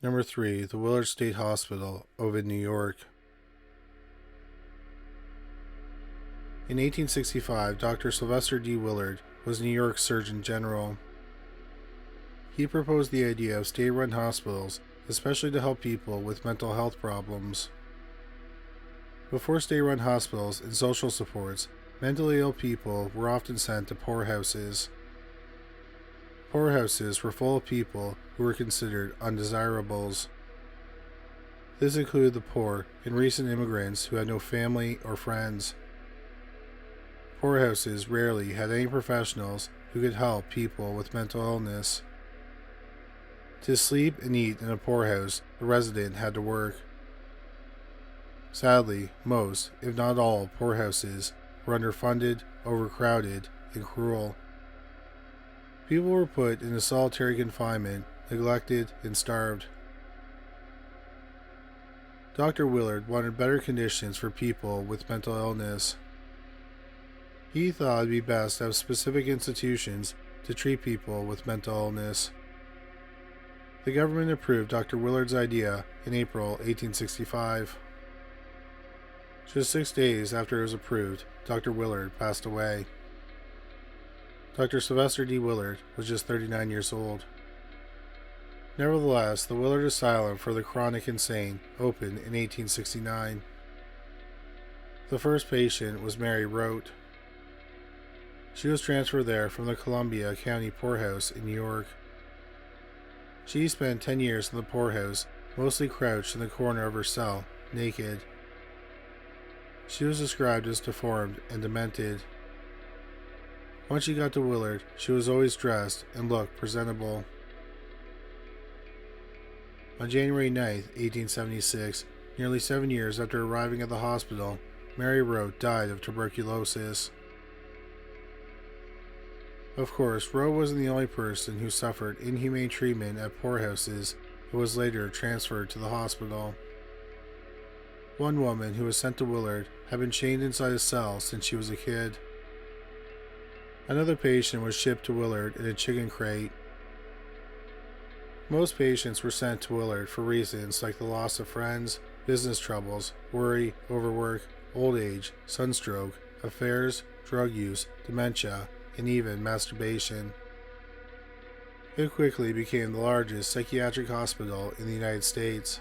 Number 3. The Willard State Hospital, Ovid, New York. In 1865, Dr. Sylvester D. Willard was New York's Surgeon General. He proposed the idea of state-run hospitals, especially to help people with mental health problems. Before state-run hospitals and social supports, mentally ill people were often sent to poorhouses. Poorhouses were full of people who were considered undesirables. This included the poor and recent immigrants who had no family or friends. Poorhouses rarely had any professionals who could help people with mental illness. To sleep and eat in a poorhouse, the resident had to work. Sadly, most, if not all, poorhouses were underfunded, overcrowded, and cruel. People were put into solitary confinement, neglected, and starved. Dr. Willard wanted better conditions for people with mental illness. He thought it would be best to have specific institutions to treat people with mental illness. The government approved Dr. Willard's idea in April 1865. Just 6 days after it was approved, Dr. Willard passed away. Dr. Sylvester D. Willard was just 39 years old. Nevertheless, the Willard Asylum for the Chronic Insane opened in 1869. The first patient was Mary Rote. She was transferred there from the Columbia County Poorhouse in New York. She spent 10 years in the poorhouse, mostly crouched in the corner of her cell, naked. She was described as deformed and demented. Once she got to Willard, she was always dressed and looked presentable. On January 9, 1876, nearly 7 years after arriving at the hospital, Mary Rote died of tuberculosis. Of course, Rote wasn't the only person who suffered inhumane treatment at poorhouses and was later transferred to the hospital. One woman who was sent to Willard had been chained inside a cell since she was a kid. Another patient was shipped to Willard in a chicken crate. Most patients were sent to Willard for reasons like the loss of friends, business troubles, worry, overwork, old age, sunstroke, affairs, drug use, dementia, and even masturbation. It quickly became the largest psychiatric hospital in the United States.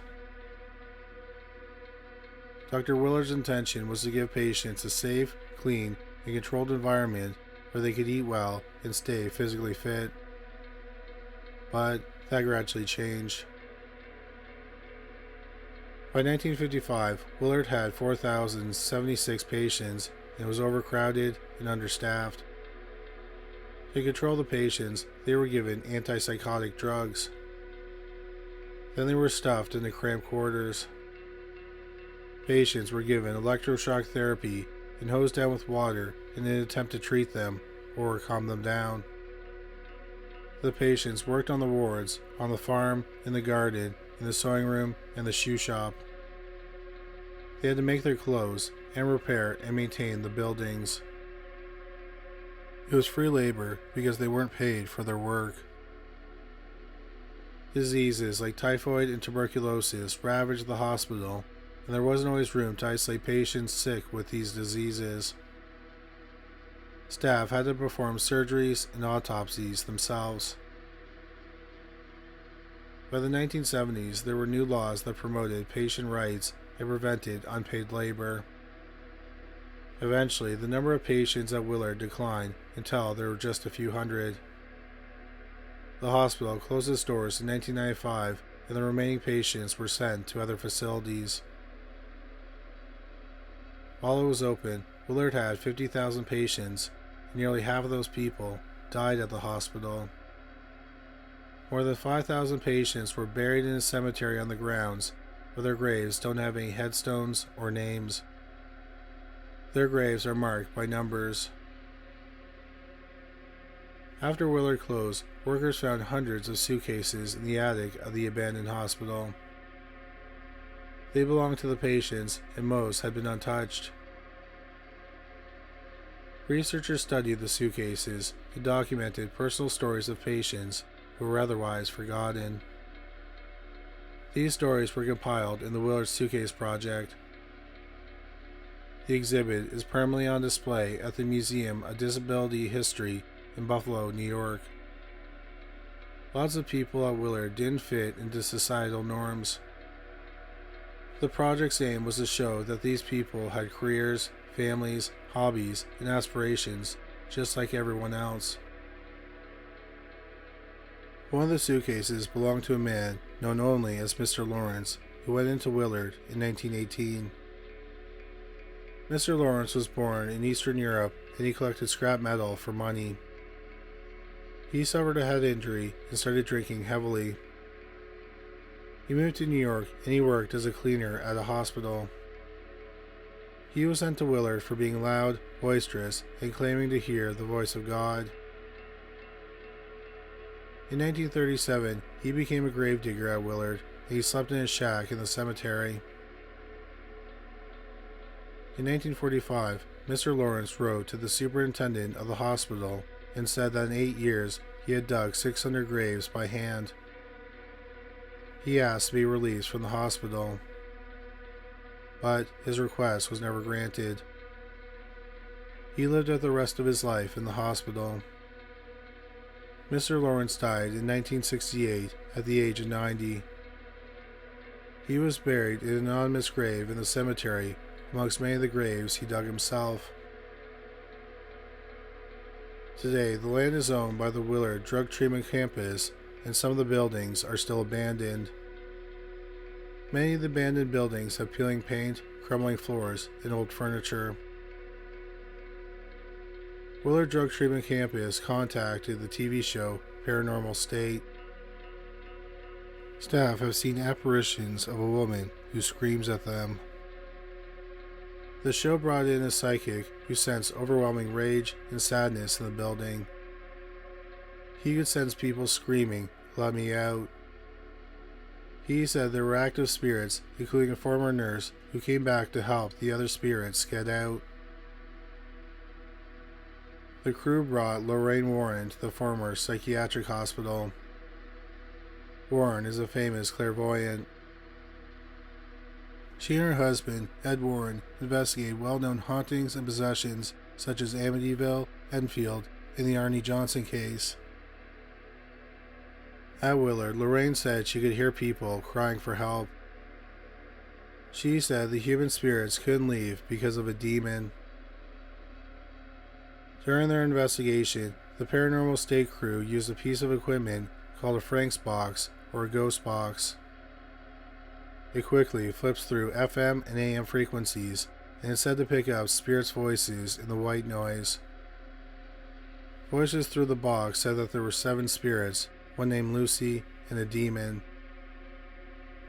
Dr. Willard's intention was to give patients a safe, clean, and controlled environment where they could eat well and stay physically fit. But that gradually changed. By 1955, Willard had 4,076 patients and was overcrowded and understaffed. To control the patients, they were given antipsychotic drugs. Then they were stuffed into cramped quarters. Patients were given electroshock therapy and hosed down with water in an attempt to treat them or calm them down. The patients worked on the wards, on the farm, in the garden, in the sewing room, and the shoe shop. They had to make their clothes and repair and maintain the buildings. It was free labor because they weren't paid for their work. Diseases like typhoid and tuberculosis ravaged the hospital, and there wasn't always room to isolate patients sick with these diseases. Staff had to perform surgeries and autopsies themselves. By the 1970s, there were new laws that promoted patient rights and prevented unpaid labor. Eventually, the number of patients at Willard declined until there were just a few hundred. The hospital closed its doors in 1995, and the remaining patients were sent to other facilities. While it was open, Willard had 50,000 patients, and nearly half of those people died at the hospital. More than 5,000 patients were buried in a cemetery on the grounds, where their graves don't have any headstones or names. Their graves are marked by numbers. After Willard closed, workers found hundreds of suitcases in the attic of the abandoned hospital. They belonged to the patients, and most had been untouched. Researchers studied the suitcases and documented personal stories of patients who were otherwise forgotten. These stories were compiled in the Willard Suitcase Project. The exhibit is permanently on display at the Museum of Disability History in Buffalo, New York. Lots of people at Willard didn't fit into societal norms. The project's aim was to show that these people had careers, families, hobbies, and aspirations, just like everyone else. One of the suitcases belonged to a man known only as Mr. Lawrence, who went into Willard in 1918. Mr. Lawrence was born in Eastern Europe and he collected scrap metal for money. He suffered a head injury and started drinking heavily. He moved to New York and he worked as a cleaner at a hospital. He was sent to Willard for being loud, boisterous, and claiming to hear the voice of God. In 1937, he became a gravedigger at Willard, and he slept in his shack in the cemetery. In 1945, Mr. Lawrence wrote to the superintendent of the hospital and said that in 8 years he had dug 600 graves by hand. He asked to be released from the hospital, but his request was never granted. He lived out the rest of his life in the hospital. Mr. Lawrence died in 1968 at the age of 90. He was buried in an anonymous grave in the cemetery amongst many of the graves he dug himself. Today, the land is owned by the Willard Drug Treatment Campus, and some of the buildings are still abandoned. Many of the abandoned buildings have peeling paint, crumbling floors, and old furniture. Willard Drug Treatment Campus contacted the TV show Paranormal State. Staff have seen apparitions of a woman who screams at them. The show brought in a psychic who sensed overwhelming rage and sadness in the building. He could sense people screaming, "Let me out." He said there were active spirits, including a former nurse, who came back to help the other spirits get out. The crew brought Lorraine Warren to the former psychiatric hospital. Warren is a famous clairvoyant. She and her husband, Ed Warren, investigated well-known hauntings and possessions such as Amityville, Enfield, and the Arnie Johnson case. At Willard, Lorraine said she could hear people crying for help. She said the human spirits couldn't leave because of a demon. During their investigation, the Paranormal State crew used a piece of equipment called a Frank's box or a ghost box. It quickly flips through FM and AM frequencies and is said to pick up spirits' voices in the white noise. Voices through the box said that there were 7 spirits, one named Lucy, and a demon.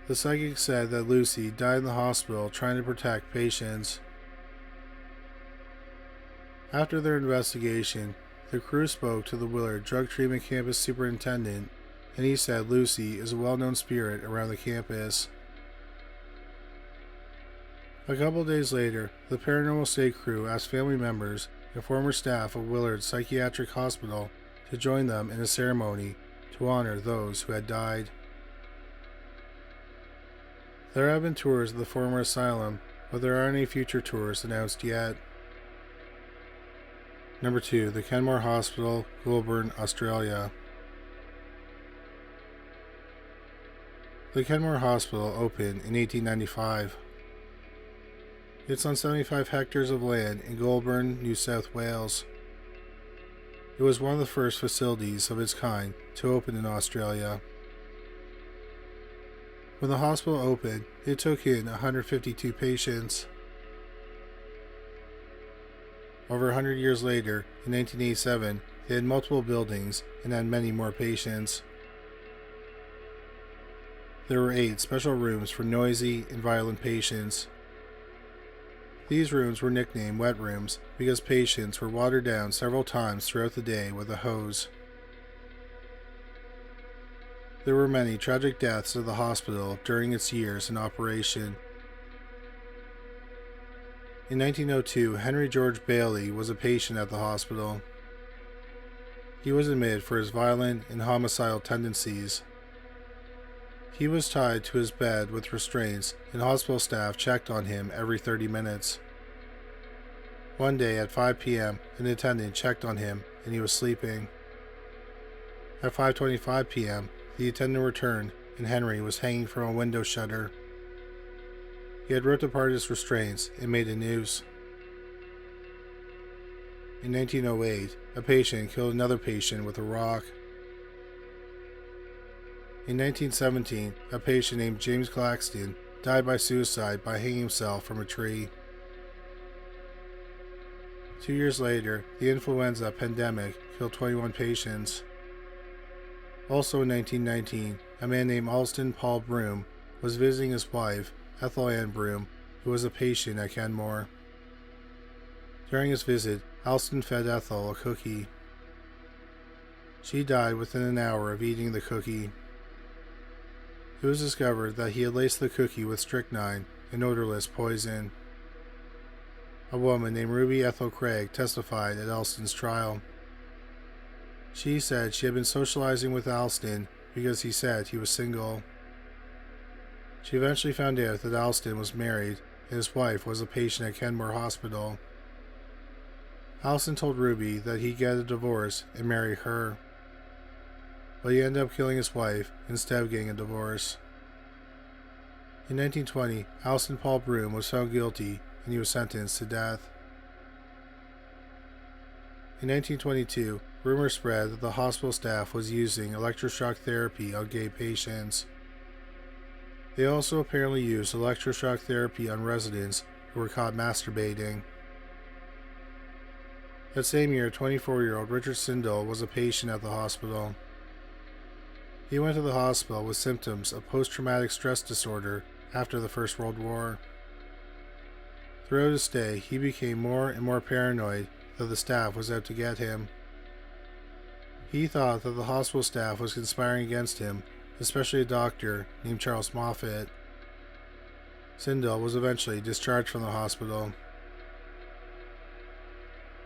The psychic said that Lucy died in the hospital trying to protect patients. After their investigation, the crew spoke to the Willard Drug Treatment Campus superintendent, and he said Lucy is a well-known spirit around the campus. A couple days later, the Paranormal State crew asked family members and former staff of Willard Psychiatric Hospital to join them in a ceremony to honor those who had died. There have been tours of the former asylum, but there aren't any future tours announced yet. Number 2. The Kenmore Hospital, Goulburn, Australia. The Kenmore Hospital opened in 1895. It's on 75 hectares of land in Goulburn, New South Wales. It was one of the first facilities of its kind to open in Australia. When the hospital opened, it took in 152 patients. Over 100 years later, in 1987, they had multiple buildings and had many more patients. There were 8 special rooms for noisy and violent patients. These rooms were nicknamed wet rooms because patients were watered down several times throughout the day with a hose. There were many tragic deaths at the hospital during its years in operation. In 1902, Henry George Bailey was a patient at the hospital. He was admitted for his violent and homicidal tendencies. He was tied to his bed with restraints, and hospital staff checked on him every 30 minutes. One day at 5 p.m., an attendant checked on him and he was sleeping. At 5:25 p.m., the attendant returned and Henry was hanging from a window shutter. He had ripped apart his restraints and made a noose. In 1908, a patient killed another patient with a rock. In 1917, a patient named James Claxton died by suicide by hanging himself from a tree. 2 years later, the influenza pandemic killed 21 patients. Also in 1919, a man named Alston Paul Broom was visiting his wife, Ethel Ann Broom, who was a patient at Kenmore. During his visit, Alston fed Ethel a cookie. She died within an hour of eating the cookie. It was discovered that he had laced the cookie with strychnine, an odorless poison. A woman named Ruby Ethel Craig testified at Alston's trial. She said she had been socializing with Alston because he said he was single. She eventually found out that Alston was married and his wife was a patient at Kenmore Hospital. Alston told Ruby that he'd get a divorce and marry her, but he ended up killing his wife instead of getting a divorce. In 1920, Alston Paul Broom was found guilty and he was sentenced to death. In 1922, rumors spread that the hospital staff was using electroshock therapy on gay patients. They also apparently used electroshock therapy on residents who were caught masturbating. That same year, 24-year-old Richard Sindel was a patient at the hospital. He went to the hospital with symptoms of post-traumatic stress disorder after the First World War. Throughout his stay, he became more and more paranoid that the staff was out to get him. He thought that the hospital staff was conspiring against him, especially a doctor named Charles Moffat. Sindel was eventually discharged from the hospital.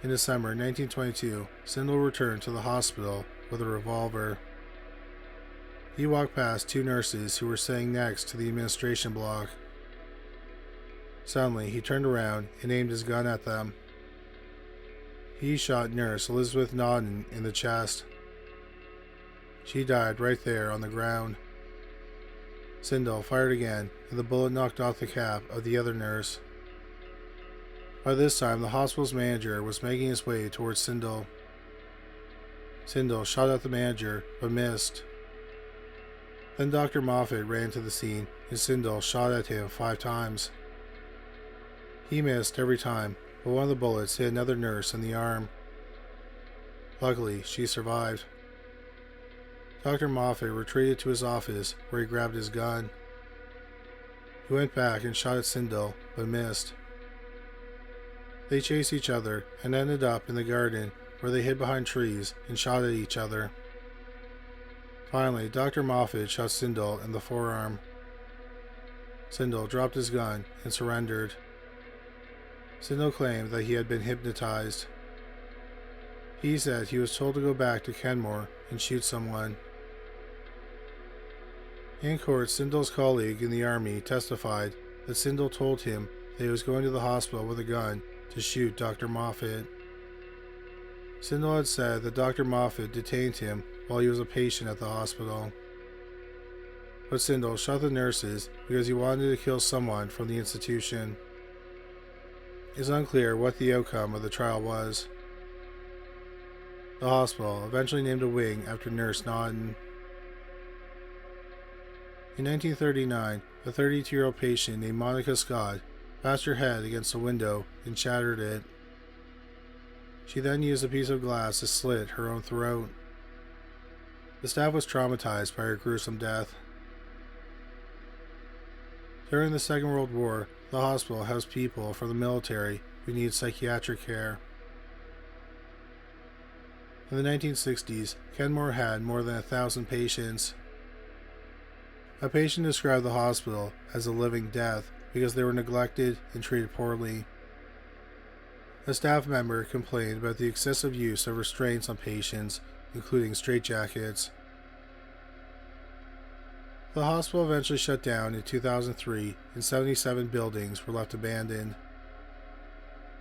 In December 1922, Sindel returned to the hospital with a revolver. He walked past two nurses who were sitting next to the administration block. Suddenly, he turned around and aimed his gun at them. He shot nurse Elizabeth Naughton in the chest. She died right there on the ground. Sindel fired again, and the bullet knocked off the cap of the other nurse. By this time, the hospital's manager was making his way towards Sindel. Sindel shot at the manager, but missed. Then Dr. Moffat ran to the scene, and Sindel shot at him 5 times. He missed every time, but one of the bullets hit another nurse in the arm. Luckily, she survived. Dr. Moffat retreated to his office, where he grabbed his gun. He went back and shot at Sindel, but missed. They chased each other and ended up in the garden, where they hid behind trees and shot at each other. Finally, Dr. Moffat shot Sindel in the forearm. Sindel dropped his gun and surrendered. Sindel claimed that he had been hypnotized. He said he was told to go back to Kenmore and shoot someone. In court, Sindel's colleague in the army testified that Sindel told him that he was going to the hospital with a gun to shoot Dr. Moffat. Sindel had said that Dr. Moffat detained him while he was a patient at the hospital. But Sindel shot the nurses because he wanted to kill someone from the institution. It is unclear what the outcome of the trial was. The hospital eventually named a wing after Nurse Naughton. In 1939, a 32-year-old patient named Monica Scott bashed her head against a window and shattered it. She then used a piece of glass to slit her own throat. The staff was traumatized by her gruesome death. During the Second World War, the hospital housed people from the military who needed psychiatric care. In the 1960s, Kenmore had more than 1,000 patients. A patient described the hospital as a living death because they were neglected and treated poorly. A staff member complained about the excessive use of restraints on patients, including straitjackets. The hospital eventually shut down in 2003 and 77 buildings were left abandoned.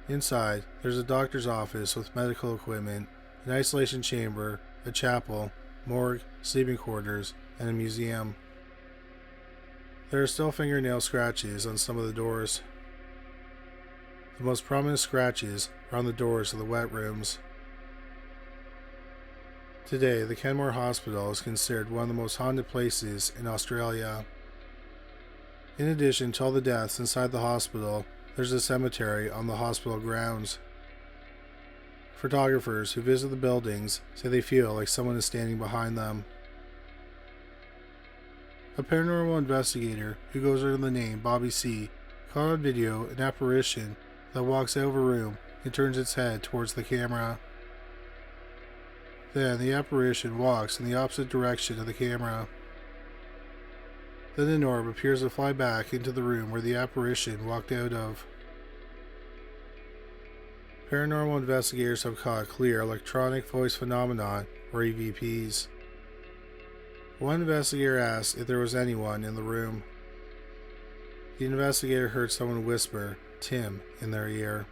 Inside, there's a doctor's office with medical equipment, an isolation chamber, a chapel, morgue, sleeping quarters, and a museum. There are still fingernail scratches on some of the doors. The most prominent scratches are on the doors of the wet rooms. Today, the Kenmore Hospital is considered one of the most haunted places in Australia. In addition to all the deaths inside the hospital, there's a cemetery on the hospital grounds. Photographers who visit the buildings say they feel like someone is standing behind them. A paranormal investigator who goes under the name Bobby C. caught on video an apparition that walks out of a room and turns its head towards the camera. Then the apparition walks in the opposite direction of the camera. Then an orb appears to fly back into the room where the apparition walked out of. Paranormal investigators have caught clear electronic voice phenomenon, or EVPs. One investigator asked if there was anyone in the room. The investigator heard someone whisper, "Tim," in their ear.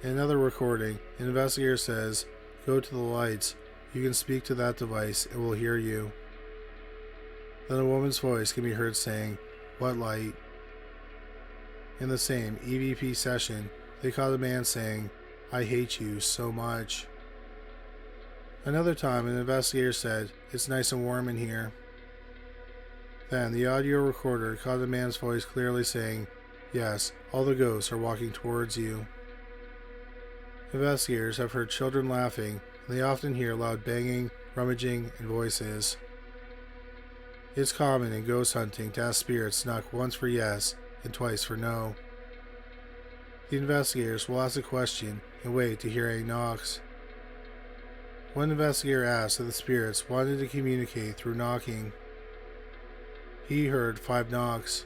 In another recording, an investigator says, "Go to the lights. You can speak to that device. It will hear you." Then a woman's voice can be heard saying, "What light?" In the same EVP session, they caught a man saying, "I hate you so much." Another time, an investigator said, "It's nice and warm in here." Then the audio recorder caught a man's voice clearly saying, "Yes, all the ghosts are walking towards you." Investigators have heard children laughing, and they often hear loud banging, rummaging, and voices. It's common in ghost hunting to ask spirits to knock once for yes and twice for no. The investigators will ask a question and wait to hear any knocks. One investigator asked if the spirits wanted to communicate through knocking. He heard 5 knocks.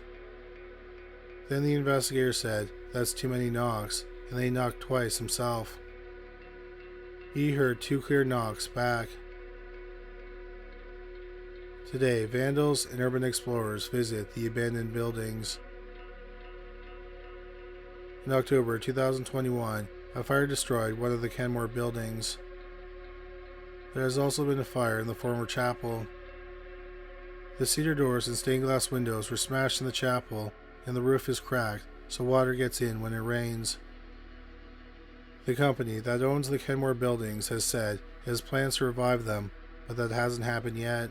Then the investigator said, "That's too many knocks," and they knocked twice himself. He heard 2 clear knocks back. Today, vandals and urban explorers visit the abandoned buildings. In October 2021, a fire destroyed one of the Kenmore buildings. There has also been a fire in the former chapel. The cedar doors and stained glass windows were smashed in the chapel, and the roof is cracked, so water gets in when it rains. The company that owns the Kenmore buildings has said it has plans to revive them, but that hasn't happened yet.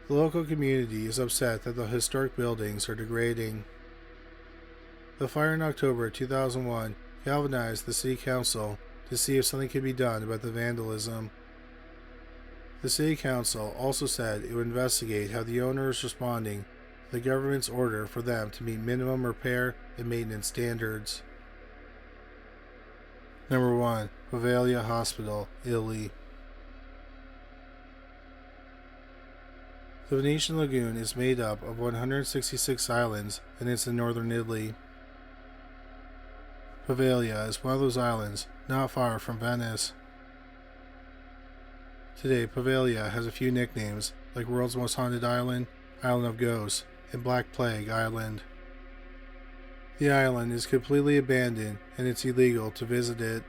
The local community is upset that the historic buildings are degrading. The fire in October 2001 galvanized the city council to see if something could be done about the vandalism. The city council also said it would investigate how the owner is responding to the government's order for them to meet minimum repair and maintenance standards. Number 1. Poveglia Hospital, Italy. The Venetian Lagoon is made up of 166 islands, and it's in northern Italy. Poveglia is one of those islands not far from Venice. Today, Poveglia has a few nicknames like World's Most Haunted Island, Island of Ghosts, and Black Plague Island. The island is completely abandoned and it's illegal to visit it.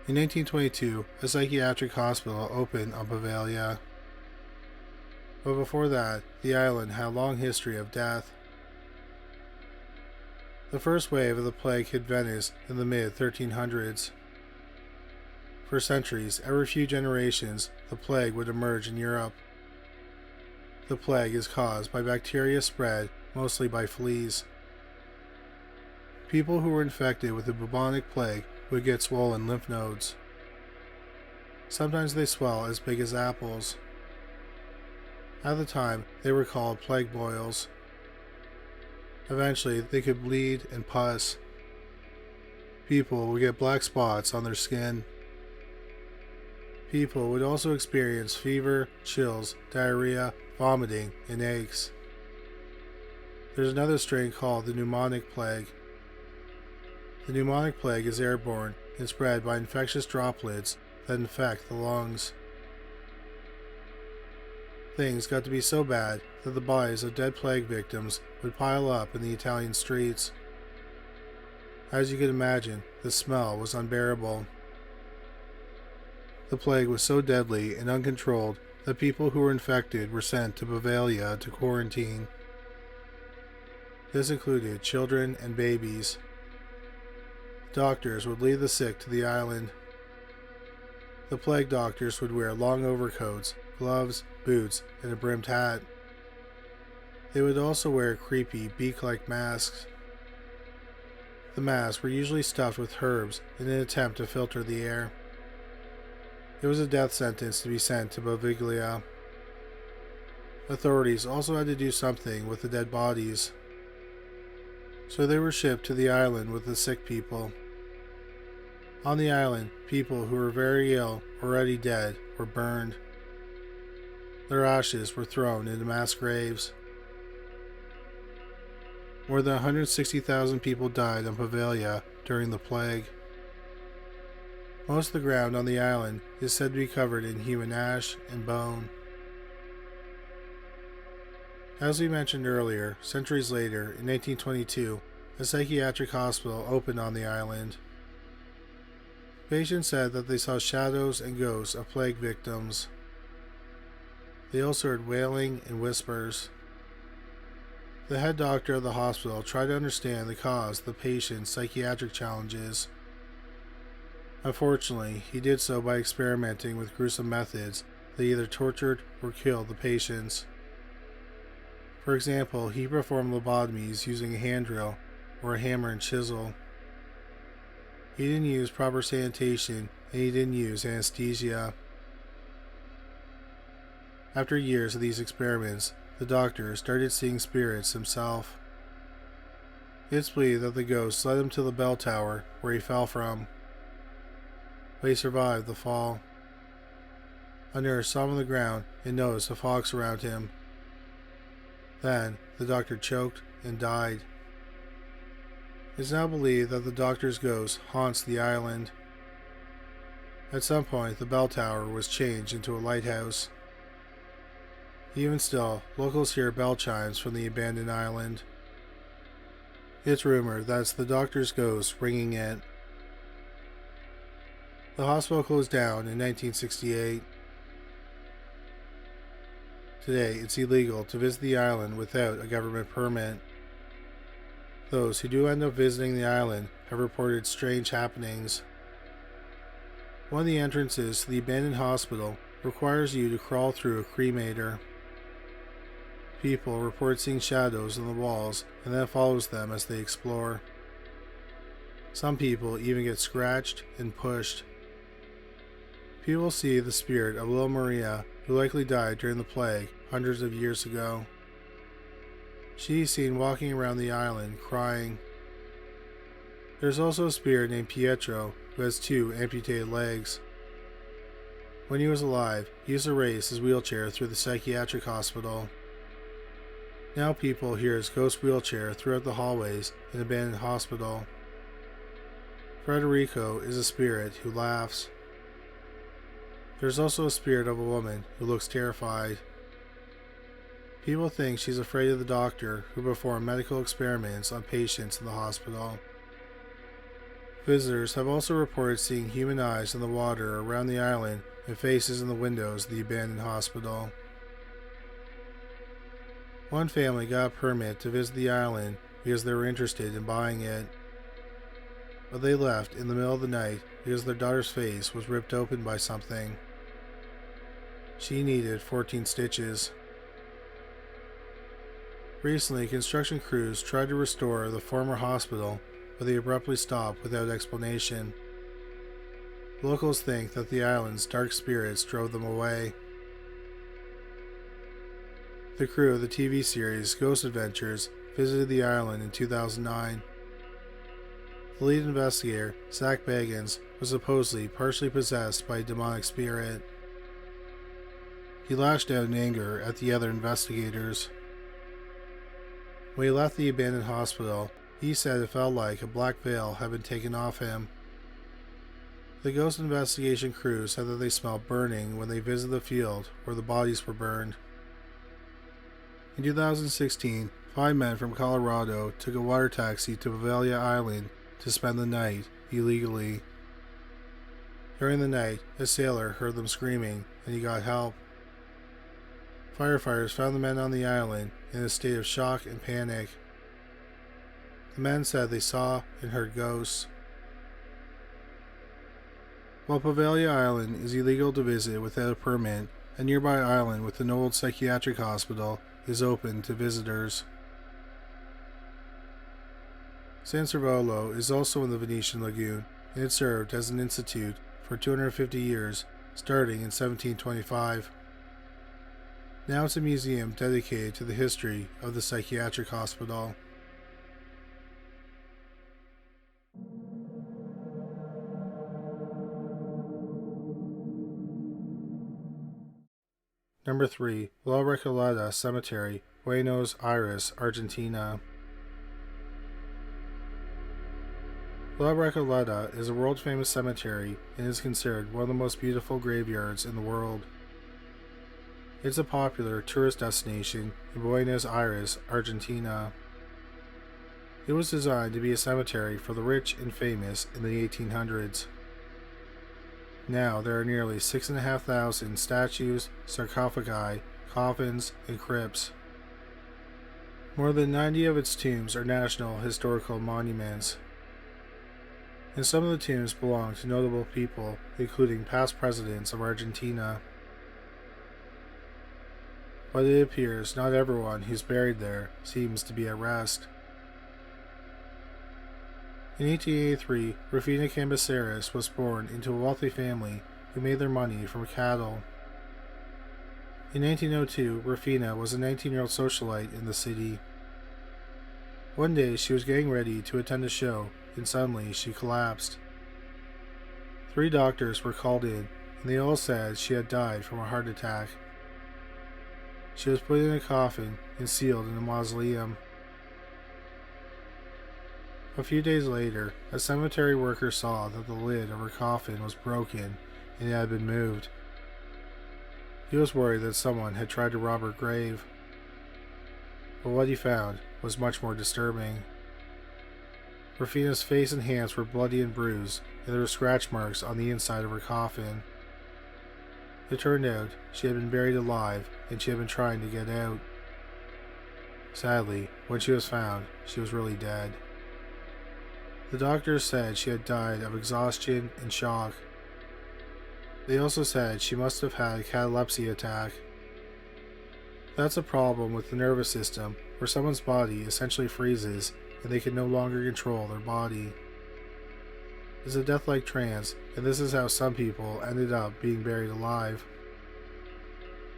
In 1922, a psychiatric hospital opened on Poveglia. But before that, the island had a long history of death. The first wave of the plague hit Venice in the mid-1300s. For centuries, every few generations, the plague would emerge in Europe. The plague is caused by bacteria spread mostly by fleas. People who were infected with the bubonic plague would get swollen lymph nodes. Sometimes they swell as big as apples. At the time, they were called plague boils. Eventually, they could bleed and pus. People would get black spots on their skin. People would also experience fever, chills, diarrhea, vomiting, and aches. There's another strain called the pneumonic plague. The pneumonic plague is airborne and spread by infectious droplets that infect the lungs. Things got to be so bad that the bodies of dead plague victims would pile up in the Italian streets. As you can imagine, the smell was unbearable. The plague was so deadly and uncontrolled that people who were infected were sent to Bavaria to quarantine. This included children and babies. Doctors would lead the sick to the island. The plague doctors would wear long overcoats, gloves, boots, and a brimmed hat. They would also wear creepy, beak-like masks. The masks were usually stuffed with herbs in an attempt to filter the air. It was a death sentence to be sent to Boviglia. Authorities also had to do something with the dead bodies, so they were shipped to the island with the sick people. On the island, people who were very ill or already dead were burned. Their ashes were thrown into mass graves. More than 160,000 people died on Poveglia during the plague. Most of the ground on the island is said to be covered in human ash and bone. As we mentioned earlier, centuries later, in 1822, a psychiatric hospital opened on the island. Patients said that they saw shadows and ghosts of plague victims. They also heard wailing and whispers. The head doctor of the hospital tried to understand the cause of the patient's psychiatric challenges. Unfortunately, he did so by experimenting with gruesome methods that either tortured or killed the patients. For example, he performed lobotomies using a hand drill or a hammer and chisel. He didn't use proper sanitation, and he didn't use anesthesia. After years of these experiments, the doctor started seeing spirits himself. It's believed that the ghosts led him to the bell tower where he fell from, but he survived the fall. A nurse saw him on the ground and noticed a fox around him. Then, the doctor choked and died. It is now believed that the doctor's ghost haunts the island. At some point, the bell tower was changed into a lighthouse. Even still, locals hear bell chimes from the abandoned island. It's rumored that it's the doctor's ghost ringing it. The hospital closed down in 1968. Today, it's illegal to visit the island without a government permit. Those who do end up visiting the island have reported strange happenings. One of the entrances to the abandoned hospital requires you to crawl through a cremator. People report seeing shadows on the walls, and that follows them as they explore. Some people even get scratched and pushed. People see the spirit of little Maria, who likely died during the plague hundreds of years ago. She is seen walking around the island, crying. There's also a spirit named Pietro, who has 2 amputated legs. When he was alive, he used to race his wheelchair through the psychiatric hospital. Now people hear his ghost wheelchair throughout the hallways in an abandoned hospital. Federico is a spirit who laughs. There's also a spirit of a woman who looks terrified. People think she's afraid of the doctor who performed medical experiments on patients in the hospital. Visitors have also reported seeing human eyes in the water around the island and faces in the windows of the abandoned hospital. One family got a permit to visit the island because they were interested in buying it, but they left in the middle of the night because their daughter's face was ripped open by something. She needed 14 stitches. Recently, construction crews tried to restore the former hospital, but they abruptly stopped without explanation. Locals think that the island's dark spirits drove them away. The crew of the TV series Ghost Adventures visited the island in 2009. The lead investigator, Zach Bagans, was supposedly partially possessed by a demonic spirit. He lashed out in anger at the other investigators. When he left the abandoned hospital, he said it felt like a black veil had been taken off him. The ghost investigation crew said that they smelled burning when they visited the field where the bodies were burned. In 2016, 5 men from Colorado took a water taxi to Bavalia Island to spend the night illegally. During the night, a sailor heard them screaming and he got help. Firefighters found the men on the island in a state of shock and panic. The men said they saw and heard ghosts. While Bavalia Island is illegal to visit without a permit, a nearby island with an old psychiatric hospital is open to visitors. San Servolo is also in the Venetian Lagoon, and it served as an institute for 250 years, starting in 1725. Now it's a museum dedicated to the history of the psychiatric hospital. Number 3. La Recoleta Cemetery, Buenos Aires, Argentina. La Recoleta is a world-famous cemetery and is considered one of the most beautiful graveyards in the world. It's a popular tourist destination in Buenos Aires, Argentina. It was designed to be a cemetery for the rich and famous in the 1800s. Now there are nearly 6,500 statues, sarcophagi, coffins, and crypts. More than 90 of its tombs are national historical monuments. And some of the tombs belong to notable people, including past presidents of Argentina. But it appears not everyone who's buried there seems to be at rest. In 1883, Rufina Cambaceres was born into a wealthy family who made their money from cattle. In 1902, Rufina was a 19-year-old socialite in the city. One day, she was getting ready to attend a show, and suddenly she collapsed. 3 doctors were called in, and they all said she had died from a heart attack. She was put in a coffin and sealed in a mausoleum. A few days later, a cemetery worker saw that the lid of her coffin was broken and it had been moved. He was worried that someone had tried to rob her grave. But what he found was much more disturbing. Rufina's face and hands were bloody and bruised, and there were scratch marks on the inside of her coffin. It turned out she had been buried alive and she had been trying to get out. Sadly, when she was found, she was really dead. The doctors said she had died of exhaustion and shock. They also said she must have had a catalepsy attack. That's a problem with the nervous system, where someone's body essentially freezes and they can no longer control their body. It's a death-like trance, and this is how some people ended up being buried alive.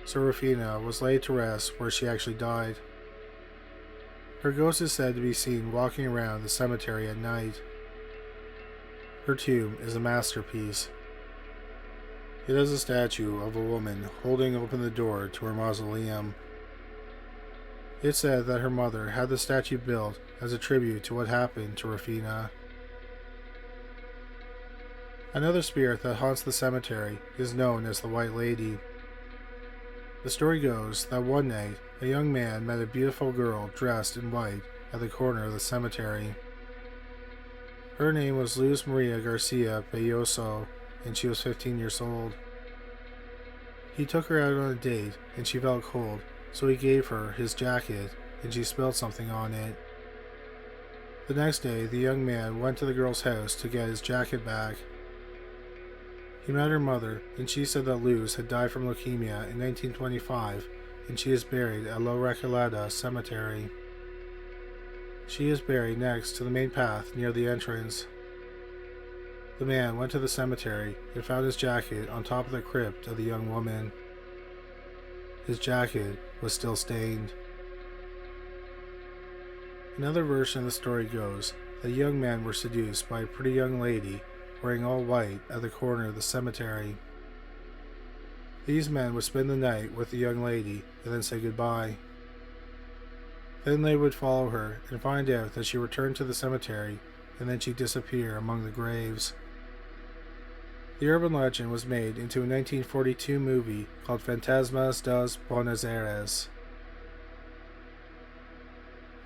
So Rufina was laid to rest where she actually died. Her ghost is said to be seen walking around the cemetery at night. Her tomb is a masterpiece. It has a statue of a woman holding open the door to her mausoleum. It's said that her mother had the statue built as a tribute to what happened to Rufina. Another spirit that haunts the cemetery is known as the White Lady. The story goes that one night, a young man met a beautiful girl dressed in white at the corner of the cemetery. Her name was Luz Maria Garcia Belloso, and she was 15 years old. He took her out on a date, and she felt cold, so he gave her his jacket, and she spilled something on it. The next day, the young man went to the girl's house to get his jacket back. He met her mother, and she said that Luz had died from leukemia in 1925, and she is buried at La Recoleta Cemetery. She is buried next to the main path near the entrance. The man went to the cemetery and found his jacket on top of the crypt of the young woman. His jacket was still stained. Another version of the story goes that young men were seduced by a pretty young lady wearing all white at the corner of the cemetery. These men would spend the night with the young lady and then say goodbye. Then they would follow her and find out that she returned to the cemetery, and then she'd disappear among the graves. The urban legend was made into a 1942 movie called Fantasmas dos Buenos Aires.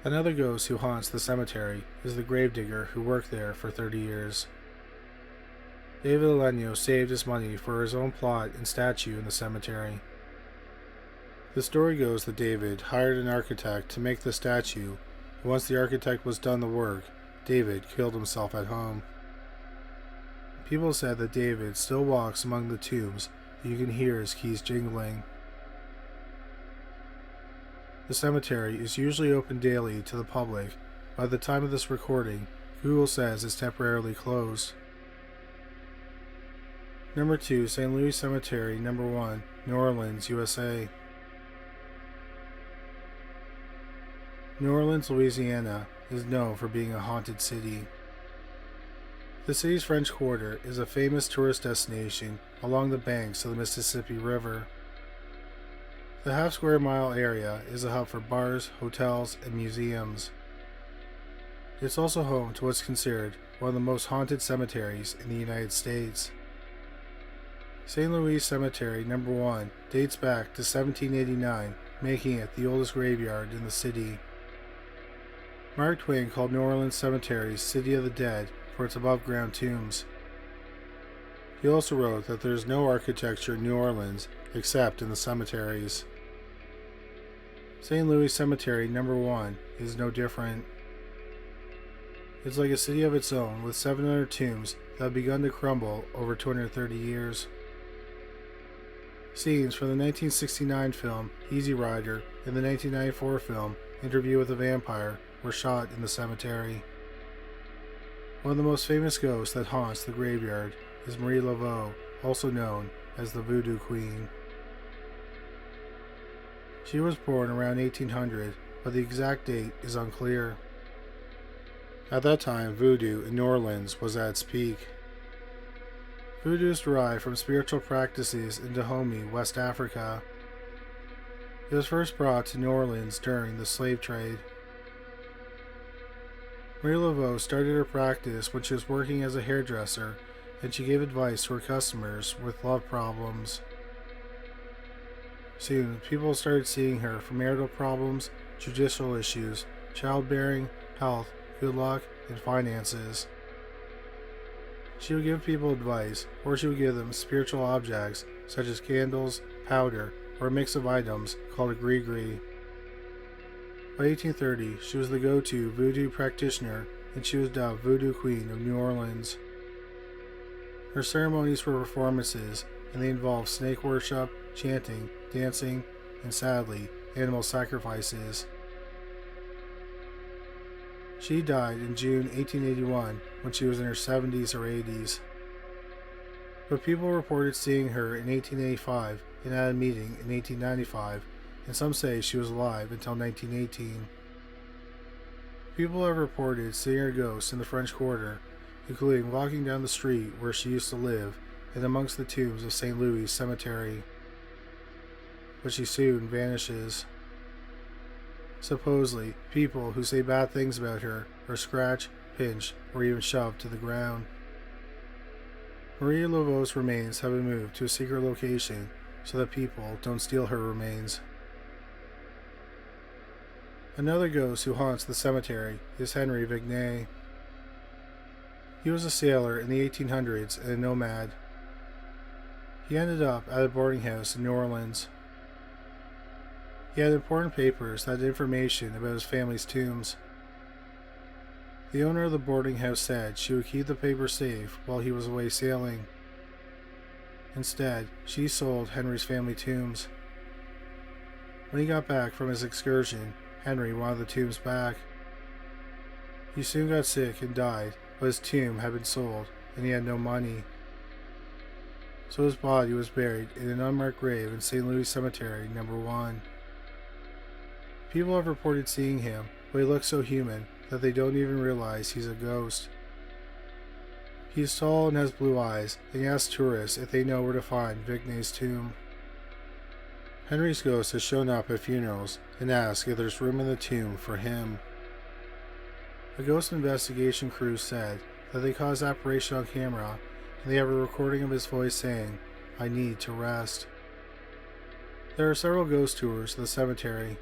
Another ghost who haunts the cemetery is the gravedigger who worked there for 30 years. David Alenio saved his money for his own plot and statue in the cemetery. The story goes that David hired an architect to make the statue, and once the architect was done the work, David killed himself at home. People said that David still walks among the tombs and you can hear his keys jingling. The cemetery is usually open daily to the public. By the time of this recording, Google says it's temporarily closed. Number 2, St. Louis Cemetery. Number 1, New Orleans, USA. New Orleans, Louisiana is known for being a haunted city. The city's French Quarter is a famous tourist destination along the banks of the Mississippi River. The half-square-mile area is a hub for bars, hotels, and museums. It's also home to what's considered one of the most haunted cemeteries in the United States. St. Louis Cemetery Number 1 dates back to 1789, making it the oldest graveyard in the city. Mark Twain called New Orleans Cemetery City of the Dead for its above-ground tombs. He also wrote that there is no architecture in New Orleans except in the cemeteries. St. Louis Cemetery Number 1 is no different. It's like a city of its own with 700 tombs that have begun to crumble over 230 years. Scenes from the 1969 film Easy Rider and the 1994 film Interview with a Vampire were shot in the cemetery. One of the most famous ghosts that haunts the graveyard is Marie Laveau, also known as the Voodoo Queen. She was born around 1800, but the exact date is unclear. At that time, voodoo in New Orleans was at its peak. Voodoo is derived from spiritual practices in Dahomey, West Africa. It was first brought to New Orleans during the slave trade. Marie Laveau started her practice when she was working as a hairdresser, and she gave advice to her customers with love problems. Soon, people started seeing her for marital problems, judicial issues, childbearing, health, good luck, and finances. She would give people advice, or she would give them spiritual objects such as candles, powder, or a mix of items called a gris-gris. By 1830, she was the go-to voodoo practitioner, and she was dubbed Voodoo Queen of New Orleans. Her ceremonies were performances, and they involved snake worship, chanting, dancing, and sadly, animal sacrifices. She died in June 1881 when she was in her 70s or 80s. But people reported seeing her in 1885 and at a meeting in 1895, and some say she was alive until 1918. People have reported seeing her ghost in the French Quarter, including walking down the street where she used to live and amongst the tombs of St. Louis Cemetery. But she soon vanishes. Supposedly, people who say bad things about her are scratched, pinched, or even shoved to the ground. Marie Laveau's remains have been moved to a secret location so that people don't steal her remains. Another ghost who haunts the cemetery is Henry Vignet. He was a sailor in the 1800s and a nomad. He ended up at a boarding house in New Orleans. He had important papers that had information about his family's tombs. The owner of the boarding house said she would keep the paper safe while he was away sailing. Instead, she sold Henry's family tombs. When he got back from his excursion, Henry wanted the tombs back. He soon got sick and died, but his tomb had been sold and he had no money. So his body was buried in an unmarked grave in St. Louis Cemetery Number 1. People have reported seeing him, but he looks so human that they don't even realize he's a ghost. He is tall and has blue eyes, and he asks tourists if they know where to find Vignet's tomb. Henry's ghost has shown up at funerals and asks if there's room in the tomb for him. A ghost investigation crew said that they caught his apparition on camera, and they have a recording of his voice saying, "I need to rest." There are several ghost tours of the cemetery.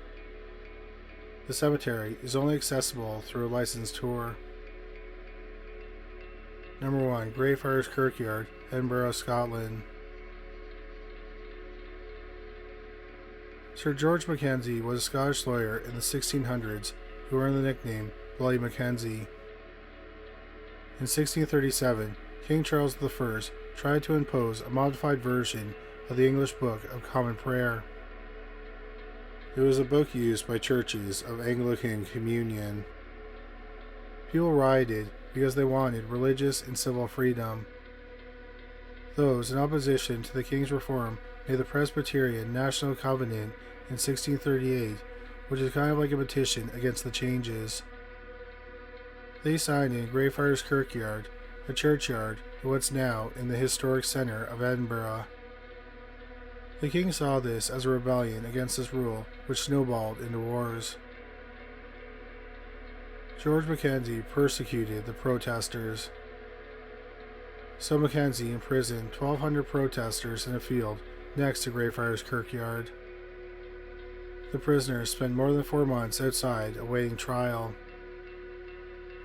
The The cemetery is only accessible through a licensed tour. Number 1. Greyfriars Kirkyard, Edinburgh, Scotland. Sir George Mackenzie was a Scottish lawyer in the 1600s who earned the nickname Bloody Mackenzie. In 1637, King Charles I tried to impose a modified version of the English Book of Common Prayer. It was a book used by churches of Anglican communion. People rioted because they wanted religious and civil freedom. Those in opposition to the king's reform made the Presbyterian National Covenant in 1638, which is kind of like a petition against the changes. They signed in Greyfriars Kirkyard, a churchyard in what's now in the historic centre of Edinburgh. The king saw this as a rebellion against this rule, which snowballed into wars. George Mackenzie persecuted the protesters. So Mackenzie imprisoned 1,200 protesters in a field next to Greyfriars Kirkyard. The prisoners spent more than 4 months outside awaiting trial.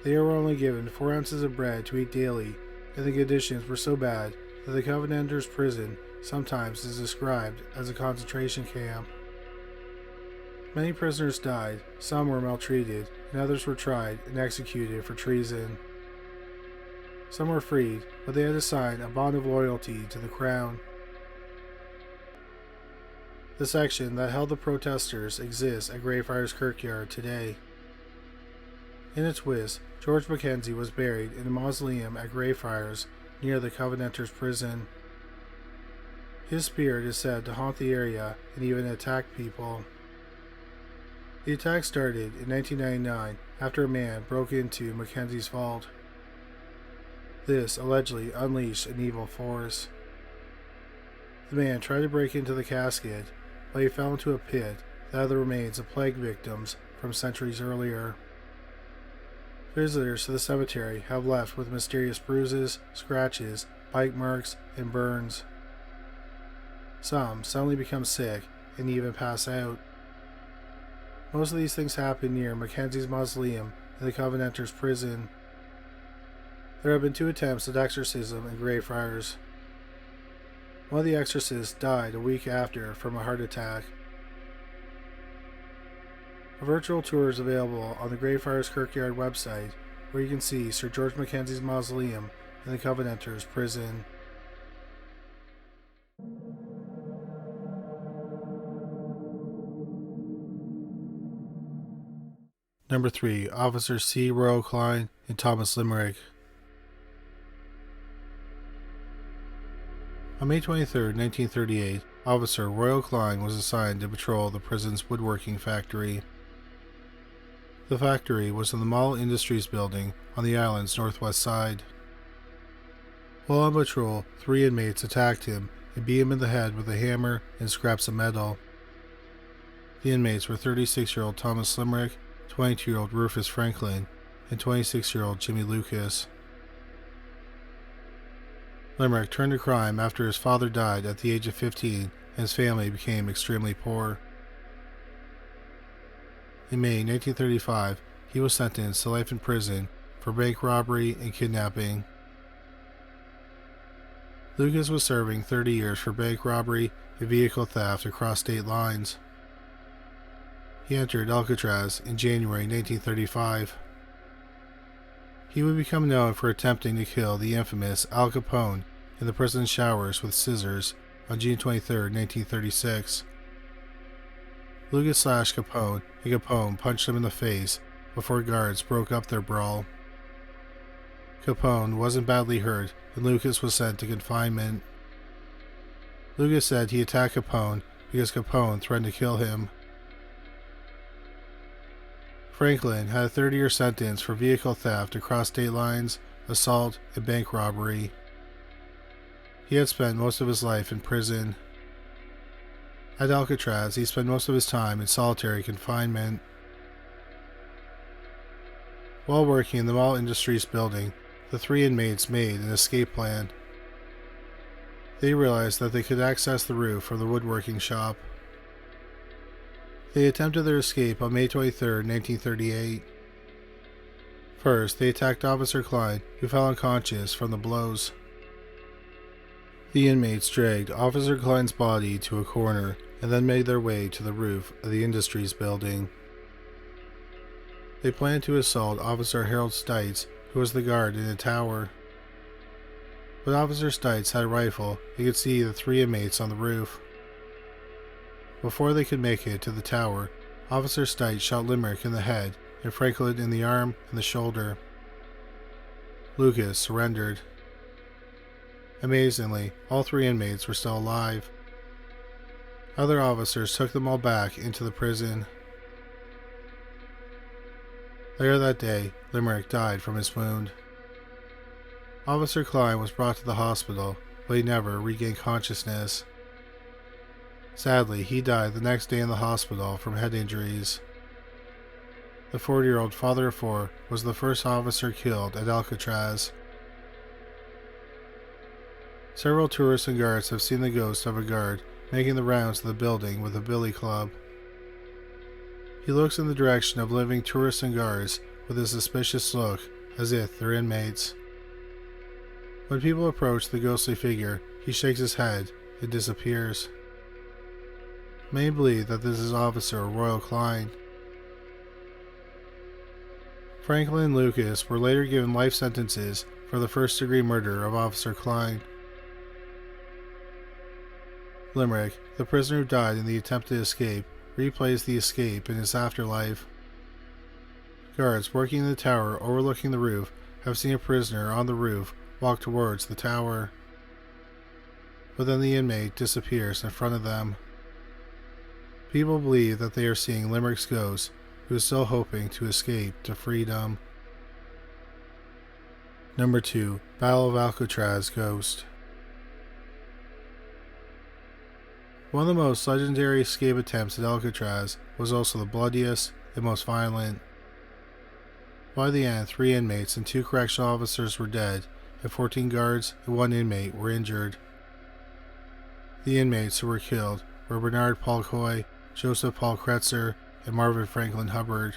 They were only given 4 ounces of bread to eat daily, and the conditions were so bad that the Covenanters' prison sometimes is described as a concentration camp. Many prisoners died, some were maltreated, and others were tried and executed for treason. Some were freed, but they had to sign a bond of loyalty to the crown. The section that held the protesters exists at Greyfriars Kirkyard today. In its twist, George Mackenzie was buried in a mausoleum at Greyfriars near the Covenanters' prison. His spirit is said to haunt the area and even attack people. The attack started in 1999 after a man broke into Mackenzie's vault. This allegedly unleashed an evil force. The man tried to break into the casket, but he fell into a pit that had the remains of plague victims from centuries earlier. Visitors to the cemetery have left with mysterious bruises, scratches, bite marks, and burns. Some suddenly become sick and even pass out. Most of these things happen near Mackenzie's mausoleum in the Covenanters' prison. There have been 2 attempts at exorcism in Greyfriars. One of the exorcists died a week after from a heart attack. A virtual tour is available on the Greyfriars Kirkyard website, where you can see Sir George Mackenzie's mausoleum in the Covenanters' prison. Number 3. Officer C. Royal Klein and Thomas Limerick. On May 23, 1938, Officer Royal Klein was assigned to patrol the prison's woodworking factory. The factory was in the Mall Industries building on the island's northwest side. While on patrol, 3 inmates attacked him and beat him in the head with a hammer and scraps of metal. The inmates were 36-year-old Thomas Limerick, 22-year-old Rufus Franklin, and 26-year-old Jimmy Lucas. Limerick turned to crime after his father died at the age of 15 and his family became extremely poor. In May 1935, he was sentenced to life in prison for bank robbery and kidnapping. Lucas was serving 30 years for bank robbery and vehicle theft across state lines. He entered Alcatraz in January 1935. He would become known for attempting to kill the infamous Al Capone in the prison showers with scissors on June 23, 1936. Lucas slashed Capone, and Capone punched him in the face before guards broke up their brawl. Capone wasn't badly hurt, and Lucas was sent to confinement. Lucas said he attacked Capone because Capone threatened to kill him. Franklin had a 30-year sentence for vehicle theft across state lines, assault, and bank robbery. He had spent most of his life in prison. At Alcatraz, he spent most of his time in solitary confinement. While working in the Mall Industries building, the 3 inmates made an escape plan. They realized that they could access the roof from the woodworking shop. They attempted their escape on May 23, 1938. First, they attacked Officer Klein, who fell unconscious from the blows. The inmates dragged Officer Klein's body to a corner and then made their way to the roof of the Industries building. They planned to assault Officer Harold Stites, who was the guard in the tower. But Officer Stites had a rifle and could see the three inmates on the roof. Before they could make it to the tower, Officer Stites shot Limerick in the head and Franklin in the arm and the shoulder. Lucas surrendered. Amazingly, all three inmates were still alive. Other officers took them all back into the prison. Later that day, Limerick died from his wound. Officer Klein was brought to the hospital, but he never regained consciousness. Sadly, he died the next day in the hospital from head injuries. The 40-year-old father of four was the first officer killed at Alcatraz. Several tourists and guards have seen the ghost of a guard making the rounds of the building with a billy club. He looks in the direction of living tourists and guards with a suspicious look, as if they're inmates. When people approach the ghostly figure, he shakes his head and disappears. Many believe that this is Officer Royal Klein. Franklin and Lucas were later given life sentences for the first-degree murder of Officer Klein. Limerick, the prisoner who died in the attempted escape, replays the escape in his afterlife. Guards working in the tower overlooking the roof have seen a prisoner on the roof walk towards the tower. But then the inmate disappears in front of them. People believe that they are seeing Limerick's ghost, who is still hoping to escape to freedom. Number 2. Battle of Alcatraz Ghost. One of the most legendary escape attempts at Alcatraz was also the bloodiest and most violent. By the end, 3 inmates and 2 correctional officers were dead, and 14 guards and 1 inmate were injured. The inmates who were killed were Bernard Paul Coy, Joseph Paul Kretzer, and Marvin Franklin Hubbard.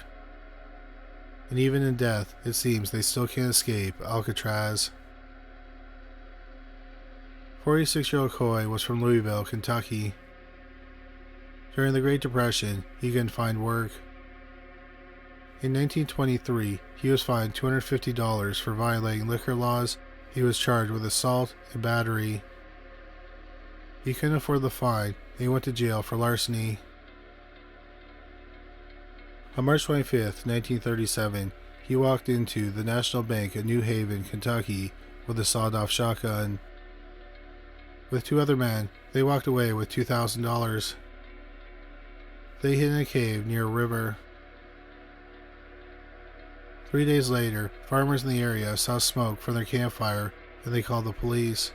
And even in death, it seems they still can't escape Alcatraz. 46-year-old Coy was from Louisville, Kentucky. During the Great Depression, he couldn't find work. In 1923, he was fined $250 for violating liquor laws. He was charged with assault and battery. He couldn't afford the fine, and he went to jail for larceny. On March 25, 1937, he walked into the National Bank at New Haven, Kentucky, with a sawed-off shotgun. With 2 other men, they walked away with $2,000. They hid in a cave near a river. 3 days later, farmers in the area saw smoke from their campfire and they called the police.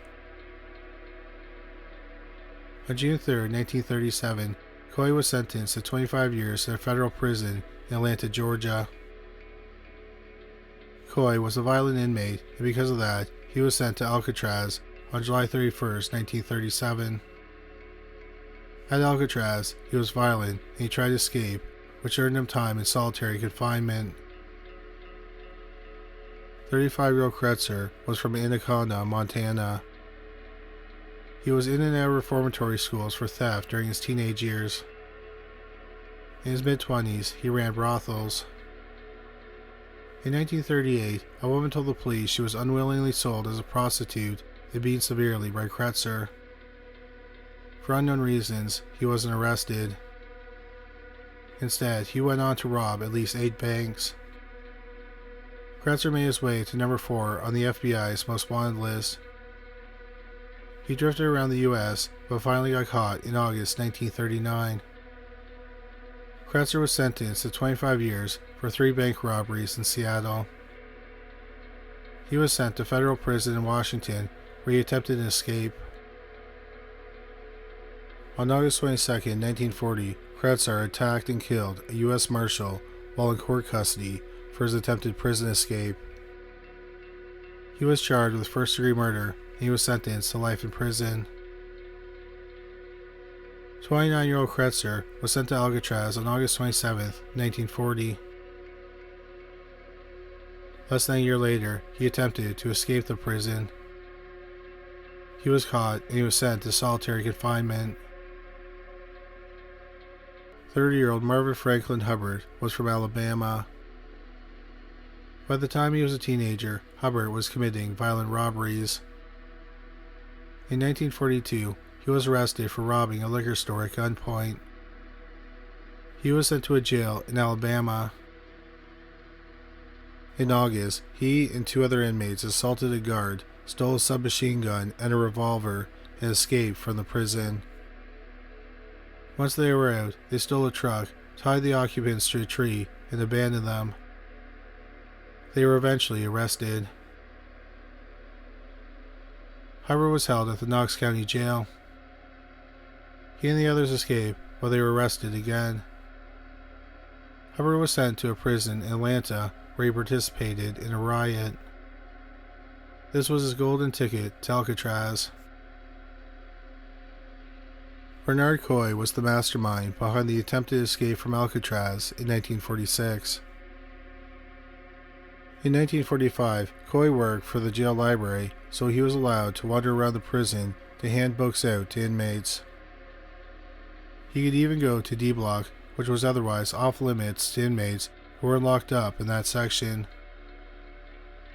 On June 3, 1937, Coy was sentenced to 25 years in a federal prison in Atlanta, Georgia. Coy was a violent inmate, and because of that, he was sent to Alcatraz on July 31, 1937. At Alcatraz, he was violent and he tried to escape, which earned him time in solitary confinement. 35-year-old Kretzer was from Anaconda, Montana. He was in and out of reformatory schools for theft during his teenage years. In his mid-20s, he ran brothels. In 1938, a woman told the police she was unwillingly sold as a prostitute and beaten severely by Kretzer. For unknown reasons, he wasn't arrested. Instead, he went on to rob at least 8 banks. Kretzer made his way to number 4 on the FBI's most wanted list. He drifted around the U.S., but finally got caught in August 1939. Kretzer was sentenced to 25 years for 3 bank robberies in Seattle. He was sent to federal prison in Washington, where he attempted an escape. On August 22, 1940, Kretzer attacked and killed a U.S. Marshal while in court custody for his attempted prison escape. He was charged with first-degree murder, and he was sentenced to life in prison. 29-year-old Kretzer was sent to Alcatraz on August 27, 1940. Less than a year later, he attempted to escape the prison. He was caught and he was sent to solitary confinement. 30-year-old Marvin Franklin Hubbard was from Alabama. By the time he was a teenager, Hubbard was committing violent robberies. In 1942, he was arrested for robbing a liquor store at gunpoint. He was sent to a jail in Alabama. In August, he and 2 other inmates assaulted a guard, stole a submachine gun and a revolver, and escaped from the prison. Once they were out, they stole a truck, tied the occupants to a tree, and abandoned them. They were eventually arrested. Hubbard was held at the Knox County Jail. He and the others escaped, but they were arrested again. Hubbard was sent to a prison in Atlanta where he participated in a riot. This was his golden ticket to Alcatraz. Bernard Coy was the mastermind behind the attempted escape from Alcatraz in 1946. In 1945, Coy worked for the jail library, so he was allowed to wander around the prison to hand books out to inmates. He could even go to D Block, which was otherwise off limits to inmates who were locked up in that section.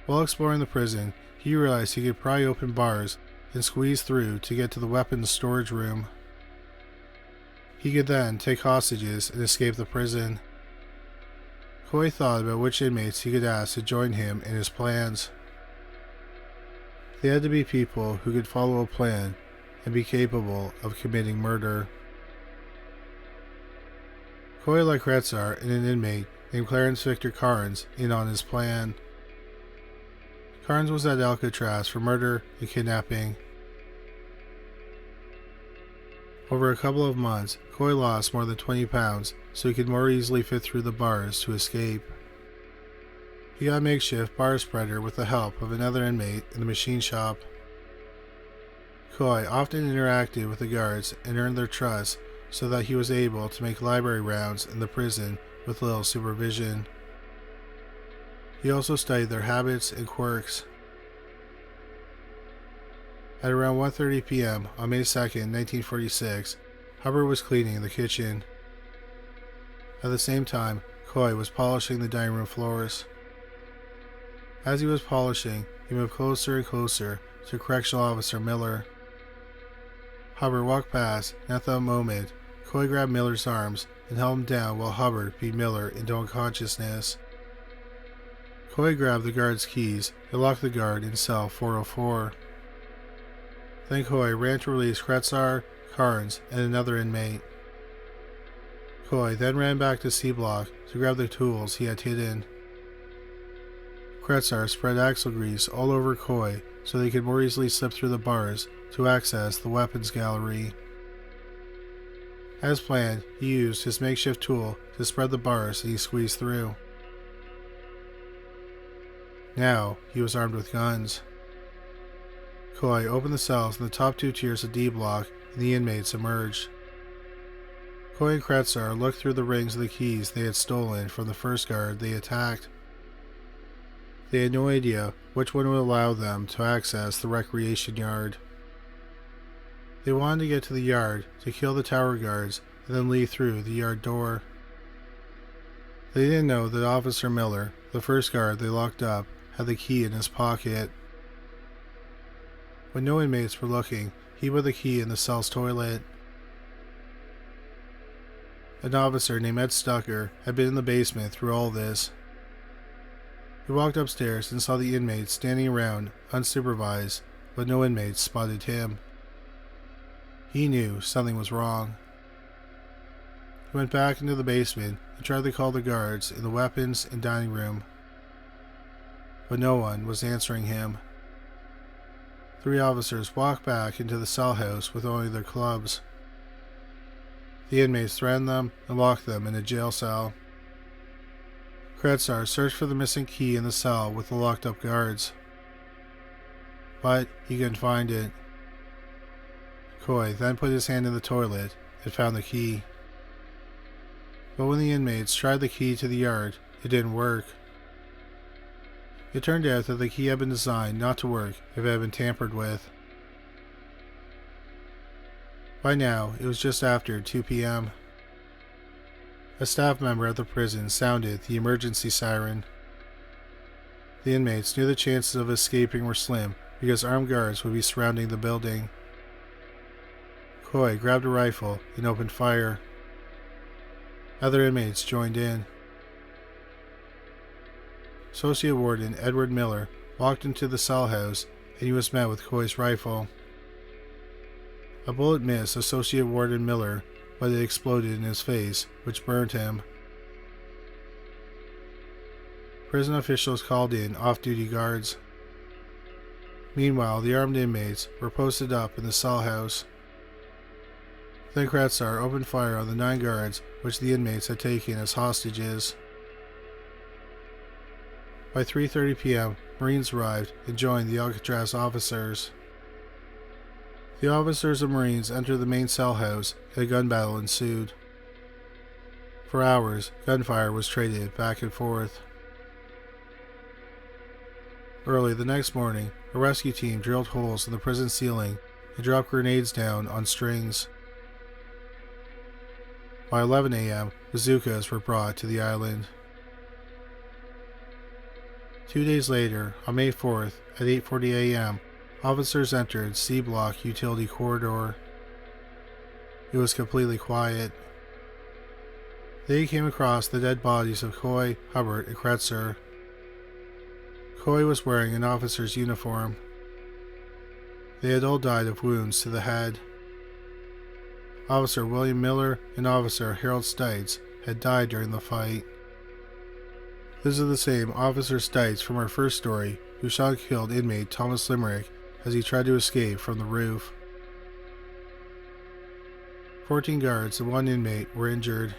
While exploring the prison, he realized he could pry open bars and squeeze through to get to the weapons storage room. He could then take hostages and escape the prison. Coy thought about which inmates he could ask to join him in his plans. They had to be people who could follow a plan and be capable of committing murder. Coy let Kretzer and an inmate named Clarence Victor Carnes in on his plan. Carnes was at Alcatraz for murder and kidnapping. Over a couple of months, Coy lost more than 20 pounds so he could more easily fit through the bars to escape. He got a makeshift bar spreader with the help of another inmate in the machine shop. Coy often interacted with the guards and earned their trust so that he was able to make library rounds in the prison with little supervision. He also studied their habits and quirks. At around 1:30 p.m. on May 2, 1946, Hubbard was cleaning the kitchen. At the same time, Coy was polishing the dining room floors. As he was polishing, he moved closer and closer to Correctional Officer Miller. Hubbard walked past, and at that moment, Coy grabbed Miller's arms and held him down while Hubbard beat Miller into unconsciousness. Coy grabbed the guard's keys and locked the guard in cell 404. Then Coy ran to release Kretzer, Carnes, and another inmate. Coy then ran back to C Block to grab the tools he had hidden. Kretzer spread axle grease all over Coy so they could more easily slip through the bars to access the weapons gallery. As planned, he used his makeshift tool to spread the bars and he squeezed through. Now he was armed with guns. Coy opened the cells in the top 2 tiers of D Block and the inmates emerged. Coy and Kretzer looked through the rings of the keys they had stolen from the first guard they attacked. They had no idea which one would allow them to access the recreation yard. They wanted to get to the yard to kill the tower guards and then leave through the yard door. They didn't know that Officer Miller, the first guard they locked up, had the key in his pocket. When no inmates were looking, he put the key in the cell's toilet. An officer named Ed Stucker had been in the basement through all this. He walked upstairs and saw the inmates standing around, unsupervised, but no inmates spotted him. He knew something was wrong. He went back into the basement and tried to call the guards in the weapons and dining room, but no one was answering him. 3 officers walked back into the cell house with only their clubs. The inmates threatened them and locked them in a jail cell. Kretzer searched for the missing key in the cell with the locked up guards, but he couldn't find it. Coy then put his hand in the toilet and found the key. But when the inmates tried the key to the yard, it didn't work. It turned out that the key had been designed not to work if it had been tampered with. By now, it was just after 2 p.m. A staff member at the prison sounded the emergency siren. The inmates knew the chances of escaping were slim because armed guards would be surrounding the building. Coy grabbed a rifle and opened fire. Other inmates joined in. Associate Warden Edward Miller walked into the cell house and he was met with Coy's rifle. A bullet missed Associate Warden Miller, but it exploded in his face, which burned him. Prison officials called in off-duty guards. Meanwhile, the armed inmates were posted up in the cell house. Then Kratzar opened fire on the 9 guards which the inmates had taken as hostages. By 3:30 p.m., Marines arrived and joined the Alcatraz officers. The officers and Marines entered the main cell house and a gun battle ensued. For hours, gunfire was traded back and forth. Early the next morning, a rescue team drilled holes in the prison ceiling and dropped grenades down on strings. By 11 a.m., bazookas were brought to the island. 2 days later, on May 4th, at 8:40 a.m., officers entered C Block Utility Corridor. It was completely quiet. They came across the dead bodies of Coy, Hubbard, and Kretzer. Coy was wearing an officer's uniform. They had all died of wounds to the head. Officer William Miller and Officer Harold Stites had died during the fight. This is the same Officer Stites from our first story who shot and killed inmate Thomas Limerick as he tried to escape from the roof. 14 guards and 1 inmate were injured.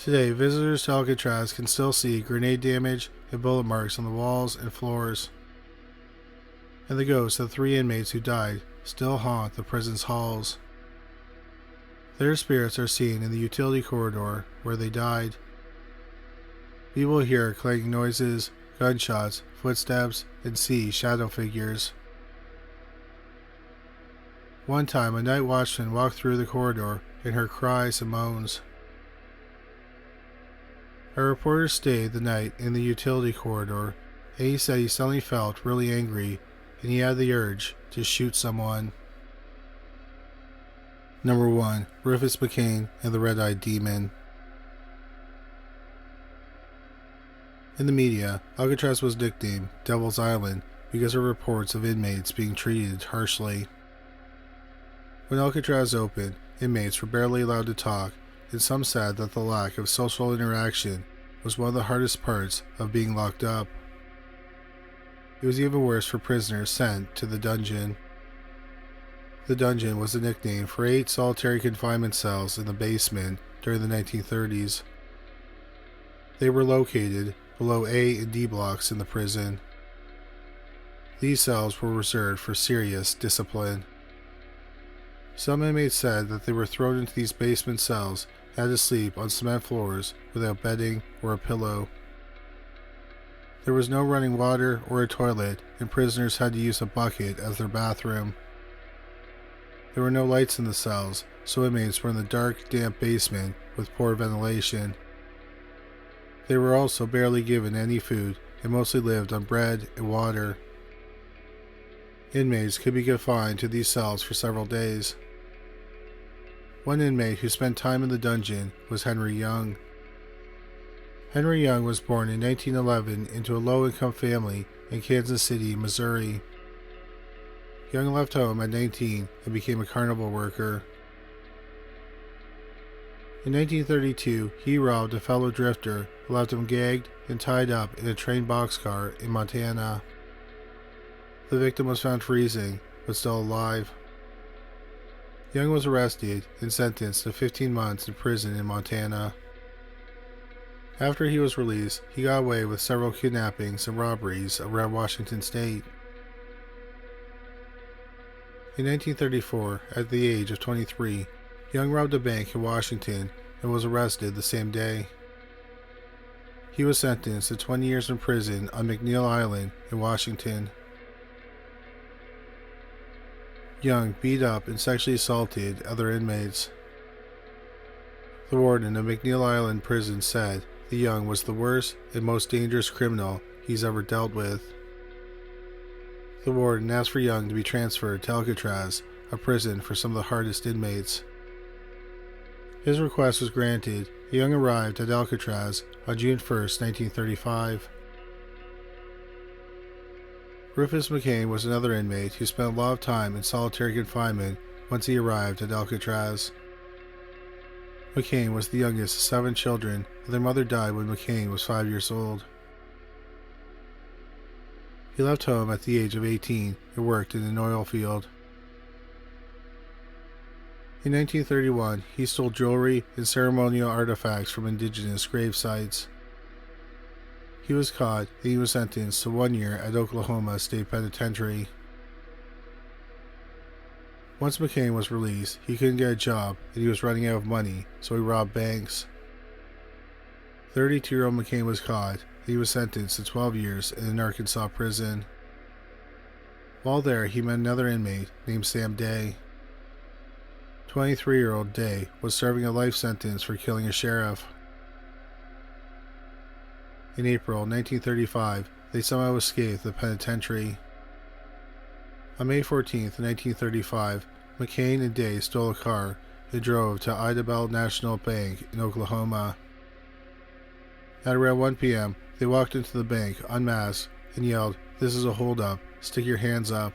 Today, visitors to Alcatraz can still see grenade damage and bullet marks on the walls and floors. And the ghosts of 3 inmates who died still haunt the prison's halls. Their spirits are seen in the utility corridor where they died. People hear clanging noises, gunshots, footsteps, and see shadow figures. One time, a night watchman walked through the corridor and heard cries and moans. A reporter stayed the night in the utility corridor, and he said he suddenly felt really angry, and he had the urge to shoot someone. Number 1. Rufus McCain and the Red-Eyed Demon. In the media, Alcatraz was nicknamed Devil's Island because of reports of inmates being treated harshly. When Alcatraz opened, inmates were barely allowed to talk, and some said that the lack of social interaction was one of the hardest parts of being locked up. It was even worse for prisoners sent to the dungeon. The dungeon was a nickname for 8 solitary confinement cells in the basement during the 1930s. They were located below A and D blocks in the prison. These cells were reserved for serious discipline. Some inmates said that they were thrown into these basement cells and had to sleep on cement floors without bedding or a pillow. There was no running water or a toilet, and prisoners had to use a bucket as their bathroom. There were no lights in the cells, so inmates were in the dark, damp basement with poor ventilation. They were also barely given any food and mostly lived on bread and water. Inmates could be confined to these cells for several days. One inmate who spent time in the dungeon was Henry Young. Henry Young was born in 1911 into a low-income family in Kansas City, Missouri. Young left home at 19 and became a carnival worker. In 1932, he robbed a fellow drifter who left him gagged and tied up in a train boxcar in Montana. The victim was found freezing, but still alive. Young was arrested and sentenced to 15 months in prison in Montana. After he was released, he got away with several kidnappings and robberies around Washington state. In 1934, at the age of 23, Young robbed a bank in Washington and was arrested the same day. He was sentenced to 20 years in prison on McNeil Island in Washington. Young beat up and sexually assaulted other inmates. The warden of McNeil Island Prison said that Young was the worst and most dangerous criminal he's ever dealt with. The warden asked for Young to be transferred to Alcatraz, a prison for some of the hardest inmates. His request was granted. Young arrived at Alcatraz on June 1, 1935. Rufus McCain was another inmate who spent a lot of time in solitary confinement once he arrived at Alcatraz. McCain was the youngest of 7 children, and their mother died when McCain was 5 years old. He left home at the age of 18 and worked in an oil field. In 1931, he stole jewelry and ceremonial artifacts from indigenous grave sites. He was caught and he was sentenced to 1 year at Oklahoma State Penitentiary. Once McCain was released, he couldn't get a job and he was running out of money, so he robbed banks. 32-year-old McCain was caught and he was sentenced to 12 years in an Arkansas prison. While there, he met another inmate named Sam Day. 23-year-old Day was serving a life sentence for killing a sheriff. In April 1935, they somehow escaped the penitentiary. On May 14, 1935, McCain and Day stole a car and drove to Idabel National Bank in Oklahoma. At around 1 p.m., they walked into the bank unmasked and yelled, "This is a holdup, stick your hands up."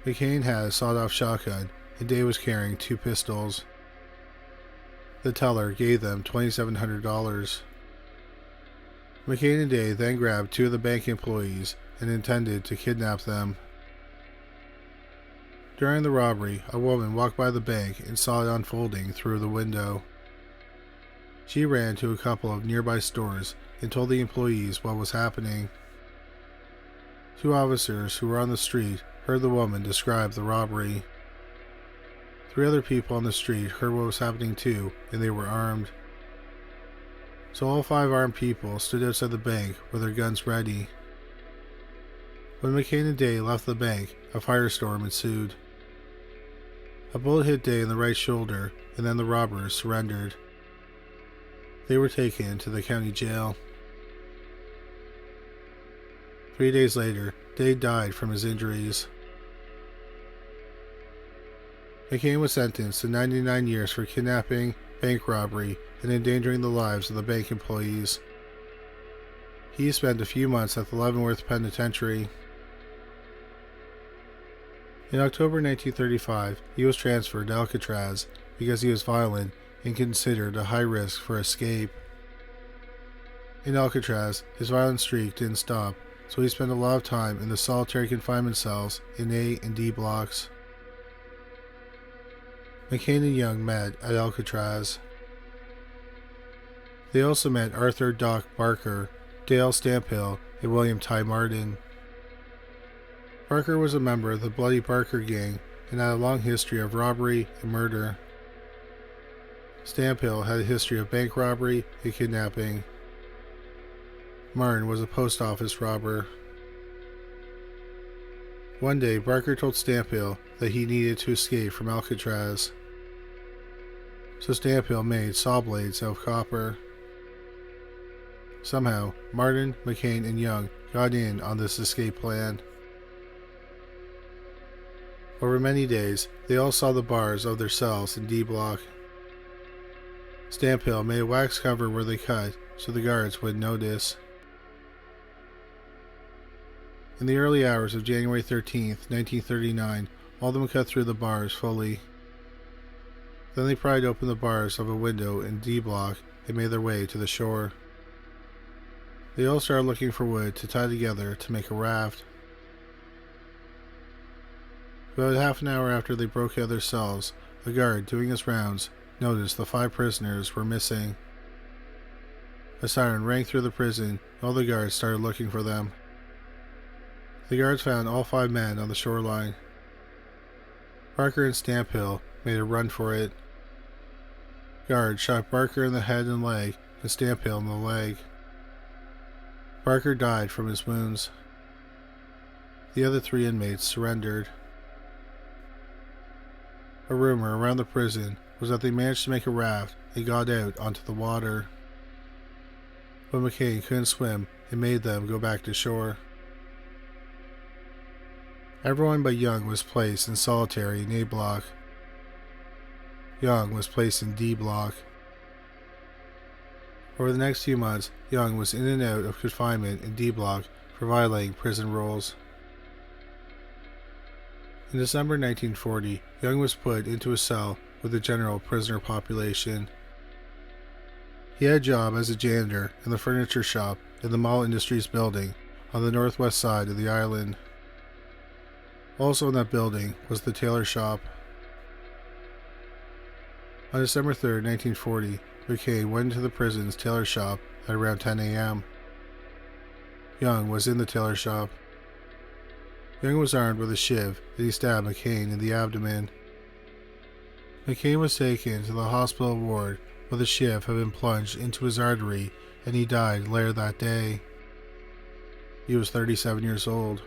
McCain had a sawed-off shotgun and Day was carrying 2 pistols. The teller gave them $2,700. McCain and Day then grabbed 2 of the bank employees and intended to kidnap them. During the robbery, a woman walked by the bank and saw it unfolding through the window. She ran to a couple of nearby stores and told the employees what was happening. 2 officers who were on the street heard the woman describe the robbery. 3 other people on the street heard what was happening too, and they were armed. So all 5 armed people stood outside the bank with their guns ready. When McCain and Day left the bank, a firestorm ensued. A bullet hit Day in the right shoulder, and then the robbers surrendered. They were taken to the county jail. 3 days later, Day died from his injuries. McCain was sentenced to 99 years for kidnapping, bank robbery, and endangering the lives of the bank employees. He spent a few months at the Leavenworth Penitentiary. In October 1935, he was transferred to Alcatraz because he was violent and considered a high risk for escape. In Alcatraz, his violent streak didn't stop, so he spent a lot of time in the solitary confinement cells in A and D blocks. McCain and Young met at Alcatraz. They also met Arthur Doc Barker, Dale Stamphill, and William Ty Martin. Barker was a member of the Bloody Barker gang and had a long history of robbery and murder. Stamphill had a history of bank robbery and kidnapping. Martin was a post office robber. One day, Barker told Stamphill that he needed to escape from Alcatraz. So Stamphill made saw blades out of copper. Somehow, Martin, McCain, and Young got in on this escape plan. Over many days, they all saw the bars of their cells in D Block. Stamphill made a wax cover where they cut so the guards wouldn't notice. In the early hours of January 13th, 1939, all of them cut through the bars fully. Then they pried open the bars of a window in D Block and made their way to the shore. They all started looking for wood to tie together to make a raft. About half an hour after they broke out of their cells, a guard doing his rounds noticed the 5 prisoners were missing. A siren rang through the prison, and all the guards started looking for them. The guards found all 5 men on the shoreline. Barker and Stamphill made a run for it. Guards shot Barker in the head and leg and Stamphill in the leg. Barker died from his wounds. The other 3 inmates surrendered. A rumor around the prison was that they managed to make a raft and got out onto the water. But McCain couldn't swim and made them go back to shore. Everyone but Young was placed in solitary in A block. Young was placed in D block. Over the next few months, Young was in and out of confinement in D block for violating prison rules. In December 1940, Young was put into a cell with the general prisoner population. He had a job as a janitor in the furniture shop in the Mall Industries building on the northwest side of the island. Also in that building was the tailor shop. On December 3, 1940, McCain went into the prison's tailor shop at around 10 a.m. Young was in the tailor shop. Young was armed with a shiv and he stabbed McCain in the abdomen. McCain was taken to the hospital ward where the shiv had been plunged into his artery and he died later that day. He was 37 years old.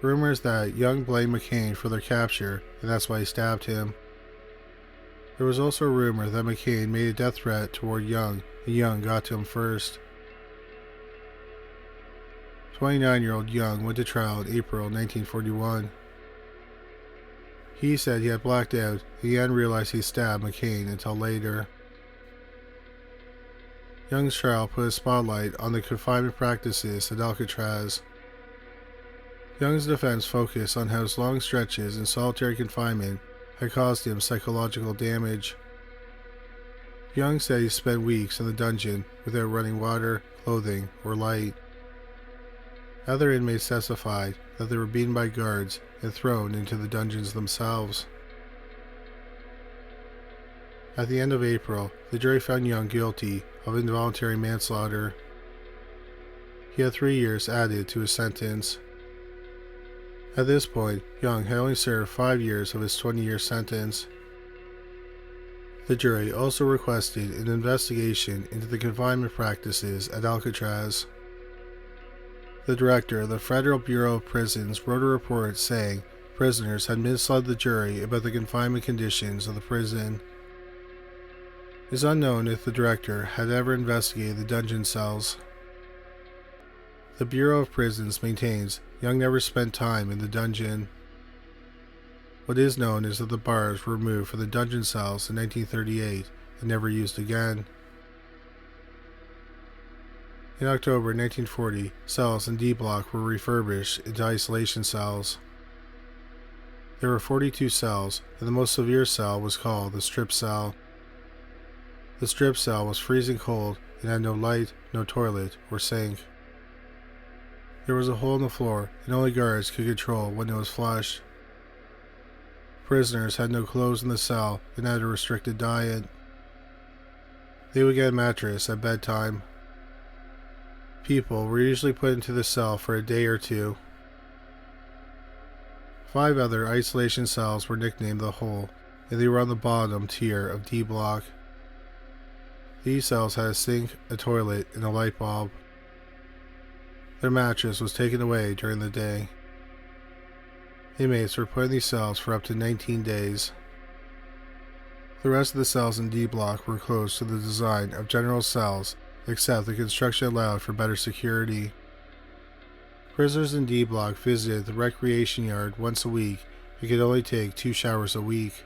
Rumors that Young blamed McCain for their capture and that's why he stabbed him. There was also a rumor that McCain made a death threat toward Young and Young got to him first. 29-year-old Young went to trial in April 1941. He said he had blacked out and he hadn't realized he stabbed McCain until later. Young's trial put a spotlight on the confinement practices at Alcatraz. Young's defense focused on how his long stretches in solitary confinement had caused him psychological damage. Young said he spent weeks in the dungeon without running water, clothing, or light. Other inmates testified that they were beaten by guards and thrown into the dungeons themselves. At the end of April, the jury found Young guilty of involuntary manslaughter. He had 3 years added to his sentence. At this point, Young had only served 5 years of his 20-year sentence. The jury also requested an investigation into the confinement practices at Alcatraz. The director of the Federal Bureau of Prisons wrote a report saying prisoners had misled the jury about the confinement conditions of the prison. It is unknown if the director had ever investigated the dungeon cells. The Bureau of Prisons maintains Young never spent time in the dungeon. What is known is that the bars were removed from the dungeon cells in 1938 and never used again. In October 1940, cells in D Block were refurbished into isolation cells. There were 42 cells, and the most severe cell was called the strip cell. The strip cell was freezing cold and had no light, no toilet, or sink. There was a hole in the floor, and only guards could control when it was flushed. Prisoners had no clothes in the cell and had a restricted diet. They would get a mattress at bedtime. People were usually put into the cell for a day or two. 5 other isolation cells were nicknamed the Hole, and they were on the bottom tier of D Block. These cells had a sink, a toilet, and a light bulb. Their mattress was taken away during the day. Inmates were put in these cells for up to 19 days. The rest of the cells in D Block were close to the design of general cells, except the construction allowed for better security. Prisoners in D Block visited the recreation yard once a week and could only take 2 showers a week.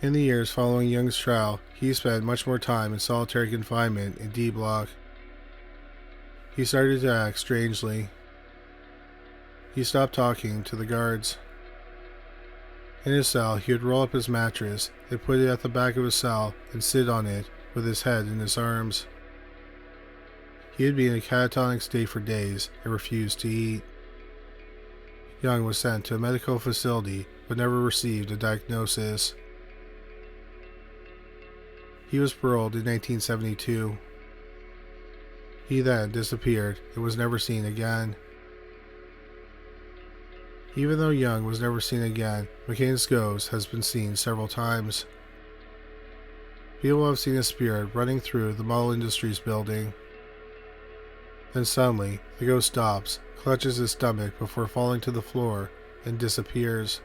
In the years following Young's trial, he spent much more time in solitary confinement in D Block. He started to act strangely. He stopped talking to the guards. In his cell, he would roll up his mattress and put it at the back of his cell and sit on it with his head in his arms. He would be in a catatonic state for days and refused to eat. Young was sent to a medical facility but never received a diagnosis. He was paroled in 1972. He then disappeared and was never seen again. Even though Young was never seen again, McCain's ghost has been seen several times. People have seen his spirit running through the Mall Industries building. Then suddenly, the ghost stops, clutches his stomach before falling to the floor, and disappears.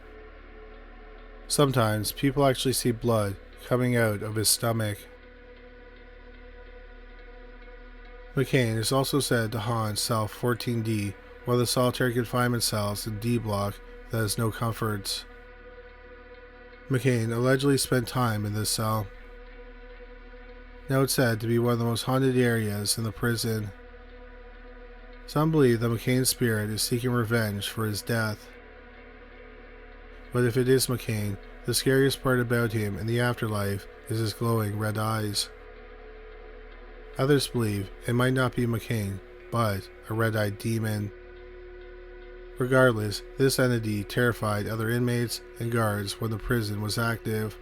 Sometimes, people actually see blood coming out of his stomach. McCain is also said to haunt cell 14D, one of the solitary confinement cells in D block that has no comforts. McCain allegedly spent time in this cell. Now it's said to be one of the most haunted areas in the prison. Some believe that McCain's spirit is seeking revenge for his death. But if it is McCain, the scariest part about him in the afterlife is his glowing red eyes. Others believe it might not be McCain, but a red-eyed demon. Regardless, this entity terrified other inmates and guards when the prison was active.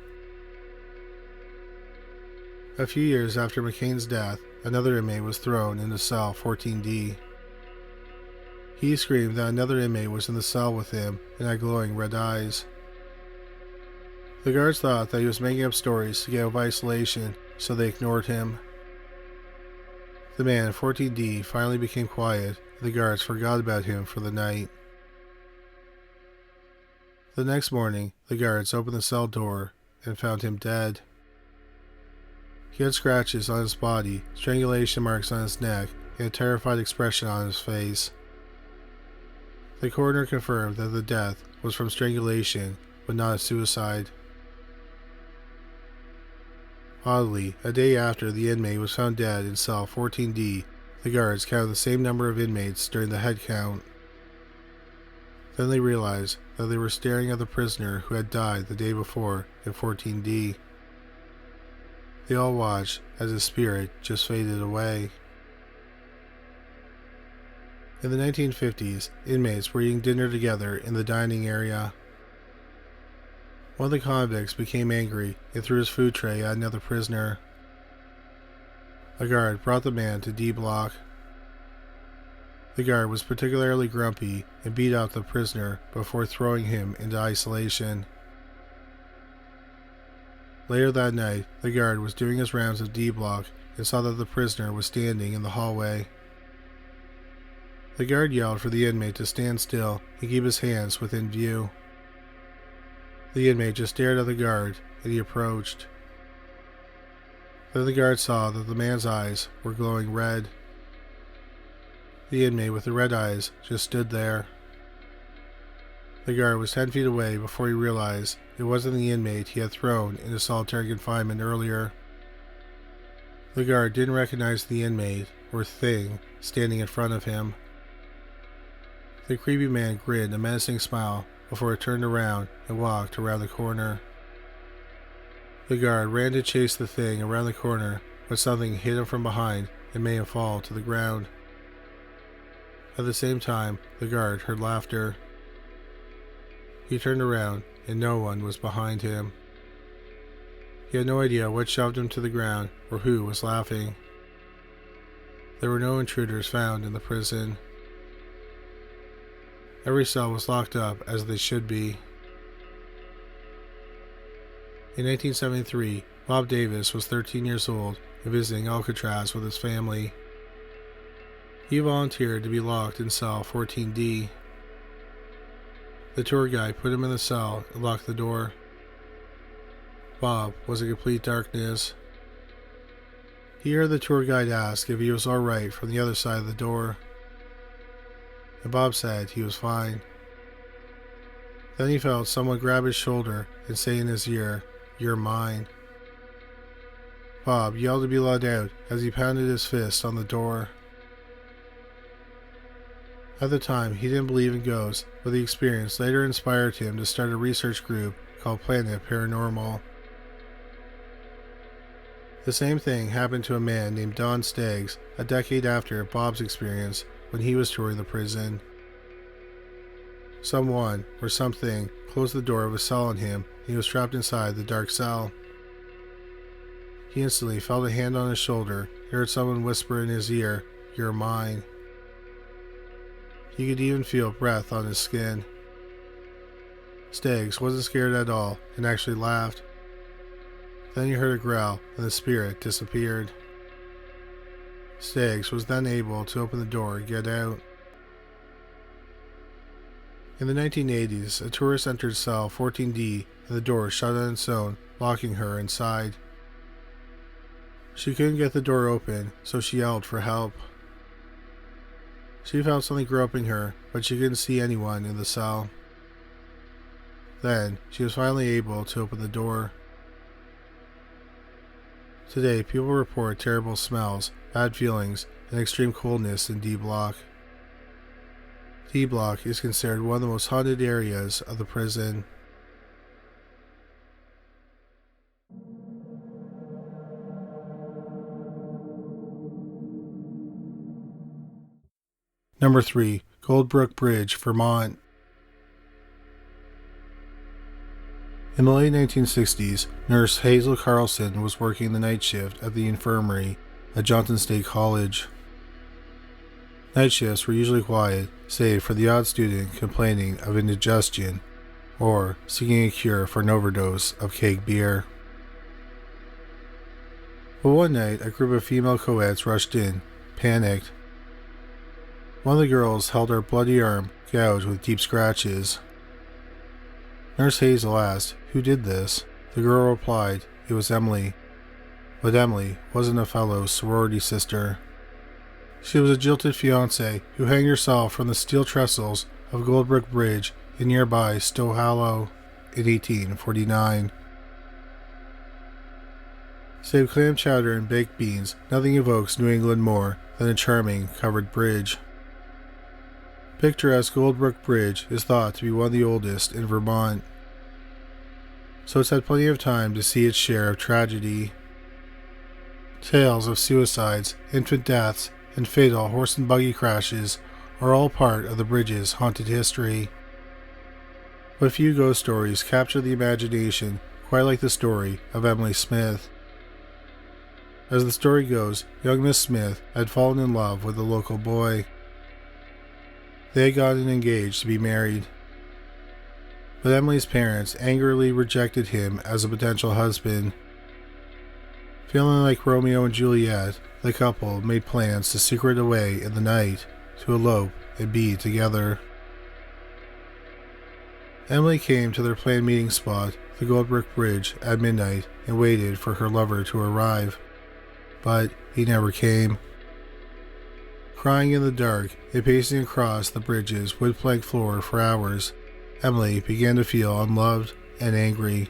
A few years after McCain's death, another inmate was thrown into cell 14D. He screamed that another inmate was in the cell with him and had glowing red eyes. The guards thought that he was making up stories to get out of isolation, so they ignored him. The man in 14D finally became quiet, and the guards forgot about him for the night. The next morning, the guards opened the cell door and found him dead. He had scratches on his body, strangulation marks on his neck, and a terrified expression on his face. The coroner confirmed that the death was from strangulation, but not a suicide. Oddly, a day after the inmate was found dead in cell 14D, the guards counted the same number of inmates during the head count. Then they realized that they were staring at the prisoner who had died the day before in 14D. They all watched as his spirit just faded away. In the 1950s, inmates were eating dinner together in the dining area. One of the convicts became angry and threw his food tray at another prisoner. A guard brought the man to D block. The guard was particularly grumpy and beat out the prisoner before throwing him into isolation. Later that night, the guard was doing his rounds of D block and saw that the prisoner was standing in the hallway. The guard yelled for the inmate to stand still and keep his hands within view. The inmate just stared at the guard, and he approached. Then the guard saw that the man's eyes were glowing red. The inmate with the red eyes just stood there. The guard was 10 feet away before he realized it wasn't the inmate he had thrown into solitary confinement earlier. The guard didn't recognize the inmate or thing standing in front of him. The creepy man grinned a menacing smile before he turned around and walked around the corner. The guard ran to chase the thing around the corner, but something hit him from behind and made him fall to the ground. At the same time, the guard heard laughter. He turned around and no one was behind him. He had no idea what shoved him to the ground or who was laughing. There were no intruders found in the prison. Every cell was locked up as they should be. In 1973, Bob Davis was 13 years old and visiting Alcatraz with his family. He volunteered to be locked in cell 14D. The tour guide put him in the cell and locked the door. Bob was in complete darkness. He heard the tour guide ask if he was alright from the other side of the door, and Bob said he was fine. Then he felt someone grab his shoulder and say in his ear, "You're mine." Bob yelled to be let out as he pounded his fist on the door. At the time, he didn't believe in ghosts, but the experience later inspired him to start a research group called Planet Paranormal. The same thing happened to a man named Don Staggs a decade after Bob's experience when he was touring the prison. Someone or something closed the door of a cell on him and he was trapped inside the dark cell. He instantly felt a hand on his shoulder and heard someone whisper in his ear, "You're mine." He could even feel breath on his skin. Stiggs wasn't scared at all and actually laughed. Then he heard a growl and the spirit disappeared. Stiggs was then able to open the door and get out. In the 1980s, a tourist entered cell 14D and the door shut on its own, locking her inside. She couldn't get the door open, so she yelled for help. She felt something groping her, but she couldn't see anyone in the cell. Then, she was finally able to open the door. Today, people report terrible smells, bad feelings, and extreme coldness in D Block. D Block is considered one of the most haunted areas of the prison. Number 3. Goldbrook Bridge, Vermont. In the late 1960s, nurse Hazel Carlson was working the night shift at the infirmary at Johnson State College. Night shifts were usually quiet, save for the odd student complaining of indigestion or seeking a cure for an overdose of keg beer. But one night, a group of female co-eds rushed in, panicked. One of the girls held her bloody arm, gouged with deep scratches. Nurse Hazel asked, "Who did this?" The girl replied, "It was Emily." But Emily wasn't a fellow sorority sister. She was a jilted fiancée who hanged herself from the steel trestles of Goldbrook Bridge in nearby Stowe Hollow in 1849. Save clam chowder and baked beans, nothing evokes New England more than a charming covered bridge. Picturesque Goldbrook Bridge is thought to be one of the oldest in Vermont, so it's had plenty of time to see its share of tragedy. Tales of suicides, infant deaths, and fatal horse and buggy crashes are all part of the bridge's haunted history. But few ghost stories capture the imagination quite like the story of Emily Smith. As the story goes, young Miss Smith had fallen in love with a local boy. They had gotten engaged to be married. But Emily's parents angrily rejected him as a potential husband. Feeling like Romeo and Juliet, the couple made plans to secret away in the night to elope and be together. Emily came to their planned meeting spot, the Goldbrook Bridge, at midnight and waited for her lover to arrive. But he never came. Crying in the dark and pacing across the bridge's wood plank floor for hours, Emily began to feel unloved and angry.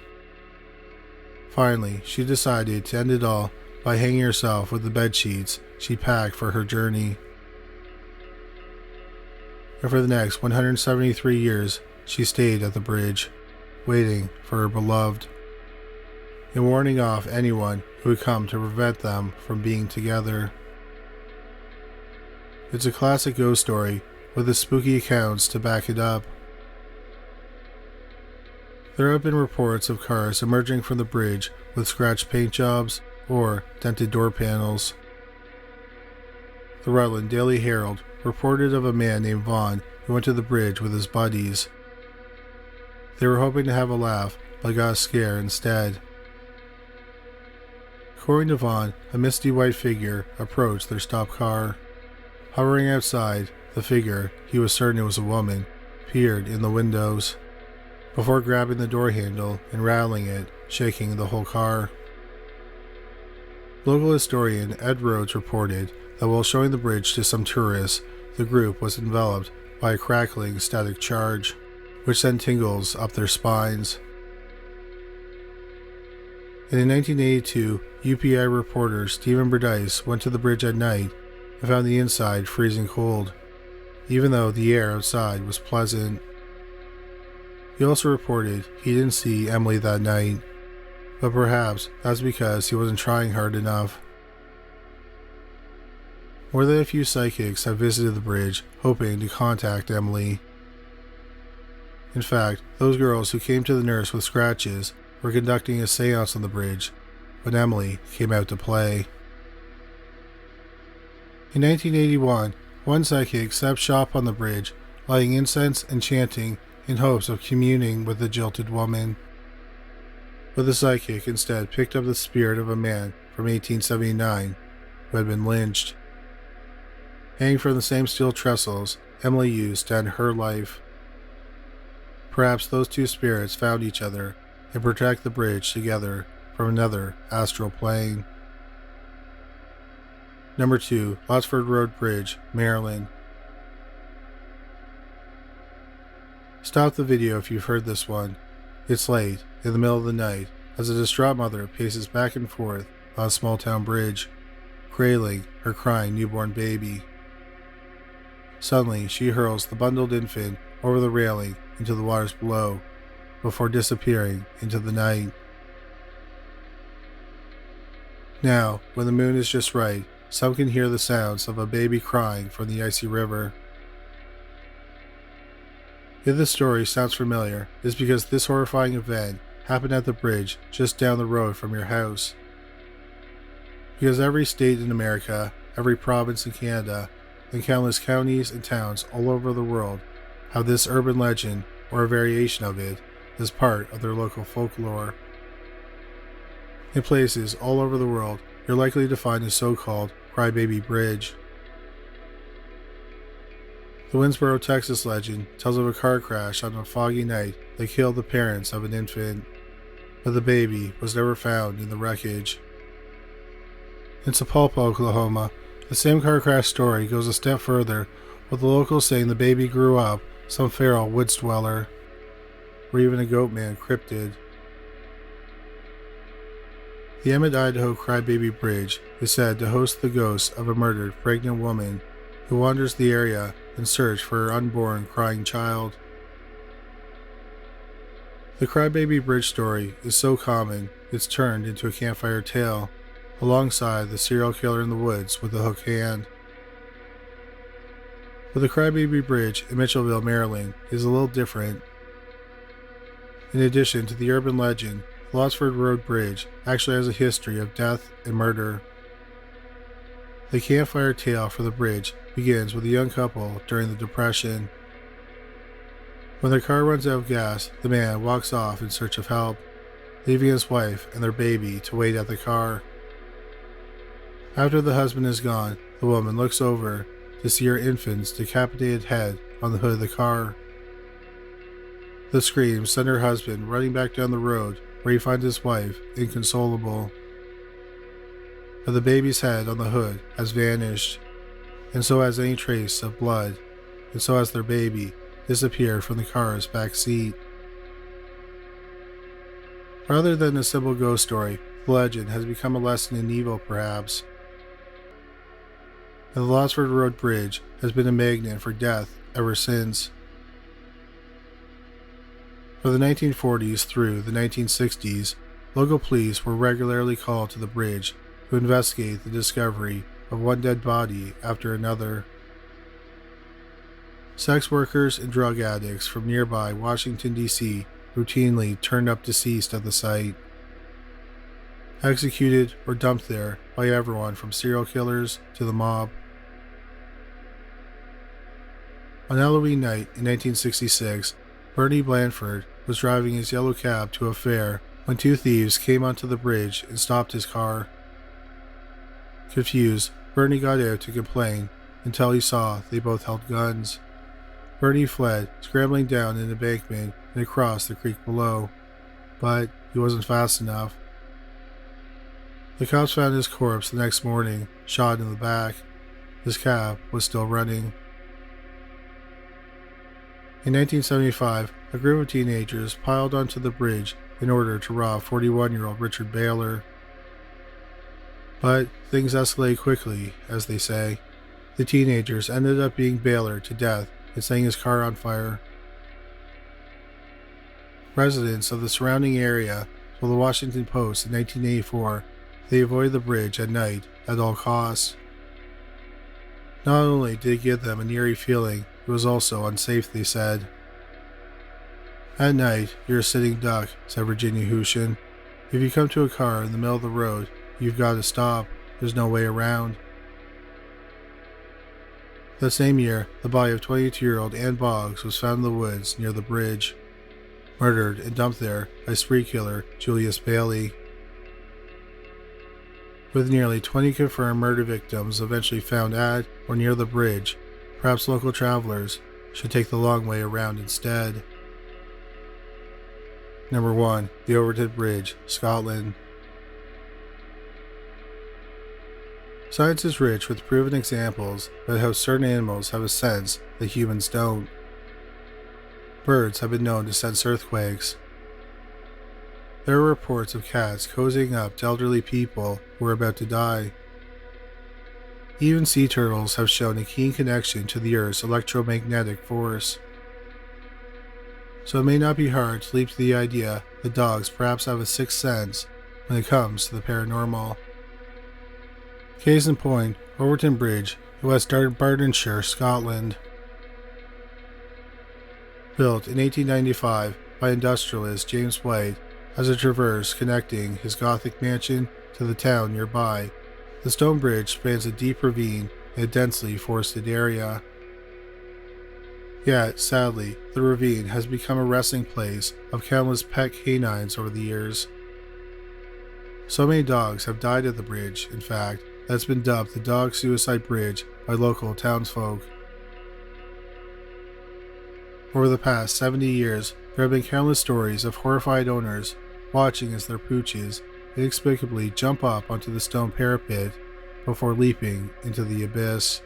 Finally, she decided to end it all by hanging herself with the bedsheets she packed for her journey. And for the next 173 years, she stayed at the bridge, waiting for her beloved, and warning off anyone who would come to prevent them from being together. It's a classic ghost story with the spooky accounts to back it up. There have been reports of cars emerging from the bridge with scratched paint jobs or dented door panels. The Rutland Daily Herald reported of a man named Vaughn who went to the bridge with his buddies. They were hoping to have a laugh, but got a scare instead. According to Vaughn, a misty white figure approached their stopped car. Hovering outside, the figure, he was certain it was a woman, peered in the windows, before grabbing the door handle and rattling it, shaking the whole car. Local historian Ed Rhodes reported that while showing the bridge to some tourists, the group was enveloped by a crackling static charge, which sent tingles up their spines. And in 1982, UPI reporter Stephen Berdice went to the bridge at night and found the inside freezing cold, even though the air outside was pleasant. He also reported he didn't see Emily that night, but perhaps that's because he wasn't trying hard enough. More than a few psychics have visited the bridge hoping to contact Emily. In fact, those girls who came to the nurse with scratches were conducting a seance on the bridge when Emily came out to play. In 1981, one psychic set up shop on the bridge, lighting incense and chanting in hopes of communing with the jilted woman. But the psychic instead picked up the spirit of a man from 1879 who had been lynched. Hanging from the same steel trestles Emily used to end her life. Perhaps those two spirits found each other and protect the bridge together from another astral plane. Number 2, Lotsford Road Bridge, Maryland. Stop the video if you've heard this one. It's late, in the middle of the night, as a distraught mother paces back and forth on a small town bridge, cradling her crying newborn baby. Suddenly, she hurls the bundled infant over the railing into the waters below, before disappearing into the night. Now, when the moon is just right, some can hear the sounds of a baby crying from the icy river. If this story sounds familiar, it's because this horrifying event happened at the bridge just down the road from your house. Because every state in America, every province in Canada, and countless counties and towns all over the world have this urban legend or a variation of it as part of their local folklore. In places all over the world, you're likely to find the so-called Crybaby Bridge. The Winsboro, Texas legend tells of a car crash on a foggy night that killed the parents of an infant, but the baby was never found in the wreckage. In Sapulpa, Oklahoma, the same car crash story goes a step further, with the locals saying the baby grew up some feral woods dweller, or even a goat man cryptid. The Emmett, Idaho Crybaby Bridge is said to host the ghost of a murdered pregnant woman who wanders the area in search for her unborn crying child. The Crybaby Bridge story is so common it's turned into a campfire tale, alongside the serial killer in the woods with a hook hand. But the Crybaby Bridge in Mitchellville, Maryland is a little different. In addition to the urban legend, the Lotsford Road Bridge actually has a history of death and murder. The campfire tale for the bridge begins with a young couple during the Depression. When their car runs out of gas, the man walks off in search of help, leaving his wife and their baby to wait at the car. After the husband is gone, the woman looks over to see her infant's decapitated head on the hood of the car. The screams send her husband running back down the road, where he finds his wife inconsolable. But the baby's head on the hood has vanished, and so has any trace of blood, and so has their baby disappeared from the car's back seat. Rather than a simple ghost story, the legend has become a lesson in evil, perhaps. And the Lotsford Road Bridge has been a magnet for death ever since. For the 1940s through the 1960s, local police were regularly called to the bridge to investigate the discovery of one dead body after another. Sex workers and drug addicts from nearby Washington, D.C. routinely turned up deceased at the site, executed or dumped there by everyone from serial killers to the mob. On Halloween night in 1966, Bernie Blanford was driving his yellow cab to a fair when two thieves came onto the bridge and stopped his car. Confused, Bernie got out to complain until he saw they both held guns. Bernie fled, scrambling down an embankment and across the creek below, but he wasn't fast enough. The cops found his corpse the next morning, shot in the back. His cab was still running. In 1975, a group of teenagers piled onto the bridge in order to rob 41-year-old Richard Baylor. But things escalated quickly, as they say. The teenagers ended up beating Baylor to death and setting his car on fire. Residents of the surrounding area told the Washington Post in 1984 they avoided the bridge at night at all costs. Not only did it give them an eerie feeling, it was also unsafe, they said. At night, you're a sitting duck, said Virginia Hushin. If you come to a car in the middle of the road, you've got to stop. There's no way around. The same year, the body of 22-year-old Ann Boggs was found in the woods near the bridge, murdered and dumped there by spree killer Julius Bailey. With nearly 20 confirmed murder victims eventually found at or near the bridge, perhaps local travelers should take the long way around instead. Number 1. The Overton Bridge, Scotland. Science is rich with proven examples about how certain animals have a sense that humans don't. Birds have been known to sense earthquakes. There are reports of cats cozying up to elderly people who are about to die. Even sea turtles have shown a keen connection to the Earth's electromagnetic force. So it may not be hard to leap to the idea that dogs perhaps have a sixth sense when it comes to the paranormal. Case in point, Overton Bridge in West Bartonshire, Scotland. Built in 1895 by industrialist James White as a traverse connecting his Gothic mansion to the town nearby, the stone bridge spans a deep ravine in a densely forested area. Yet, sadly, the ravine has become a resting place of countless pet canines over the years. So many dogs have died at the bridge, in fact, that it's been dubbed the Dog Suicide Bridge by local townsfolk. Over the past 70 years, there have been countless stories of horrified owners watching as their pooches inexplicably jump up onto the stone parapet before leaping into the abyss.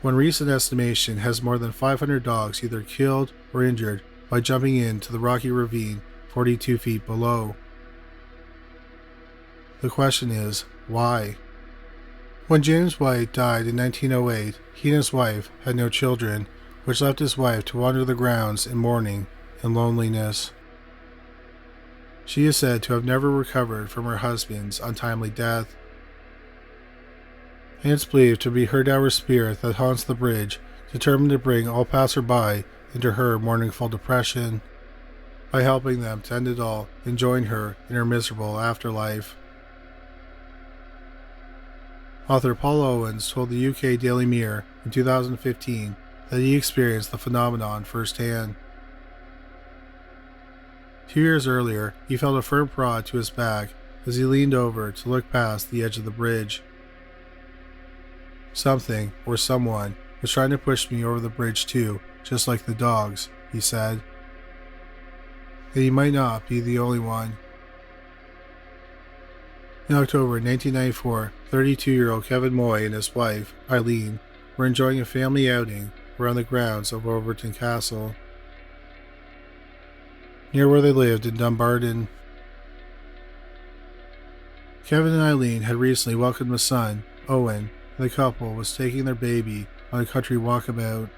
One recent estimation has more than 500 dogs either killed or injured by jumping into the rocky ravine 42 feet below. The question is, why? When James White died in 1908, he and his wife had no children, which left his wife to wander the grounds in mourning and loneliness. She is said to have never recovered from her husband's untimely death. And it's believed to be her dour spirit that haunts the bridge, determined to bring all passerby into her mournful depression, by helping them to end it all and join her in her miserable afterlife. Author Paul Owens told the UK Daily Mirror in 2015 that he experienced the phenomenon firsthand. 2 years earlier, he felt a firm prod to his back as he leaned over to look past the edge of the bridge. Something, or someone, was trying to push me over the bridge too, just like the dogs, he said. And he might not be the only one. In October 1994, 32-year-old Kevin Moy and his wife, Eileen, were enjoying a family outing around the grounds of Overton Castle, near where they lived in Dumbarton. Kevin and Eileen had recently welcomed a son, Owen, and the couple was taking their baby on a country walkabout.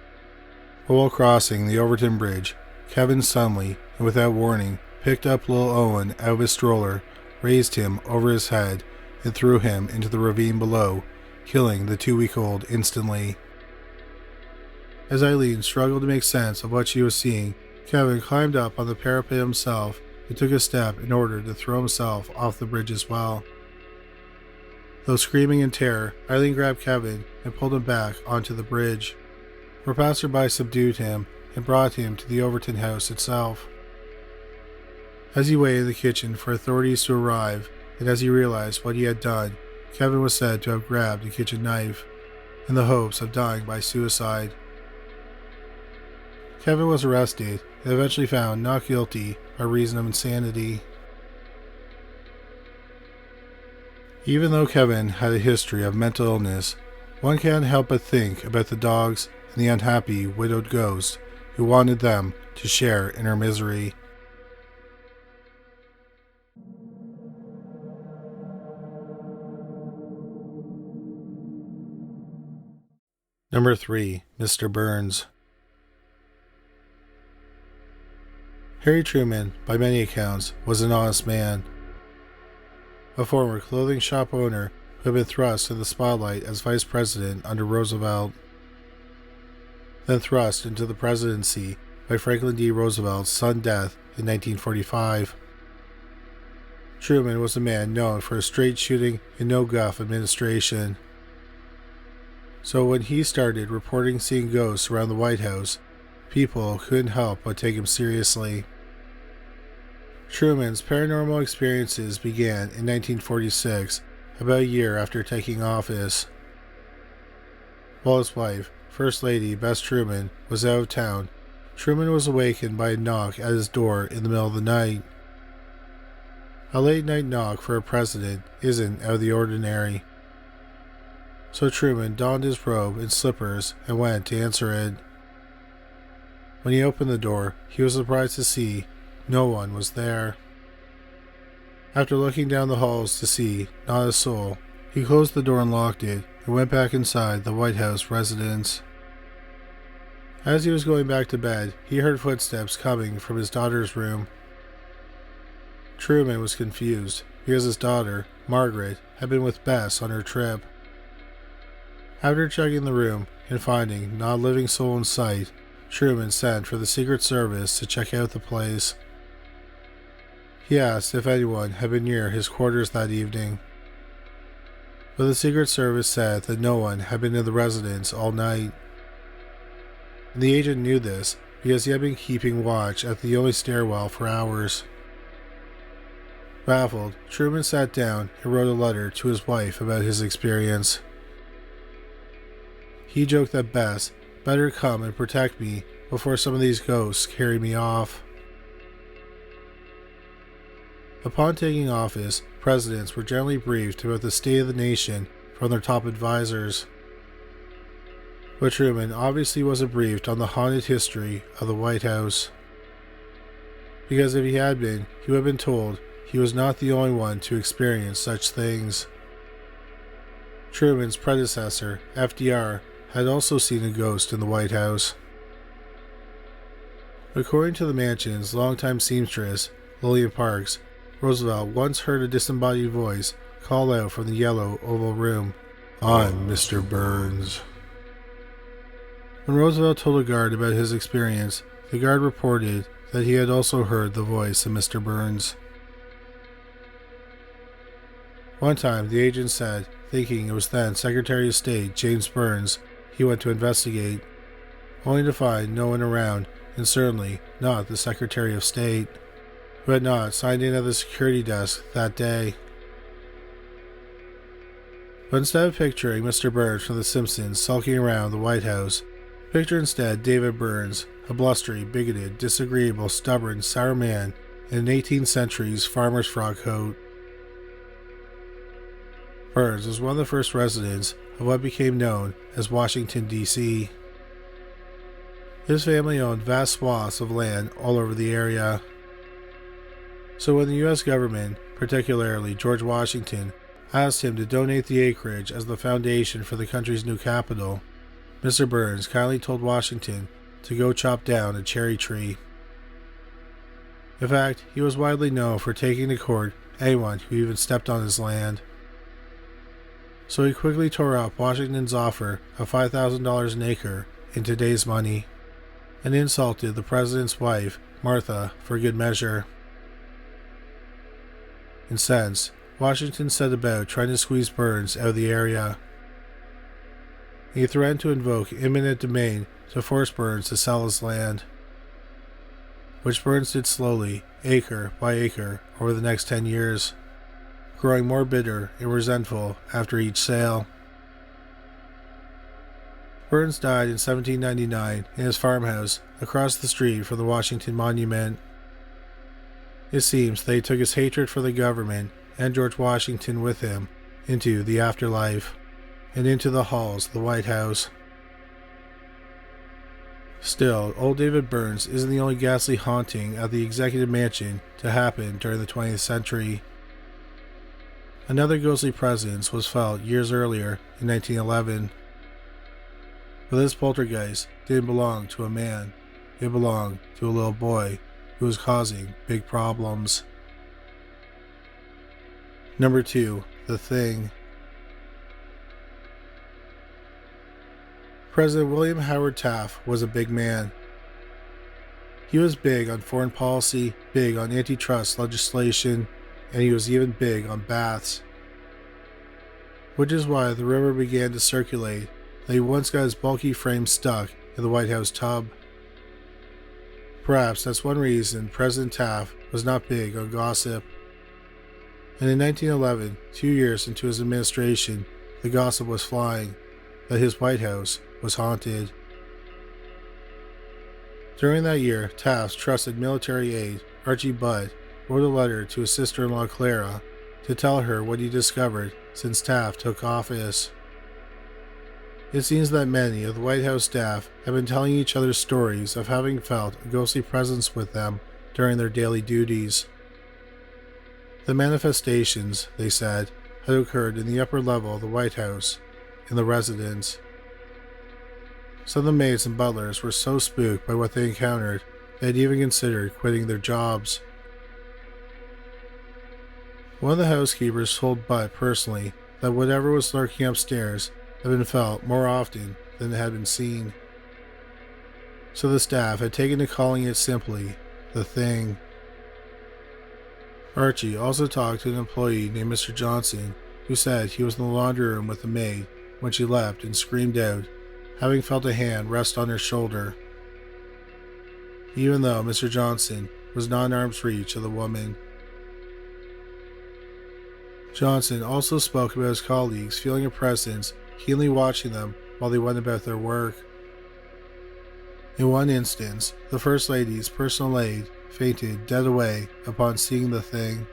But while crossing the Overton Bridge, Kevin suddenly, and without warning, picked up little Owen out of his stroller, raised him over his head, and threw him into the ravine below, killing the 2-week-old instantly. As Eileen struggled to make sense of what she was seeing, Kevin climbed up on the parapet himself and took a step in order to throw himself off the bridge as well. Though screaming in terror, Eileen grabbed Kevin and pulled him back onto the bridge, where passerby subdued him and brought him to the Overton house itself. As he waited in the kitchen for authorities to arrive, and as he realized what he had done, Kevin was said to have grabbed a kitchen knife, in the hopes of dying by suicide. Kevin was arrested and eventually found not guilty by reason of insanity. Even though Kevin had a history of mental illness, one can't help but think about the dogs and the unhappy widowed ghost who wanted them to share in her misery. Number 3. Mr. Burns. Harry Truman, by many accounts, was an honest man. A former clothing shop owner who had been thrust to the spotlight as vice president under Roosevelt, then thrust into the presidency by Franklin D. Roosevelt's sudden death in 1945. Truman was a man known for a straight-shooting and no-guff administration. So when he started reporting seeing ghosts around the White House, people couldn't help but take him seriously. Truman's paranormal experiences began in 1946, about a year after taking office. While his wife, First Lady Bess Truman, was out of town, Truman was awakened by a knock at his door in the middle of the night. A late-night knock for a president isn't out of the ordinary. So Truman donned his robe and slippers and went to answer it. When he opened the door, he was surprised to see no one was there. After looking down the halls to see not a soul, he closed the door and locked it and went back inside the White House residence. As he was going back to bed, he heard footsteps coming from his daughter's room. Truman was confused because his daughter, Margaret, had been with Bess on her trip. After checking the room and finding not a living soul in sight, Truman sent for the Secret Service to check out the place. He asked if anyone had been near his quarters that evening, but the Secret Service said that no one had been in the residence all night. And the agent knew this because he had been keeping watch at the only stairwell for hours. Baffled, Truman sat down and wrote a letter to his wife about his experience. He joked that Bess better come and protect me before some of these ghosts carry me off. Upon taking office, presidents were generally briefed about the state of the nation from their top advisors. But Truman obviously wasn't briefed on the haunted history of the White House. Because if he had been, he would have been told he was not the only one to experience such things. Truman's predecessor, FDR, had also seen a ghost in the White House. According to the mansion's longtime seamstress, Lillian Parks, Roosevelt once heard a disembodied voice call out from the yellow Oval Room, "I'm Mr. Burns." When Roosevelt told a guard about his experience, the guard reported that he had also heard the voice of Mr. Burns. One time, the agent said, thinking it was then Secretary of State James Burns, he went to investigate, only to find no one around, and certainly not the Secretary of State, who had not signed in at the security desk that day. But instead of picturing Mr. Burns from The Simpsons sulking around the White House, picture instead David Burns, a blustery, bigoted, disagreeable, stubborn, sour man in an 18th century's farmer's frock coat. Burns was one of the first residents of what became known as Washington, D.C. His family owned vast swaths of land all over the area. So when the U.S. government, particularly George Washington, asked him to donate the acreage as the foundation for the country's new capital, Mr. Burns kindly told Washington to go chop down a cherry tree. In fact, he was widely known for taking to court anyone who even stepped on his land. So he quickly tore up Washington's offer of $5,000 an acre in today's money, and insulted the president's wife, Martha, for good measure. Incensed, Washington set about trying to squeeze Burns out of the area. He threatened to invoke eminent domain to force Burns to sell his land, which Burns did slowly, acre by acre, over the next 10 years, growing more bitter and resentful after each sale. Burns died in 1799 in his farmhouse across the street from the Washington Monument. It seems that he took his hatred for the government and George Washington with him into the afterlife and into the halls of the White House. Still, old David Burns isn't the only ghastly haunting at the executive mansion to happen during the 20th century. Another ghostly presence was felt years earlier in 1911. But this poltergeist didn't belong to a man. It belonged to a little boy who was causing big problems. Number 2. The Thing. President William Howard Taft was a big man. He was big on foreign policy, big on antitrust legislation, and he was even big on baths. Which is why the rumor began to circulate that he once got his bulky frame stuck in the White House tub. Perhaps that's one reason President Taft was not big on gossip. And in 1911, 2 years into his administration, the gossip was flying that his White House was haunted. During that year, Taft's trusted military aide, Archie Butt, wrote a letter to his sister-in-law Clara to tell her what he discovered since Taft took office. It seems that many of the White House staff have been telling each other stories of having felt a ghostly presence with them during their daily duties. The manifestations, they said, had occurred in the upper level of the White House, in the residence. Some of the maids and butlers were so spooked by what they encountered, they had even considered quitting their jobs. One of the housekeepers told Butt personally that whatever was lurking upstairs had been felt more often than it had been seen. So the staff had taken to calling it simply the Thing. Archie also talked to an employee named Mr. Johnson, who said he was in the laundry room with the maid when she left and screamed out, having felt a hand rest on her shoulder, even though Mr. Johnson was not in arm's reach of the woman. Johnson also spoke about his colleagues feeling a presence, keenly watching them while they went about their work. In one instance, the First Lady's personal aide fainted dead away upon seeing the Thing.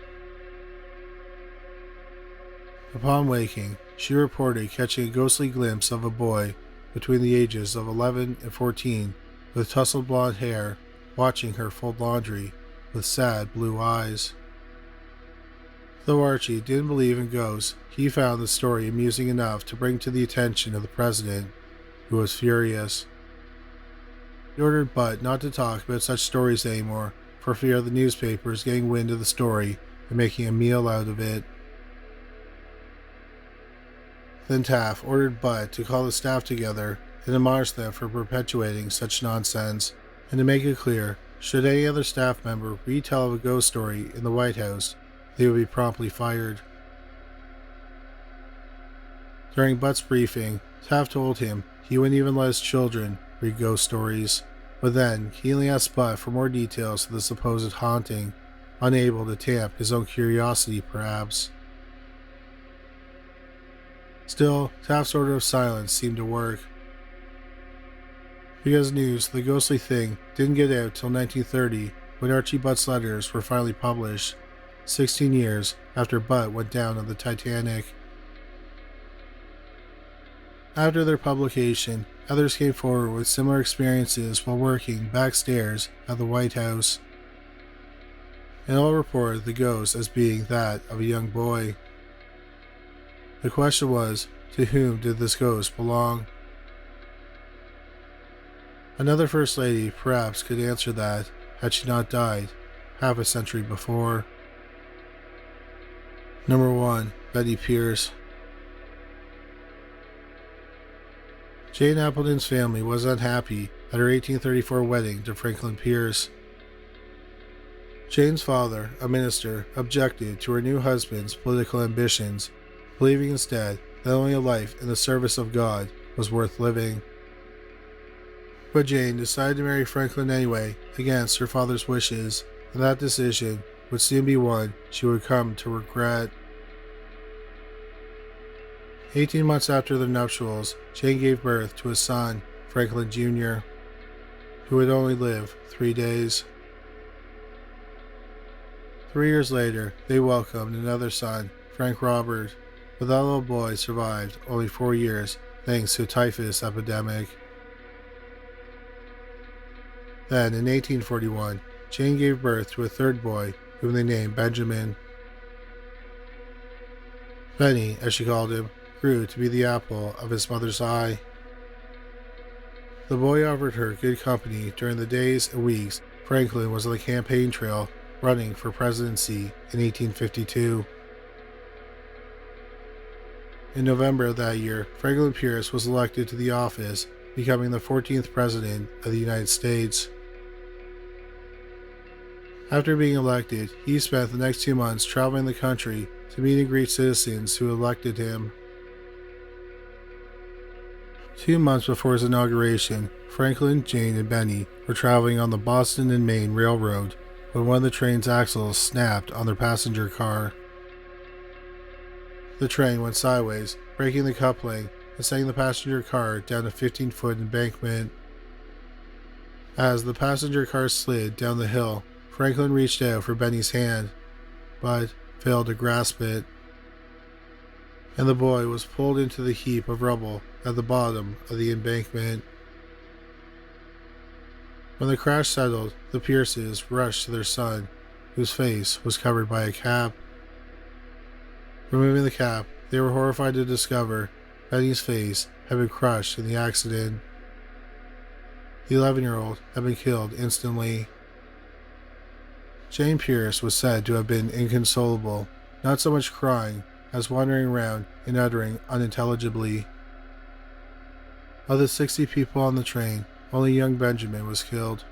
Upon waking, she reported catching a ghostly glimpse of a boy between the ages of 11 and 14 with tousled blonde hair watching her fold laundry with sad blue eyes. Though Archie didn't believe in ghosts, he found the story amusing enough to bring to the attention of the president, who was furious. He ordered Butt not to talk about such stories anymore for fear of the newspapers getting wind of the story and making a meal out of it. Then Taft ordered Butt to call the staff together and admonish them for perpetuating such nonsense, and to make it clear, should any other staff member retell of a ghost story in the White House, they would be promptly fired. During Butt's briefing, Taft told him he wouldn't even let his children read ghost stories, but then keenly asked Butt for more details of the supposed haunting, unable to tamp his own curiosity perhaps. Still, Taft's order of silence seemed to work. Because news of the ghostly thing didn't get out till 1930 when Archie Butt's letters were finally published, 16 years after Butt went down on the Titanic. After their publication, others came forward with similar experiences while working backstairs at the White House, and all reported the ghost as being that of a young boy. The question was, to whom did this ghost belong? Another First Lady perhaps could answer that, had she not died half a century before. Number 1. Betty Pierce. Jane Appleton's family was unhappy at her 1834 wedding to Franklin Pierce. Jane's father, a minister, objected to her new husband's political ambitions, believing instead that only a life in the service of God was worth living. But Jane decided to marry Franklin anyway, against her father's wishes, and that decision would soon be one she would come to regret. 18 months after their nuptials, Jane gave birth to a son, Franklin Jr., who would only live 3 days. 3 years later, they welcomed another son, Frank Robert, but that little boy survived only 4 years thanks to a typhus epidemic. Then, in 1841, Jane gave birth to a third boy, whom they named Benjamin. Benny, as she called him, grew to be the apple of his mother's eye. The boy offered her good company during the days and weeks Franklin was on the campaign trail running for presidency in 1852. In November of that year, Franklin Pierce was elected to the office, becoming the 14th President of the United States. After being elected, he spent the next 2 months traveling the country to meet and greet citizens who elected him. 2 months before his inauguration, Franklin, Jane, and Benny were traveling on the Boston and Maine Railroad when one of the train's axles snapped on their passenger car. The train went sideways, breaking the coupling and sending the passenger car down a 15-foot embankment. As the passenger car slid down the hill, Franklin reached out for Benny's hand, but failed to grasp it, and the boy was pulled into the heap of rubble at the bottom of the embankment. When the crash settled, the Pierces rushed to their son, whose face was covered by a cap. Removing the cap, they were horrified to discover Benny's face had been crushed in the accident. The 11-year-old had been killed instantly. Jane Pierce was said to have been inconsolable, not so much crying as wandering around and uttering unintelligibly. Of the 60 people on the train, only young Benjamin was killed.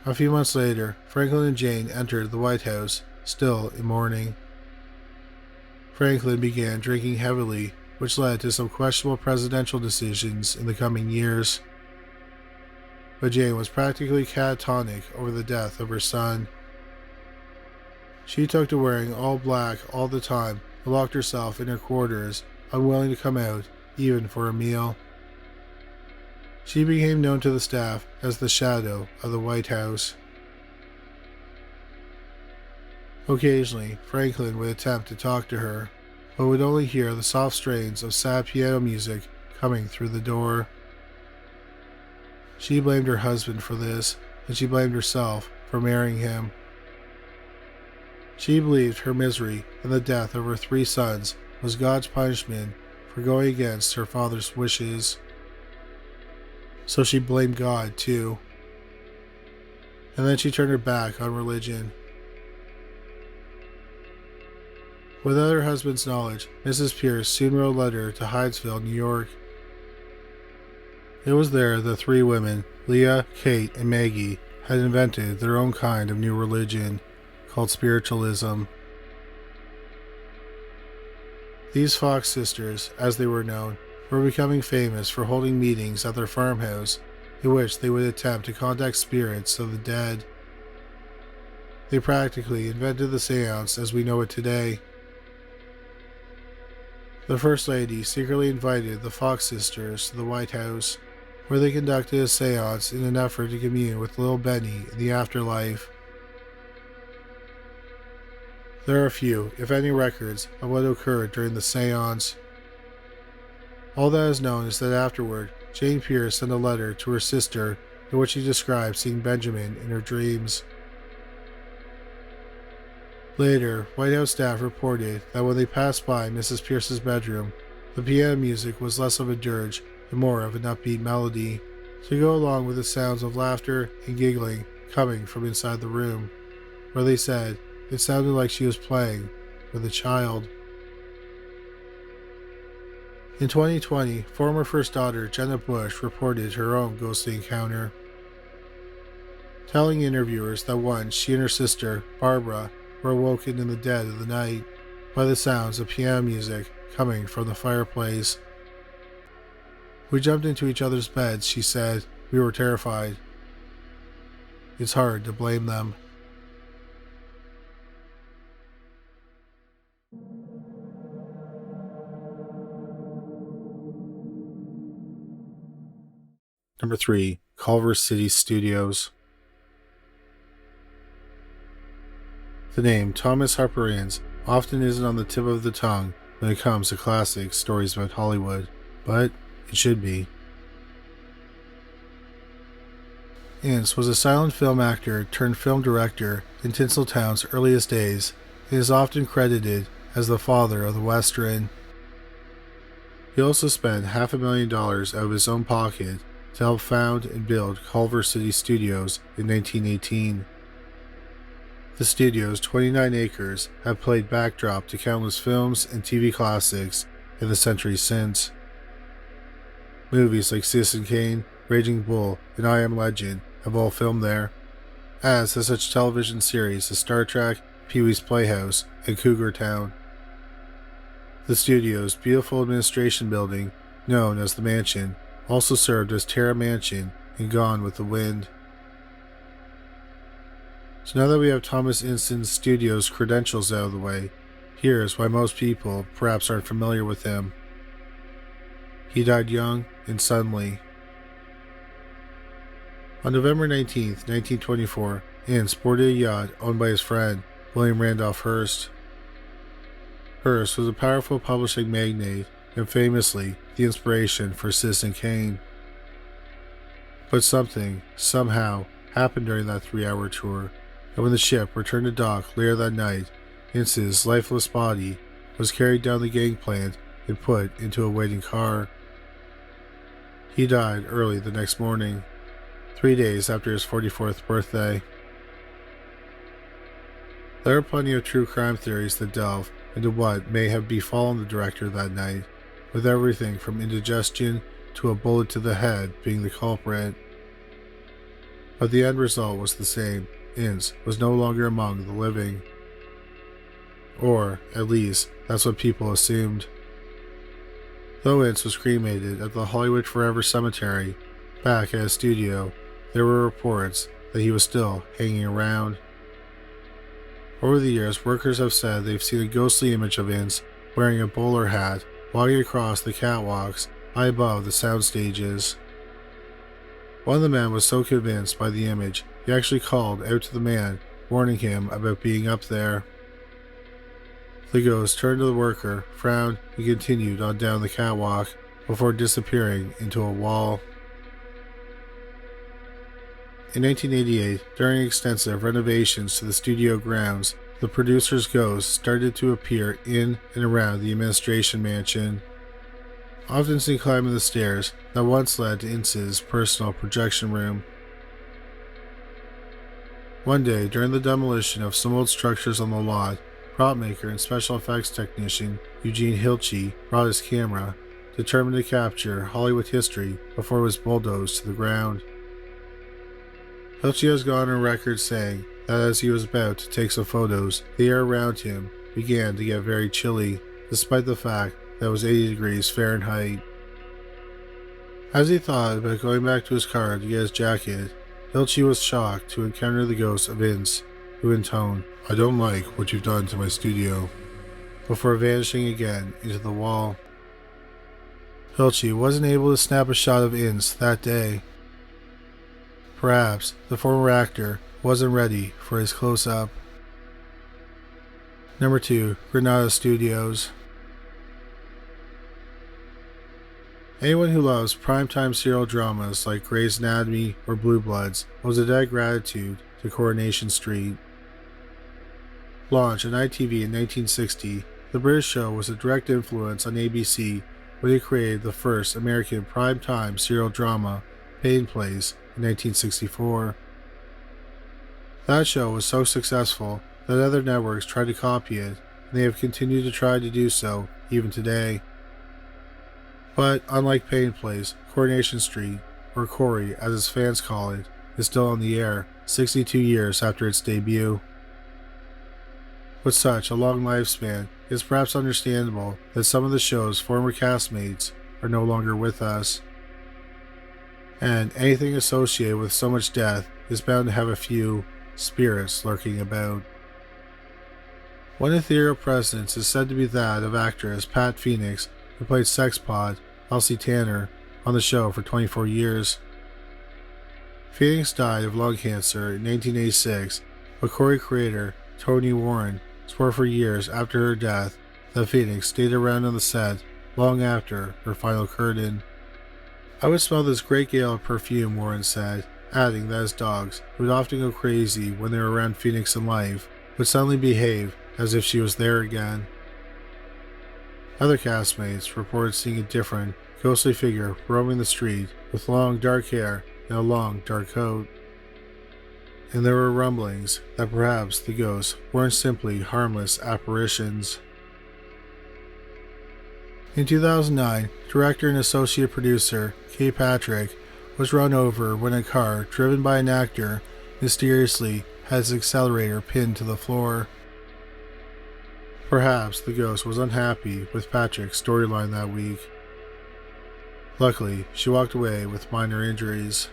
A few months later, Franklin and Jane entered the White House, still in mourning. Franklin began drinking heavily, which led to some questionable presidential decisions in the coming years. But Jane was practically catatonic over the death of her son. She took to wearing all black all the time and locked herself in her quarters, unwilling to come out, even for a meal. She became known to the staff as the Shadow of the White House. Occasionally, Franklin would attempt to talk to her, but would only hear the soft strains of sad piano music coming through the door. She blamed her husband for this, and she blamed herself for marrying him. She believed her misery and the death of her 3 sons was God's punishment for going against her father's wishes. So she blamed God too. And then she turned her back on religion. Without her husband's knowledge, Mrs. Pierce soon wrote a letter to Hydesville, New York. It was there the 3 women, Leah, Kate, and Maggie, had invented their own kind of new religion, called spiritualism. These Fox sisters, as they were known, were becoming famous for holding meetings at their farmhouse in which they would attempt to contact spirits of the dead. They practically invented the seance as we know it today. The First Lady secretly invited the Fox sisters to the White House, where they conducted a seance in an effort to commune with little Benny in the afterlife. There are few, if any, records of what occurred during the seance. All that is known is that afterward, Jane Pierce sent a letter to her sister in which she described seeing Benjamin in her dreams. Later, White House staff reported that when they passed by Mrs. Pierce's bedroom, the piano music was less of a dirge and more of an upbeat melody, to go along with the sounds of laughter and giggling coming from inside the room, where they said it sounded like she was playing with a child. In 2020, former First Daughter Jenna Bush reported her own ghostly encounter, telling interviewers that once she and her sister, Barbara, were awoken in the dead of the night by the sounds of piano music coming from the fireplace. We jumped into each other's beds, she said. We were terrified. It's hard to blame them. Number 3. Culver City Studios. The name Thomas Harper Ince often isn't on the tip of the tongue when it comes to classic stories about Hollywood, but it should be. Ince was a silent film actor turned film director in Tinseltown's earliest days and is often credited as the father of the Western. He also spent $500,000 out of his own pocket to help found and build Culver City Studios in 1918. The studio's 29 acres have played backdrop to countless films and TV classics in the centuries since. Movies like Citizen Kane, Raging Bull, and I Am Legend have all filmed there, as have such television series as Star Trek, Pee-wee's Playhouse, and Cougar Town. The studio's beautiful administration building, known as the Mansion, also served as Terra Mansion in Gone with the Wind. So now that we have Thomas Inston's studio's credentials out of the way, here's why most people perhaps aren't familiar with him. He died young and suddenly. On November 19, 1924, Ince boarded a yacht owned by his friend, William Randolph Hearst. Hearst was a powerful publishing magnate and famously the inspiration for Citizen Kane. But something, somehow, happened during that 3-hour tour, and when the ship returned to dock later that night, Ince's lifeless body was carried down the gangplank and put into a waiting car. He died early the next morning, 3 days after his 44th birthday. There are plenty of true crime theories that delve into what may have befallen the director that night, with everything from indigestion to a bullet to the head being the culprit. But the end result was the same. Ince was no longer among the living. Or, at least, that's what people assumed. Though Ince was cremated at the Hollywood Forever Cemetery, back at his studio, there were reports that he was still hanging around. Over the years, workers have said they've seen a ghostly image of Ince wearing a bowler hat, walking across the catwalks high above the sound stages. One of the men was so convinced by the image, he actually called out to the man, warning him about being up there. The ghost turned to the worker, frowned, and continued on down the catwalk before disappearing into a wall. In 1988, during extensive renovations to the studio grounds, the producer's ghost started to appear in and around the administration mansion, often seen climbing the stairs that once led to Ince's personal projection room. One day, during the demolition of some old structures on the lot, prop maker and special effects technician Eugene Hilche brought his camera, determined to capture Hollywood history before it was bulldozed to the ground. Hilche has gone on record saying that as he was about to take some photos, the air around him began to get very chilly, despite the fact that it was 80 degrees Fahrenheit. As he thought about going back to his car to get his jacket, Hilche was shocked to encounter the ghost of Ince, who intoned, "I don't like what you've done to my studio," before vanishing again into the wall. Hilche wasn't able to snap a shot of Ince that day. Perhaps the former actor wasn't ready for his close-up. Number 2. Granada Studios. Anyone who loves primetime serial dramas like Grey's Anatomy or Blue Bloods owes a debt of gratitude to Coronation Street. Launched on ITV in 1960, the British show was a direct influence on ABC when it created the first American primetime serial drama, Payne Place, in 1964. That show was so successful that other networks tried to copy it, and they have continued to try to do so even today. But unlike Payne Place, Coronation Street, or Corey as its fans call it, is still on the air 62 years after its debut. With such a long lifespan, it is perhaps understandable that some of the show's former castmates are no longer with us. And anything associated with so much death is bound to have a few spirits lurking about. One ethereal presence is said to be that of actress Pat Phoenix, who played sexpot Elsie Tanner on the show for 24 years. Phoenix died of lung cancer in 1986, but Corey creator Tony Warren swore for years after her death that Phoenix stayed around on the set long after her final curtain. "I would smell this great gale of perfume," Warren said, adding that his dogs, who would often go crazy when they were around Phoenix in life, would suddenly behave as if she was there again. Other castmates reported seeing a different, ghostly figure roaming the street with long dark hair and a long dark coat. And there were rumblings that perhaps the ghosts weren't simply harmless apparitions. In 2009, director and associate producer Kay Patrick was run over when a car driven by an actor mysteriously had its accelerator pinned to the floor. Perhaps the ghost was unhappy with Patrick's storyline that week. Luckily, she walked away with minor injuries.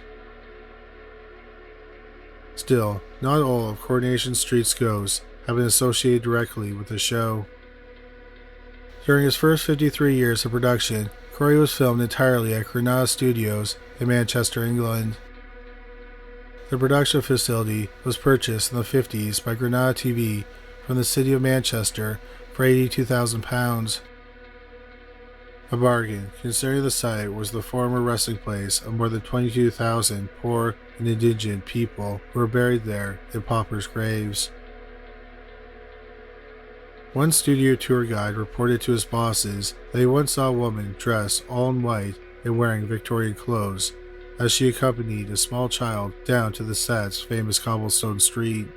Still, not all of Coronation Street's ghosts have been associated directly with the show. During his first 53 years of production, Corey was filmed entirely at Granada Studios in Manchester, England. The production facility was purchased in the 50s by Granada TV from the city of Manchester for £82,000. A bargain, considering the site was the former resting place of more than 22,000 poor and indigent people who were buried there in paupers' graves. One studio tour guide reported to his bosses that he once saw a woman dressed all in white and wearing Victorian clothes as she accompanied a small child down to the set's famous cobblestone street.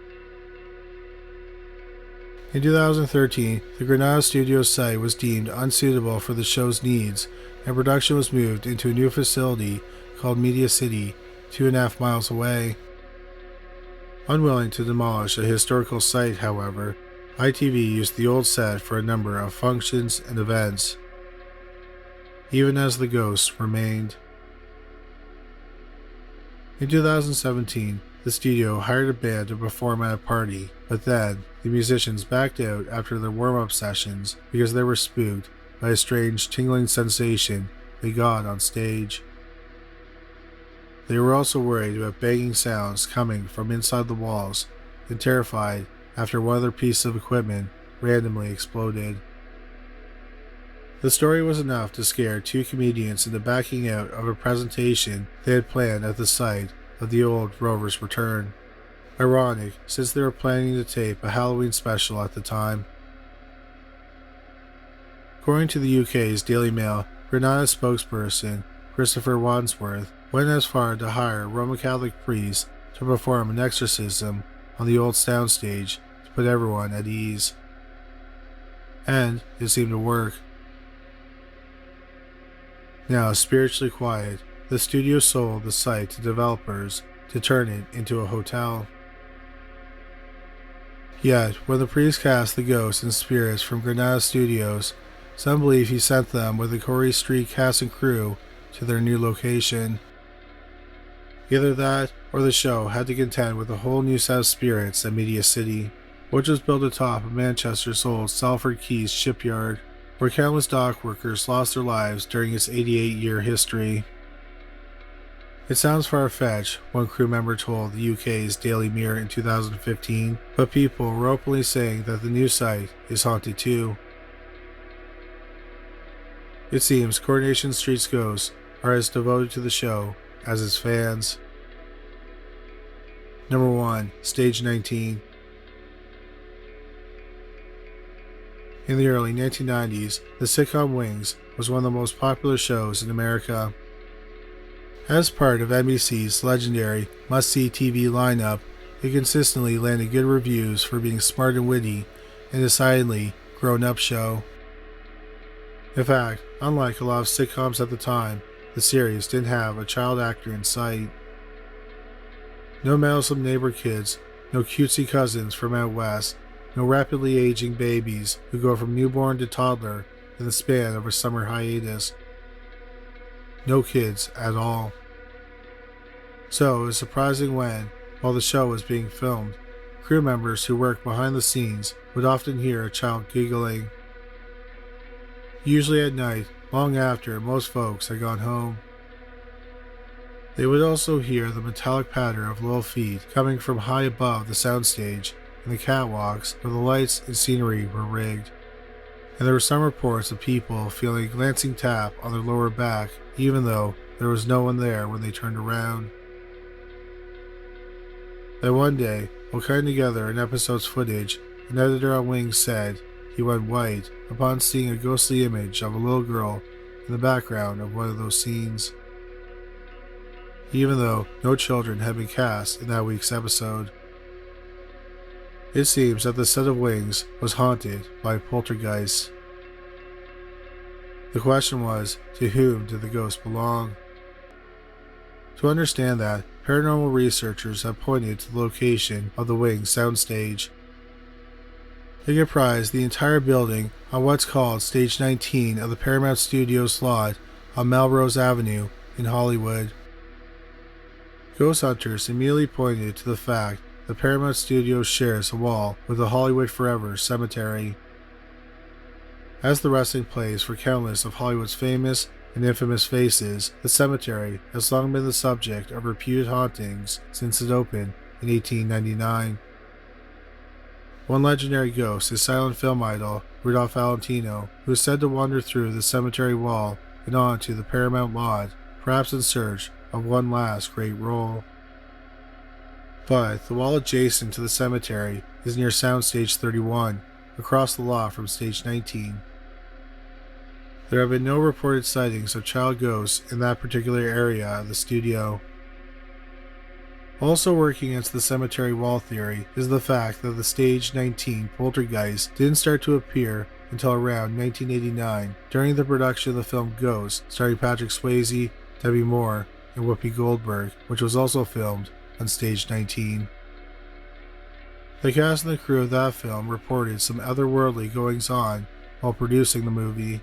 In 2013, the Granada Studios site was deemed unsuitable for the show's needs, and production was moved into a new facility called Media City, 2.5 miles away. Unwilling to demolish a historical site, however, ITV used the old set for a number of functions and events, even as the ghosts remained. In 2017, the studio hired a band to perform at a party, but then the musicians backed out after their warm-up sessions because they were spooked by a strange tingling sensation they got on stage. They were also worried about banging sounds coming from inside the walls and terrified after one of their pieces of equipment randomly exploded. The story was enough to scare two comedians into backing out of a presentation they had planned at the site of the old Rover's return. Ironic, since they were planning to tape a Halloween special at the time. According to the UK's Daily Mail, Granada spokesperson Christopher Wadsworth went as far to hire a Roman Catholic priest to perform an exorcism on the old soundstage to put everyone at ease. And it seemed to work. Now spiritually quiet, the studio sold the site to developers to turn it into a hotel. Yet, when the priest cast the ghosts and spirits from Granada Studios, some believe he sent them with the Corey Street cast and crew to their new location. Either that, or the show had to contend with a whole new set of spirits at Media City, which was built atop of Manchester's old Salford Quays shipyard, where countless dock workers lost their lives during its 88-year history. It sounds far-fetched, one crew member told the UK's Daily Mirror in 2015, but people were openly saying that the new site is haunted too. It seems Coronation Street's ghosts are as devoted to the show as its fans. Number 1. Stage 19. In the early 1990s, the sitcom Wings was one of the most popular shows in America. As part of NBC's legendary must-see TV lineup, it consistently landed good reviews for being smart and witty and decidedly grown-up show. In fact, unlike a lot of sitcoms at the time, the series didn't have a child actor in sight. No meddlesome neighbor kids, no cutesy cousins from out west, no rapidly aging babies who go from newborn to toddler in the span of a summer hiatus. No kids at all. So it was surprising when, while the show was being filmed, crew members who worked behind the scenes would often hear a child giggling. Usually at night, long after most folks had gone home. They would also hear the metallic patter of little feet coming from high above the soundstage and the catwalks where the lights and scenery were rigged. And there were some reports of people feeling a glancing tap on their lower back, even though there was no one there when they turned around. Then one day, while cutting together an episode's footage, an editor on Wings said he went white upon seeing a ghostly image of a little girl in the background of one of those scenes, even though no children had been cast in that week's episode. It seems that the set of Wings was haunted by poltergeists. The question was, to whom did the ghost belong? To understand that, paranormal researchers have pointed to the location of the Wings soundstage. They comprise the entire building on what's called Stage 19 of the Paramount Studios lot on Melrose Avenue in Hollywood. Ghost hunters immediately pointed to the fact that Paramount Studios shares a wall with the Hollywood Forever Cemetery. As the resting place for countless of Hollywood's famous and infamous faces, the cemetery has long been the subject of reputed hauntings since it opened in 1899. One legendary ghost is silent film idol Rudolph Valentino, who is said to wander through the cemetery wall and onto the Paramount lot, perhaps in search of one last great role. But the wall adjacent to the cemetery is near Soundstage 31, across the lot from Stage 19. There have been no reported sightings of child ghosts in that particular area of the studio. Also working against the cemetery wall theory is the fact that the Stage 19 poltergeist didn't start to appear until around 1989 during the production of the film Ghost, starring Patrick Swayze, Debbie Moore, and Whoopi Goldberg, which was also filmed on Stage 19. The cast and the crew of that film reported some otherworldly goings-on while producing the movie.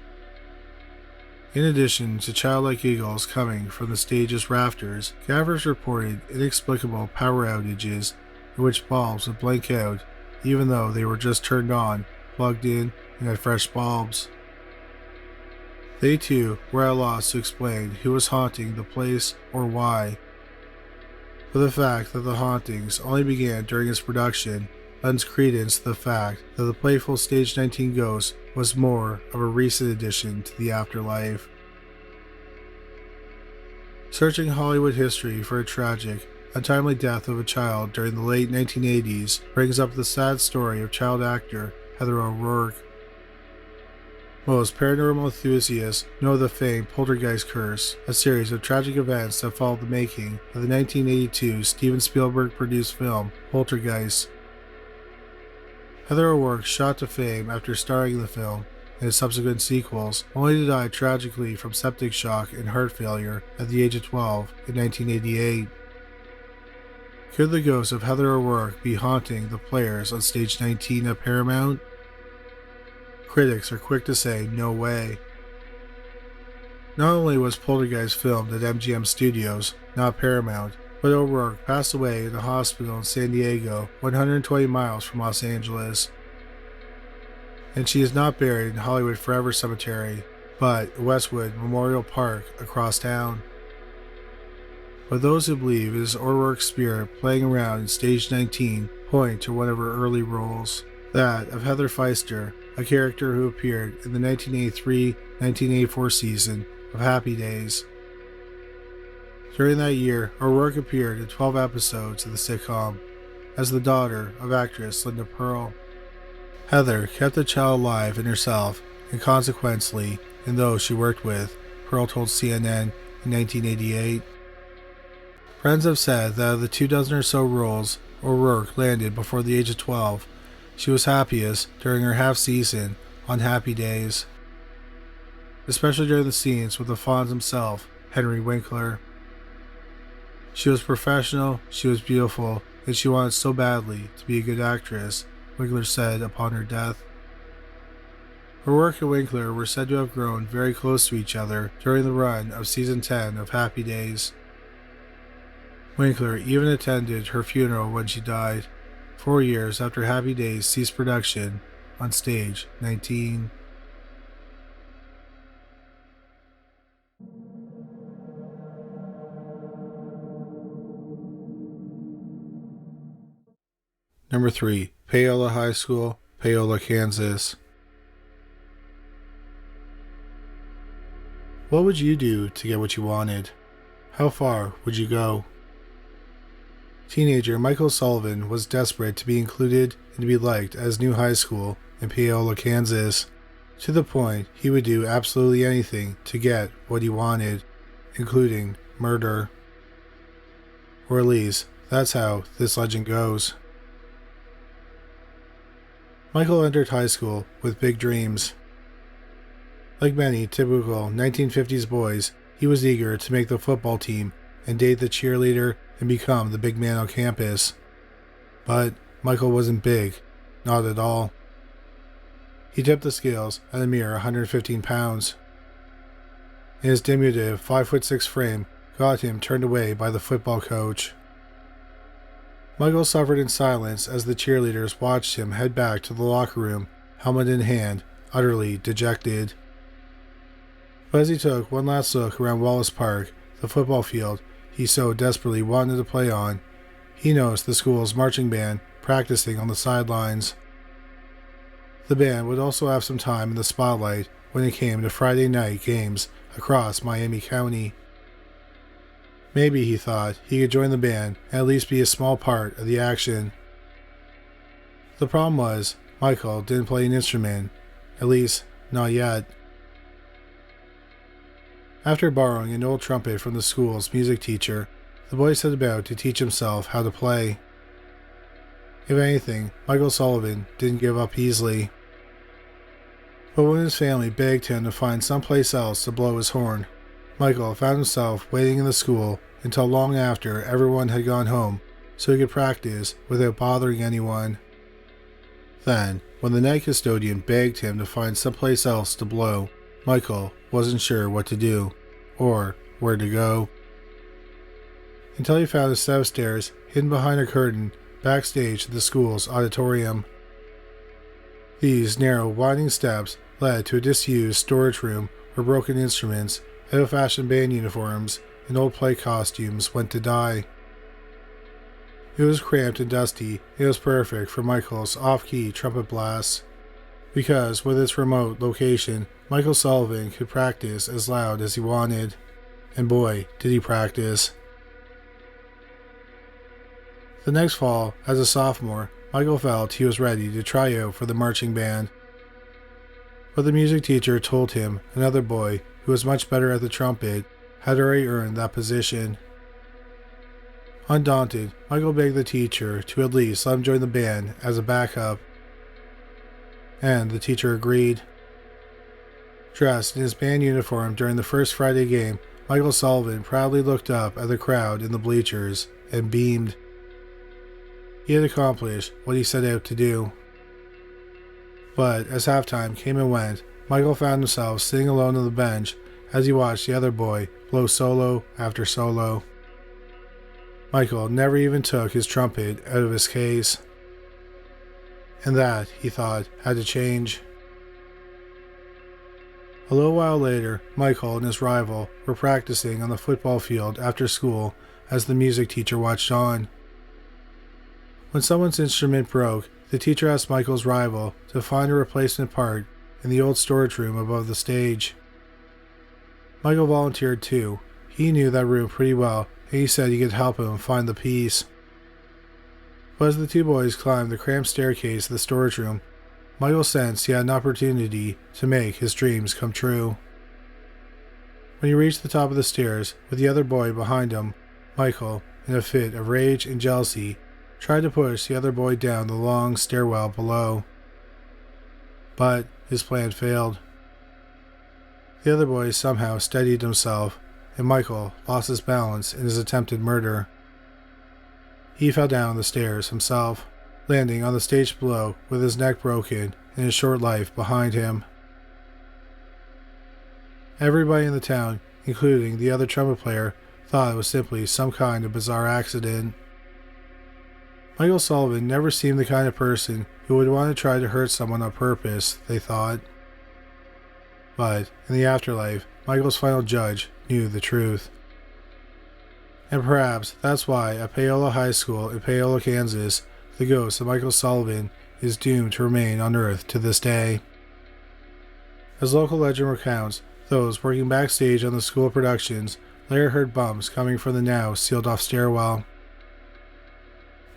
In addition to childlike giggles coming from the stage's rafters, gaffers reported inexplicable power outages in which bulbs would blink out even though they were just turned on, plugged in, and had fresh bulbs. They too were at a loss to explain who was haunting the place or why. But the fact that the hauntings only began during its production lends credence to the fact that the playful Stage 19 ghost was more of a recent addition to the afterlife. Searching Hollywood history for a tragic, untimely death of a child during the late 1980s brings up the sad story of child actor Heather O'Rourke. Most paranormal enthusiasts know the famed Poltergeist Curse, a series of tragic events that followed the making of the 1982 Steven Spielberg-produced film Poltergeist. Heather O'Rourke shot to fame after starring in the film and its subsequent sequels, only to die tragically from septic shock and heart failure at the age of 12 in 1988. Could the ghost of Heather O'Rourke be haunting the players on Stage 19 at Paramount? Critics are quick to say no way. Not only was Poltergeist filmed at MGM Studios, not Paramount, but O'Rourke passed away in a hospital in San Diego, 120 miles from Los Angeles. And she is not buried in Hollywood Forever Cemetery, but Westwood Memorial Park across town. But those who believe it is O'Rourke's spirit playing around in Stage 19 point to one of her early roles, that of Heather Feister, a character who appeared in the 1983-1984 season of Happy Days. During that year, O'Rourke appeared in 12 episodes of the sitcom as the daughter of actress Linda Pearl. Heather kept the child alive in herself and consequently in those she worked with, Pearl told CNN in 1988. Friends have said that of the 24 or so roles O'Rourke landed before the age of 12, she was happiest during her half season on Happy Days, especially during the scenes with the Fonz himself, Henry Winkler. She was professional, she was beautiful, and she wanted so badly to be a good actress, Winkler said upon her death. O'Rourke and Winkler were said to have grown very close to each other during the run of season 10 of Happy Days. Winkler even attended her funeral when she died, 4 years after Happy Days ceased production on Stage 19. Number 3. Paola High School, Paola, Kansas. What would you do to get what you wanted? How far would you go? Teenager Michael Sullivan was desperate to be included and to be liked at his new high school in Paola, Kansas, to the point he would do absolutely anything to get what he wanted, including murder. Or at least, that's how this legend goes. Michael entered high school with big dreams. Like many typical 1950s boys, he was eager to make the football team and date the cheerleader and become the big man on campus. But Michael wasn't big, not at all. He tipped the scales at a mere 115 pounds. And his diminutive 5'6" frame got him turned away by the football coach. Michael suffered in silence as the cheerleaders watched him head back to the locker room, helmet in hand, utterly dejected. But as he took one last look around Wallace Park, the football field he so desperately wanted to play on, he noticed the school's marching band practicing on the sidelines. The band would also have some time in the spotlight when it came to Friday night games across Miami County. Maybe, he thought, he could join the band and at least be a small part of the action. The problem was, Michael didn't play an instrument, at least not yet. After borrowing an old trumpet from the school's music teacher, the boy set about to teach himself how to play. If anything, Michael Sullivan didn't give up easily. But when his family begged him to find someplace else to blow his horn, Michael found himself waiting in the school until long after everyone had gone home so he could practice without bothering anyone. Then, when the night custodian begged him to find someplace else to blow, Michael wasn't sure what to do, or where to go. Until he found a set of stairs hidden behind a curtain backstage to the school's auditorium. These narrow, winding steps led to a disused storage room where broken instruments, out-of-fashion band uniforms, and old play costumes went to die. It was cramped and dusty, and it was perfect for Michael's off-key trumpet blasts, because with its remote location, Michael Sullivan could practice as loud as he wanted, and boy, did he practice. The next fall, as a sophomore, Michael felt he was ready to try out for the marching band. But the music teacher told him another boy, who was much better at the trumpet, had already earned that position. Undaunted, Michael begged the teacher to at least let him join the band as a backup. And the teacher agreed. Dressed in his band uniform during the first Friday game, Michael Sullivan proudly looked up at the crowd in the bleachers and beamed. He had accomplished what he set out to do. But as halftime came and went, Michael found himself sitting alone on the bench as he watched the other boy blow solo after solo. Michael never even took his trumpet out of his case. And that, he thought, had to change. A little while later, Michael and his rival were practicing on the football field after school as the music teacher watched on. When someone's instrument broke, the teacher asked Michael's rival to find a replacement part in the old storage room above the stage. Michael volunteered too. He knew that room pretty well, and he said he could help him find the piece. But as the two boys climbed the cramped staircase of the storage room, Michael sensed he had an opportunity to make his dreams come true. When he reached the top of the stairs with the other boy behind him, Michael, in a fit of rage and jealousy, tried to push the other boy down the long stairwell below. But his plan failed. The other boy somehow steadied himself, and Michael lost his balance in his attempted murder. He fell down the stairs himself, landing on the stage below with his neck broken and his short life behind him. Everybody in the town, including the other trumpet player, thought it was simply some kind of bizarre accident. Michael Sullivan never seemed the kind of person who would want to try to hurt someone on purpose, they thought. But in the afterlife, Michael's final judge knew the truth. And perhaps that's why at Paola High School in Paola, Kansas, the ghost of Michael Sullivan is doomed to remain on Earth to this day. As local legend recounts, those working backstage on the school productions later heard bumps coming from the now sealed-off stairwell.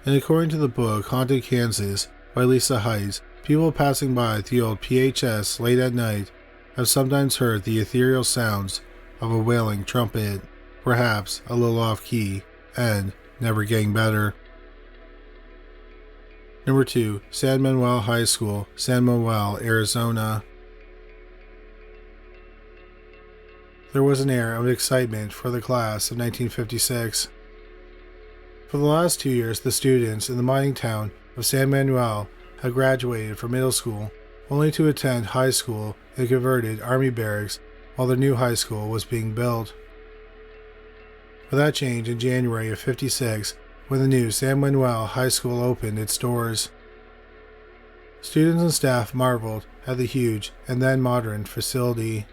And according to the book Haunted Kansas by Lisa Heights, people passing by the old PHS late at night have sometimes heard the ethereal sounds of a wailing trumpet, perhaps a little off-key, and never getting better. Number 2, San Manuel High School, San Manuel, Arizona. There was an air of excitement for the class of 1956. For the last 2 years, the students in the mining town of San Manuel had graduated from middle school, only to attend high school in a converted Army barracks while their new high school was being built. But that changed in January of '56 when the new San Manuel High School opened its doors. Students and staff marveled at the huge and then modern facility,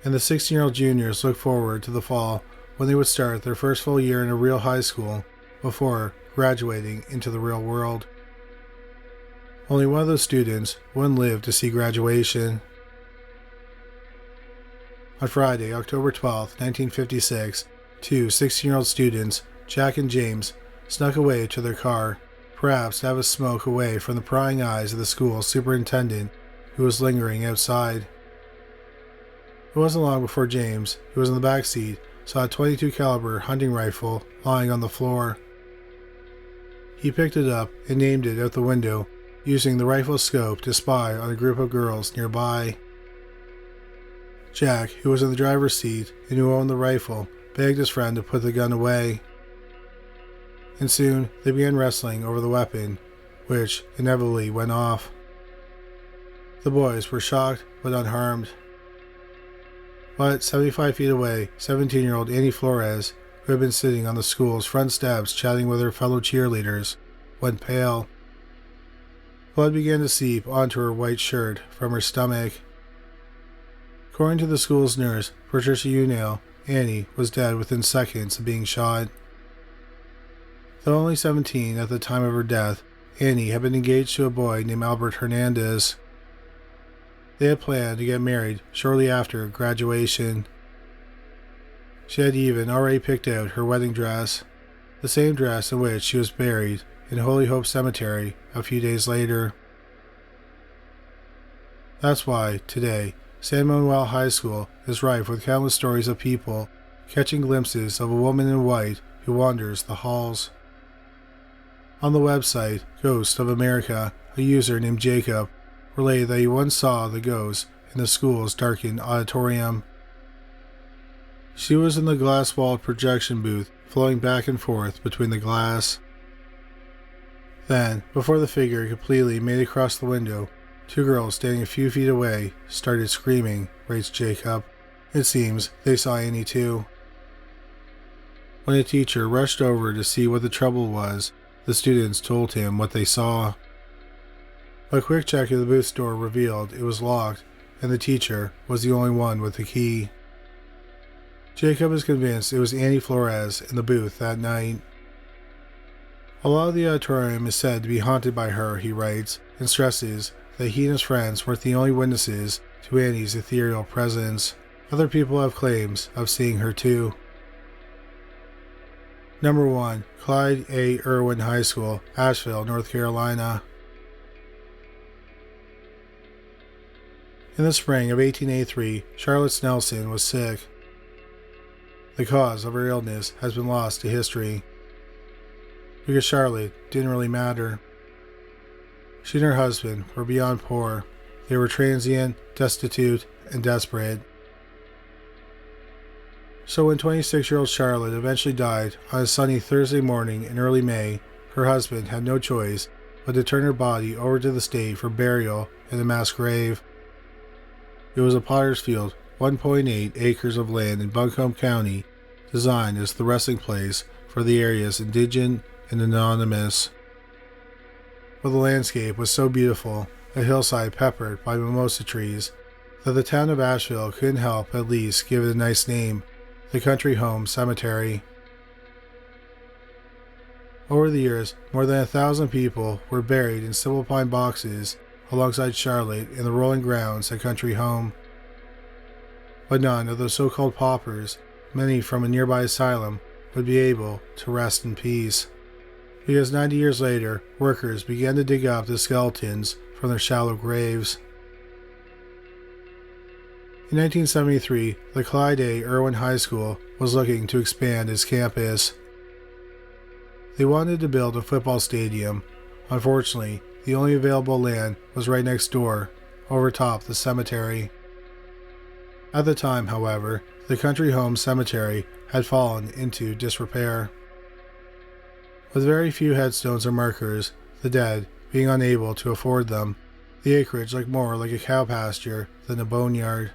and the 16-year-old juniors looked forward to the fall when they would start their first full year in a real high school before graduating into the real world. Only one of those students wouldn't live to see graduation. On Friday, October 12, 1956, two 16-year-old students, Jack and James, snuck away to their car, perhaps to have a smoke away from the prying eyes of the school superintendent who was lingering outside. It wasn't long before James, who was in the back seat, saw a .22 caliber hunting rifle lying on the floor. He picked it up and aimed it out the window, using the rifle's scope to spy on a group of girls nearby. Jack, who was in the driver's seat and who owned the rifle, begged his friend to put the gun away. And soon they began wrestling over the weapon, which inevitably went off. The boys were shocked but unharmed. But 75 feet away, 17-year-old Annie Flores, who had been sitting on the school's front steps chatting with her fellow cheerleaders, went pale. Blood began to seep onto her white shirt from her stomach. According to the school's nurse, Patricia Unale, Annie was dead within seconds of being shot. Though only 17 at the time of her death, Annie had been engaged to a boy named Albert Hernandez. They had planned to get married shortly after graduation. She had even already picked out her wedding dress, the same dress in which she was buried in Holy Hope Cemetery a few days later. That's why, today, San Manuel High School is rife with countless stories of people catching glimpses of a woman in white who wanders the halls. On the website Ghost of America, a user named Jacob relayed that he once saw the ghost in the school's darkened auditorium. She was in the glass-walled projection booth, flowing back and forth between the glass. Then, before the figure completely made it across the window, two girls standing a few feet away started screaming, writes Jacob. It seems they saw Annie too. When a teacher rushed over to see what the trouble was, the students told him what they saw. A quick check of the booth's door revealed it was locked, and the teacher was the only one with the key. Jacob is convinced it was Annie Flores in the booth that night. A lot of the auditorium is said to be haunted by her, he writes, and stresses that he and his friends weren't the only witnesses to Annie's ethereal presence. Other people have claims of seeing her too. Number 1. Clyde A. Irwin High School, Asheville, North Carolina. In the spring of 1883, Charlotte Nelson was sick. The cause of her illness has been lost to history, because Charlotte didn't really matter. She and her husband were beyond poor. They were transient, destitute, and desperate. So when 26-year-old Charlotte eventually died on a sunny Thursday morning in early May, her husband had no choice but to turn her body over to the state for burial in a mass grave. It was a potter's field, 1.8 acres of land in Buncombe County, designed as the resting place for the area's indigent and anonymous. But the landscape was so beautiful, a hillside peppered by mimosa trees, that the town of Asheville couldn't help at least give it a nice name, the Country Home Cemetery. Over the years, more than 1,000 people were buried in simple pine boxes alongside Charlotte in the rolling grounds at Country Home. But none of those so-called paupers, many from a nearby asylum, would be able to rest in peace. Because 90 years later, workers began to dig up the skeletons from their shallow graves. In 1973, the Clyde A. Irwin High School was looking to expand its campus. They wanted to build a football stadium. Unfortunately, the only available land was right next door, over top the cemetery. At the time, however, the Country Home Cemetery had fallen into disrepair. With very few headstones or markers, the dead being unable to afford them, The acreage looked more like a cow pasture than a boneyard.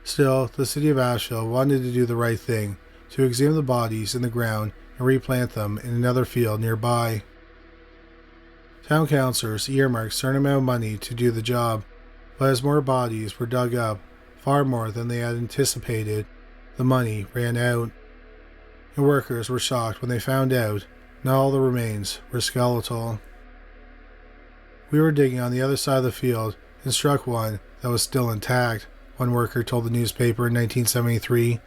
Still, the city of Asheville wanted to do the right thing, to exhume the bodies in the ground and replant them in another field nearby. Town councilors earmarked a certain amount of money to do the job, but as more bodies were dug up, far more than they had anticipated, the money ran out. And workers were shocked when they found out not all the remains were skeletal. We were digging on the other side of the field and struck one that was still intact, one worker told the newspaper in 1973.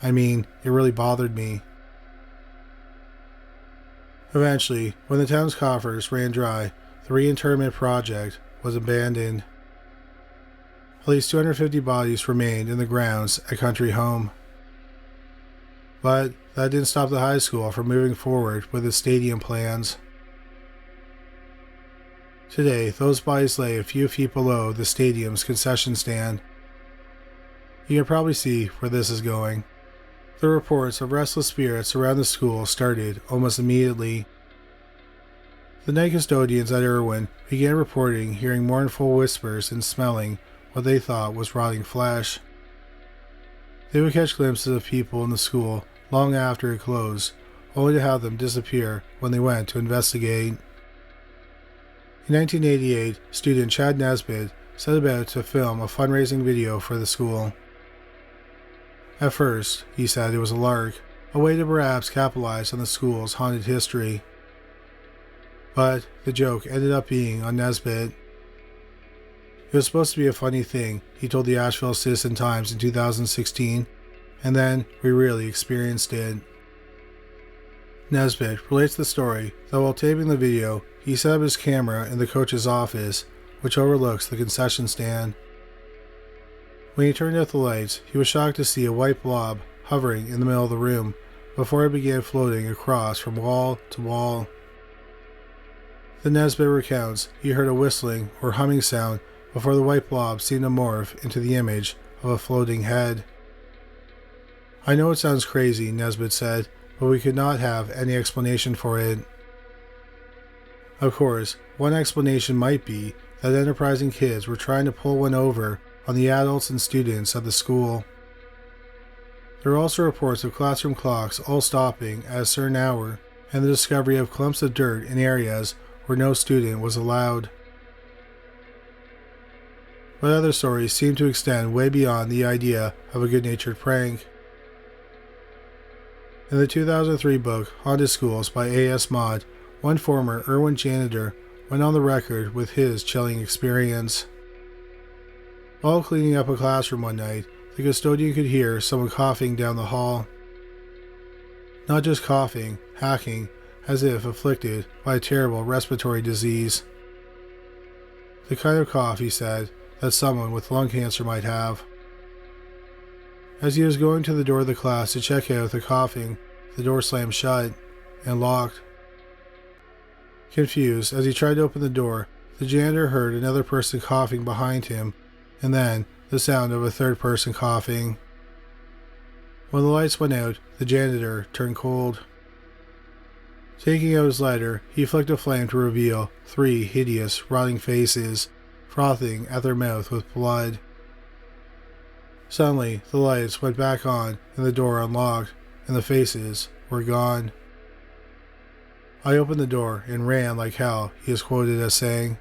I mean, it really bothered me. Eventually, when the town's coffers ran dry, the reinterment project was abandoned. At least 250 bodies remained in the grounds at Country Home. But that didn't stop the high school from moving forward with its stadium plans. Today, those bodies lay a few feet below the stadium's concession stand. You can probably see where this is going. The reports of restless spirits around the school started almost immediately. The night custodians at Irwin began reporting hearing mournful whispers and smelling what they thought was rotting flesh. They would catch glimpses of people in the school long after it closed, only to have them disappear when they went to investigate. In 1988, student Chad Nesbitt set about to film a fundraising video for the school. At first, he said it was a lark, a way to perhaps capitalize on the school's haunted history. But the joke ended up being on Nesbitt. It was supposed to be a funny thing, he told the Asheville Citizen-Times in 2016, and then we really experienced it. Nesbitt relates the story that while taping the video, he set up his camera in the coach's office, which overlooks the concession stand. When he turned out the lights, he was shocked to see a white blob hovering in the middle of the room before it began floating across from wall to wall. The Nesbitt recounts he heard a whistling or humming sound before the white blob seemed to morph into the image of a floating head. I know it sounds crazy, Nesbitt said, but we could not have any explanation for it. Of course, one explanation might be that enterprising kids were trying to pull one over on the adults and students at the school. There are also reports of classroom clocks all stopping at a certain hour and the discovery of clumps of dirt in areas where no student was allowed. But other stories seem to extend way beyond the idea of a good-natured prank. In the 2003 book Haunted Schools by A.S. Mott, one former Irwin janitor went on the record with his chilling experience. While cleaning up a classroom one night, the custodian could hear someone coughing down the hall. Not just coughing, hacking, as if afflicted by a terrible respiratory disease. The kind of cough, he said, that someone with lung cancer might have. As he was going to the door of the class to check out the coughing, the door slammed shut and locked. Confused, as he tried to open the door, the janitor heard another person coughing behind him, and then the sound of a third person coughing. When the lights went out, the janitor turned cold. Taking out his lighter, he flicked a flame to reveal 3 hideous, rotting faces, frothing at their mouth with blood. Suddenly, the lights went back on and the door unlocked, and the faces were gone. I opened the door and ran like hell, he is quoted as saying.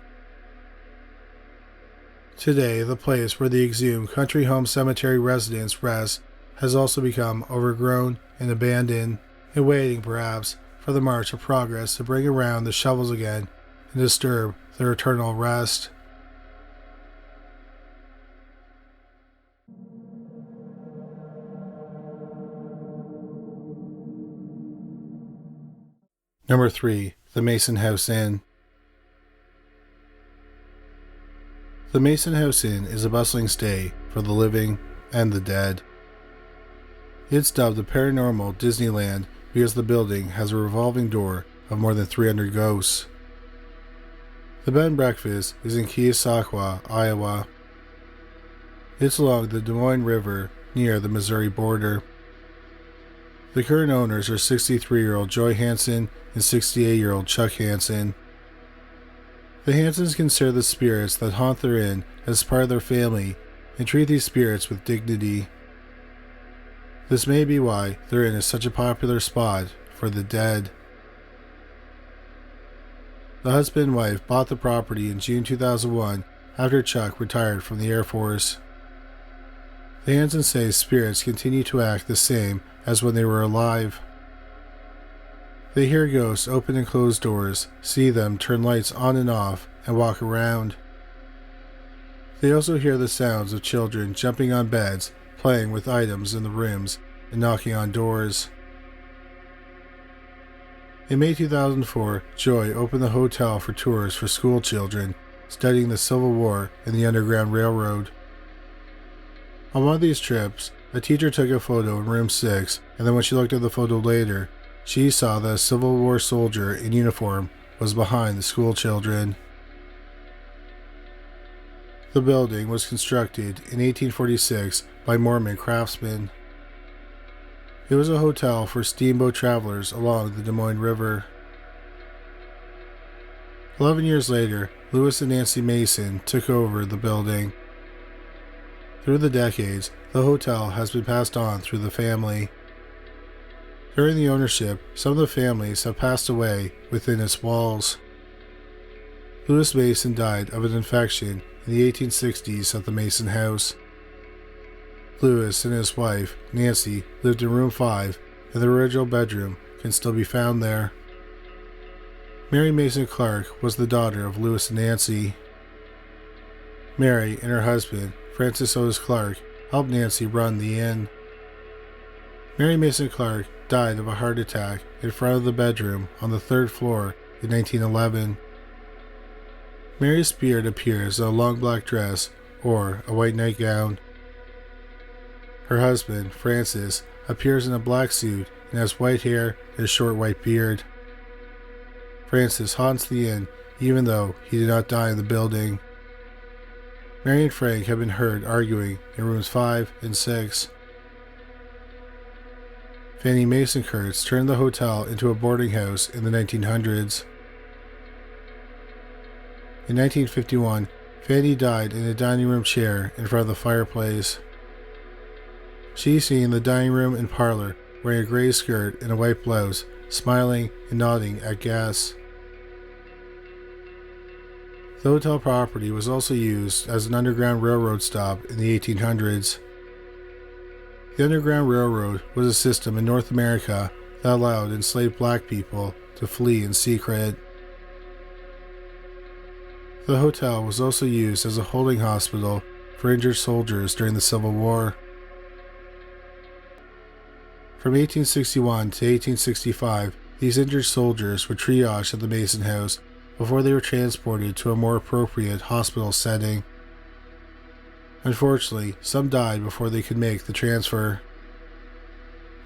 Today, the place where the exhumed Country Home Cemetery residents rest has also become overgrown and abandoned, and waiting, perhaps, for the march of progress to bring around the shovels again and disturb their eternal rest. Number 3. The Mason House Inn. The Mason House Inn is a bustling stay for the living and the dead. It's dubbed the Paranormal Disneyland because the building has a revolving door of more than 300 ghosts. The bed and breakfast is in Keosauqua, Iowa. It's along the Des Moines River near the Missouri border. The current owners are 63-year-old Joy Hansen and 68-year-old Chuck Hansen. The Hansons consider the spirits that haunt their inn as part of their family and treat these spirits with dignity. This may be why their inn is such a popular spot for the dead. The husband and wife bought the property in June 2001 after Chuck retired from the Air Force. The Hansons say spirits continue to act the same as when they were alive. They hear ghosts open and close doors, see them turn lights on and off, and walk around. They also hear the sounds of children jumping on beds, playing with items in the rooms, and knocking on doors. In May 2004, Joy opened the hotel for tours for school children, studying the Civil War and the Underground Railroad. On one of these trips, a teacher took a photo in room 6, and then when she looked at the photo later, she saw that a Civil War soldier in uniform was behind the school children. The building was constructed in 1846 by Mormon craftsmen. It was a hotel for steamboat travelers along the Des Moines River. 11 years later, Lewis and Nancy Mason took over the building. Through the decades, the hotel has been passed on through the family. During the ownership, some of the families have passed away within its walls. Lewis Mason died of an infection in the 1860s at the Mason house. Lewis and his wife, Nancy, lived in room 5, and the original bedroom can still be found there. Mary Mason Clark was the daughter of Lewis and Nancy. Mary and her husband, Francis Otis Clark, helped Nancy run the inn. Mary Mason Clark died of a heart attack in front of the bedroom on the 3rd floor in 1911. Mary's spirit appears in a long black dress or a white nightgown. Her husband, Francis, appears in a black suit and has white hair and a short white beard. Francis haunts the inn even though he did not die in the building. Mary and Frank have been heard arguing in rooms 5 and 6. Fanny Mason Kurtz turned the hotel into a boarding house in the 1900s. In 1951, Fanny died in a dining room chair in front of the fireplace. She's seen in the dining room and parlor wearing a gray skirt and a white blouse, smiling and nodding at guests. The hotel property was also used as an Underground Railroad stop in the 1800s. The Underground Railroad was a system in North America that allowed enslaved black people to flee in secret. The hotel was also used as a holding hospital for injured soldiers during the Civil War. From 1861 to 1865, these injured soldiers were triaged at the Mason House before they were transported to a more appropriate hospital setting. Unfortunately, some died before they could make the transfer.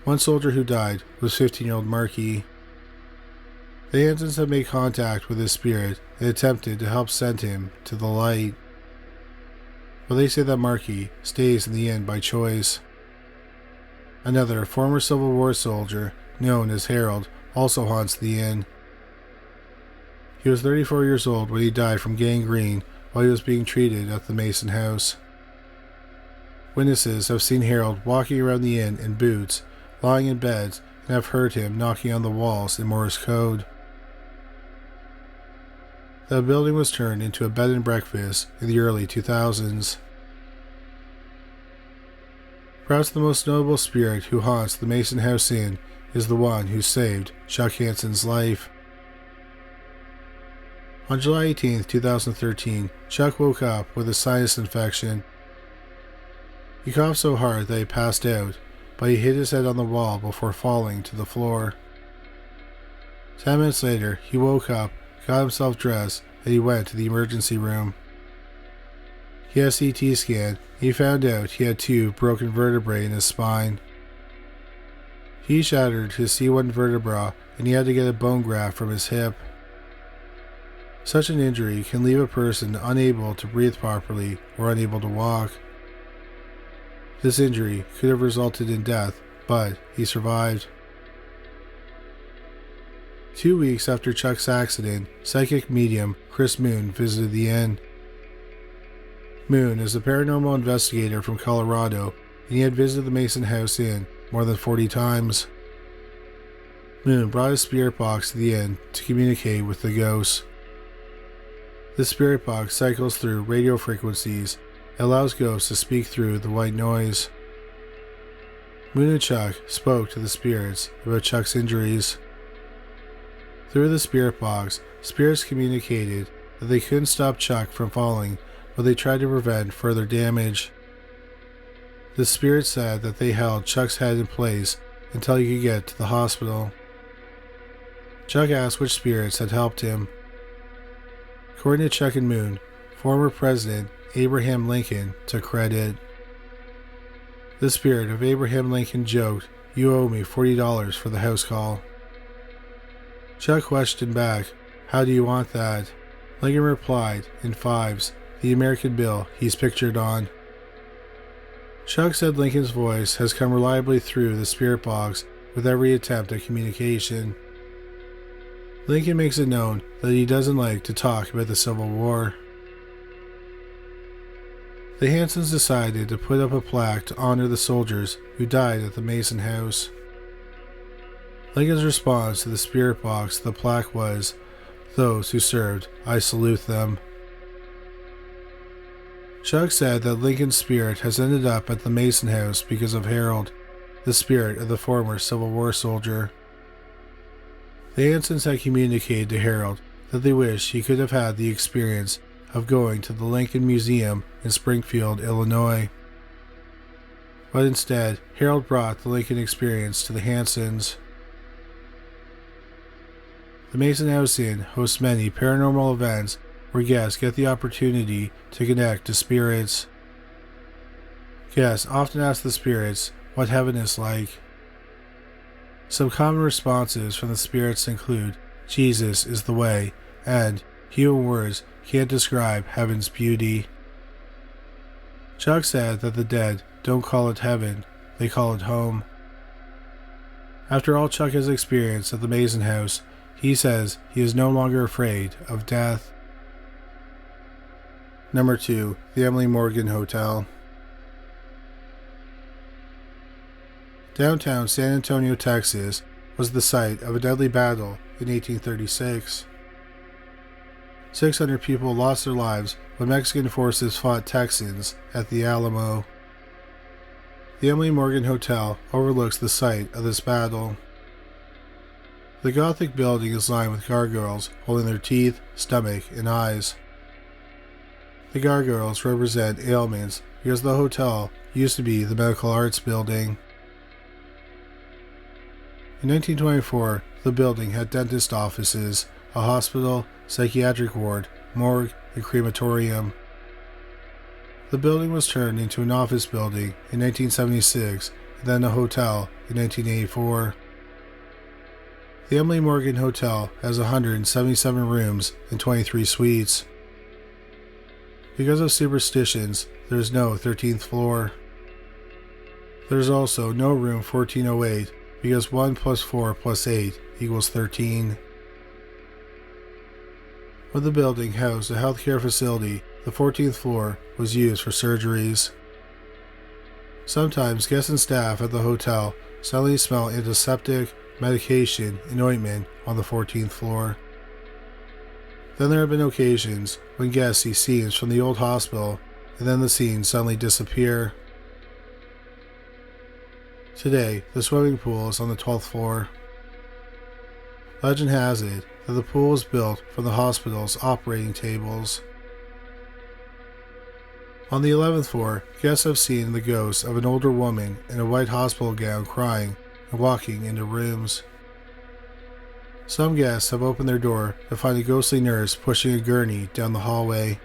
One soldier who died was 15-year-old Markey. The Hansons have made contact with his spirit and attempted to help send him to the light. But they say that Markey stays in the inn by choice. Another former Civil War soldier, known as Harold, also haunts the inn. He was 34 years old when he died from gangrene while he was being treated at the Mason house. Witnesses have seen Harold walking around the inn in boots, lying in beds, and have heard him knocking on the walls in Morse code. The building was turned into a bed and breakfast in the early 2000s. Perhaps the most notable spirit who haunts the Mason House Inn is the one who saved Chuck Hanson's life. On July 18, 2013, Chuck woke up with a sinus infection. He coughed so hard that he passed out, but he hit his head on the wall before falling to the floor. 10 minutes later, he woke up, got himself dressed, and he went to the emergency room. He had a CT scan, and he found out he had 2 broken vertebrae in his spine. He shattered his C1 vertebra, and he had to get a bone graft from his hip. Such an injury can leave a person unable to breathe properly or unable to walk. This injury could have resulted in death, but he survived. 2 weeks after Chuck's accident, psychic medium Chris Moon visited the inn. Moon is a paranormal investigator from Colorado, and he had visited the Mason House Inn more than 40 times. Moon brought a spirit box to the inn to communicate with the ghosts. The spirit box cycles through radio frequencies and allows ghosts to speak through the white noise. Moon and Chuck spoke to the spirits about Chuck's injuries. Through the spirit box, spirits communicated that they couldn't stop Chuck from falling, but they tried to prevent further damage. The spirits said that they held Chuck's head in place until he could get to the hospital. Chuck asked which spirits had helped him. According to Chuck and Moon, former President Abraham Lincoln took credit. The spirit of Abraham Lincoln joked, "You owe me $40 for the house call." Chuck questioned back, "How do you want that?" Lincoln replied, in fives, the American bill he's pictured on. Chuck said Lincoln's voice has come reliably through the spirit box with every attempt at communication. Lincoln makes it known that he doesn't like to talk about the Civil War. The Hansons decided to put up a plaque to honor the soldiers who died at the Mason House. Lincoln's response to the spirit box to the plaque was, "Those who served, I salute them." Chuck said that Lincoln's spirit has ended up at the Mason House because of Harold, the spirit of the former Civil War soldier. The Hansons had communicated to Harold that they wished he could have had the experience of going to the Lincoln Museum in Springfield, Illinois. But instead, Harold brought the Lincoln experience to the Hansons. The Mason House Inn hosts many paranormal events where guests get the opportunity to connect to spirits. Guests often ask the spirits what heaven is like. Some common responses from the spirits include, "Jesus is the way," and "human words can't describe heaven's beauty." Chuck said that the dead don't call it heaven, they call it home. After all Chuck has experienced at the Mason House, he says he is no longer afraid of death. Number 2. The Emily Morgan Hotel. Downtown San Antonio, Texas, was the site of a deadly battle in 1836. 600 people lost their lives when Mexican forces fought Texans at the Alamo. The Emily Morgan Hotel overlooks the site of this battle. The Gothic building is lined with gargoyles holding their teeth, stomach, and eyes. The gargoyles represent ailments because the hotel used to be the Medical Arts Building. In 1924, the building had dentist offices, a hospital, psychiatric ward, morgue, and crematorium. The building was turned into an office building in 1976 and then a hotel in 1984. The Emily Morgan Hotel has 177 rooms and 23 suites. Because of superstitions, there is no 13th floor. There is also no room 1408 because 1 plus 4 plus 8 equals 13. When the building housed a healthcare facility, the 14th floor was used for surgeries. Sometimes guests and staff at the hotel suddenly smell antiseptic, medication, and ointment on the 14th floor. Then there have been occasions when guests see scenes from the old hospital, and then the scenes suddenly disappear. Today, the swimming pool is on the 12th floor. Legend has it that the pool was built from the hospital's operating tables. On the 11th floor, guests have seen the ghost of an older woman in a white hospital gown crying and walking into rooms. Some guests have opened their door to find a ghostly nurse pushing a gurney down the hallway.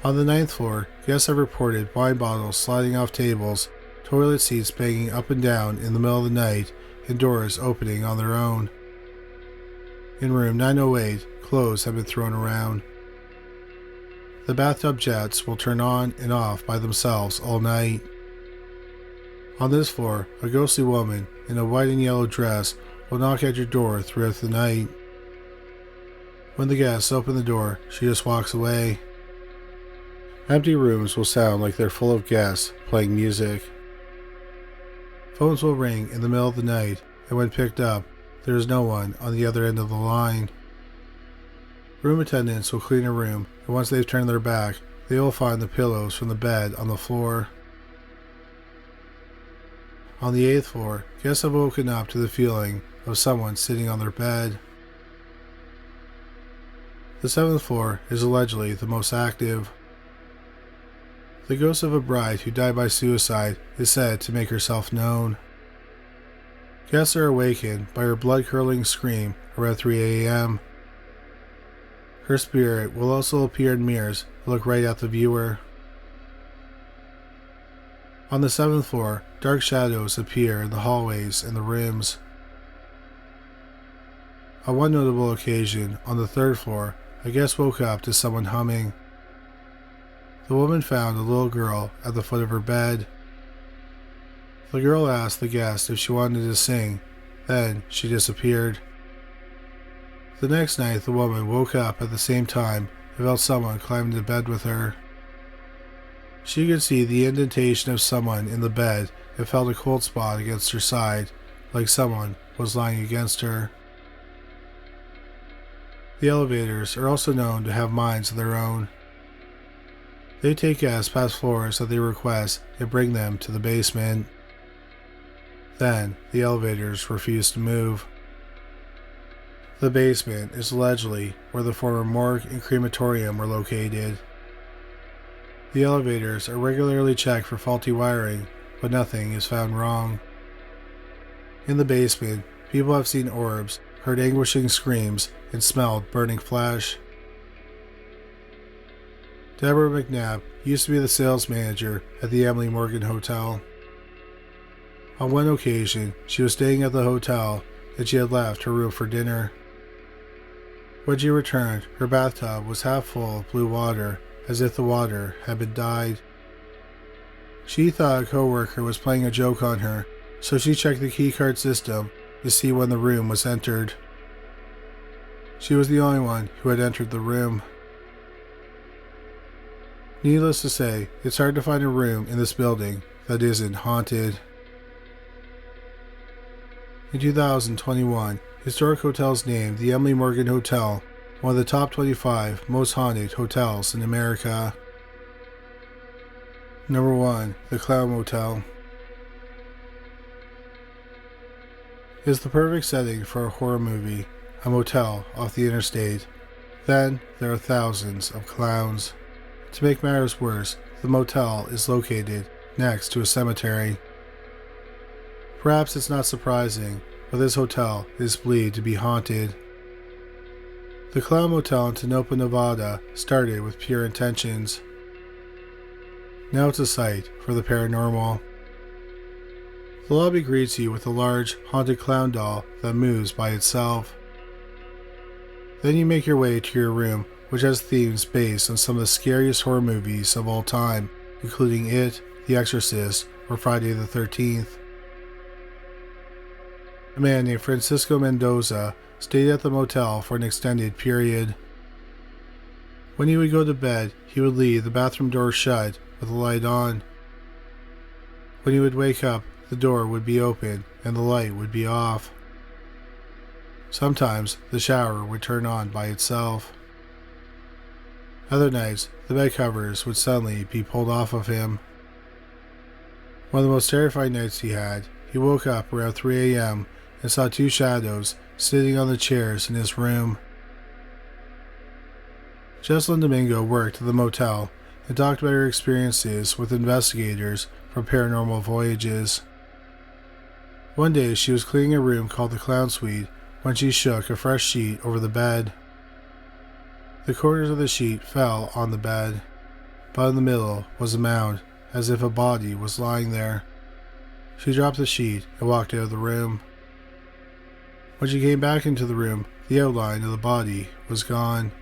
On the 9th floor, guests have reported wine bottles sliding off tables, toilet seats banging up and down in the middle of the night, and doors opening on their own. In room 908, clothes have been thrown around. The bathtub jets will turn on and off by themselves all night. On this floor, a ghostly woman in a white and yellow dress will knock at your door throughout the night. When the guests open the door, she just walks away. Empty rooms will sound like they're full of guests playing music. Phones will ring in the middle of the night, and when picked up, there is no one on the other end of the line. Room attendants will clean a room, and once they've turned their back, they will find the pillows from the bed on the floor. On the 8th floor, guests have woken up to the feeling of someone sitting on their bed. The 7th floor is allegedly the most active. The ghost of a bride who died by suicide is said to make herself known. Guests are awakened by her blood-curdling scream around 3 a.m. Her spirit will also appear in mirrors and look right at the viewer. On the 7th floor, dark shadows appear in the hallways and the rooms. On one notable occasion, on the 3rd floor, a guest woke up to someone humming. The woman found a little girl at the foot of her bed. The girl asked the guest if she wanted to sing, then she disappeared. The next night, the woman woke up at the same time and felt someone climb into bed with her. She could see the indentation of someone in the bed and felt a cold spot against her side, like someone was lying against her. The elevators are also known to have minds of their own. They take guests past floors that they request and bring them to the basement. Then, the elevators refuse to move. The basement is allegedly where the former morgue and crematorium were located. The elevators are regularly checked for faulty wiring, but nothing is found wrong. In the basement, people have seen orbs, heard anguishing screams, and smelled burning flesh. Deborah McNabb used to be the sales manager at the Emily Morgan Hotel. On one occasion, she was staying at the hotel and she had left her room for dinner. When she returned, her bathtub was half full of blue water, as if the water had been dyed. She thought a coworker was playing a joke on her, so she checked the keycard system to see when the room was entered. She was the only one who had entered the room. Needless to say, it's hard to find a room in this building that isn't haunted. In 2021, historic hotels named the Emily Morgan Hotel one of the top 25 most haunted hotels in America. Number 1. The Clown Motel. Is the perfect setting for a horror movie, a motel off the interstate. Then there are thousands of clowns. To make matters worse, the motel is located next to a cemetery. Perhaps it's not surprising, but this hotel is believed to be haunted. The Clown Motel in Tonopah, Nevada started with pure intentions. Now it's a site for the paranormal. The lobby greets you with a large, haunted clown doll that moves by itself. Then you make your way to your room, which has themes based on some of the scariest horror movies of all time, including It, The Exorcist, or Friday the 13th. A man named Francisco Mendoza stayed at the motel for an extended period. When he would go to bed, he would leave the bathroom door shut with the light on. When he would wake up, the door would be open and the light would be off. Sometimes the shower would turn on by itself. Other nights, the bed covers would suddenly be pulled off of him. One of the most terrifying nights he had, he woke up around 3 a.m. and saw two shadows sitting on the chairs in his room. Jessalyn Domingo worked at the motel and talked about her experiences with investigators from Paranormal Voyages. One day she was cleaning a room called the Clown Suite when she shook a fresh sheet over the bed. The corners of the sheet fell on the bed, but in the middle was a mound, as if a body was lying there. She dropped the sheet and walked out of the room. When she came back into the room, the outline of the body was gone.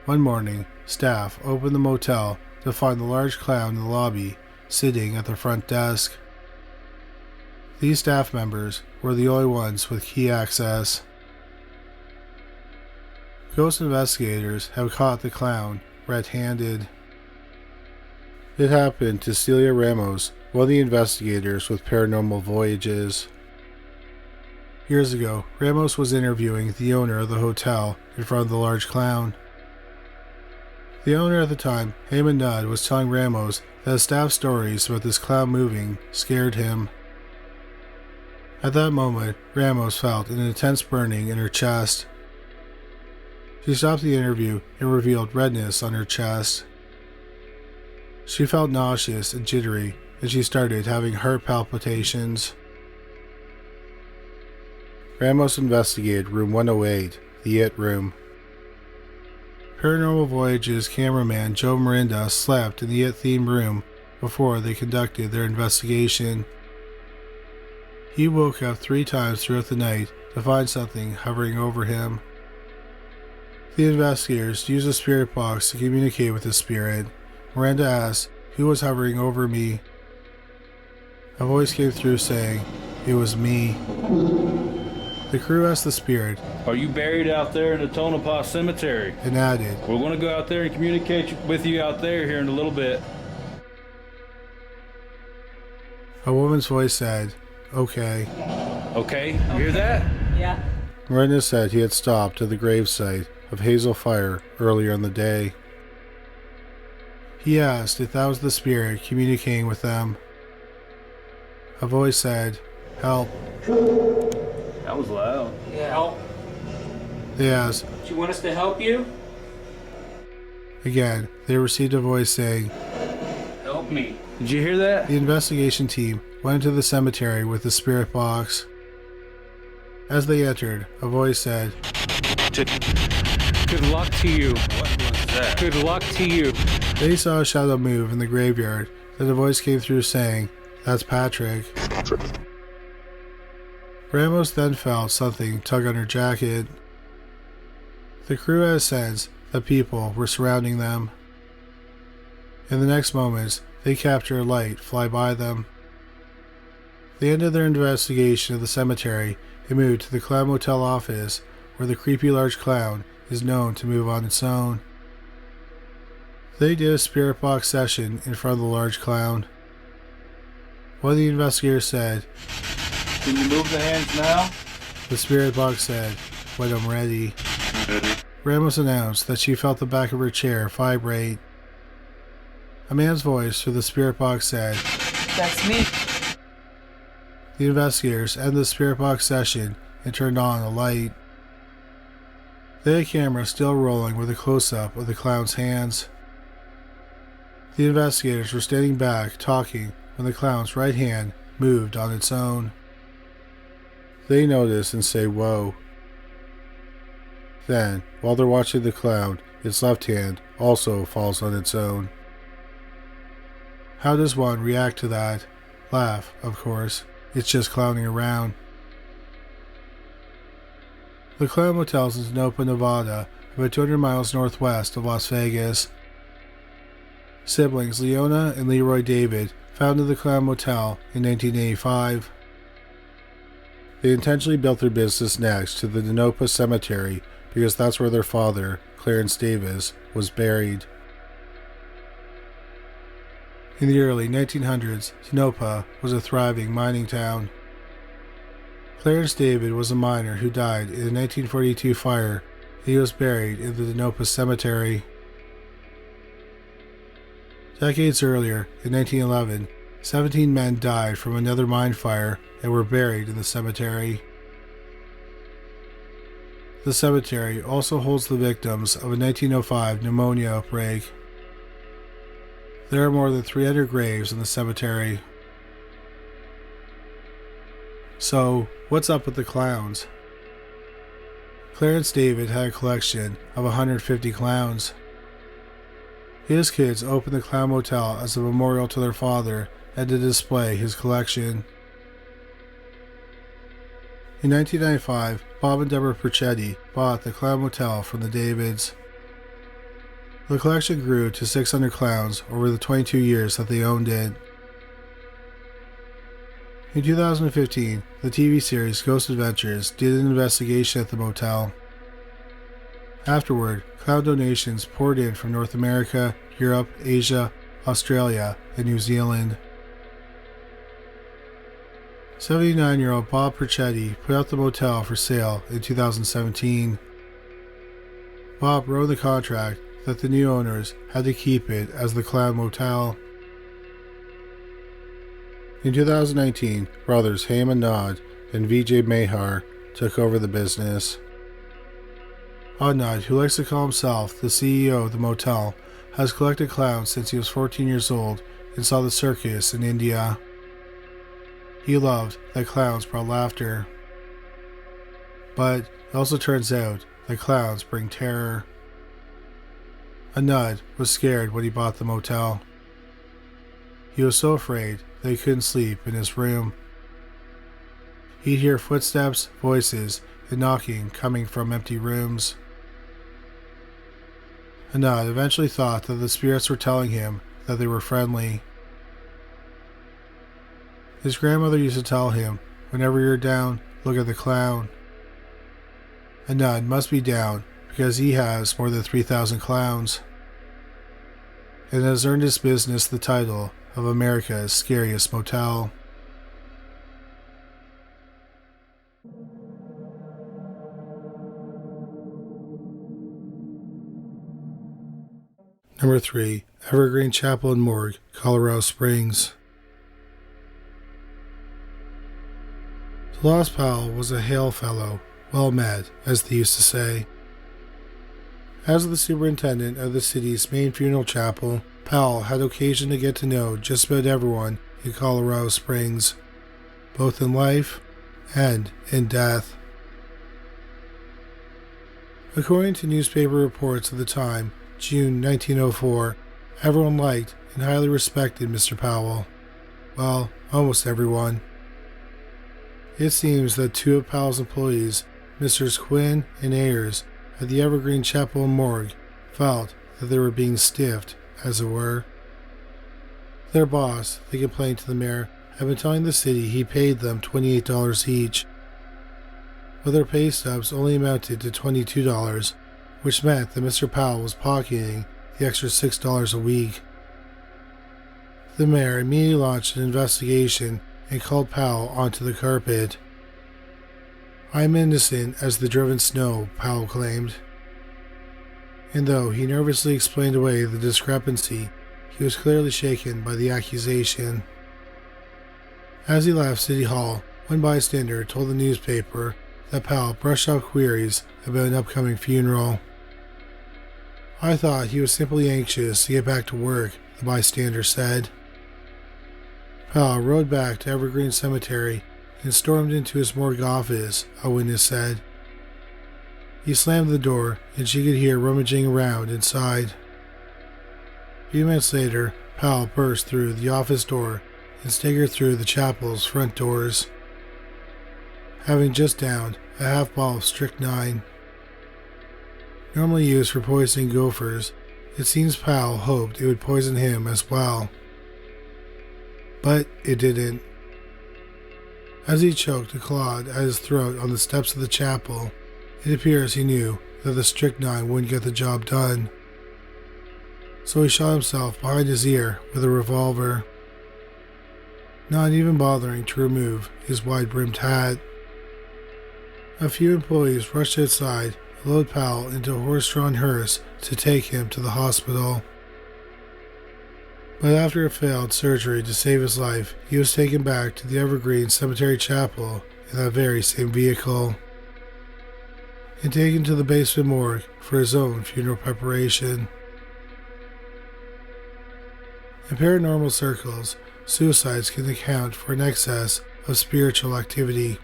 One morning, staff opened the motel to find the large clown in the lobby, sitting at the front desk. These staff members were the only ones with key access. Ghost investigators have caught the clown red-handed. It happened to Celia Ramos, one of the investigators with Paranormal Voyages. Years ago, Ramos was interviewing the owner of the hotel in front of the large clown. The owner at the time, Heyman Nudd, was telling Ramos that his staff stories about this clown moving scared him. At that moment, Ramos felt an intense burning in her chest. She stopped the interview and revealed redness on her chest. She felt nauseous and jittery, and she started having heart palpitations. Ramos investigated room 108, the It Room. Paranormal Voyages cameraman Joe Miranda slept in the It-themed room before they conducted their investigation. He woke up 3 times throughout the night to find something hovering over him. The investigators used a spirit box to communicate with the spirit. Miranda asked, "Who was hovering over me?" A voice came through saying, "It was me." The crew asked the spirit, "Are you buried out there in the Tonopah Cemetery?" and added, "We're going to go out there and communicate with you out there here in a little bit." A woman's voice said, "Okay." Okay, you hear that? Yeah. Miranda said he had stopped at the gravesite of Hazel Fire earlier in the day. He asked if that was the spirit communicating with them. A voice said, "Help." That was loud. Yeah. Help. They asked, Do you want us to help you? again, they received a voice saying, Help me. Did you hear that? The investigation team went to the cemetery with the spirit box. As they entered, a voice said, Good luck to you. What was that? Good luck to you. They saw a shadow move in the graveyard. Then a voice came through saying, "That's Patrick." Ramos then felt something tug on her jacket. The crew had a sense that people were surrounding them. In the next moments, they captured a light fly by them. They ended their investigation of the cemetery and moved to the Clown Motel office, where the creepy large clown is known to move on its own. They did a spirit box session in front of the large clown. One of the investigators said, Can you move the hands now? The spirit box said, "When I'm ready." Ramos announced that she felt the back of her chair vibrate. A man's voice through the spirit box said, That's me. The investigators ended the spirit box session and turned on a light. They had a camera still rolling with a close-up of the clown's hands. The investigators were standing back talking when the clown's right hand moved on its own. They notice and say, "Whoa." Then, while they're watching the clown, its left hand also falls on its own. How does one react to that? Laugh, of course. It's just clowning around. The Clown Motel is in Tonopah, Nevada, about 200 miles northwest of Las Vegas. Siblings Leona and Leroy David founded the Clown Motel in 1985. They intentionally built their business next to the Tonopah Cemetery because that's where their father, Clarence Davis, was buried. In the early 1900s, Tonopah was a thriving mining town. Clarence David was a miner who died in a 1942 fire, and he was buried in the Tonopah Cemetery. Decades earlier, in 1911, 17 men died from another mine fire and were buried in the cemetery. The cemetery also holds the victims of a 1905 pneumonia outbreak. There are more than 300 graves in the cemetery. So, what's up with the clowns? Clarence David had a collection of 150 clowns. His kids opened the Clown Motel as a memorial to their father and to display his collection. In 1995, Bob and Deborah Perchetti bought the Clown Motel from the Davids. The collection grew to 600 clowns over the 22 years that they owned it. In 2015, the TV series Ghost Adventures did an investigation at the motel. Afterward, clown donations poured in from North America, Europe, Asia, Australia, and New Zealand. 79-year-old Bob Perchetti put out the motel for sale in 2017. Bob wrote in the contract that the new owners had to keep it as the Clown Motel. In 2019, brothers Ham and Nod and Vijay Mehar took over the business. Nod, who likes to call himself the CEO of the motel, has collected clowns since he was 14 years old and saw the circus in India. He loved that clowns brought laughter. But it also turns out that clowns bring terror. Anud was scared when he bought the motel. He was so afraid that he couldn't sleep in his room. He'd hear footsteps, voices, and knocking coming from empty rooms. Anud eventually thought that the spirits were telling him that they were friendly. His grandmother used to tell him, "Whenever you're down, look at the clown." Anud must be down because he has more than 3,000 clowns, and has earned his business the title of America's Scariest Motel. Number 3. Evergreen Chapel and Morgue, Colorado Springs. The lost pal was a hail fellow, well met, as they used to say. As the superintendent of the city's main funeral chapel, Powell had occasion to get to know just about everyone in Colorado Springs, both in life and in death. According to newspaper reports of the time, June 1904, everyone liked and highly respected Mr. Powell. Well, almost everyone. It seems that two of Powell's employees, Messrs. Quinn and Ayers, at the Evergreen Chapel and Morgue, felt that they were being stiffed, as it were. Their boss, they complained to the mayor, had been telling the city he paid them $28 each, but their pay stubs only amounted to $22, which meant that Mr. Powell was pocketing the extra $6 a week. The mayor immediately launched an investigation and called Powell onto the carpet. "I'm innocent as the driven snow," Powell claimed. And though he nervously explained away the discrepancy, he was clearly shaken by the accusation. As he left City Hall, one bystander told the newspaper that Powell brushed off queries about an upcoming funeral. "I thought he was simply anxious to get back to work," the bystander said. Powell rode back to Evergreen Cemetery and stormed into his morgue office, a witness said. He slammed the door, and she could hear rummaging around inside. A few minutes later, Powell burst through the office door and staggered through the chapel's front doors, having just downed a half ball of strychnine. Normally used for poisoning gophers, it seems Powell hoped it would poison him as well. But it didn't. As he choked a clod at his throat on the steps of the chapel, it appears he knew that the strychnine wouldn't get the job done. So he shot himself behind his ear with a revolver, not even bothering to remove his wide-brimmed hat. A few employees rushed outside and loaded Powell into a horse-drawn hearse to take him to the hospital. But after a failed surgery to save his life, he was taken back to the Evergreen Cemetery Chapel in that very same vehicle, and taken to the basement morgue for his own funeral preparation. In paranormal circles, suicides can account for an excess of spiritual activity.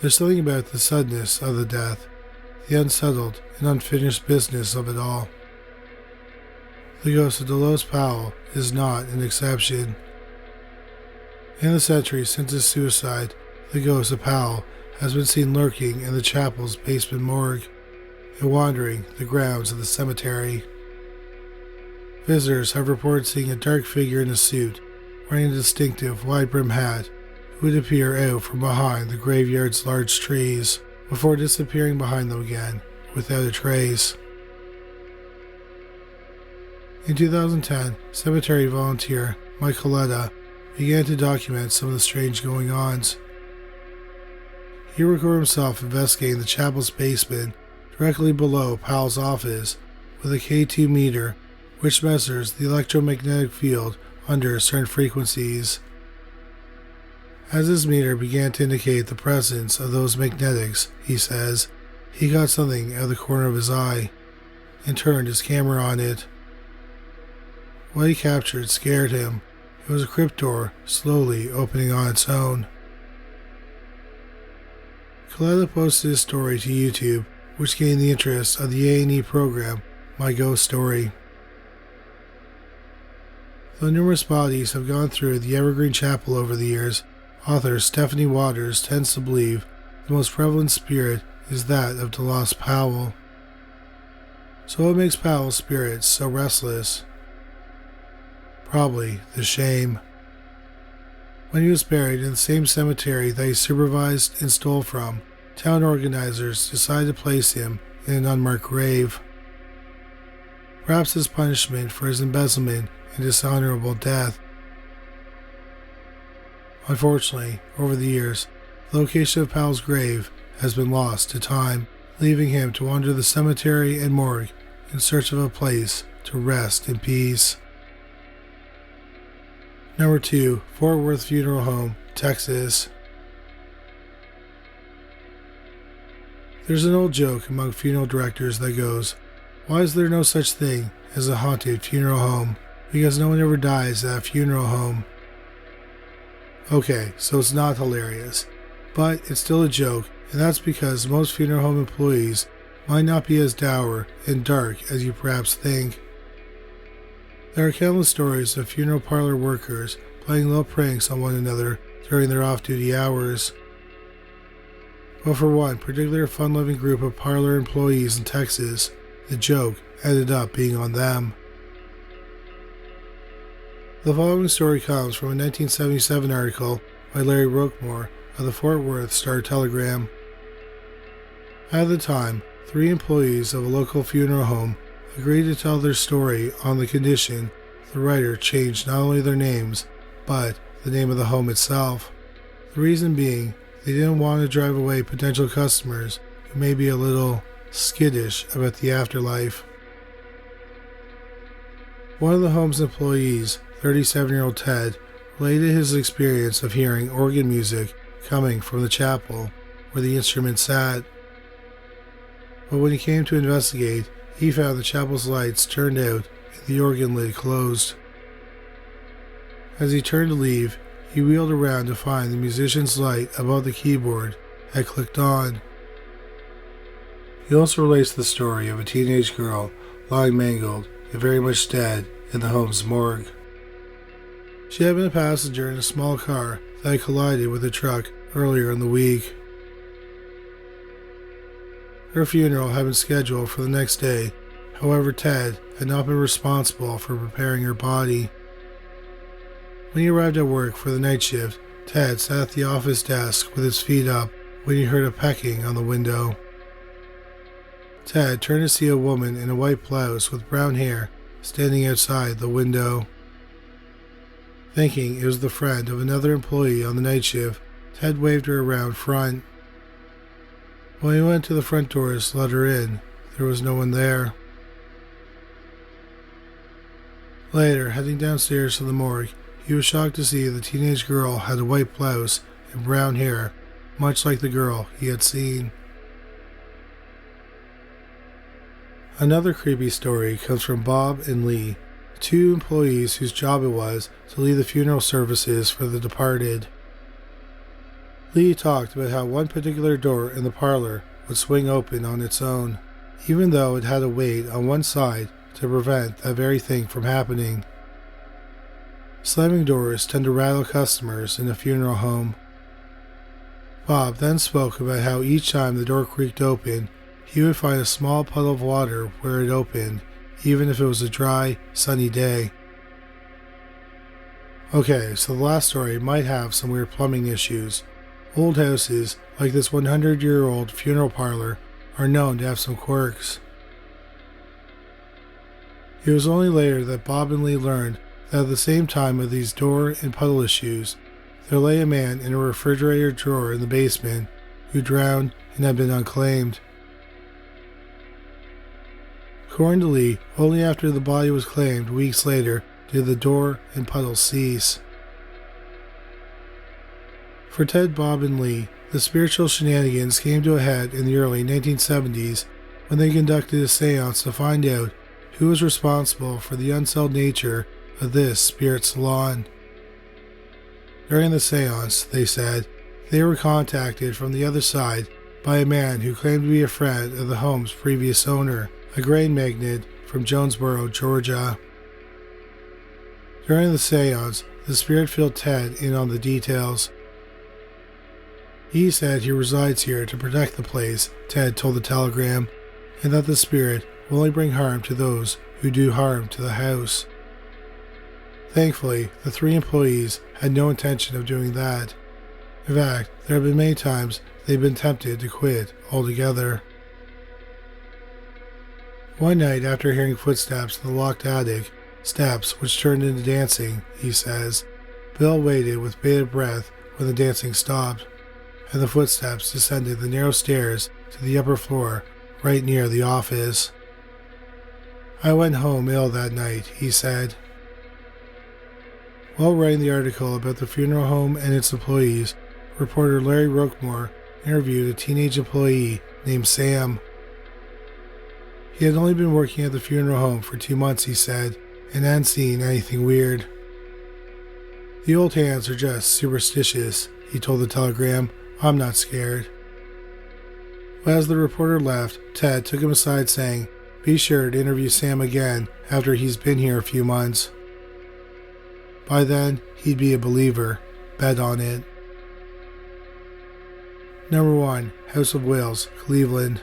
There's something about the suddenness of the death, the unsettled and unfinished business of it all. The ghost of Delos Powell is not an exception. In the centuries since his suicide, the ghost of Powell has been seen lurking in the chapel's basement morgue and wandering the grounds of the cemetery. Visitors have reported seeing a dark figure in a suit wearing a distinctive wide-brimmed hat, who would appear out from behind the graveyard's large trees before disappearing behind them again without a trace. In 2010, cemetery volunteer Mike Coletta began to document some of the strange going-ons. He recorded himself investigating the chapel's basement directly below Powell's office with a K2 meter, which measures the electromagnetic field under certain frequencies. As his meter began to indicate the presence of those magnetics, he says, he got something out of the corner of his eye and turned his camera on it. What he captured scared him. It was a crypt door slowly opening on its own. Coletta posted his story to YouTube, which gained the interest of the A&E program, My Ghost Story. Though numerous bodies have gone through the Evergreen Chapel over the years, author Stephanie Waters tends to believe the most prevalent spirit is that of the lost Powell. So what makes Powell's spirit so restless? Probably the shame. When he was buried in the same cemetery that he supervised and stole from, town organizers decided to place him in an unmarked grave. Perhaps as punishment for his embezzlement and dishonorable death. Unfortunately, over the years, the location of Powell's grave has been lost to time, leaving him to wander the cemetery and morgue in search of a place to rest in peace. Number 2. Fort Worth Funeral Home, Texas. There's an old joke among funeral directors that goes, "Why is there no such thing as a haunted funeral home? Because no one ever dies at a funeral home." Okay, so it's not hilarious, but it's still a joke, and that's because most funeral home employees might not be as dour and dark as you perhaps think. There are countless stories of funeral parlor workers playing little pranks on one another during their off-duty hours. But for one particular fun-loving group of parlor employees in Texas, the joke ended up being on them. The following story comes from a 1977 article by Larry Roquemore of the Fort Worth Star-Telegram. At the time, 3 employees of a local funeral home agreed to tell their story on the condition the writer changed not only their names, but the name of the home itself. The reason being, they didn't want to drive away potential customers who may be a little skittish about the afterlife. One of the home's employees, 37-year-old Ted, related his experience of hearing organ music coming from the chapel where the instrument sat. But when he came to investigate, he found the chapel's lights turned out and the organ lid closed. As he turned to leave, he wheeled around to find the musician's light above the keyboard had clicked on. He also relates the story of a teenage girl lying mangled and very much dead in the home's morgue. She had been a passenger in a small car that had collided with a truck earlier in the week. Her funeral had been scheduled for the next day, however Ted had not been responsible for preparing her body. When he arrived at work for the night shift, Ted sat at the office desk with his feet up when he heard a pecking on the window. Ted turned to see a woman in a white blouse with brown hair standing outside the window. Thinking it was the friend of another employee on the night shift, Ted waved her around front. When he went to the front doors to let her in, there was no one there. Later, heading downstairs to the morgue, he was shocked to see the teenage girl had a white blouse and brown hair, much like the girl he had seen. Another creepy story comes from Bob and Lee, 2 employees whose job it was to lead the funeral services for the departed. Lee talked about how one particular door in the parlor would swing open on its own, even though it had a weight on one side to prevent that very thing from happening. Slamming doors tend to rattle customers in a funeral home. Bob then spoke about how each time the door creaked open, he would find a small puddle of water where it opened, even if it was a dry, sunny day. Okay, so the last story might have some weird plumbing issues. Old houses, like this 100-year-old funeral parlor, are known to have some quirks. It was only later that Bob and Lee learned that at the same time of these door and puddle issues, there lay a man in a refrigerator drawer in the basement who drowned and had been unclaimed. According to Lee, only after the body was claimed weeks later did the door and puddles cease. For Ted, Bob, and Lee, the spiritual shenanigans came to a head in the early 1970s when they conducted a seance to find out who was responsible for the unsettled nature of this spirit salon. During the seance, they said, they were contacted from the other side by a man who claimed to be a friend of the home's previous owner, a grain magnate from Jonesboro, Georgia. During the seance, the spirit filled Ted in on the details. He said he resides here to protect the place, Ted told the Telegram, and that the spirit will only bring harm to those who do harm to the house. Thankfully, the 3 employees had no intention of doing that. In fact, there have been many times they've been tempted to quit altogether. One night, after hearing footsteps in the locked attic, steps which turned into dancing, he says, Bill waited with bated breath when the dancing stopped, and the footsteps descended the narrow stairs to the upper floor right near the office. I went home ill that night, he said. While writing the article about the funeral home and its employees, reporter Larry Roquemore interviewed a teenage employee named Sam. He had only been working at the funeral home for 2 months, he said, and hadn't seen anything weird. The old hands are just superstitious, he told the Telegram. I'm not scared. But as the reporter left, Ted took him aside saying, be sure to interview Sam again after he's been here a few months. By then, he'd be a believer. Bet on it. Number 1. House of Whales, Cleveland.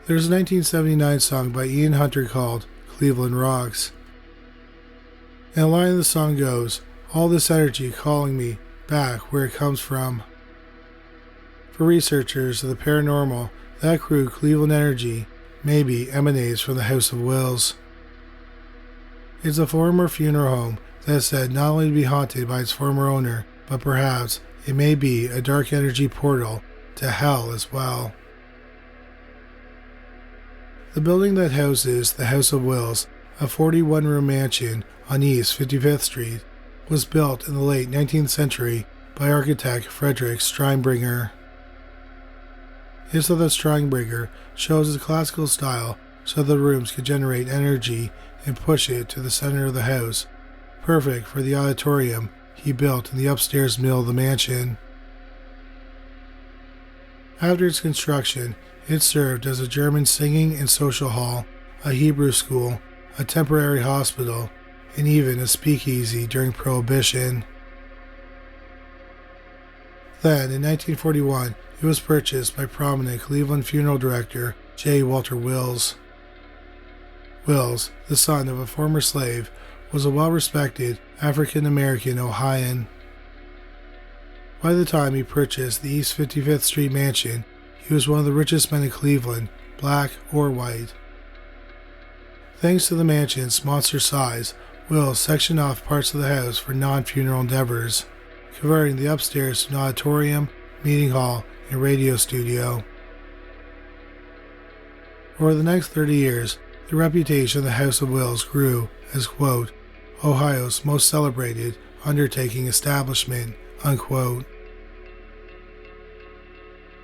There's a 1979 song by Ian Hunter called Cleveland Rocks. And a line of the song goes, all this energy calling me back where it comes from. For researchers of the paranormal, that crude Cleveland energy maybe emanates from the House of Whales. It's a former funeral home that is said not only to be haunted by its former owner, but perhaps it may be a dark energy portal to hell as well. The building that houses the House of Whales, a 41-room mansion on East 55th Street, was built in the late 19th century by architect Frederick Steinbringer. It's so that Steinbringer chose his classical style so the rooms could generate energy and push it to the center of the house, perfect for the auditorium he built in the upstairs middle of the mansion. After its construction, it served as a German singing and social hall, a Hebrew school, a temporary hospital, and even a speakeasy during Prohibition. Then, in 1941, it was purchased by prominent Cleveland funeral director J. Walter Wills. Wills, the son of a former slave, was a well-respected African-American Ohioan. By the time he purchased the East 55th Street mansion, he was one of the richest men in Cleveland, black or white. Thanks to the mansion's monster size, Wills sectioned off parts of the house for non-funeral endeavors, converting the upstairs to an auditorium, meeting hall, and radio studio. Over the next 30 years, the reputation of the House of Wills grew as, quote, Ohio's most celebrated undertaking establishment, unquote.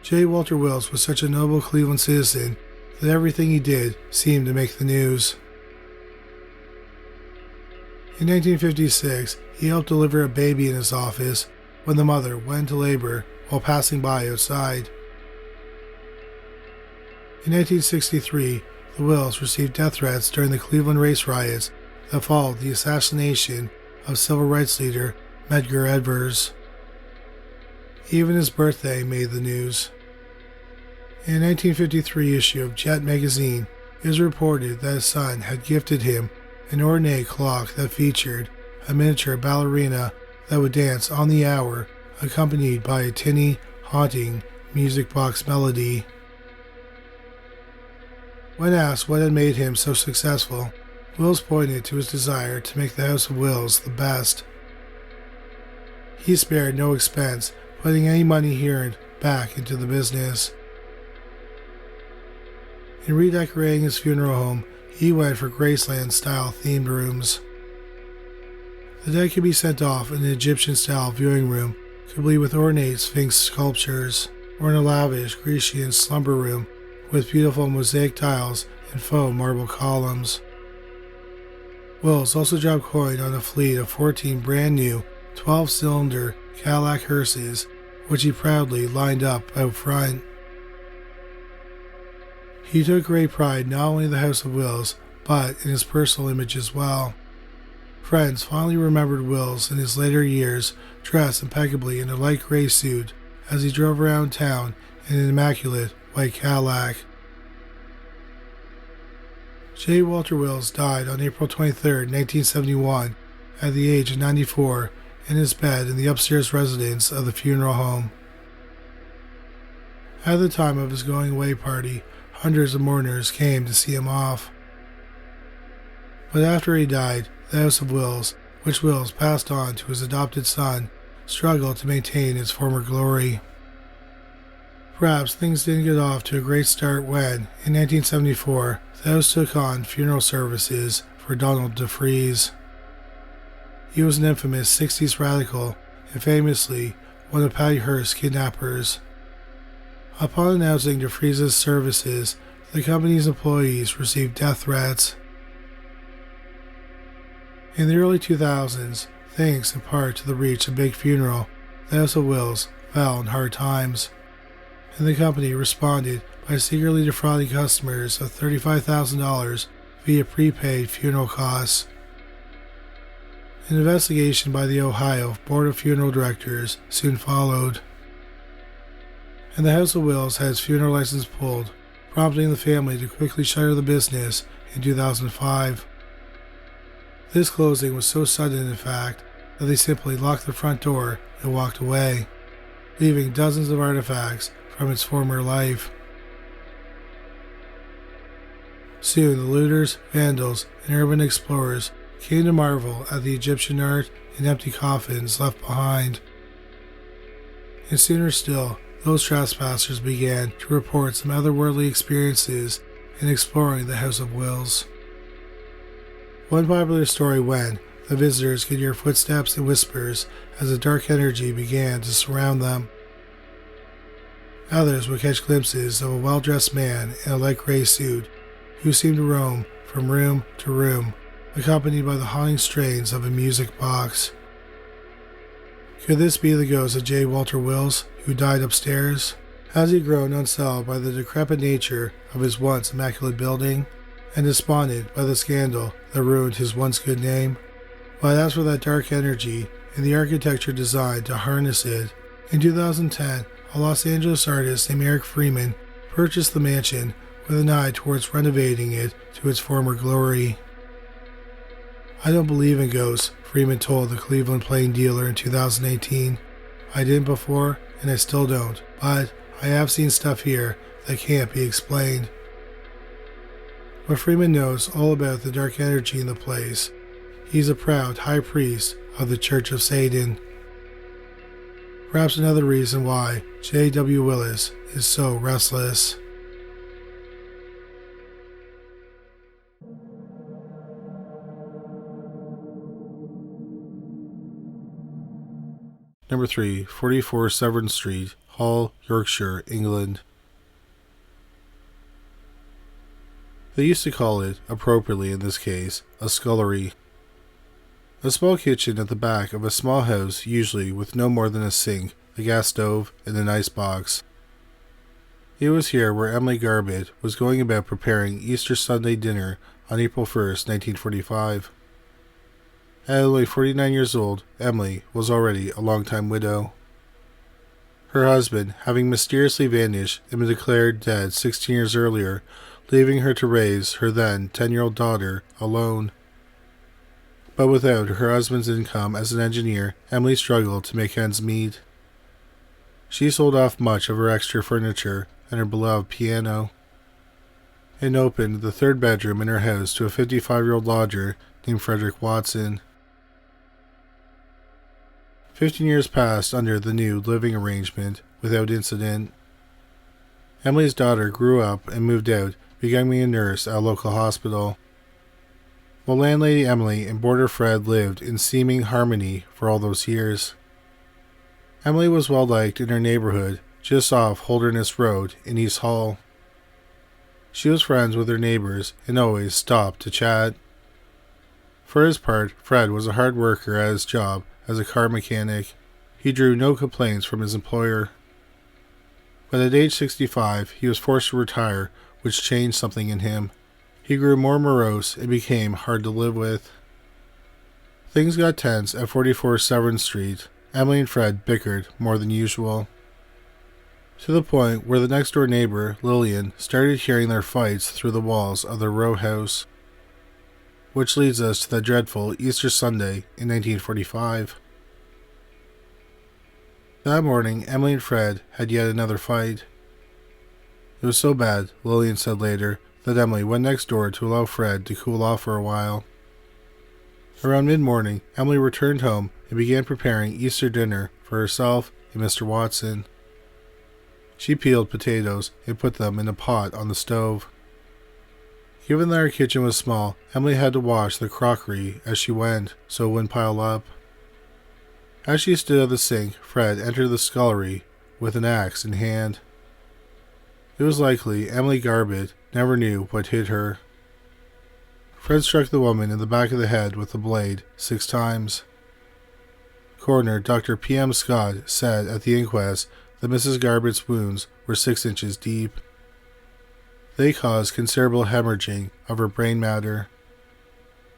J. Walter Wills was such a noble Cleveland citizen that everything he did seemed to make the news. In 1956, he helped deliver a baby in his office when the mother went into labor while passing by outside. In 1963, the Wills received death threats during the Cleveland race riots that followed the assassination of civil rights leader Medgar Evers. Even his birthday made the news. In a 1953 issue of Jet magazine, it was reported that his son had gifted him an ornate clock that featured a miniature ballerina that would dance on the hour, accompanied by a tinny, haunting music box melody. When asked what had made him so successful, Wills pointed to his desire to make the House of Wills the best. He spared no expense, putting any money he earned back into the business. In redecorating his funeral home, he went for Graceland-style themed rooms. The dead could be sent off in an Egyptian-style viewing room, complete with ornate Sphinx sculptures, or in a lavish Grecian slumber room with beautiful mosaic tiles and faux marble columns. Wills also dropped coin on a fleet of 14 brand new 12-cylinder Cadillac hearses, which he proudly lined up out front. He took great pride not only in the House of Wills, but in his personal image as well. Friends fondly remembered Wills in his later years dressed impeccably in a light gray suit as he drove around town in an immaculate white Cadillac. J. Walter Wills died on April 23, 1971, at the age of 94, in his bed in the upstairs residence of the funeral home. At the time of his going-away party, hundreds of mourners came to see him off. But after he died, the House of Wills, which Wills passed on to his adopted son, struggled to maintain its former glory. Perhaps things didn't get off to a great start when, in 1974, the house took on funeral services for Donald DeFreeze. He was an infamous 60s radical and famously one of Patty Hearst's kidnappers. Upon announcing DeFreeze's services, the company's employees received death threats. In the early 2000s, thanks in part to the reach of Big Funeral, the House of Wills fell in hard times, and the company responded by secretly defrauding customers of $35,000 via prepaid funeral costs. An investigation by the Ohio Board of Funeral Directors soon followed, and the House of Wills had its funeral license pulled, prompting the family to quickly shutter the business in 2005. This closing was so sudden, in fact, that they simply locked the front door and walked away, leaving dozens of artifacts from its former life. Soon the looters, vandals, and urban explorers came to marvel at the Egyptian art and empty coffins left behind. And sooner still, those trespassers began to report some otherworldly experiences in exploring the House of Wills. One popular story went that visitors could hear footsteps and whispers as a dark energy began to surround them. Others would catch glimpses of a well-dressed man in a light gray suit who seemed to roam from room to room, accompanied by the haunting strains of a music box. Could this be the ghost of J. Walter Wills, who died upstairs? Has he grown unsettled by the decrepit nature of his once immaculate building, and despondent by the scandal that ruined his once good name? But as for that dark energy and the architecture designed to harness it, in 2010, a Los Angeles artist named Eric Freeman purchased the mansion with an eye towards renovating it to its former glory. "I don't believe in ghosts," Freeman told the Cleveland Plain Dealer in 2018. "I didn't before, and I still don't, but I have seen stuff here that can't be explained." But Freeman knows all about the dark energy in the place. He's a proud high priest of the Church of Satan. Perhaps another reason why J.W. Willis is so restless. Number 3, 44 Severn Street, Hull, Yorkshire, England. They used to call it, appropriately in this case, a scullery. A small kitchen at the back of a small house, usually with no more than a sink, a gas stove, and an icebox. It was here where Emily Garbett was going about preparing Easter Sunday dinner on April 1st, 1945. At only 49 years old, Emily was already a long-time widow. Her husband, having mysteriously vanished and been declared dead 16 years earlier, leaving her to raise her then 10-year-old daughter alone. But without her husband's income as an engineer, Emily struggled to make ends meet. She sold off much of her extra furniture and her beloved piano, and opened the third bedroom in her house to a 55-year-old lodger named Frederick Watson. 15 years passed under the new living arrangement without incident. Emily's daughter grew up and moved out, becoming a nurse at a local hospital, while landlady Emily and boarder Fred lived in seeming harmony for all those years. Emily was well liked in her neighborhood just off Holderness Road in East Hall. She was friends with her neighbors and always stopped to chat. For his part, Fred was a hard worker at his job as a car mechanic. He drew no complaints from his employer. But at age 65, he was forced to retire, which changed something in him. He grew more morose and became hard to live with. Things got tense at 44 Severn Street. Emily and Fred bickered more than usual, to the point where the next-door neighbor, Lillian, started hearing their fights through the walls of their row house. Which leads us to that dreadful Easter Sunday in 1945. That morning, Emily and Fred had yet another fight. It was so bad, Lillian said later, that Emily went next door to allow Fred to cool off for a while. Around mid-morning, Emily returned home and began preparing Easter dinner for herself and Mr. Watson. She peeled potatoes and put them in a pot on the stove. Given that her kitchen was small, Emily had to wash the crockery as she went so it wouldn't pile up. As she stood at the sink, Fred entered the scullery with an axe in hand. It was likely Emily Garbett never knew what hit her. Fred struck the woman in the back of the head with the blade 6 times. Coroner Dr. P.M. Scott said at the inquest that Mrs. Garbett's wounds were 6 inches deep. They caused considerable hemorrhaging of her brain matter.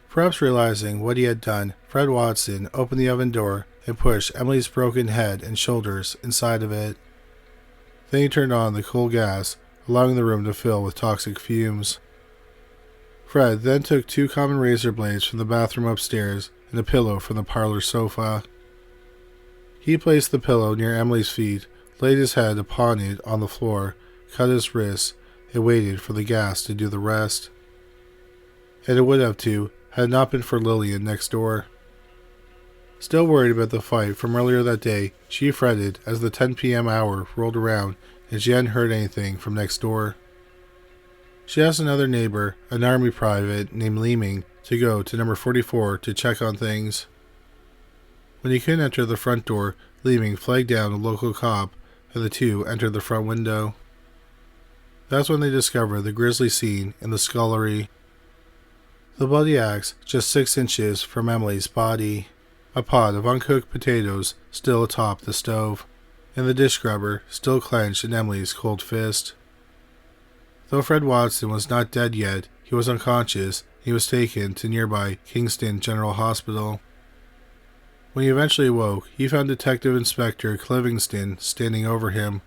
Perhaps realizing what he had done, Fred Watson opened the oven door and pushed Emily's broken head and shoulders inside of it. Then he turned on the cool gas, allowing the room to fill with toxic fumes. Fred then took 2 common razor blades from the bathroom upstairs and a pillow from the parlor sofa. He placed the pillow near Emily's feet, laid his head upon it on the floor, cut his wrists, and waited for the gas to do the rest. And it would have too, had it not been for Lillian next door. Still worried about the fight from earlier that day, she fretted as the 10 p.m. hour rolled around and she hadn't heard anything from next door. She asked another neighbor, an army private named Leeming, to go to number 44 to check on things. When he couldn't enter the front door, Leeming flagged down a local cop, and the two entered the front window. That's when they discovered the grisly scene in the scullery. The bloody axe just 6 inches from Emily's body, a pot of uncooked potatoes still atop the stove, and the dish scrubber still clenched in Emily's cold fist. Though Fred Watson was not dead yet, he was unconscious. He was taken to nearby Kingston General Hospital. When he eventually awoke, he found Detective Inspector Clivingston standing over him.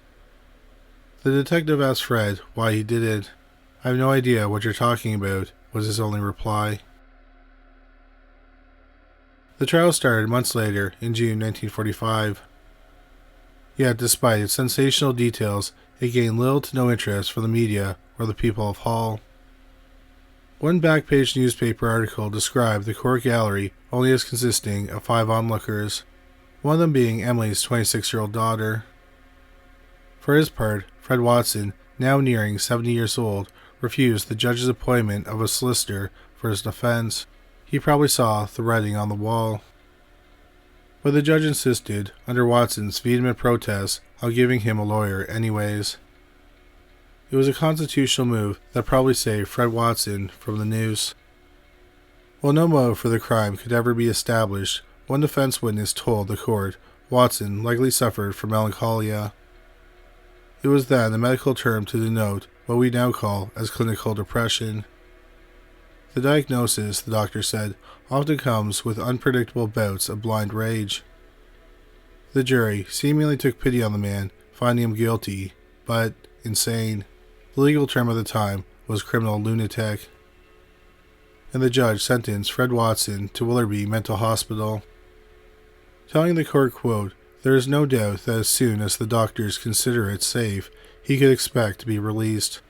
The detective asked Fred why he did it. "I have no idea what you're talking about," was his only reply. The trial started months later, in June 1945. Yet, despite its sensational details, it gained little to no interest for the media or the people of Hull. One back-page newspaper article described the court gallery only as consisting of 5 onlookers, one of them being Emily's 26-year-old daughter. For his part, Fred Watson, now nearing 70 years old, refused the judge's appointment of a solicitor for his defense. He probably saw the writing on the wall. But the judge insisted, under Watson's vehement protests, on giving him a lawyer anyways. It was a constitutional move that probably saved Fred Watson from the noose. While no motive for the crime could ever be established, one defense witness told the court Watson likely suffered from melancholia. It was then a medical term to denote what we now call as clinical depression. The diagnosis, the doctor said, often comes with unpredictable bouts of blind rage. The jury seemingly took pity on the man, finding him guilty, but insane. The legal term at the time was criminal lunatic. and the judge sentenced Fred Watson to Willoughby Mental Hospital, telling the court, quote, "There is no doubt that as soon as the doctors consider it safe, he could expect to be released."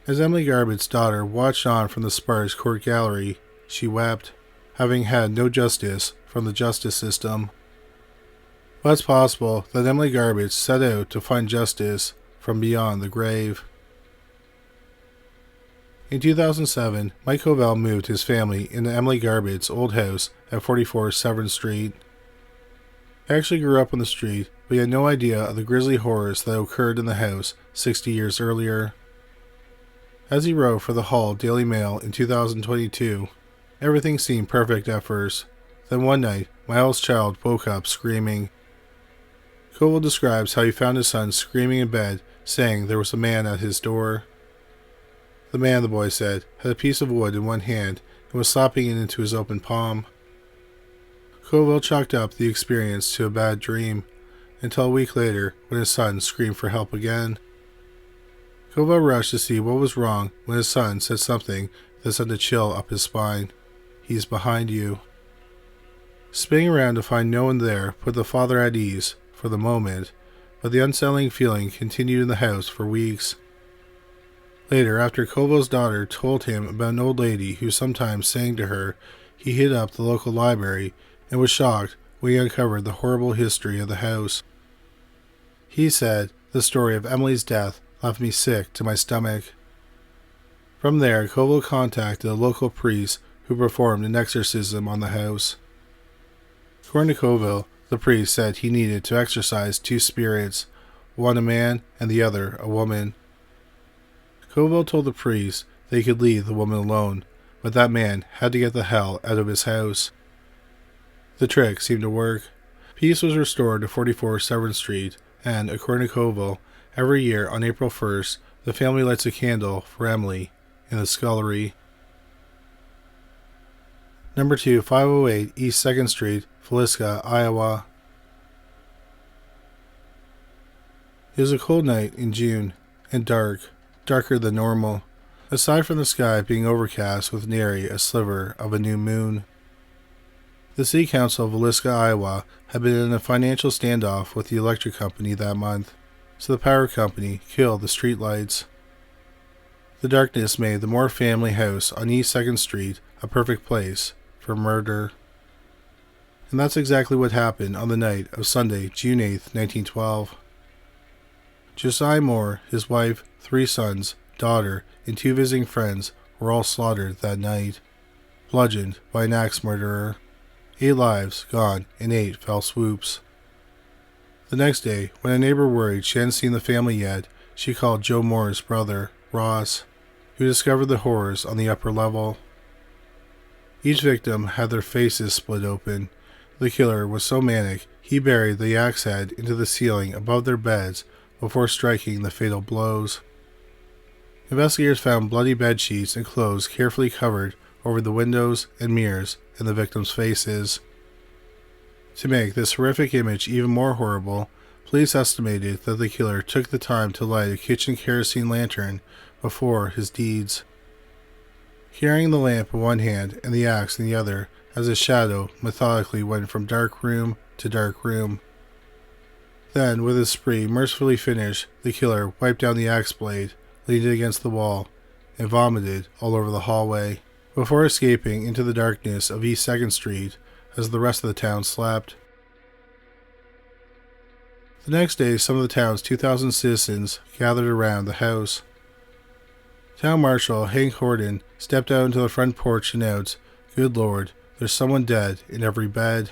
As Emily Garbutt's daughter watched on from the sparse court gallery, she wept, having had no justice from the justice system. But it's possible that Emily Garbutt set out to find justice from beyond the grave. In 2007, Mike Covell moved his family into Emily Garbutt's old house at 44 Severn Street. He actually grew up on the street, but he had no idea of the grisly horrors that occurred in the house 60 years earlier. As he wrote for the Hull Daily Mail in 2022, everything seemed perfect at first. Then one night, my eldest child woke up screaming. Covell describes how he found his son screaming in bed, saying there was a man at his door. The man, the boy said, had a piece of wood in one hand and was slapping it into his open palm. Covell chalked up the experience to a bad dream, until a week later when his son screamed for help again. Covell rushed to see what was wrong when his son said something that sent a chill up his spine. "He's behind you." Spinning around to find no one there put the father at ease for the moment, but the unsettling feeling continued in the house for weeks. Later, after Covell's daughter told him about an old lady who sometimes sang to her, he hit up the local library and was shocked when he uncovered the horrible history of the house. He said, "The story of Emily's death left me sick to my stomach." From there, Covell contacted a local priest who performed an exorcism on the house. According to Covell, the priest said he needed to exorcise two spirits, one a man and the other a woman. Covell told the priest that he could leave the woman alone, but that man had to get the hell out of his house. The trick seemed to work. Peace was restored to 44 Severn Street, and, according to Covell, every year on April 1st, the family lights a candle for Emily in the scullery. Number 2, 508 East 2nd Street, Villisca, Iowa. It was a cold night in June, and darker than normal, aside from the sky being overcast with nary a sliver of a new moon. The City Council of Villisca, Iowa had been in a financial standoff with the electric company that month, so the power company killed the streetlights. The darkness made the Moore family house on East 2nd Street a perfect place for murder. And that's exactly what happened on the night of Sunday, June 8, 1912. Josiah Moore, his wife, 3 sons, daughter, and 2 visiting friends were all slaughtered that night, bludgeoned by an axe murderer. 8 lives gone in 8 fell swoops. The next day, when a neighbor worried she hadn't seen the family yet, she called Joe Moore's brother, Ross, who discovered the horrors on the upper level. Each victim had their faces split open. The killer was so manic, he buried the axe head into the ceiling above their beds before striking the fatal blows. Investigators found bloody bed sheets and clothes carefully covered over the windows and mirrors and the victims' faces. To make this horrific image even more horrible, police estimated that the killer took the time to light a kitchen kerosene lantern before his deeds, carrying the lamp in one hand and the axe in the other as his shadow methodically went from dark room to dark room. Then, with his spree mercifully finished, the killer wiped down the axe blade, leaned it against the wall, and vomited all over the hallway, before escaping into the darkness of East 2nd Street as the rest of the town slept. The next day, some of the town's 2,000 citizens gathered around the house. Town Marshal Hank Horton stepped out into the front porch and announced, "Good Lord, there's someone dead in every bed."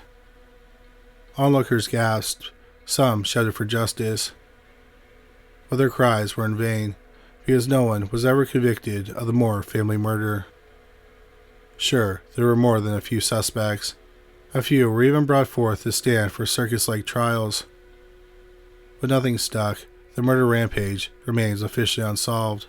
Onlookers gasped. Some shouted for justice, but their cries were in vain, because no one was ever convicted of the Moore family murder. Sure, there were more than a few suspects. A few were even brought forth to stand for circus-like trials. But nothing stuck. The murder rampage remains officially unsolved.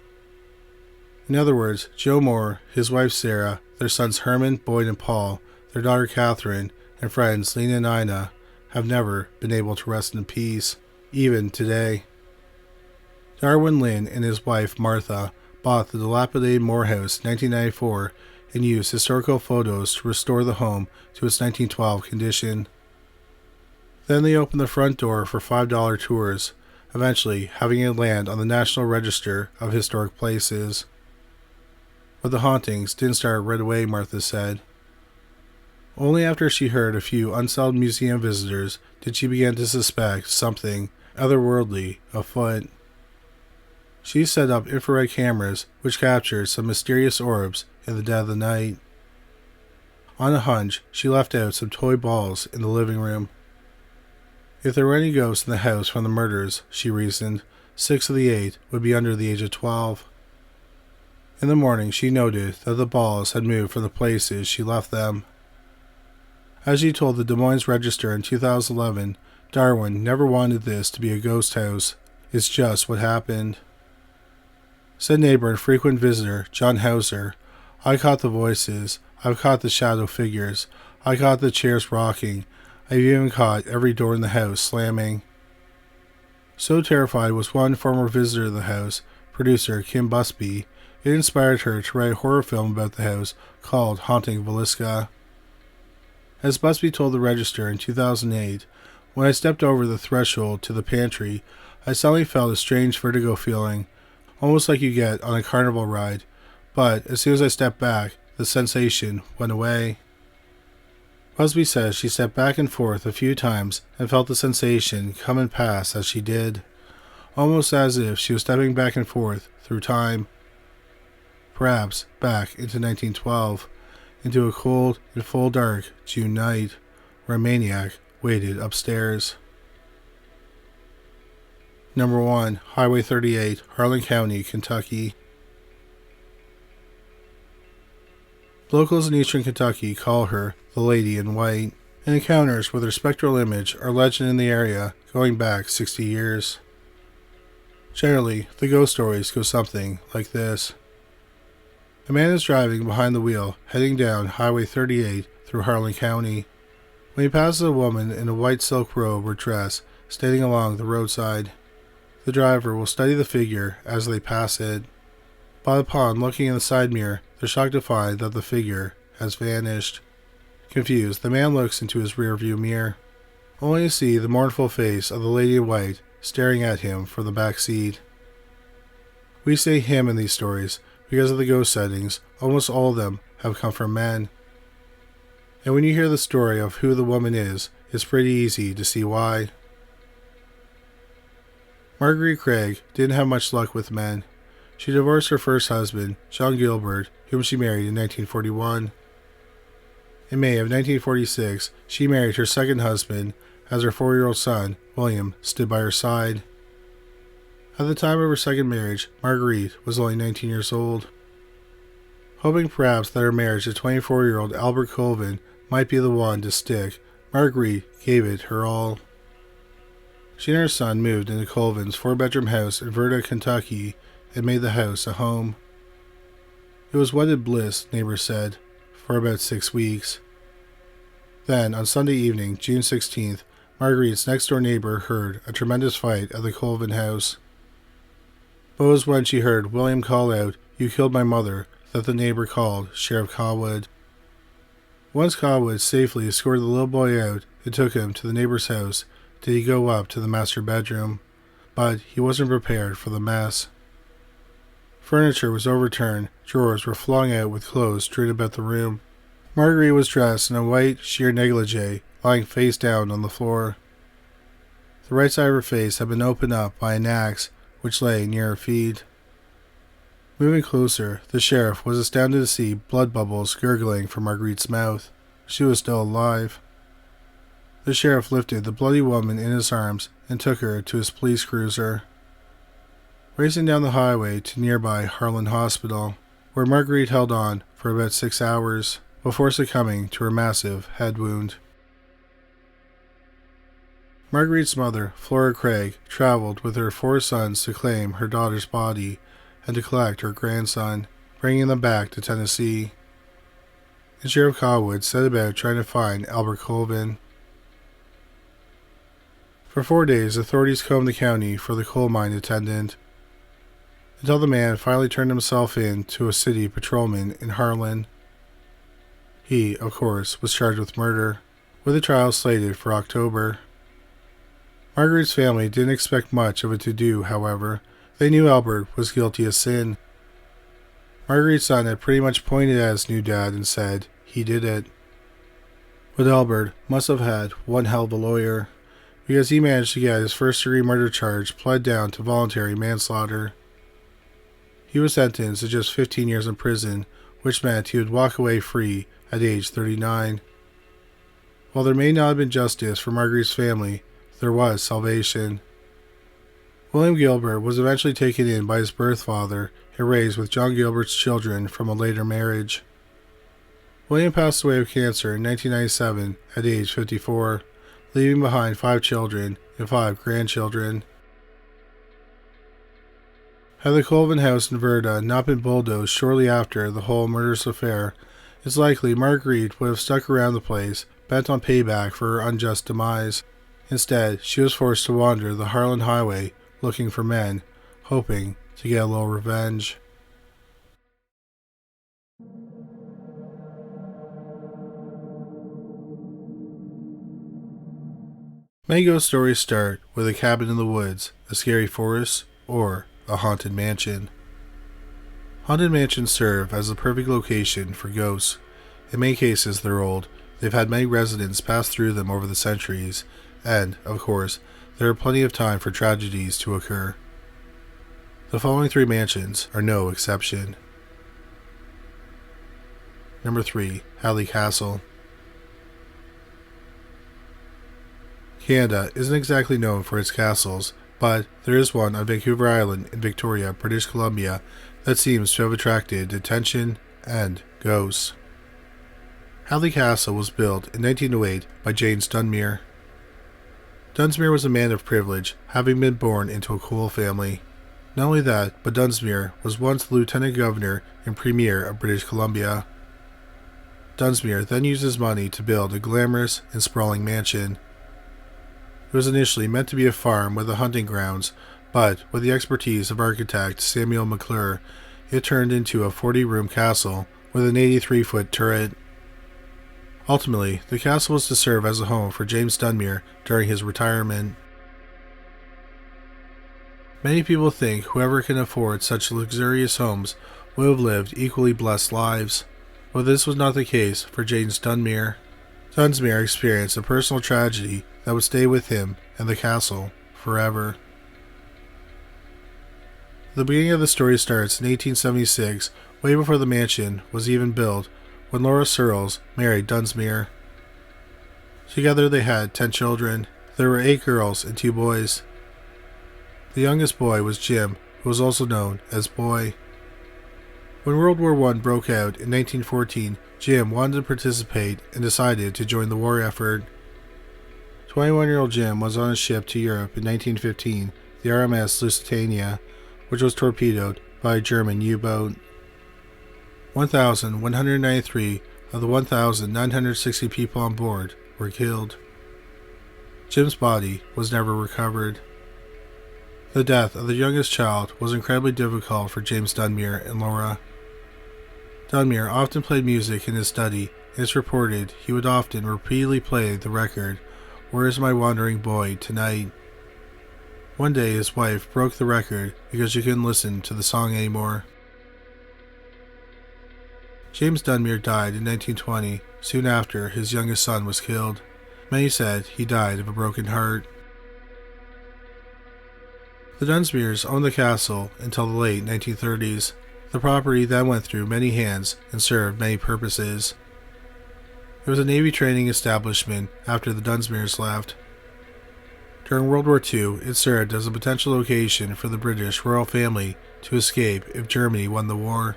In other words, Joe Moore, his wife Sarah, their sons Herman, Boyd, and Paul, their daughter Catherine, and friends Lena and Ina have never been able to rest in peace, even today. Darwin Lynn and his wife Martha bought the dilapidated Morehouse in 1994 and used historical photos to restore the home to its 1912 condition. Then they opened the front door for $5 tours, eventually having it land on the National Register of Historic Places. But the hauntings didn't start right away, Martha said. Only after she heard a few unsettled museum visitors did she begin to suspect something otherworldly afoot. She set up infrared cameras which captured some mysterious orbs in the dead of the night. On a hunch, she left out some toy balls in the living room. If there were any ghosts in the house from the murders, she reasoned, 6 of the 8 would be under the age of 12. In the morning, she noted that the balls had moved from the places she left them. As she told the Des Moines Register in 2011, Darwin never wanted this to be a ghost house. It's just what happened. Said neighbor and frequent visitor, John Hauser, I caught the voices, I've caught the shadow figures, I caught the chairs rocking, I've even caught every door in the house slamming. So terrified was one former visitor of the house, producer Kim Busby, it inspired her to write a horror film about the house called Haunting Villisca. As Busby told the Register in 2008, when I stepped over the threshold to the pantry, I suddenly felt a strange vertigo feeling, almost like you get on a carnival ride, but as soon as I stepped back, the sensation went away. Busby says she stepped back and forth a few times and felt the sensation come and pass as she did, almost as if she was stepping back and forth through time. Perhaps back into 1912, into a cold and full dark June night, where a maniac waited upstairs. Number 1, Highway 38, Harlan County, Kentucky. Locals in eastern Kentucky call her the Lady in White, and encounters with her spectral image are legend in the area going back 60 years. Generally, the ghost stories go something like this. A man is driving behind the wheel, heading down Highway 38 through Harlan County, when he passes a woman in a white silk robe or dress standing along the roadside. The driver will study the figure as they pass it, but upon looking in the side mirror, they're shocked to find that the figure has vanished. Confused, the man looks into his rearview mirror, only to see the mournful face of the Lady in White staring at him from the back seat. We say him in these stories because of the ghost sightings. Almost all of them have come from men. And when you hear the story of who the woman is, it's pretty easy to see why. Marguerite Craig didn't have much luck with men. She divorced her first husband, John Gilbert, whom she married in 1941. In May of 1946, she married her second husband, as her 4-year-old son, William, stood by her side. At the time of her second marriage, Marguerite was only 19 years old. Hoping perhaps that her marriage to 24-year-old Albert Colvin might be the one to stick, Marguerite gave it her all. She and her son moved into Colvin's 4-bedroom house in Verda, Kentucky, and made the house a home. It was wedded bliss, neighbors said, for about 6 weeks. Then, on Sunday evening, June 16th, Marguerite's next-door neighbor heard a tremendous fight at the Colvin house. But it was when she heard William call out, "You killed my mother," that the neighbor called Sheriff Cawood. Once Cawood safely escorted the little boy out and took him to the neighbor's house, did he go up to the master bedroom. But he wasn't prepared for the mess. Furniture was overturned, drawers were flung out with clothes strewn about the room. Marguerite was dressed in a white sheer negligee, lying face down on the floor. The right side of her face had been opened up by an axe, which lay near her feet. Moving closer, the sheriff was astounded to see blood bubbles gurgling from Marguerite's mouth. She was still alive. The sheriff lifted the bloody woman in his arms and took her to his police cruiser, racing down the highway to nearby Harlan Hospital, where Marguerite held on for about 6 hours before succumbing to her massive head wound. Marguerite's mother, Flora Craig, traveled with her 4 sons to claim her daughter's body and to collect her grandson, bringing them back to Tennessee. And Sheriff Cawood set about trying to find Albert Colvin. For 4 days, authorities combed the county for the coal mine attendant. until the man finally turned himself in to a city patrolman in Harlan. He, of course, was charged with murder, with a trial slated for October. Marguerite's family didn't expect much of a to-do, however. They knew Albert was guilty of sin. Marguerite's son had pretty much pointed at his new dad and said he did it. But Albert must have had one hell of a lawyer, because he managed to get his first-degree murder charge pled down to voluntary manslaughter. He was sentenced to just 15 years in prison, which meant he would walk away free at age 39. While there may not have been justice for Marguerite's family, there was salvation. William Gilbert was eventually taken in by his birth father and raised with John Gilbert's children from a later marriage. William passed away of cancer in 1997 at age 54, leaving behind 5 children and 5 grandchildren. Had the Colvin house in Verda not been bulldozed shortly after the whole murderous affair, it's likely Marguerite would have stuck around the place, bent on payback for her unjust demise. Instead, she was forced to wander the Harlan Highway looking for men, hoping to get a little revenge. Many ghost stories start with a cabin in the woods, a scary forest, or a haunted mansion. Haunted mansions serve as the perfect location for ghosts. In many cases, they're old. They've had many residents pass through them over the centuries, and, of course, there are plenty of time for tragedies to occur. The following 3 mansions are no exception. Number 3. Halley Castle. Canada isn't exactly known for its castles, but there is one on Vancouver Island in Victoria, British Columbia, that seems to have attracted attention and ghosts. Halley Castle was built in 1908 by James Dunmere. Dunsmuir was a man of privilege, having been born into a cool family. Not only that, but Dunsmuir was once the Lieutenant Governor and Premier of British Columbia. Dunsmuir then used his money to build a glamorous and sprawling mansion. It was initially meant to be a farm with the hunting grounds, but with the expertise of architect Samuel McClure, it turned into a 40-room castle with an 83-foot turret. Ultimately, the castle was to serve as a home for James Dunmere during his retirement. Many people think whoever can afford such luxurious homes will have lived equally blessed lives, but this was not the case for James Dunmere. Dunsmuir experienced a personal tragedy that would stay with him and the castle forever. The beginning of the story starts in 1876, way before the mansion was even built, when Laura Searles married Dunsmuir. Together they had 10 children. There were 8 girls and 2 boys. The youngest boy was Jim, who was also known as Boy. When World War I broke out in 1914, Jim wanted to participate and decided to join the war effort. 21-year-old Jim was on a ship to Europe in 1915, the RMS Lusitania, which was torpedoed by a German U-boat. 1,193 of the 1,960 people on board were killed. Jim's body was never recovered. The death of the youngest child was incredibly difficult for James Dunmere and Laura. Dunmere often played music in his study, and it's reported he would often repeatedly play the record, "Where is My Wandering Boy Tonight?" One day his wife broke the record because she couldn't listen to the song anymore. James Dunmere died in 1920, soon after his youngest son was killed. Many said he died of a broken heart. The Dunsmuirs owned the castle until the late 1930s. The property then went through many hands and served many purposes. It was a Navy training establishment after the Dunsmuirs left. During World War II, it served as a potential location for the British royal family to escape if Germany won the war.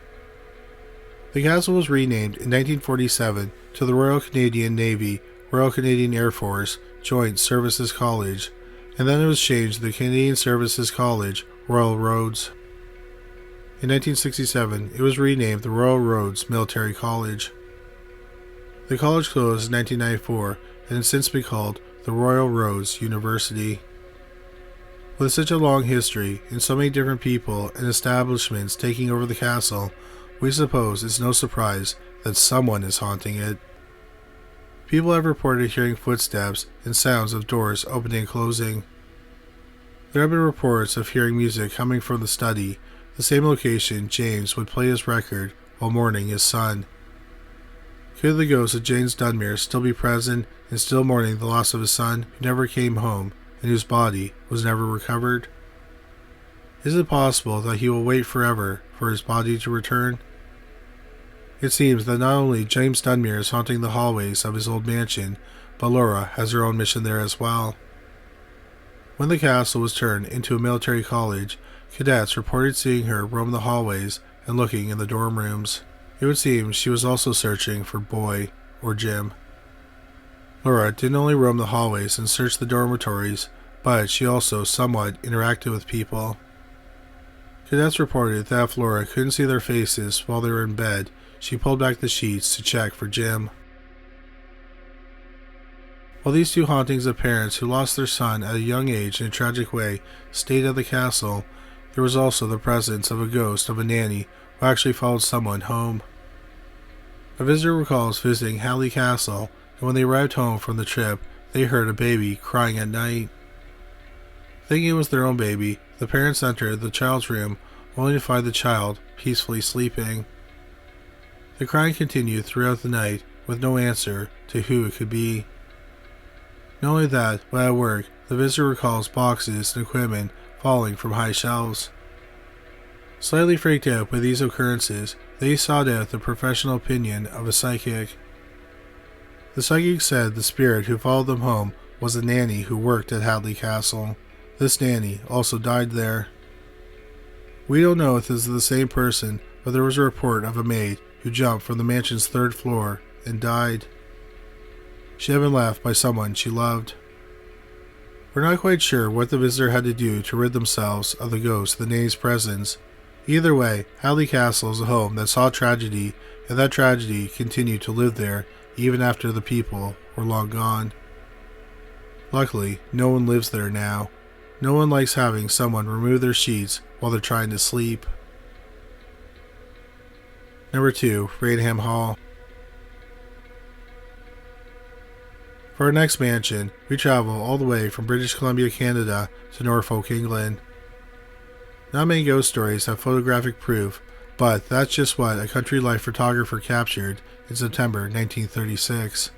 The castle was renamed in 1947 to the Royal Canadian Navy, Royal Canadian Air Force, Joint Services College, and then it was changed to the Canadian Services College, Royal Roads. In 1967, it was renamed the Royal Roads Military College. The college closed in 1994 and has since been called the Royal Roads University. With such a long history and so many different people and establishments taking over the castle, we suppose it's no surprise that someone is haunting it. People have reported hearing footsteps and sounds of doors opening and closing. There have been reports of hearing music coming from the study, the same location James would play his record while mourning his son. Could the ghost of James Dunmere still be present and still mourning the loss of his son who never came home and whose body was never recovered? Is it possible that he will wait forever for his body to return? It seems that not only James Dunmere is haunting the hallways of his old mansion, but Laura has her own mission there as well. When the castle was turned into a military college, cadets reported seeing her roam the hallways and looking in the dorm rooms. It would seem she was also searching for Boy or Jim. Laura didn't only roam the hallways and search the dormitories, but she also somewhat interacted with people. Cadets reported that if Laura couldn't see their faces while they were in bed, she pulled back the sheets to check for Jim. While these two hauntings of parents who lost their son at a young age in a tragic way stayed at the castle, there was also the presence of a ghost of a nanny who actually followed someone home. A visitor recalls visiting Hadley Castle, and when they arrived home from the trip, they heard a baby crying at night. Thinking it was their own baby, the parents entered the child's room, only to find the child peacefully sleeping. The crying continued throughout the night, with no answer to who it could be. Not only that, but at work, the visitor recalls boxes and equipment falling from high shelves. Slightly freaked out by these occurrences, they sought out the professional opinion of a psychic. The psychic said the spirit who followed them home was a nanny who worked at Hadley Castle. This nanny also died there. We don't know if this is the same person, but there was a report of a maid who jumped from the mansion's 3rd floor and died. She had been left by someone she loved. We're not quite sure what the visitor had to do to rid themselves of the ghost of the nanny's presence. Either way, Hadley Castle is a home that saw tragedy, and that tragedy continued to live there even after the people were long gone. Luckily, no one lives there now. No one likes having someone remove their sheets while they're trying to sleep. Number 2. Raynham Hall. For our next mansion, we travel all the way from British Columbia, Canada to Norfolk, England. Not many ghost stories have photographic proof, but that's just what a country life photographer captured in September 1936.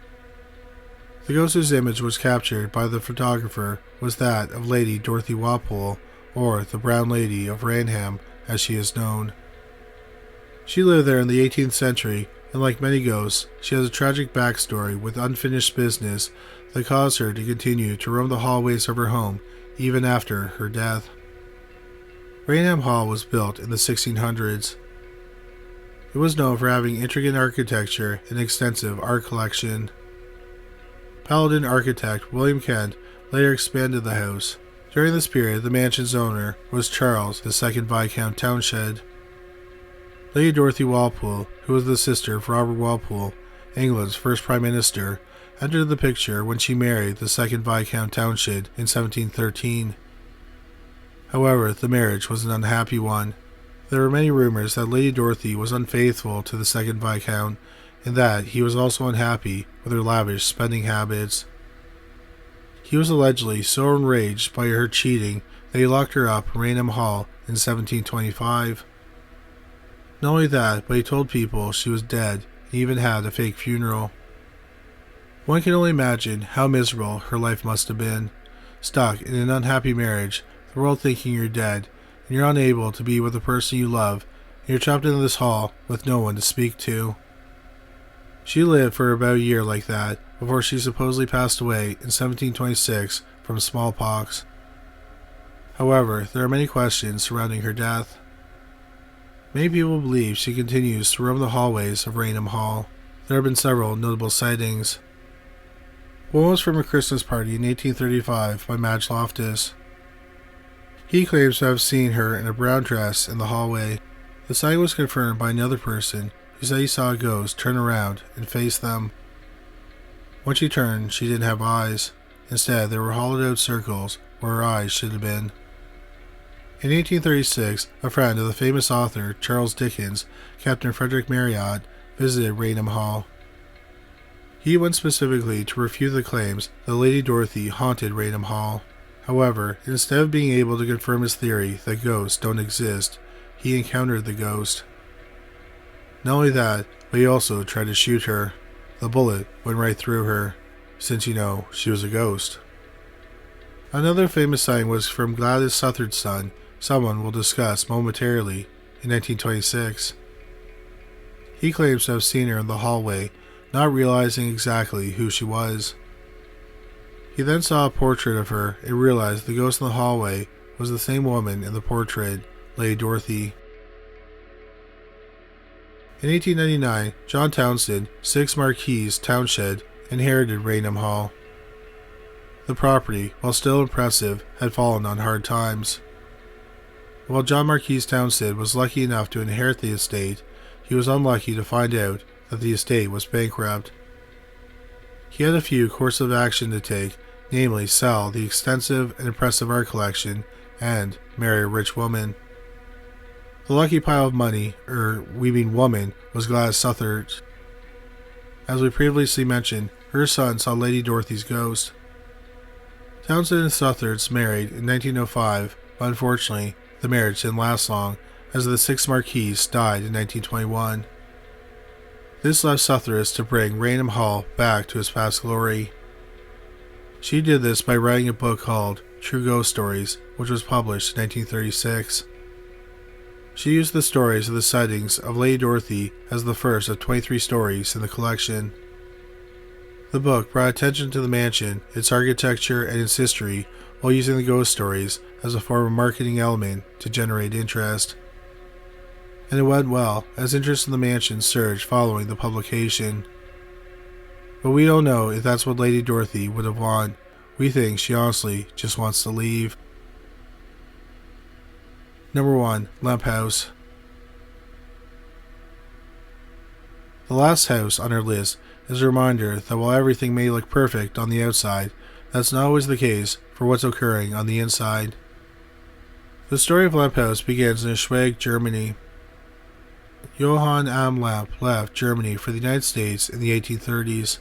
The ghost whose image was captured by the photographer was that of Lady Dorothy Walpole, or the Brown Lady of Raynham as she is known. She lived there in the 18th century, and like many ghosts, she has a tragic backstory with unfinished business that caused her to continue to roam the hallways of her home even after her death. Raynham Hall was built in the 1600s. It was known for having intricate architecture and extensive art collection. Paladin architect William Kent later expanded the house. During this period, the mansion's owner was Charles, the 2nd Viscount Townshend. Lady Dorothy Walpole, who was the sister of Robert Walpole, England's first Prime Minister, entered the picture when she married the 2nd Viscount Townshend in 1713. However, the marriage was an unhappy one. There were many rumors that Lady Dorothy was unfaithful to the 2nd Viscount, and that he was also unhappy with her lavish spending habits. He was allegedly so enraged by her cheating that he locked her up in Raynham Hall in 1725. Not only that, but he told people she was dead and even had a fake funeral. One can only imagine how miserable her life must have been. Stuck in an unhappy marriage, the world thinking you're dead, and you're unable to be with the person you love, and you're trapped in this hall with no one to speak to. She lived for about a year like that, before she supposedly passed away in 1726 from smallpox. However, there are many questions surrounding her death. Many people believe she continues to roam the hallways of Raynham Hall. There have been several notable sightings. One was from a Christmas party in 1835 by Madge Loftus. He claims to have seen her in a brown dress in the hallway. The sight was confirmed by another person who said he saw a ghost turn around and face them. When she turned, she didn't have eyes. Instead, there were hollowed out circles where her eyes should have been. In 1836, a friend of the famous author Charles Dickens, Captain Frederick Marriott, visited Raynham Hall. He went specifically to refute the claims that Lady Dorothy haunted Raynham Hall. However, instead of being able to confirm his theory that ghosts don't exist, he encountered the ghost. Not only that, but he also tried to shoot her. The bullet went right through her, since she was a ghost. Another famous sighting was from Gladys Southard's son, someone we'll discuss momentarily, in 1926. He claims to have seen her in the hallway, not realizing exactly who she was. He then saw a portrait of her and realized the ghost in the hallway was the same woman in the portrait, Lady Dorothy. In 1899, John Townsend, 6 Marquise Townshend, inherited Raynham Hall. The property, while still impressive, had fallen on hard times. While John Marquise Townshend was lucky enough to inherit the estate, he was unlucky to find out that the estate was bankrupt. He had a few courses of action to take, namely sell the extensive and impressive art collection and marry a rich woman. The lucky pile of money, we mean woman, was Gladys Southard. As we previously mentioned, her son saw Lady Dorothy's ghost. Townsend and Southards married in 1905, but unfortunately, the marriage didn't last long, as the 6th Marquise died in 1921. This left Southards to bring Raynham Hall back to its past glory. She did this by writing a book called True Ghost Stories, which was published in 1936. She used the stories of the sightings of Lady Dorothy as the first of 23 stories in the collection. The book brought attention to the mansion, its architecture, and its history, while using the ghost stories as a form of marketing element to generate interest. And it went well, as interest in the mansion surged following the publication. But we don't know if that's what Lady Dorothy would have wanted. We think she honestly just wants to leave. Number 1. Lemp House. The last house on our list is a reminder that while everything may look perfect on the outside, that's not always the case for what's occurring on the inside. The story of Lemp House begins in Schweg, Germany. Johann Am Lemp left Germany for the United States in the 1830s.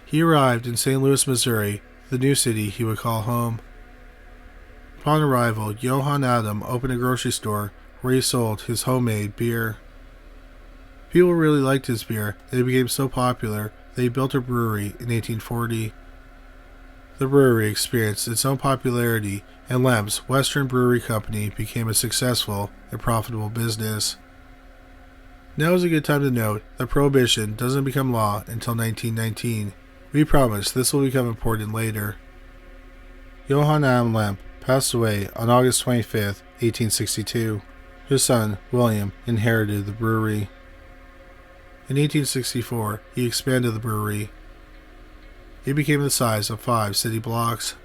He arrived in St. Louis, Missouri, the new city he would call home. Upon arrival, Johann Adam opened a grocery store where he sold his homemade beer. People really liked his beer, and it became so popular that he built a brewery in 1840. The brewery experienced its own popularity, and Lemp's Western Brewery Company became a successful and profitable business. Now is a good time to note that Prohibition doesn't become law until 1919. We promise this will become important later. Johann Am Lemp passed away on August 25, 1862. His son, William, inherited the brewery. In 1864, he expanded the brewery. It became the size of 5 city blocks.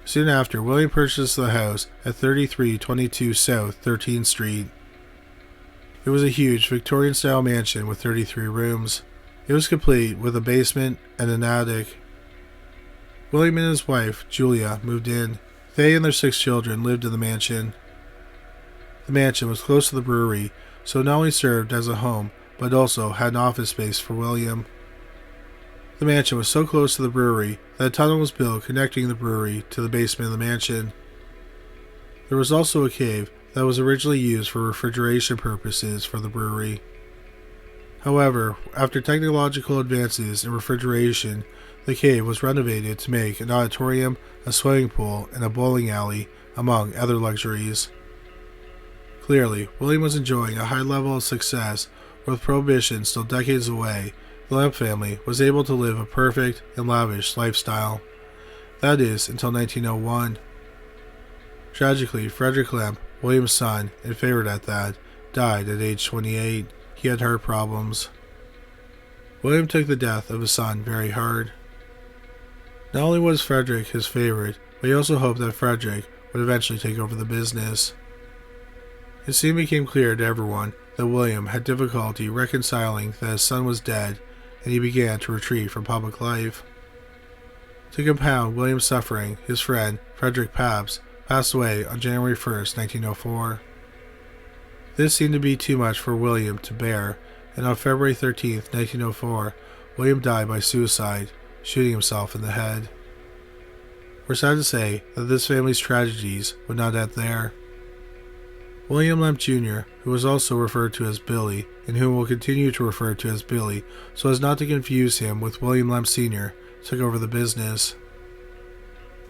Soon after, William purchased the house at 3322 South 13th Street. It was a huge Victorian-style mansion with 33 rooms. It was complete with a basement and an attic. William and his wife, Julia, moved in. They and their 6 children lived in the mansion. The mansion was close to the brewery, so it not only served as a home, but also had an office space for William. The mansion was so close to the brewery that a tunnel was built connecting the brewery to the basement of the mansion. There was also a cave that was originally used for refrigeration purposes for the brewery. However, after technological advances in refrigeration, the cave was renovated to make an auditorium, a swimming pool, and a bowling alley, among other luxuries. Clearly, William was enjoying a high level of success. With Prohibition still decades away, the Lemp family was able to live a perfect and lavish lifestyle. That is, until 1901. Tragically, Frederick Lemp, William's son, and favorite at that, died at age 28. He had heart problems. William took the death of his son very hard. Not only was Frederick his favorite, but he also hoped that Frederick would eventually take over the business. It soon became clear to everyone that William had difficulty reconciling that his son was dead, and he began to retreat from public life. To compound William's suffering, his friend, Frederick Pabst, passed away on January 1st, 1904. This seemed to be too much for William to bear, and on February 13th, 1904, William died by suicide, shooting himself in the head. We're sad to say that this family's tragedies would not end there. William Lemp Jr., who was also referred to as Billy, and whom we'll continue to refer to as Billy so as not to confuse him with William Lemp Sr., took over the business.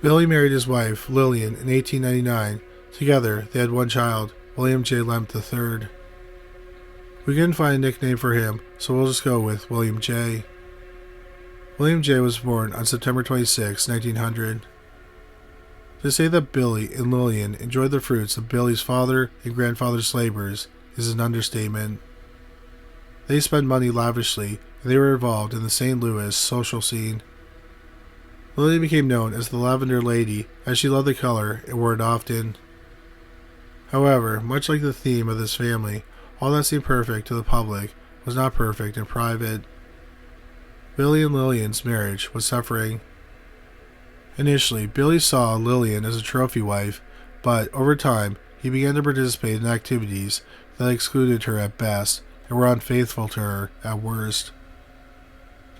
Billy married his wife, Lillian, in 1899. Together, they had one child, William J. Lemp III. We couldn't find a nickname for him, so we'll just go with William J. William J. was born on September 26, 1900. To say that Billy and Lillian enjoyed the fruits of Billy's father and grandfather's labors is an understatement. They spent money lavishly, and they were involved in the St. Louis social scene. Lillian became known as the Lavender Lady as she loved the color and wore it often. However, much like the theme of this family, all that seemed perfect to the public was not perfect in private. Billy and Lillian's marriage was suffering. Initially, Billy saw Lillian as a trophy wife, but over time, he began to participate in activities that excluded her at best and were unfaithful to her at worst.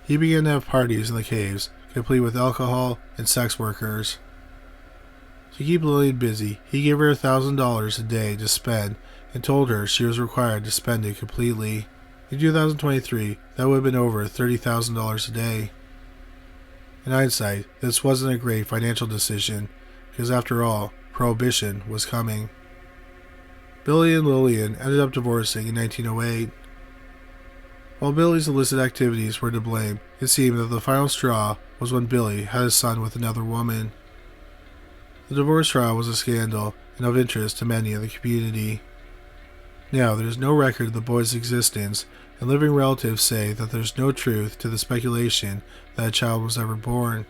He began to have parties in the caves, complete with alcohol and sex workers. To keep Lillian busy, he gave her $1,000 a day to spend and told her she was required to spend it completely. In 2023, that would have been over $30,000 a day. In hindsight, this wasn't a great financial decision, because after all, Prohibition was coming. Billy and Lillian ended up divorcing in 1908. While Billy's illicit activities were to blame, it seemed that the final straw was when Billy had a son with another woman. The divorce trial was a scandal and of interest to many in the community. Now, there is no record of the boy's existence, and living relatives say that there's no truth to the speculation that a child was ever born.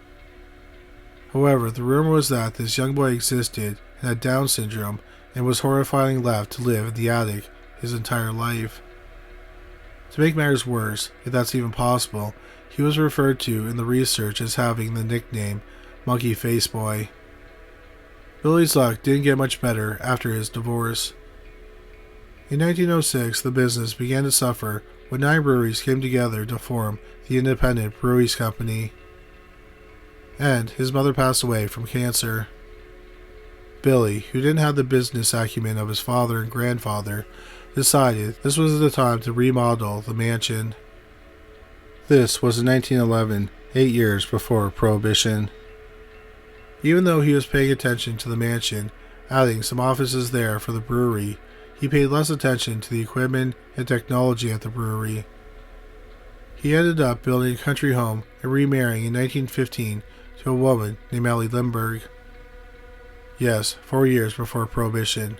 However, the rumor was that this young boy existed and had Down syndrome and was horrifyingly left to live in the attic his entire life. To make matters worse, if that's even possible, he was referred to in the research as having the nickname Monkey Face Boy. Billy's luck didn't get much better after his divorce. In 1906, the business began to suffer when 9 breweries came together to form the Independent Breweries Company. And his mother passed away from cancer. Billy, who didn't have the business acumen of his father and grandfather, decided this was the time to remodel the mansion. This was in 1911, 8 years before Prohibition. Even though he was paying attention to the mansion, adding some offices there for the brewery, he paid less attention to the equipment and technology at the brewery. He ended up building a country home and remarrying in 1915 to a woman named Allie Lindbergh. Yes, 4 years before Prohibition.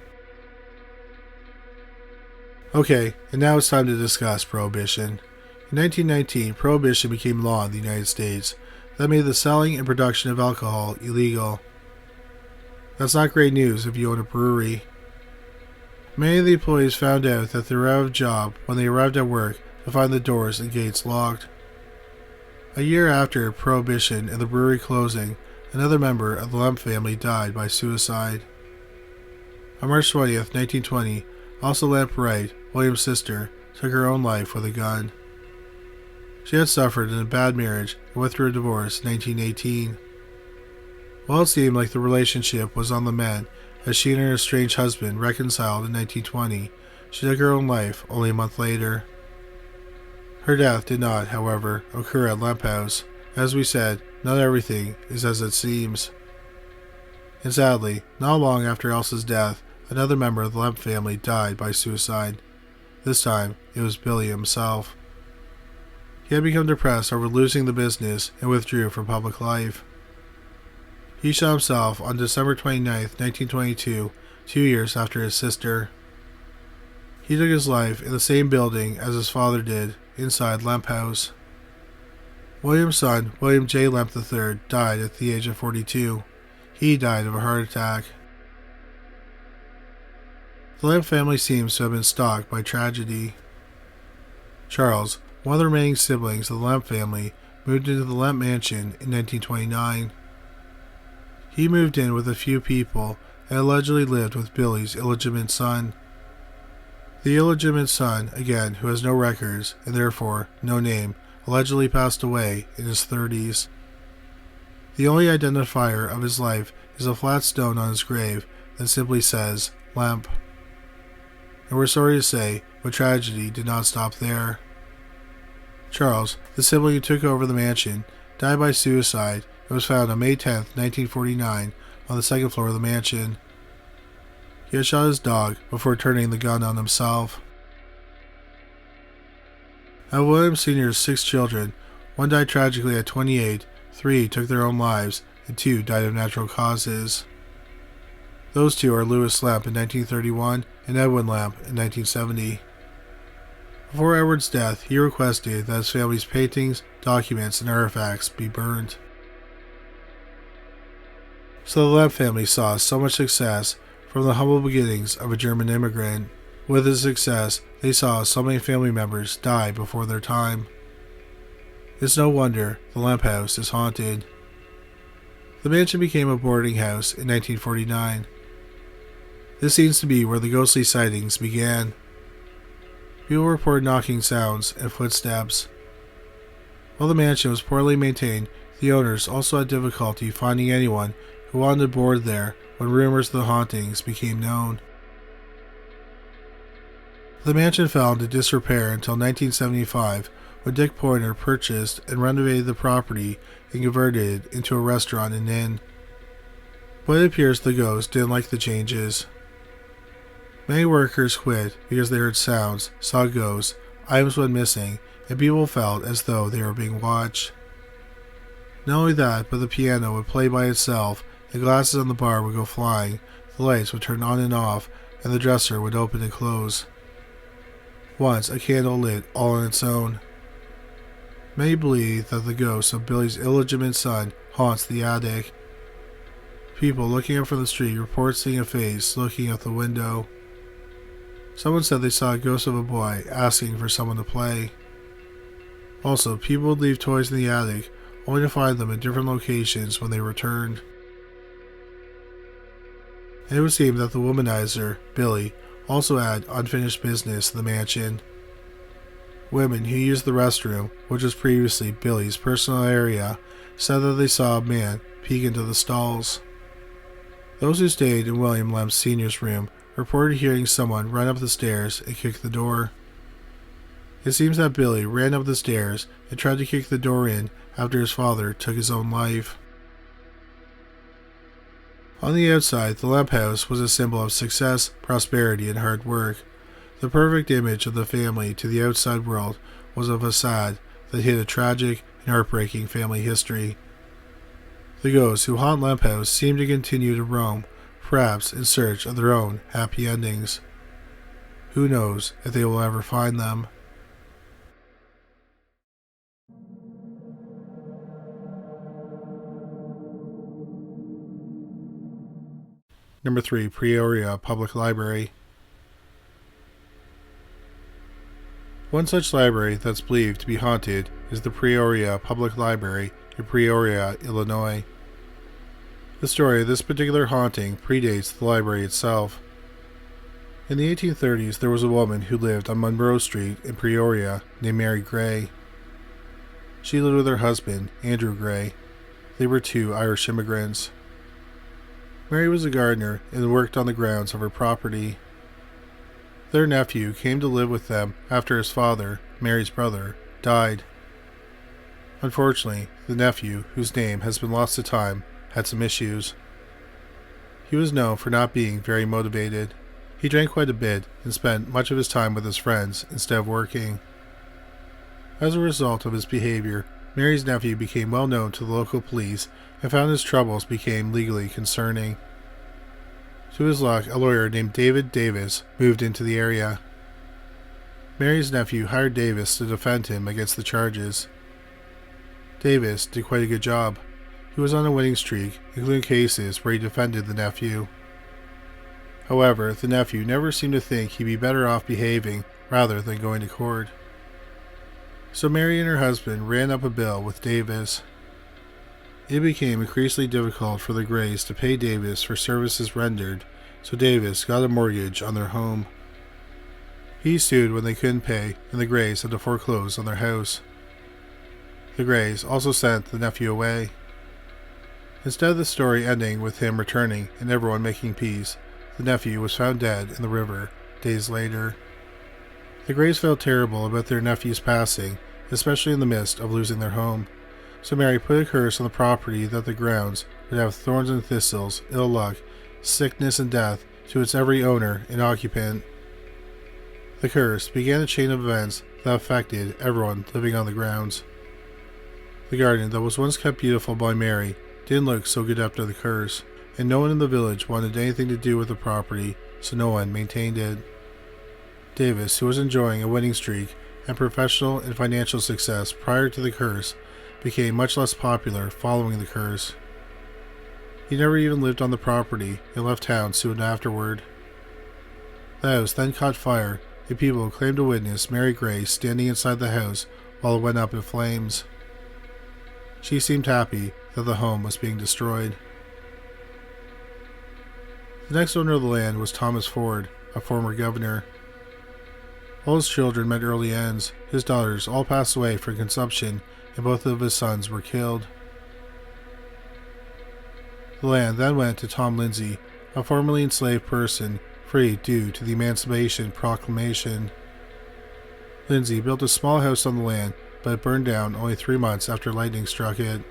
Okay, and now it's time to discuss Prohibition. In 1919, Prohibition became law in the United States. That made the selling and production of alcohol illegal. That's not great news if you own a brewery. Many of the employees found out that they were out of job when they arrived at work to find the doors and gates locked. A year after Prohibition and the brewery closing, another member of the Lemp family died by suicide. On March 20th, 1920, Elsa Lemp Wright, William's sister, took her own life with a gun. She had suffered in a bad marriage and went through a divorce in 1918. While it seemed like the relationship was on the mend, as she and her estranged husband reconciled in 1920, she took her own life only a month later. Her death did not, however, occur at Lemp House. As we said, not everything is as it seems. And sadly, not long after Elsa's death, another member of the Lemp family died by suicide. This time, it was Billy himself. He had become depressed over losing the business and withdrew from public life. He shot himself on December 29, 1922, 2 years after his sister. He took his life in the same building as his father did, inside Lemp House. William's son, William J. Lemp III, died at the age of 42. He died of a heart attack. The Lemp family seems to have been stalked by tragedy. Charles, one of the remaining siblings of the Lemp family, moved into the Lemp mansion in 1929. He moved in with a few people, and allegedly lived with Billy's illegitimate son. The illegitimate son, again, who has no records and therefore no name, allegedly passed away in his 30s. The only identifier of his life is a flat stone on his grave that simply says, Lamp. And we're sorry to say, but tragedy did not stop there. Charles, the sibling who took over the mansion, died by suicide and was found on May 10, 1949, on the second floor of the mansion. He had shot his dog before turning the gun on himself. Of William Sr.'s 6 children, 1 died tragically at 28, 3 took their own lives, and 2 died of natural causes. Those 2 are Louis Lamp in 1931 and Edwin Lamp in 1970. Before Edward's death, he requested that his family's paintings, documents, and artifacts be burned. So the Lamp family saw so much success from the humble beginnings of a German immigrant. With his success, they saw so many family members die before their time. It's no wonder the Lamp House is haunted. The mansion became a boarding house in 1949. This seems to be where the ghostly sightings began. People report knocking sounds and footsteps. While the mansion was poorly maintained, the owners also had difficulty finding anyone who wanted to board there when rumors of the hauntings became known. The mansion fell into disrepair until 1975, when Dick Pointer purchased and renovated the property and converted it into a restaurant and inn. But it appears the ghost didn't like the changes. Many workers quit because they heard sounds, saw ghosts, items went missing, and people felt as though they were being watched. Not only that, but the piano would play by itself, the glasses on the bar would go flying, the lights would turn on and off, and the dresser would open and close. Once a candle lit all on its own. Many believe that the ghost of Billy's illegitimate son haunts the attic. People looking up from the street report seeing a face looking out the window. Someone said they saw a ghost of a boy asking for someone to play. Also, people would leave toys in the attic, only to find them in different locations when they returned. And it would seem that the womanizer, Billy, also had unfinished business in the mansion. Women who used the restroom, which was previously Billy's personal area, said that they saw a man peek into the stalls. Those who stayed in William Lamp Sr.'s room reported hearing someone run up the stairs and kick the door. It seems that Billy ran up the stairs and tried to kick the door in after his father took his own life. On the outside, the Lamp House was a symbol of success, prosperity, and hard work. The perfect image of the family to the outside world was a facade that hid a tragic and heartbreaking family history. The ghosts who haunt Lamp House seem to continue to roam, perhaps in search of their own happy endings. Who knows if they will ever find them? Number 3. Peoria Public Library. One such library that's believed to be haunted is the Peoria Public Library in Peoria, Illinois. The story of this particular haunting predates the library itself. In the 1830s, there was a woman who lived on Monroe Street in Peoria named Mary Gray. She lived with her husband, Andrew Gray. They were 2 Irish immigrants. Mary was a gardener and worked on the grounds of her property. Their nephew came to live with them after his father, Mary's brother, died. Unfortunately, the nephew, whose name has been lost to time, had some issues. He was known for not being very motivated. He drank quite a bit and spent much of his time with his friends instead of working. As a result of his behavior, Mary's nephew became well known to the local police and found his troubles became legally concerning. To his luck, a lawyer named David Davis moved into the area. Mary's nephew hired Davis to defend him against the charges. Davis did quite a good job. He was on a winning streak, including cases where he defended the nephew. However, the nephew never seemed to think he'd be better off behaving rather than going to court. So Mary and her husband ran up a bill with Davis. It became increasingly difficult for the Grays to pay Davis for services rendered, so Davis got a mortgage on their home. He sued when they couldn't pay, and the Grays had to foreclose on their house. The Grays also sent the nephew away. Instead of the story ending with him returning and everyone making peace, the nephew was found dead in the river days later. The Grays felt terrible about their nephew's passing, especially in the midst of losing their home, so Mary put a curse on the property that the grounds would have thorns and thistles, ill luck, sickness, and death to its every owner and occupant. The curse began a chain of events that affected everyone living on the grounds. The garden that was once kept beautiful by Mary didn't look so good after the curse, and no one in the village wanted anything to do with the property, so no one maintained it. Davis, who was enjoying a winning streak and professional and financial success prior to the curse, became much less popular following the curse. He never even lived on the property and left town soon afterward. The house then caught fire, and people claimed to witness Mary Gray standing inside the house while it went up in flames. She seemed happy that the home was being destroyed. The next owner of the land was Thomas Ford, a former governor. All his children met early ends. His daughters all passed away from consumption, and both of his sons were killed. The land then went to Tom Lindsay, a formerly enslaved person freed due to the Emancipation Proclamation. Lindsay built a small house on the land, but it burned down only 3 months after lightning struck it.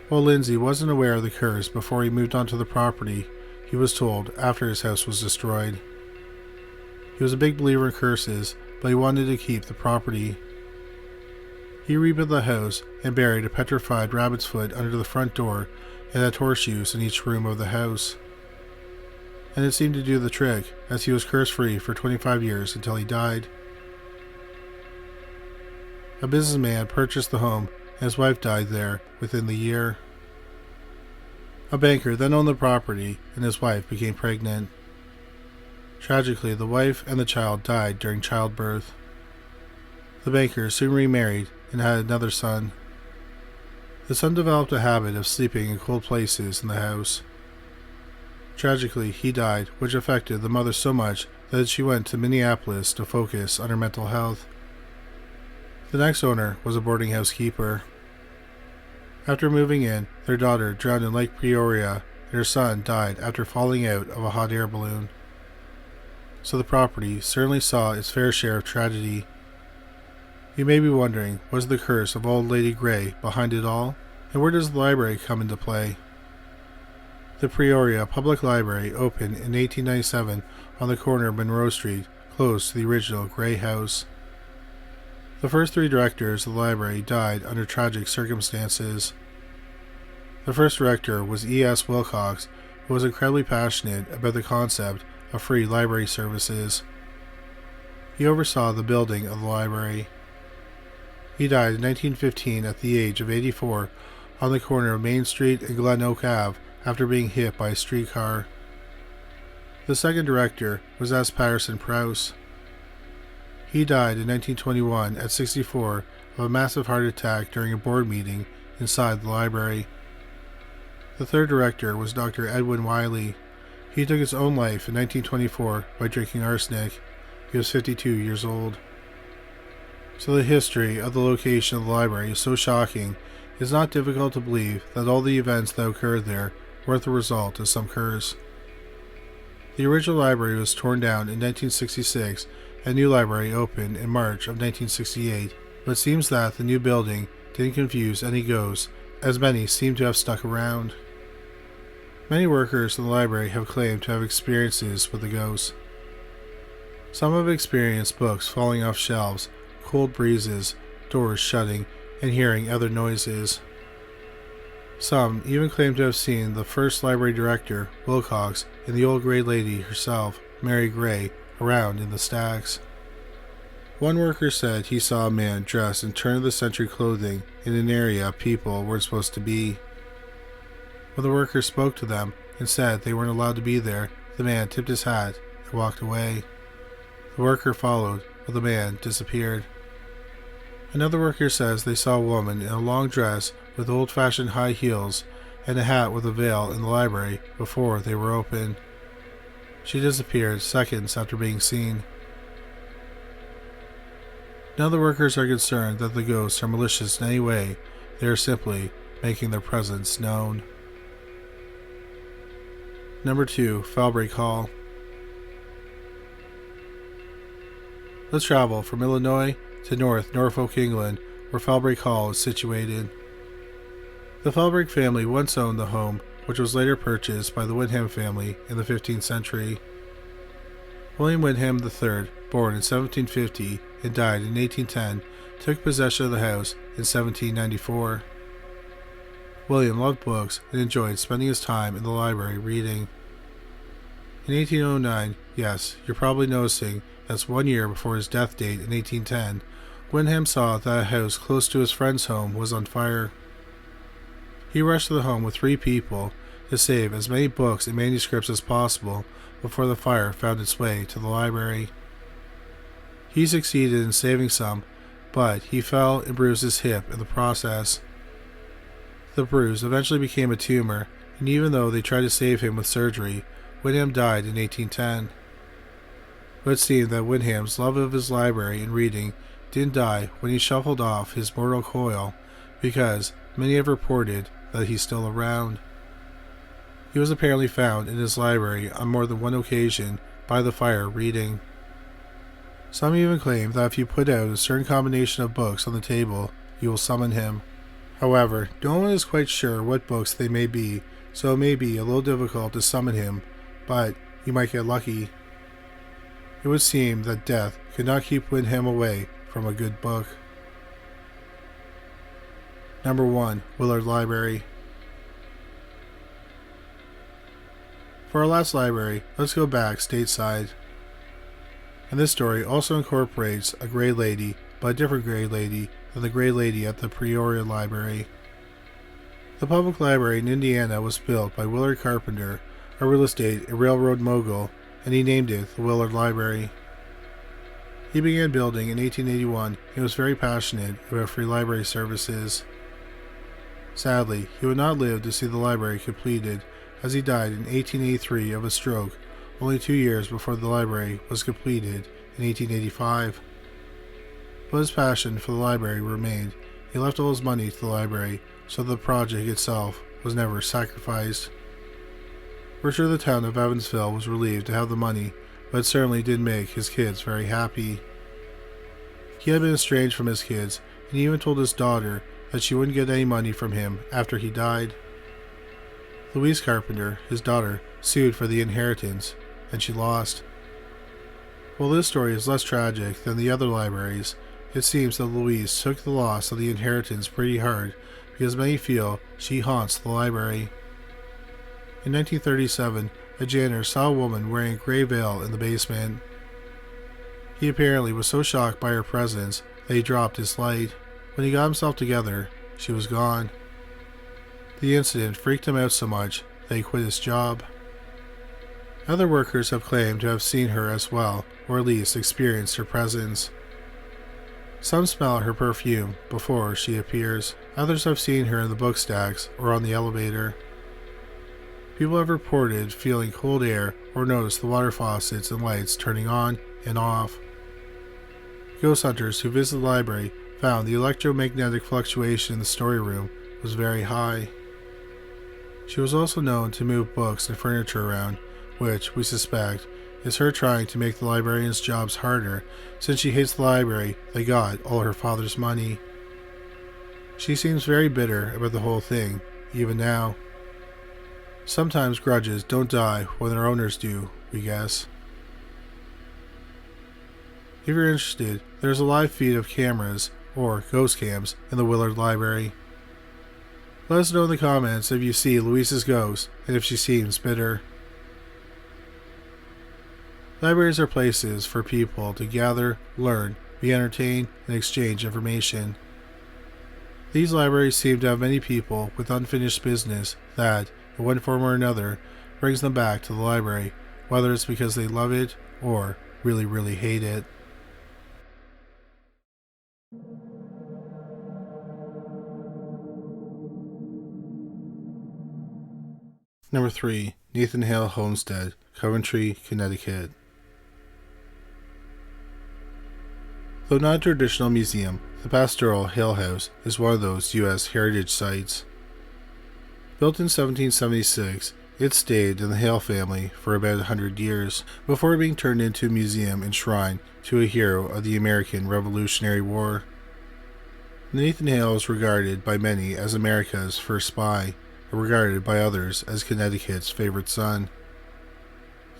While Lindsay wasn't aware of the curse before he moved onto the property, he was told after his house was destroyed. He was a big believer in curses, but he wanted to keep the property. He rebuilt the house and buried a petrified rabbit's foot under the front door and had horseshoes in each room of the house. And it seemed to do the trick, as he was curse-free for 25 years until he died. A businessman purchased the home, and his wife died there within the year. A banker then owned the property, and his wife became pregnant. Tragically, the wife and the child died during childbirth. The banker soon remarried and had another son. The son developed a habit of sleeping in cold places in the house. Tragically, he died, which affected the mother so much that she went to Minneapolis to focus on her mental health. The next owner was a boarding house keeper. After moving in, their daughter drowned in Lake Peoria, and her son died after falling out of a hot air balloon. So the property certainly saw its fair share of tragedy. You may be wondering, was the curse of Old Lady Grey behind it all? And where does the library come into play? The Peoria Public Library opened in 1897 on the corner of Monroe Street, close to the original Grey House. The first 3 directors of the library died under tragic circumstances. The first director was E.S. Wilcox, who was incredibly passionate about the concept of free library services. He oversaw the building of the library. He died in 1915 at the age of 84 on the corner of Main Street and Glen Oak Ave after being hit by a streetcar. The second director was S. Patterson Prowse. He died in 1921 at 64 of a massive heart attack during a board meeting inside the library. The third director was Dr. Edwin Wiley. He took his own life in 1924 by drinking arsenic. He was 52 years old. So the history of the location of the library is so shocking, it is not difficult to believe that all the events that occurred there were the result of some curse. The original library was torn down in 1966 and a new library opened in March of 1968, but it seems that the new building didn't confuse any ghosts, as many seem to have stuck around. Many workers in the library have claimed to have experiences with the ghosts. Some have experienced books falling off shelves, cold breezes, doors shutting, and hearing other noises. Some even claim to have seen the first library director, Wilcox, and the old Grey Lady herself, Mary Gray, around in the stacks. One worker said he saw a man dressed in turn-of-the-century clothing in an area people weren't supposed to be. When the worker spoke to them and said they weren't allowed to be there, the man tipped his hat and walked away. The worker followed, but the man disappeared. Another worker says they saw a woman in a long dress with old-fashioned high heels and a hat with a veil in the library before they were opened. She disappeared seconds after being seen. Now the workers are concerned that the ghosts are malicious in any way. They are simply making their presence known. Number 2. Falbreak Hall. Let's travel from Illinois to Norfolk, England, where Falbreak Hall is situated. The Falbreak family once owned the home, which was later purchased by the Wyndham family in the 15th century. William Wyndham III, born in 1750 and died in 1810, took possession of the house in 1794. William loved books and enjoyed spending his time in the library reading. In 1809, yes, you're probably noticing that's 1 year before his death date in 1810, Wyndham saw that a house close to his friend's home was on fire. He rushed to the home with 3 people to save as many books and manuscripts as possible before the fire found its way to the library. He succeeded in saving some, but he fell and bruised his hip in the process. The bruise eventually became a tumor, and even though they tried to save him with surgery, Wyndham died in 1810. But it seemed that Wyndham's love of his library and reading didn't die when he shuffled off his mortal coil, because many have reported that he's still around. He was apparently found in his library on more than one occasion by the fire reading. Some even claim that if you put out a certain combination of books on the table, you will summon him. However, no one is quite sure what books they may be, so it may be a little difficult to summon him, but you might get lucky. It would seem that death could not keep Wyndham away from a good book. Number 1. Willard Library. For our last library, let's go back stateside. And this story also incorporates a Grey Lady, but a different Grey Lady than the Grey Lady at the Peoria Library. The public library in Indiana was built by Willard Carpenter, a real estate and railroad mogul, and he named it the Willard Library. He began building in 1881 and was very passionate about free library services. Sadly, he would not live to see the library completed, as he died in 1883 of a stroke, only 2 years before the library was completed in 1885. But his passion for the library remained. He left all his money to the library, so the project itself was never sacrificed. We're sure the town of Evansville was relieved to have the money, but it certainly did make his kids very happy. He had been estranged from his kids, and he even told his daughter that she wouldn't get any money from him after he died. Louise Carpenter, his daughter, sued for the inheritance, and she lost. While this story is less tragic than the other libraries, it seems that Louise took the loss of the inheritance pretty hard, because many feel she haunts the library. In 1937, a janitor saw a woman wearing a gray veil in the basement. He apparently was so shocked by her presence that he dropped his light. When he got himself together, she was gone. The incident freaked him out so much that he quit his job. Other workers have claimed to have seen her as well, or at least experienced her presence. Some smell her perfume before she appears. Others have seen her in the book stacks or on the elevator. People have reported feeling cold air or noticed the water faucets and lights turning on and off. Ghost hunters who visit the library found the electromagnetic fluctuation in the storeroom was very high. She was also known to move books and furniture around, which we suspect is her trying to make the librarians' jobs harder, since she hates the library that got all her father's money. She seems very bitter about the whole thing, even now. Sometimes grudges don't die when their owners do, we guess. If you're interested, there's a live feed of cameras, or ghost cams, in the Willard Library. Let us know in the comments if you see Louise's ghost and if she seems bitter. Libraries are places for people to gather, learn, be entertained, and exchange information. These libraries seem to have many people with unfinished business that, in one form or another, brings them back to the library, whether it's because they love it or really hate it. Number 3. Nathan Hale Homestead, Coventry, Connecticut. Though not a traditional museum, the pastoral Hale House is one of those U.S. heritage sites. Built in 1776, it stayed in the Hale family for about 100 years before being turned into a museum and shrine to a hero of the American Revolutionary War. Nathan Hale is regarded by many as America's first spy, and regarded by others as Connecticut's favorite son.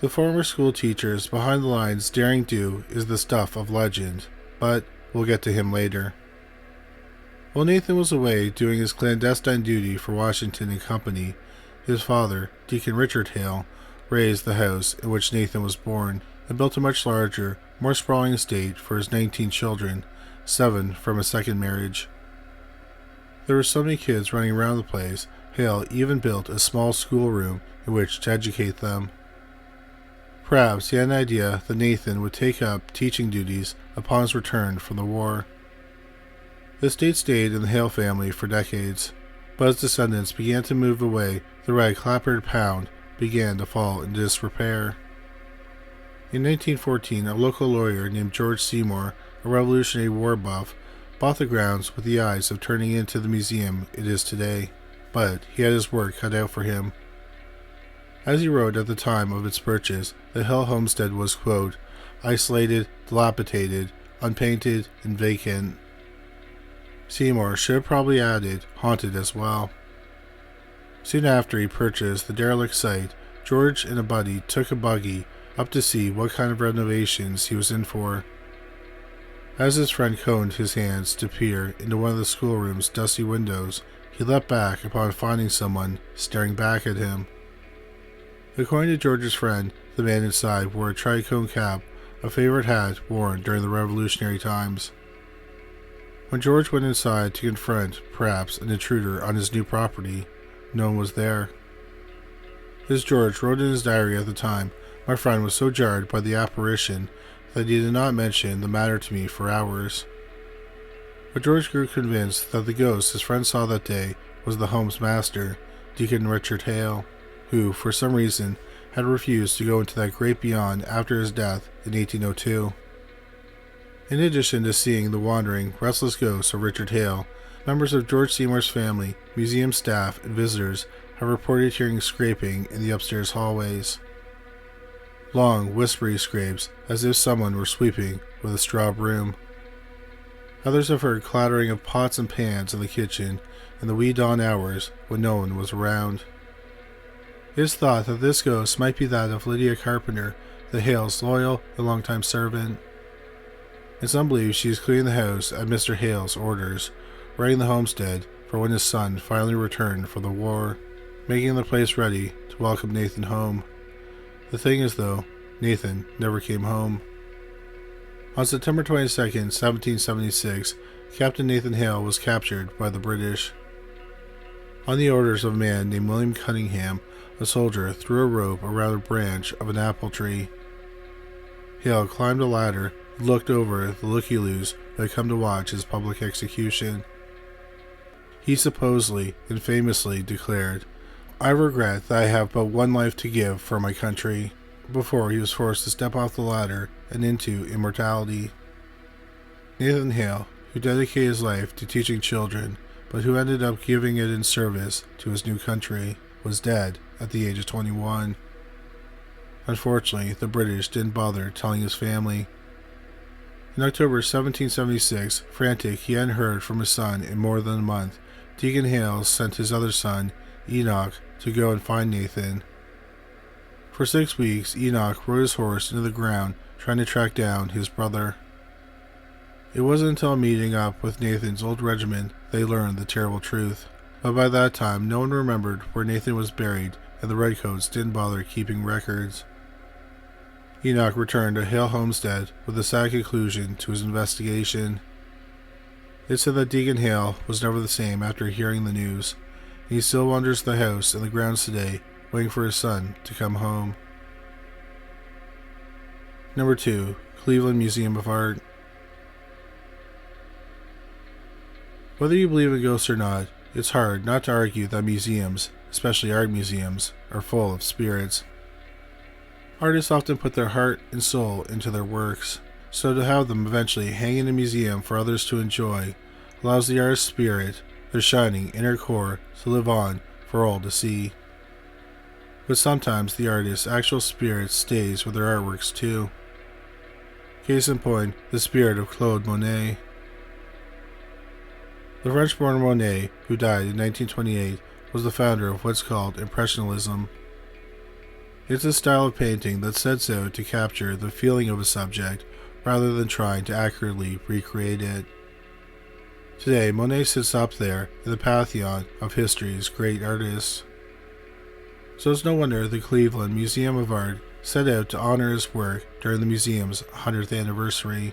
The former school teacher's behind the lines daring do is the stuff of legend, but we'll get to him later. While Nathan was away doing his clandestine duty for Washington and Company, his father, Deacon Richard Hale, raised the house in which Nathan was born and built a much larger, more sprawling estate for his 19 children, 7 from a second marriage. There were so many kids running around the place, Hale even built a small schoolroom in which to educate them. Perhaps he had an idea that Nathan would take up teaching duties upon his return from the war. The estate stayed in the Hale family for decades, but as descendants began to move away, the red clapboard pound began to fall into disrepair. In 1914, a local lawyer named George Seymour, a Revolutionary War buff, bought the grounds with the eyes of turning it into the museum it is today, but he had his work cut out for him. As he wrote at the time of its purchase, the Hale homestead was, quote, isolated, dilapidated, unpainted, and vacant. Seymour should have probably added haunted as well. Soon after he purchased the derelict site, George and a buddy took a buggy up to see what kind of renovations he was in for. As his friend coned his hands to peer into one of the schoolroom's dusty windows, he leapt back upon finding someone staring back at him. According to George's friend, the man inside wore a tricone cap, a favorite hat worn during the Revolutionary times. When George went inside to confront, perhaps, an intruder on his new property, no one was there. As George wrote in his diary at the time, my friend was so jarred by the apparition that he did not mention the matter to me for hours. But George grew convinced that the ghost his friend saw that day was the home's master, Deacon Richard Hale, who, for some reason, had refused to go into that great beyond after his death in 1802. In addition to seeing the wandering, restless ghosts of Richard Hale, members of George Seymour's family, museum staff, and visitors have reported hearing scraping in the upstairs hallways. Long, whispery scrapes, as if someone were sweeping with a straw broom. Others have heard clattering of pots and pans in the kitchen in the wee dawn hours when no one was around. It is thought that this ghost might be that of Lydia Carpenter, the Hale's loyal and longtime servant. And some believe she is cleaning the house at Mr. Hale's orders, readying the homestead for when his son finally returned from the war, making the place ready to welcome Nathan home. The thing is, though, Nathan never came home. On September 22, 1776, Captain Nathan Hale was captured by the British. On the orders of a man named William Cunningham, a soldier threw a rope around a branch of an apple tree. Hale climbed a ladder and looked over the looky-loos who had come to watch his public execution. He supposedly and famously declared, "I regret that I have but one life to give for my country," before he was forced to step off the ladder and into immortality. Nathan Hale, who dedicated his life to teaching children, but who ended up giving it in service to his new country, was dead at the age of 21. Unfortunately, the British didn't bother telling his family. In October 1776, frantic he hadn't heard from his son in more than a month, Deacon Hale sent his other son, Enoch, to go and find Nathan. For 6 weeks, Enoch rode his horse into the ground, trying to track down his brother. It wasn't until meeting up with Nathan's old regiment they learned the terrible truth. But by that time, no one remembered where Nathan was buried, and the Redcoats didn't bother keeping records. Enoch returned to Hale Homestead with a sad conclusion to his investigation. It said that Deacon Hale was never the same after hearing the news. He still wanders the house and the grounds today, waiting for his son to come home. Number 2. Cleveland Museum of Art. Whether you believe in ghosts or not, it's hard not to argue that museums, especially art museums, are full of spirits. Artists often put their heart and soul into their works, so to have them eventually hang in a museum for others to enjoy allows the artist's spirit, their shining inner core, to live on for all to see. But sometimes the artist's actual spirit stays with their artworks too. Case in point, the spirit of Claude Monet. The French-born Monet, who died in 1928, was the founder of what's called Impressionism. It's a style of painting that sets out to capture the feeling of a subject rather than trying to accurately recreate it. Today, Monet sits up there in the pantheon of history's great artists. So it's no wonder the Cleveland Museum of Art set out to honor his work during the museum's 100th anniversary.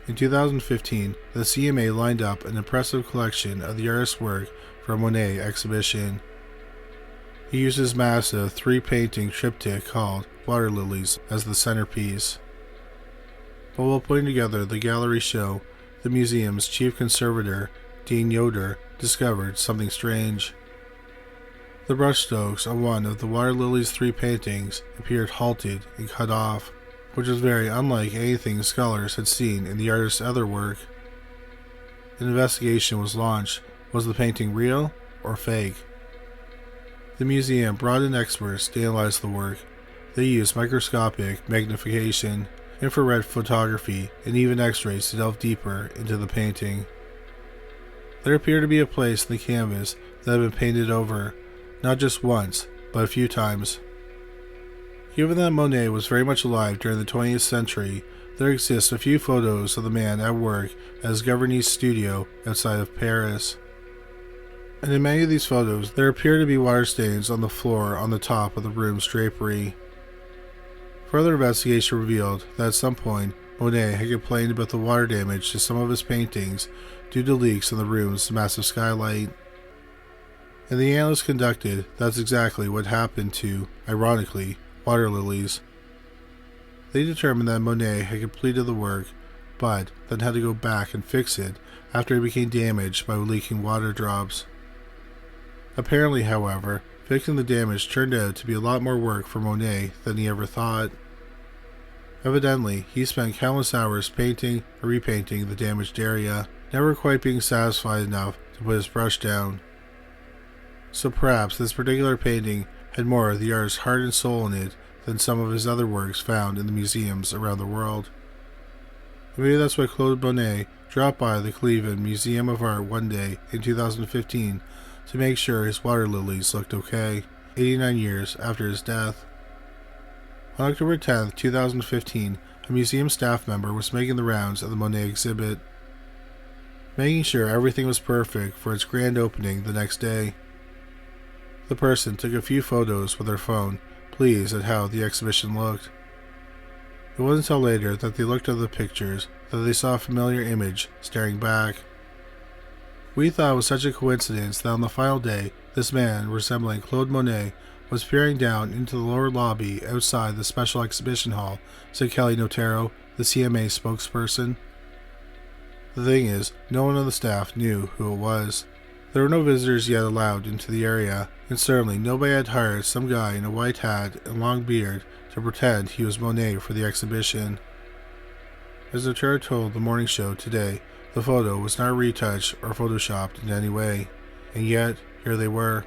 In 2015, the CMA lined up an impressive collection of the artist's work for a Monet exhibition. He used his massive 3-painting triptych called Water Lilies as the centerpiece. But while putting together the gallery show, the museum's chief conservator, Dean Yoder, discovered something strange. The brushstrokes on one of the Water Lilies' 3 paintings appeared halted and cut off, which was very unlike anything scholars had seen in the artist's other work. An investigation was launched. Was the painting real or fake? The museum brought in experts to analyze the work. They used microscopic magnification, infrared photography, and even X-rays to delve deeper into the painting. There appeared to be a place in the canvas that had been painted over, not just once, but a few times. Given that Monet was very much alive during the 20th century, there exist a few photos of the man at work at his Governese studio outside of Paris. And in many of these photos, there appear to be water stains on the floor on the top of the room's drapery. Further investigation revealed that at some point, Monet had complained about the water damage to some of his paintings due to leaks in the room's massive skylight. And the analysts conducted, that's exactly what happened to, ironically, Water Lilies. They determined that Monet had completed the work, but then had to go back and fix it after it became damaged by leaking water drops. Apparently, however, fixing the damage turned out to be a lot more work for Monet than he ever thought. Evidently, he spent countless hours painting or repainting the damaged area, never quite being satisfied enough to put his brush down. So perhaps this particular painting had more of the artist's heart and soul in it than some of his other works found in the museums around the world. And maybe that's why Claude Monet dropped by the Cleveland Museum of Art one day in 2015 to make sure his water lilies looked okay, 89 years after his death. On October 10, 2015, a museum staff member was making the rounds of the Monet exhibit, making sure everything was perfect for its grand opening the next day. The person took a few photos with their phone, pleased at how the exhibition looked. It wasn't until later that they looked at the pictures that they saw a familiar image staring back. We thought it was such a coincidence that on the final day, this man, resembling Claude Monet, was peering down into the lower lobby outside the special exhibition hall, said Kelly Notaro, the CMA spokesperson. The thing is, no one on the staff knew who it was. There were no visitors yet allowed into the area, and certainly nobody had hired some guy in a white hat and long beard to pretend he was Monet for the exhibition. As Notaro told the morning show today, the photo was not retouched or photoshopped in any way, and yet here they were.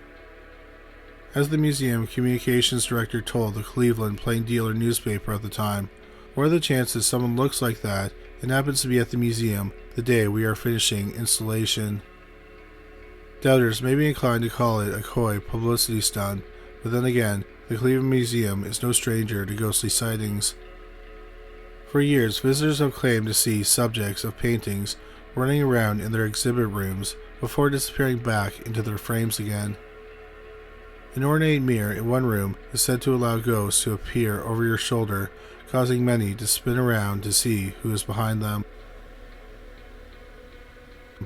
As the museum communications director told the Cleveland Plain Dealer newspaper at the time, what are the chances someone looks like that and happens to be at the museum the day we are finishing installation? Doubters may be inclined to call it a coy publicity stunt, but then again, the Cleveland Museum is no stranger to ghostly sightings. For years, visitors have claimed to see subjects of paintings running around in their exhibit rooms before disappearing back into their frames again. An ornate mirror in one room is said to allow ghosts to appear over your shoulder, causing many to spin around to see who is behind them.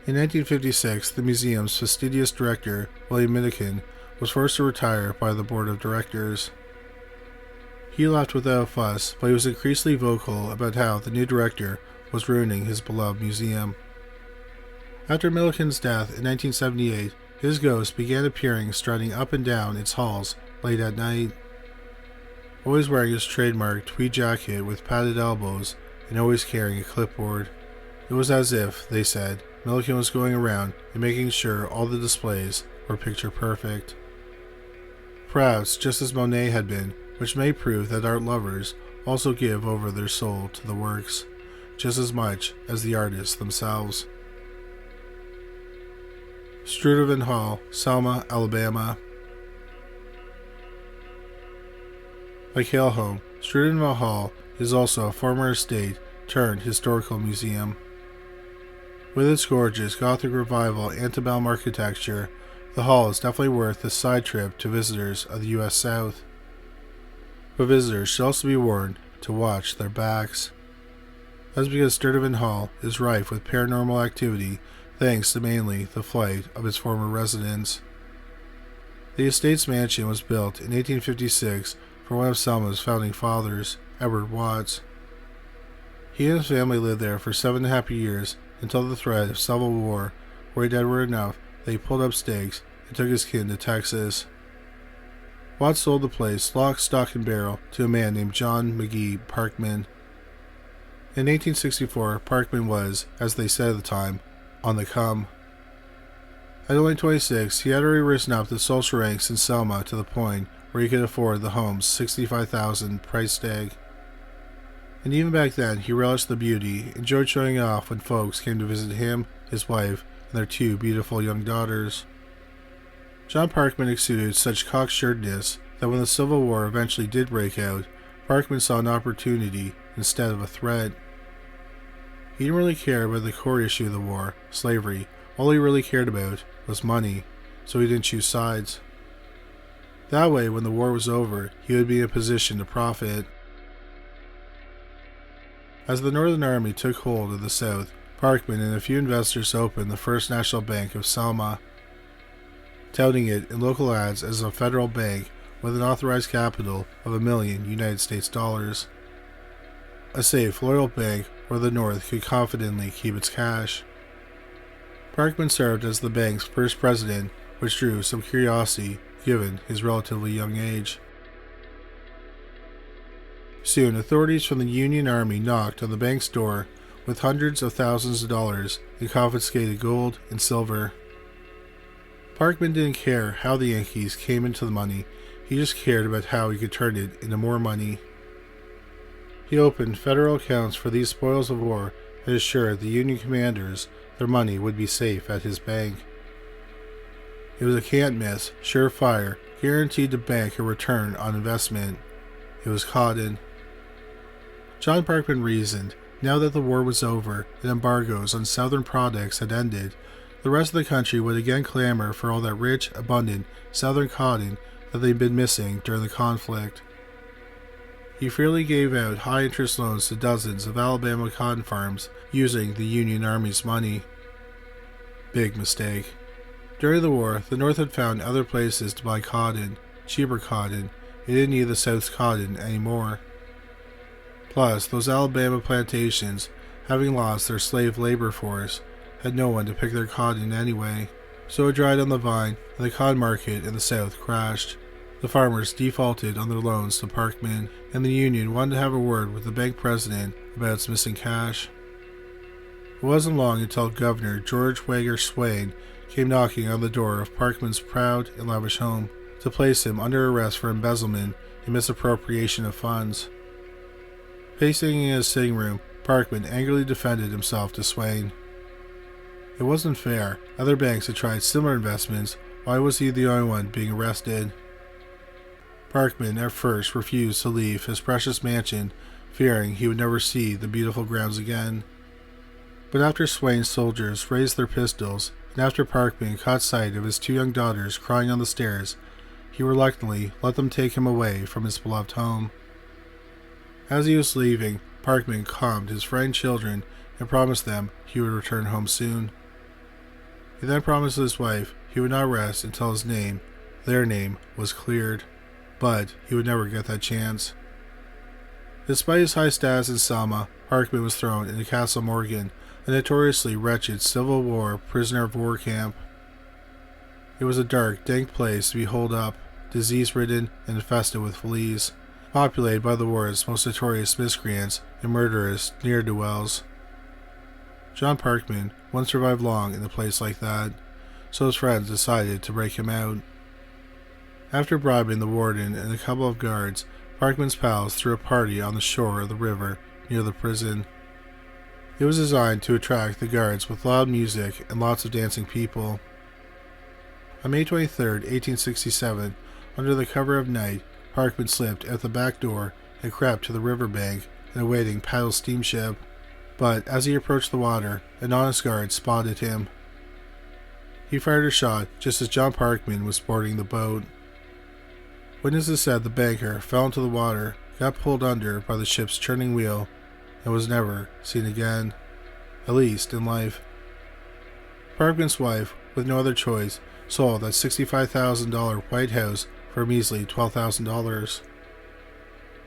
In 1956, the museum's fastidious director, William Minikin, was forced to retire by the board of directors. He left without a fuss, but he was increasingly vocal about how the new director was ruining his beloved museum. After Milliken's death in 1978, His ghost began appearing striding up and down its halls late at night, always wearing his trademark tweed jacket with padded elbows and always carrying a clipboard. It was as if, they said, Milliken was going around and making sure all the displays were picture perfect. Perhaps just as Monet had been, which may prove that art lovers also give over their soul to the works, just as much as the artists themselves. Strudevin Hall, Selma, Alabama. Like Hale Home, Strudevin Hall is also a former estate turned historical museum. With its gorgeous Gothic Revival antebellum architecture, the hall is definitely worth a side trip to visitors of the U.S. South. But visitors should also be warned to watch their backs. That's because Strudevin Hall is rife with paranormal activity thanks to mainly the flight of its former residents. The estate's mansion was built in 1856 for one of Selma's founding fathers, Edward Watts. He and his family lived there for 7.5 years until the threat of civil war worried Edward enough that he pulled up stakes and took his kin to Texas. Watts sold the place lock, stock, and barrel to a man named John McGee Parkman. In 1864, Parkman was, as they said at the time, on the come. At only 26, he had already risen up the social ranks in Selma to the point where he could afford the home's $65,000 price tag. And even back then, he relished the beauty, enjoyed showing off when folks came to visit him, his wife, and their 2 beautiful young daughters. John Parkman exuded such cocksuredness that when the Civil War eventually did break out, Parkman saw an opportunity instead of a threat. He didn't really care about the core issue of the war, slavery. All he really cared about was money, so he didn't choose sides. That way, when the war was over, he would be in a position to profit. As the Northern Army took hold of the South, Parkman and a few investors opened the First National Bank of Selma, touting it in local ads as a federal bank with an authorized capital of $1 million United States dollars. A safe, loyal bank where the North could confidently keep its cash. Parkman served as the bank's first president, which drew some curiosity given his relatively young age. Soon, authorities from the Union Army knocked on the bank's door with hundreds of thousands of dollars in confiscated gold and silver. Parkman didn't care how the Yankees came into the money, he just cared about how he could turn it into more money. He opened federal accounts for these spoils of war and assured the Union commanders their money would be safe at his bank. It was a can't-miss, surefire, guaranteed to bank a return on investment. It was cotton. John Parkman reasoned, now that the war was over and embargoes on Southern products had ended, the rest of the country would again clamor for all that rich, abundant Southern cotton that they'd been missing during the conflict. He freely gave out high-interest loans to dozens of Alabama cotton farms using the Union Army's money. Big mistake. During the war, the North had found other places to buy cotton, cheaper cotton. It didn't need the South's cotton anymore. Plus, those Alabama plantations, having lost their slave labor force, had no one to pick their cotton anyway, so it dried on the vine and the cotton market in the South crashed. The farmers defaulted on their loans to Parkman, and the Union wanted to have a word with the bank president about its missing cash. It wasn't long until Governor George Wager Swain came knocking on the door of Parkman's proud and lavish home to place him under arrest for embezzlement and misappropriation of funds. Pacing in his sitting room, Parkman angrily defended himself to Swain. It wasn't fair. Other banks had tried similar investments. Why was he the only one being arrested? Parkman at first refused to leave his precious mansion, fearing he would never see the beautiful grounds again. But after Swain's soldiers raised their pistols, and after Parkman caught sight of his 2 young daughters crying on the stairs, he reluctantly let them take him away from his beloved home. As he was leaving, Parkman calmed his frightened children and promised them he would return home soon. He then promised his wife he would not rest until his name, their name, was cleared. But he would never get that chance. Despite his high status in Selma, Parkman was thrown into Castle Morgan, a notoriously wretched Civil War prisoner of war camp. It was a dark, dank place to be holed up, disease-ridden and infested with fleas, populated by the world's most notorious miscreants and murderous ne'er-do-wells. John Parkman wouldn't survive long in a place like that, so his friends decided to break him out. After bribing the warden and a couple of guards, Parkman's pals threw a party on the shore of the river near the prison. It was designed to attract the guards with loud music and lots of dancing people. On May 23, 1867, under the cover of night, Parkman slipped out the back door and crept to the riverbank, an awaiting paddle steamship. But as he approached the water, an honest guard spotted him. He fired a shot just as John Parkman was boarding the boat. Witnesses said the banker fell into the water, got pulled under by the ship's churning wheel, and was never seen again, at least in life. Parkman's wife, with no other choice, sold that $65,000 White House for a measly $12,000.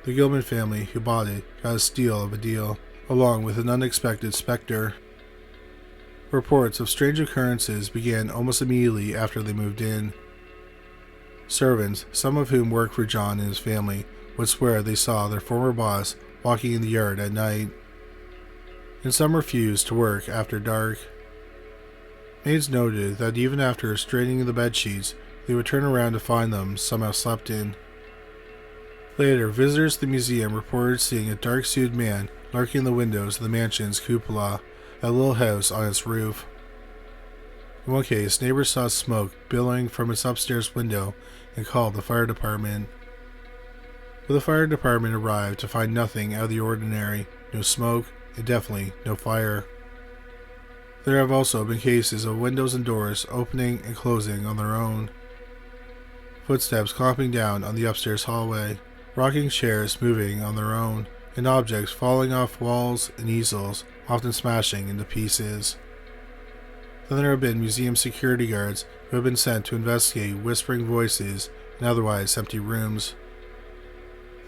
The Gilman family who bought it got a steal of a deal, along with an unexpected specter. Reports of strange occurrences began almost immediately after they moved in. Servants, some of whom worked for John and his family, would swear they saw their former boss walking in the yard at night, and some refused to work after dark. Maids noted that even after straightening the bedsheets, they would turn around to find them somehow slept in. Later, visitors to the museum reported seeing a dark-suited man lurking in the windows of the mansion's cupola, a little house on its roof. In one case, neighbors saw smoke billowing from its upstairs window and called the fire department. But the fire department arrived to find nothing out of the ordinary, no smoke, and definitely no fire. There have also been cases of windows and doors opening and closing on their own, footsteps clomping down on the upstairs hallway, rocking chairs moving on their own, and objects falling off walls and easels, often smashing into pieces. Then there have been museum security guards who have been sent to investigate whispering voices in otherwise empty rooms.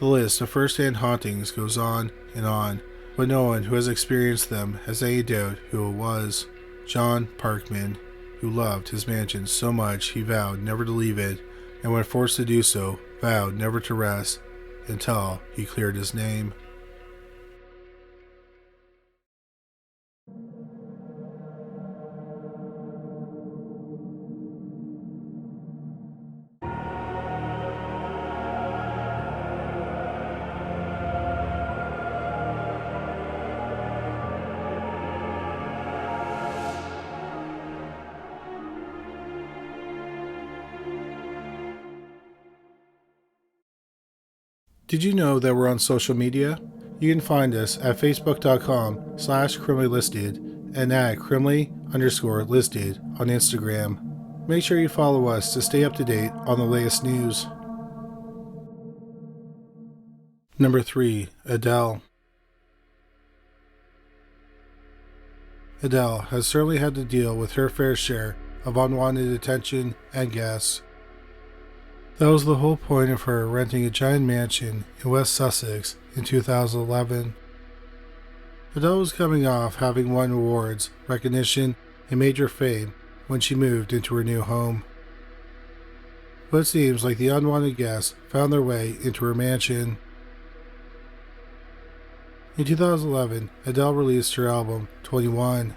The list of first-hand hauntings goes on, but no one who has experienced them has any doubt who it was. John Parkman, who loved his mansion so much he vowed never to leave it, and when forced to do so, vowed never to rest until he cleared his name. Did you know that we're on social media? You can find us at facebook.com/criminallylisted and at criminally_listed on Instagram. Make sure you follow us to stay up to date on the latest news. Number 3. Adele. Adele has certainly had to deal with her fair share of unwanted attention and guests. That was the whole point of her renting a giant mansion in West Sussex in 2011. Adele was coming off having won awards, recognition, and major fame when she moved into her new home. But it seems like the unwanted guests found their way into her mansion. In 2011, Adele released her album, 21.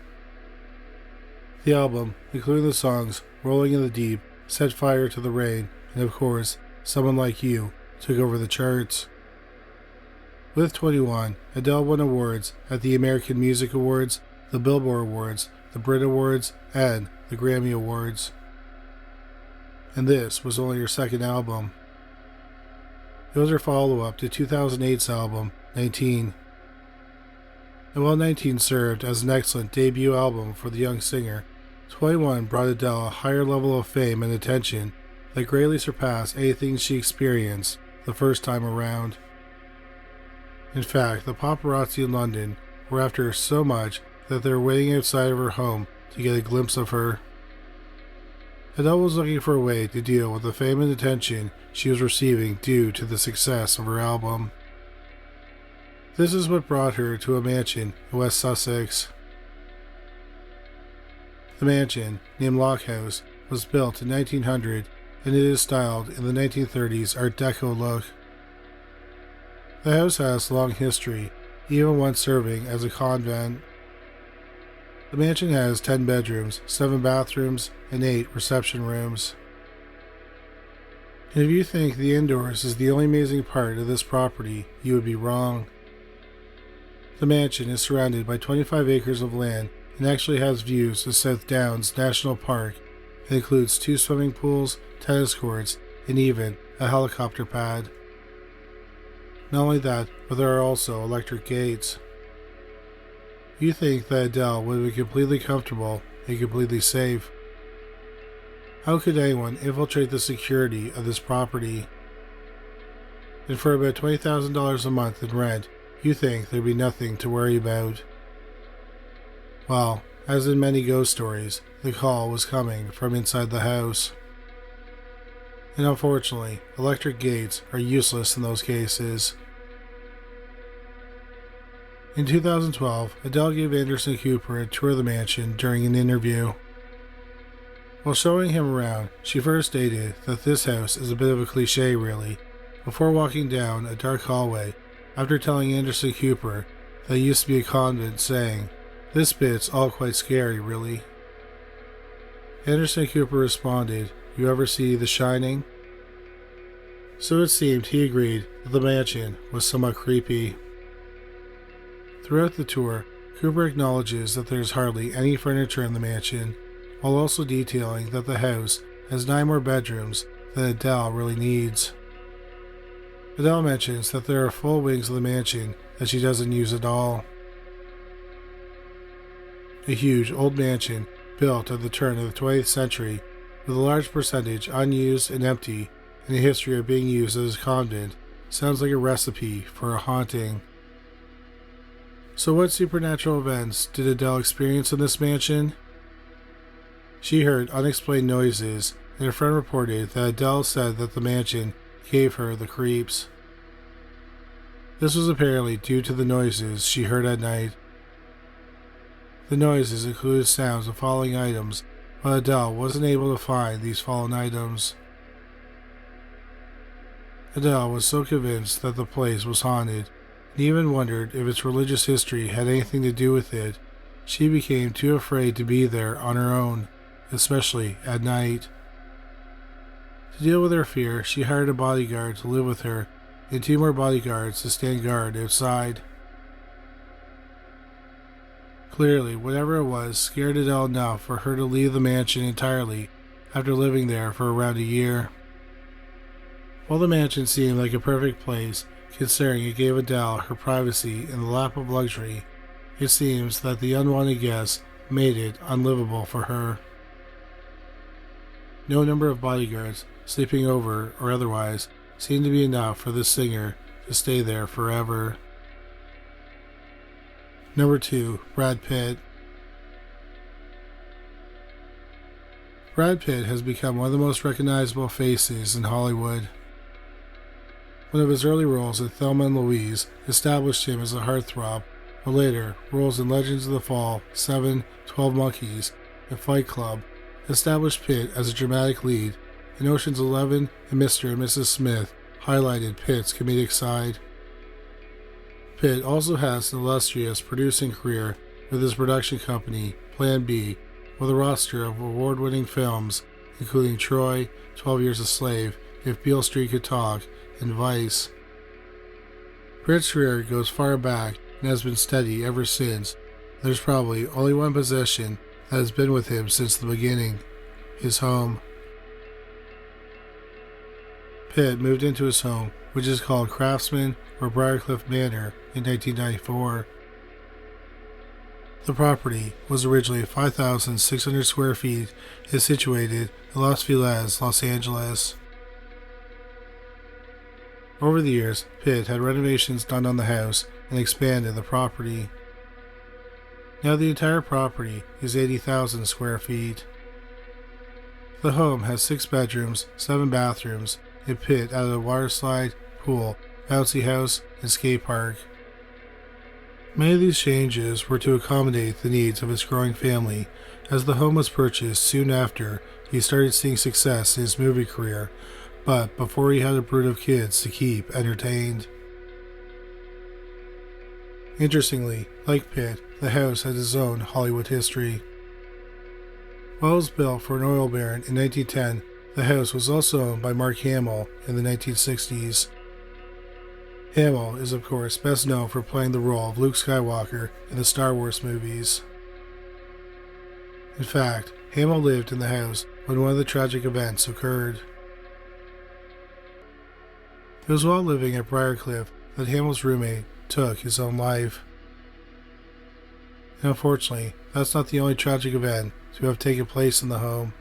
The album, including the songs Rolling in the Deep, Set Fire to the Rain, and of course, Someone Like You, took over the charts. With 21, Adele won awards at the American Music Awards, the Billboard Awards, the Brit Awards, and the Grammy Awards. And this was only her second album. It was her follow-up to 2008's album, 19. And while 19 served as an excellent debut album for the young singer, 21 brought Adele a higher level of fame and attention that greatly surpassed anything she experienced the first time around. In fact, the paparazzi in London were after her so much that they were waiting outside of her home to get a glimpse of her. Adele was looking for a way to deal with the fame and attention she was receiving due to the success of her album. This is what brought her to a mansion in West Sussex. The mansion, named Lock House, was built in 1900 and it is styled in the 1930s Art Deco look. The house has a long history, even once serving as a convent. The mansion has 10 bedrooms, 7 bathrooms, and 8 reception rooms. And if you think the indoors is the only amazing part of this property, you would be wrong. The mansion is surrounded by 25 acres of land and actually has views of South Downs National Park. It includes 2 swimming pools, tennis courts, and even a helicopter pad. Not only that, but there are also electric gates. You think that Adele would be completely comfortable and completely safe. How could anyone infiltrate the security of this property? And for about $20,000 a month in rent, you think there'd be nothing to worry about. Well, as in many ghost stories, the call was coming from inside the house. And unfortunately, electric gates are useless in those cases. In 2012, Adele gave Anderson Cooper a tour of the mansion during an interview. While showing him around, she first stated that this house is a bit of a cliche really, before walking down a dark hallway after telling Anderson Cooper that it used to be a convent, saying, "This bit's all quite scary really." Anderson Cooper responded, "You ever see The Shining?" So it seemed he agreed that the mansion was somewhat creepy. Throughout the tour, Cooper acknowledges that there is hardly any furniture in the mansion, while also detailing that the house has 9 more bedrooms than Adele really needs. Adele mentions that there are full wings of the mansion that she doesn't use at all. A huge old mansion built at the turn of the 20th century with a large percentage unused and empty and a history of being used as a convent sounds like a recipe for a haunting. So what supernatural events did Adele experience in this mansion? She heard unexplained noises, and a friend reported that Adele said that the mansion gave her the creeps. This was apparently due to the noises she heard at night. The noises included sounds of falling items, but Adele wasn't able to find these fallen items. Adele was so convinced that the place was haunted, and even wondered if its religious history had anything to do with it, she became too afraid to be there on her own, especially at night. To deal with her fear, she hired a bodyguard to live with her and 2 more bodyguards to stand guard outside. Clearly, whatever it was scared Adele enough for her to leave the mansion entirely after living there for around a year. While the mansion seemed like a perfect place, considering it gave Adele her privacy in the lap of luxury, it seems that the unwanted guests made it unlivable for her. No number of bodyguards, sleeping over or otherwise, seemed to be enough for this singer to stay there forever. Number 2. Brad Pitt. Brad Pitt has become one of the most recognizable faces in Hollywood. One of his early roles in Thelma and Louise established him as a heartthrob, but later, roles in Legends of the Fall, 7, 12 Monkeys, and Fight Club established Pitt as a dramatic lead, and Ocean's 11 and Mr. and Mrs. Smith highlighted Pitt's comedic side. Pitt also has an illustrious producing career with his production company, Plan B, with a roster of award-winning films, including Troy, 12 Years a Slave, If Beale Street Could Talk, and Vice. Pitt's career goes far back and has been steady ever since. There's probably only one possession that has been with him since the beginning: his home. Pitt moved into his home, which is called Craftsman or Briarcliff Manor, in 1994. The property was originally 5,600 square feet and is situated in Los Feliz, Los Angeles. Over the years, Pitt had renovations done on the house and expanded the property. Now the entire property is 80,000 square feet. The home has 6 bedrooms, 7 bathrooms, and Pitt added a water slide, pool, bouncy house, and skate park. Many of these changes were to accommodate the needs of his growing family, as the home was purchased soon after he started seeing success in his movie career, but before he had a brood of kids to keep entertained. Interestingly, like Pitt, the house has its own Hollywood history. While it was built for an oil baron in 1910, the house was also owned by Mark Hamill in the 1960s. Hamill is of course best known for playing the role of Luke Skywalker in the Star Wars movies. In fact, Hamill lived in the house when one of the tragic events occurred. It was while living at Briarcliff that Hamill's roommate took his own life. And unfortunately, that's not the only tragic event to have taken place in the home.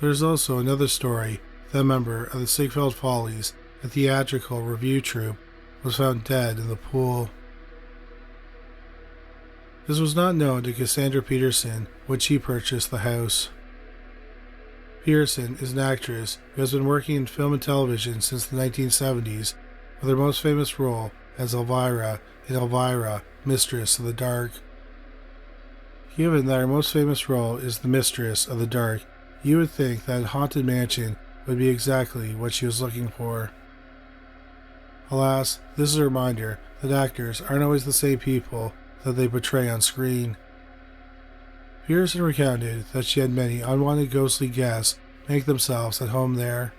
There's also another story that a member of the Ziegfeld Follies, a theatrical revue troupe, was found dead in the pool. This was not known to Cassandra Peterson when she purchased the house. Peterson is an actress who has been working in film and television since the 1970s, with her most famous role as Elvira in Elvira, Mistress of the Dark. Given that her most famous role is the Mistress of the Dark, you would think that a haunted mansion would be exactly what she was looking for. Alas, this is a reminder that actors aren't always the same people that they portray on screen. Pearson recounted that she had many unwanted ghostly guests make themselves at home there.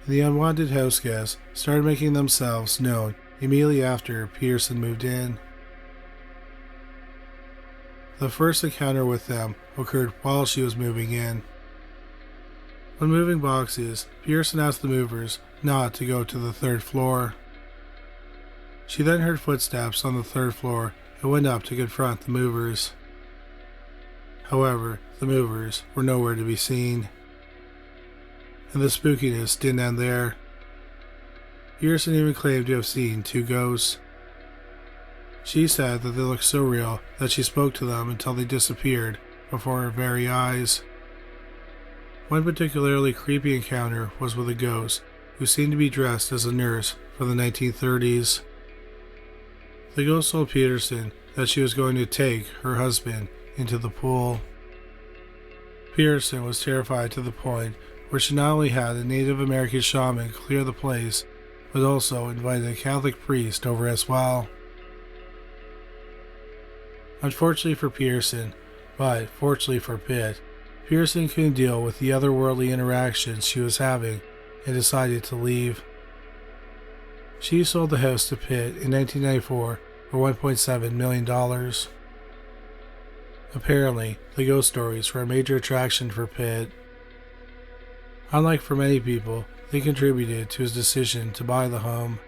The unwanted house guests started making themselves known immediately after Pearson moved in. The first encounter with them occurred while she was moving in. When moving boxes, Pearson asked the movers not to go to the third floor. She then heard footsteps on the third floor and went up to confront the movers. However, the movers were nowhere to be seen. And the spookiness didn't end there. Pearson even claimed to have seen two ghosts. She said that they looked so real that she spoke to them until they disappeared before her very eyes. One particularly creepy encounter was with a ghost who seemed to be dressed as a nurse from the 1930s. The ghost told Peterson that she was going to take her husband into the pool. Peterson was terrified to the point where she not only had a Native American shaman clear the place, but also invited a Catholic priest over as well. Unfortunately for Pearson, but fortunately for Pitt, Pearson couldn't deal with the otherworldly interactions she was having and decided to leave. She sold the house to Pitt in 1994 for $1.7 million. Apparently, the ghost stories were a major attraction for Pitt. Unlike for many people, they contributed to his decision to buy the home.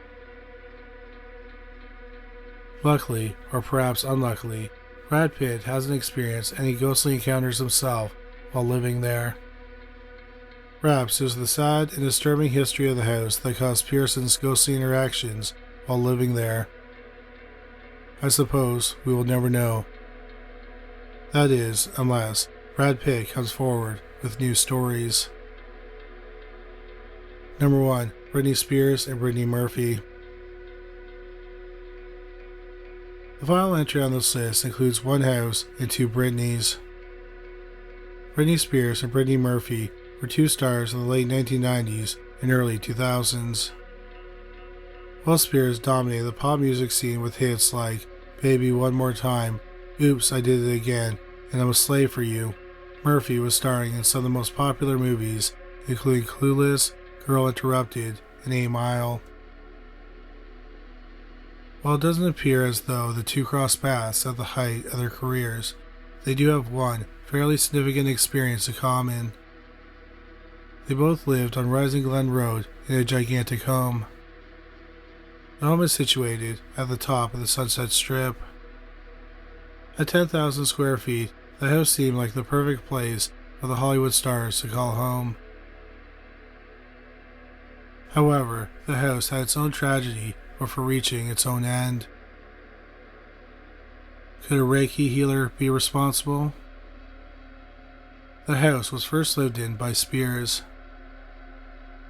Luckily, or perhaps unluckily, Brad Pitt hasn't experienced any ghostly encounters himself while living there. Perhaps it was the sad and disturbing history of the house that caused Pearson's ghostly interactions while living there. I suppose we will never know. That is, unless Brad Pitt comes forward with new stories. Number 1. Britney Spears and Brittany Murphy. The final entry on this list includes one house and two Britneys. Britney Spears and Brittany Murphy were two stars in the late 1990s and early 2000s. While Spears dominated the pop music scene with hits like Baby One More Time, Oops, I Did It Again, and I'm a Slave for You, Murphy was starring in some of the most popular movies, including Clueless, Girl Interrupted, and 8 Mile. While it doesn't appear as though the two crossed paths at the height of their careers, they do have one fairly significant experience in common. They both lived on Rising Glen Road in a gigantic home. The home is situated at the top of the Sunset Strip. At 10,000 square feet, the house seemed like the perfect place for the Hollywood stars to call home. However, the house had its own tragedy before reaching its own end. Could a Reiki healer be responsible? The house was first lived in by Spears.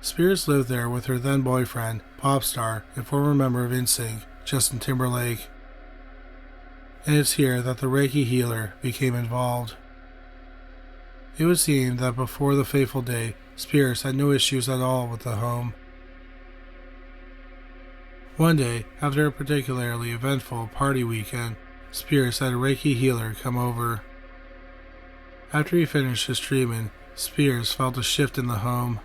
Spears lived there with her then boyfriend, pop star, and former member of NSYNC, Justin Timberlake. And it's here that the Reiki healer became involved. It would seem that before the fateful day, spirits had no issues at all with the home. One day, after a particularly eventful party weekend, spirits had a Reiki healer come over. After he finished his treatment, Spears felt a shift in the home.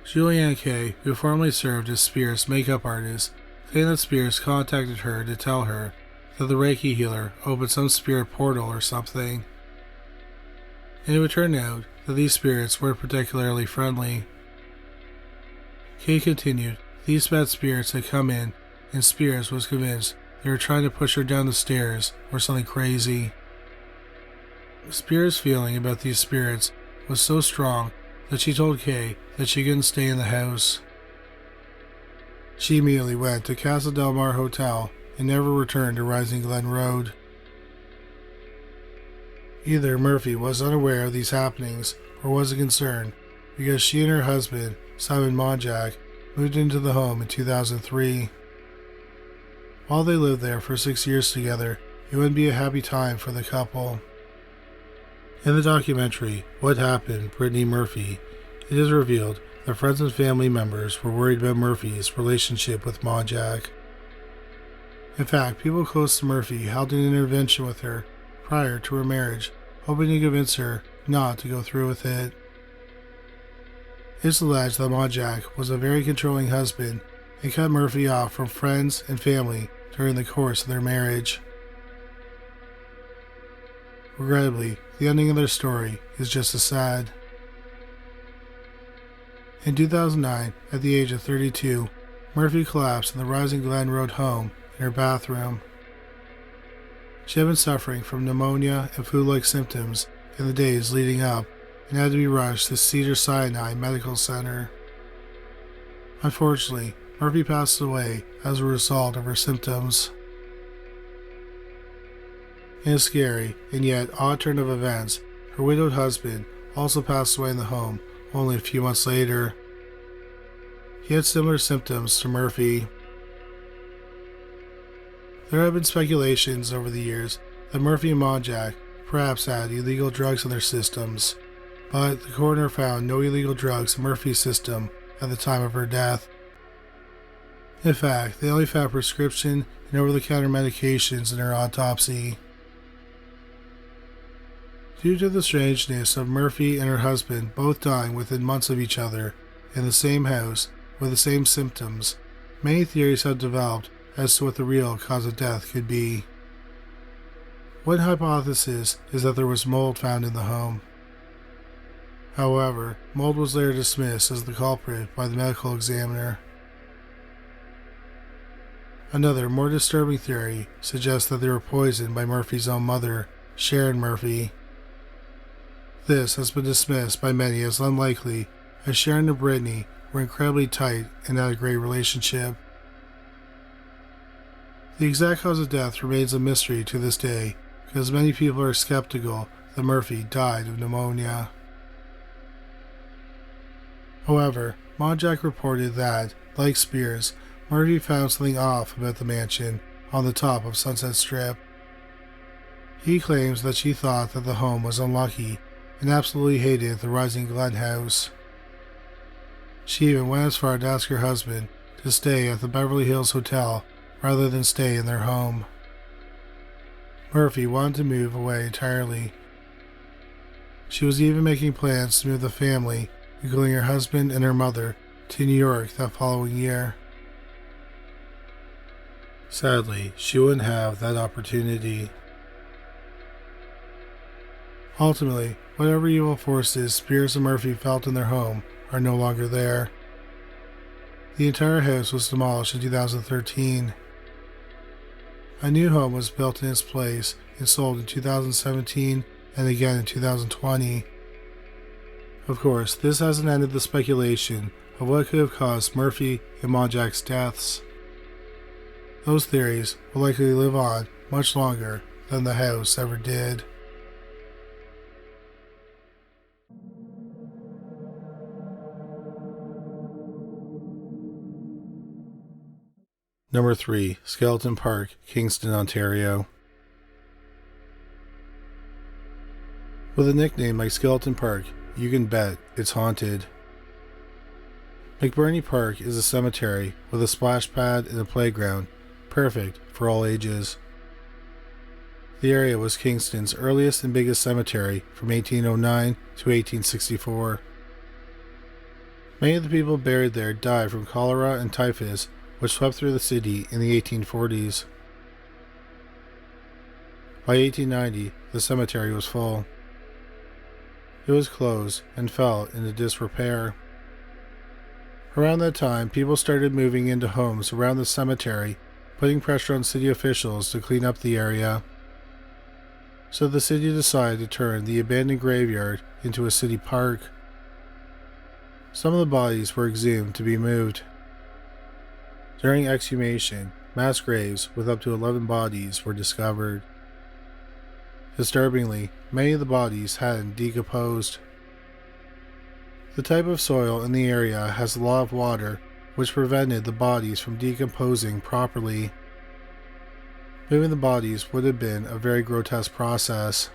Julianne Kay, who formerly served as Spears' makeup artist, claimed that Spears contacted her to tell her that the Reiki healer opened some spirit portal or something. And it would turn out that these spirits weren't particularly friendly. Kay continued, these bad spirits had come in, and Spears was convinced they were trying to push her down the stairs or something crazy. Spears' feeling about these spirits was so strong that she told Kay that she couldn't stay in the house. She immediately went to Casa Del Mar Hotel and never returned to Rising Glen Road. Either Murphy was unaware of these happenings or wasn't concerned because she and her husband, Simon Monjack, moved into the home in 2003. While they lived there for 6 years together, it wouldn't be a happy time for the couple. In the documentary, What Happened, Brittany Murphy, it is revealed that friends and family members were worried about Murphy's relationship with Monjack. In fact, people close to Murphy held an intervention with her prior to her marriage, hoping to convince her not to go through with it. It's alleged that Monjack was a very controlling husband and cut Murphy off from friends and family during the course of their marriage. Regrettably, the ending of their story is just as sad. In 2009, at the age of 32, Murphy collapsed in the Rising Glen Road home in her bathroom. She had been suffering from pneumonia and flu-like symptoms in the days leading up and had to be rushed to Cedars-Sinai Medical Center. Unfortunately, Murphy passed away as a result of her symptoms. In a scary and yet odd turn of events, her widowed husband also passed away in the home only a few months later. He had similar symptoms to Murphy. There have been speculations over the years that Murphy and Monjack perhaps had illegal drugs in their systems, but the coroner found no illegal drugs in Murphy's system at the time of her death. In fact, they only found prescription and over-the-counter medications in her autopsy. Due to the strangeness of Murphy and her husband both dying within months of each other in the same house with the same symptoms, many theories have developed as to what the real cause of death could be. One hypothesis is that there was mold found in the home. However, mold was later dismissed as the culprit by the medical examiner. Another, more disturbing theory suggests that they were poisoned by Murphy's own mother, Sharon Murphy. This has been dismissed by many as unlikely, as Sharon and Brittany were incredibly tight and had a great relationship. The exact cause of death remains a mystery to this day, because many people are skeptical that Murphy died of pneumonia. However, Monjack reported that, like Spears, Murphy found something off about the mansion on the top of Sunset Strip. He claims that she thought that the home was unlucky and absolutely hated the Rising Glen house. She even went as far to ask her husband to stay at the Beverly Hills Hotel rather than stay in their home. Murphy wanted to move away entirely. She was even making plans to move the family, including her husband and her mother, to New York that following year. Sadly, she wouldn't have that opportunity. Ultimately, whatever evil forces Spears and Murphy felt in their home are no longer there. The entire house was demolished in 2013. A new home was built in its place and sold in 2017 and again in 2020. Of course, this hasn't ended the speculation of what could have caused Murphy and Monjack's deaths. Those theories will likely live on much longer than the house ever did. Number 3, Skeleton Park, Kingston, Ontario. With a nickname like Skeleton Park, you can bet it's haunted. McBurney Park is a cemetery with a splash pad and a playground, perfect for all ages. The area was Kingston's earliest and biggest cemetery from 1809 to 1864. Many of the people buried there died from cholera and typhus, which swept through the city in the 1840s. By 1890, the cemetery was full. It was closed and fell into disrepair. Around that time, people started moving into homes around the cemetery, putting pressure on city officials to clean up the area. So the city decided to turn the abandoned graveyard into a city park. Some of the bodies were exhumed to be moved. During exhumation, mass graves with up to 11 bodies were discovered. Disturbingly, many of the bodies hadn't decomposed. The type of soil in the area has a lot of water, which prevented the bodies from decomposing properly. Moving the bodies would have been a very grotesque process,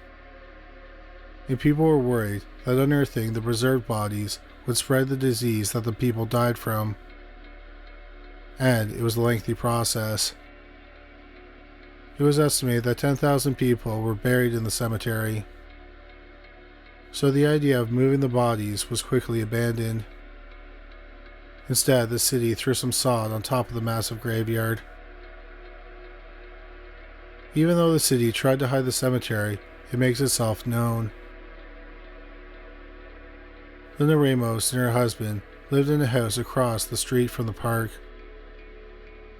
and people were worried that unearthing the preserved bodies would spread the disease that the people died from, and it was a lengthy process. It was estimated that 10,000 people were buried in the cemetery, so the idea of moving the bodies was quickly abandoned. Instead, the city threw some sod on top of the massive graveyard. Even though the city tried to hide the cemetery, it makes itself known. Linda Ramos and her husband lived in a house across the street from the park.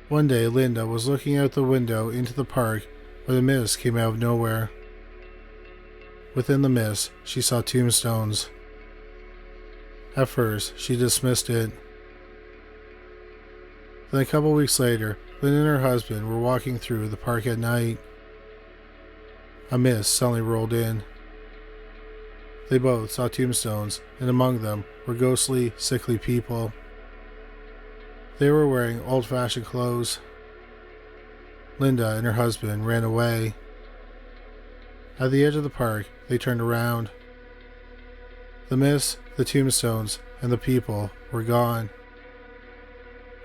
One day, Linda was looking out the window into the park when a mist came out of nowhere. Within the mist, she saw tombstones. At first, she dismissed it. Then a couple weeks later, Linda and her husband were walking through the park at night. A mist suddenly rolled in. They both saw tombstones, and among them were ghostly, sickly people. They were wearing old-fashioned clothes. Linda and her husband ran away. At the edge of the park, they turned around. The mist, the tombstones, and the people were gone.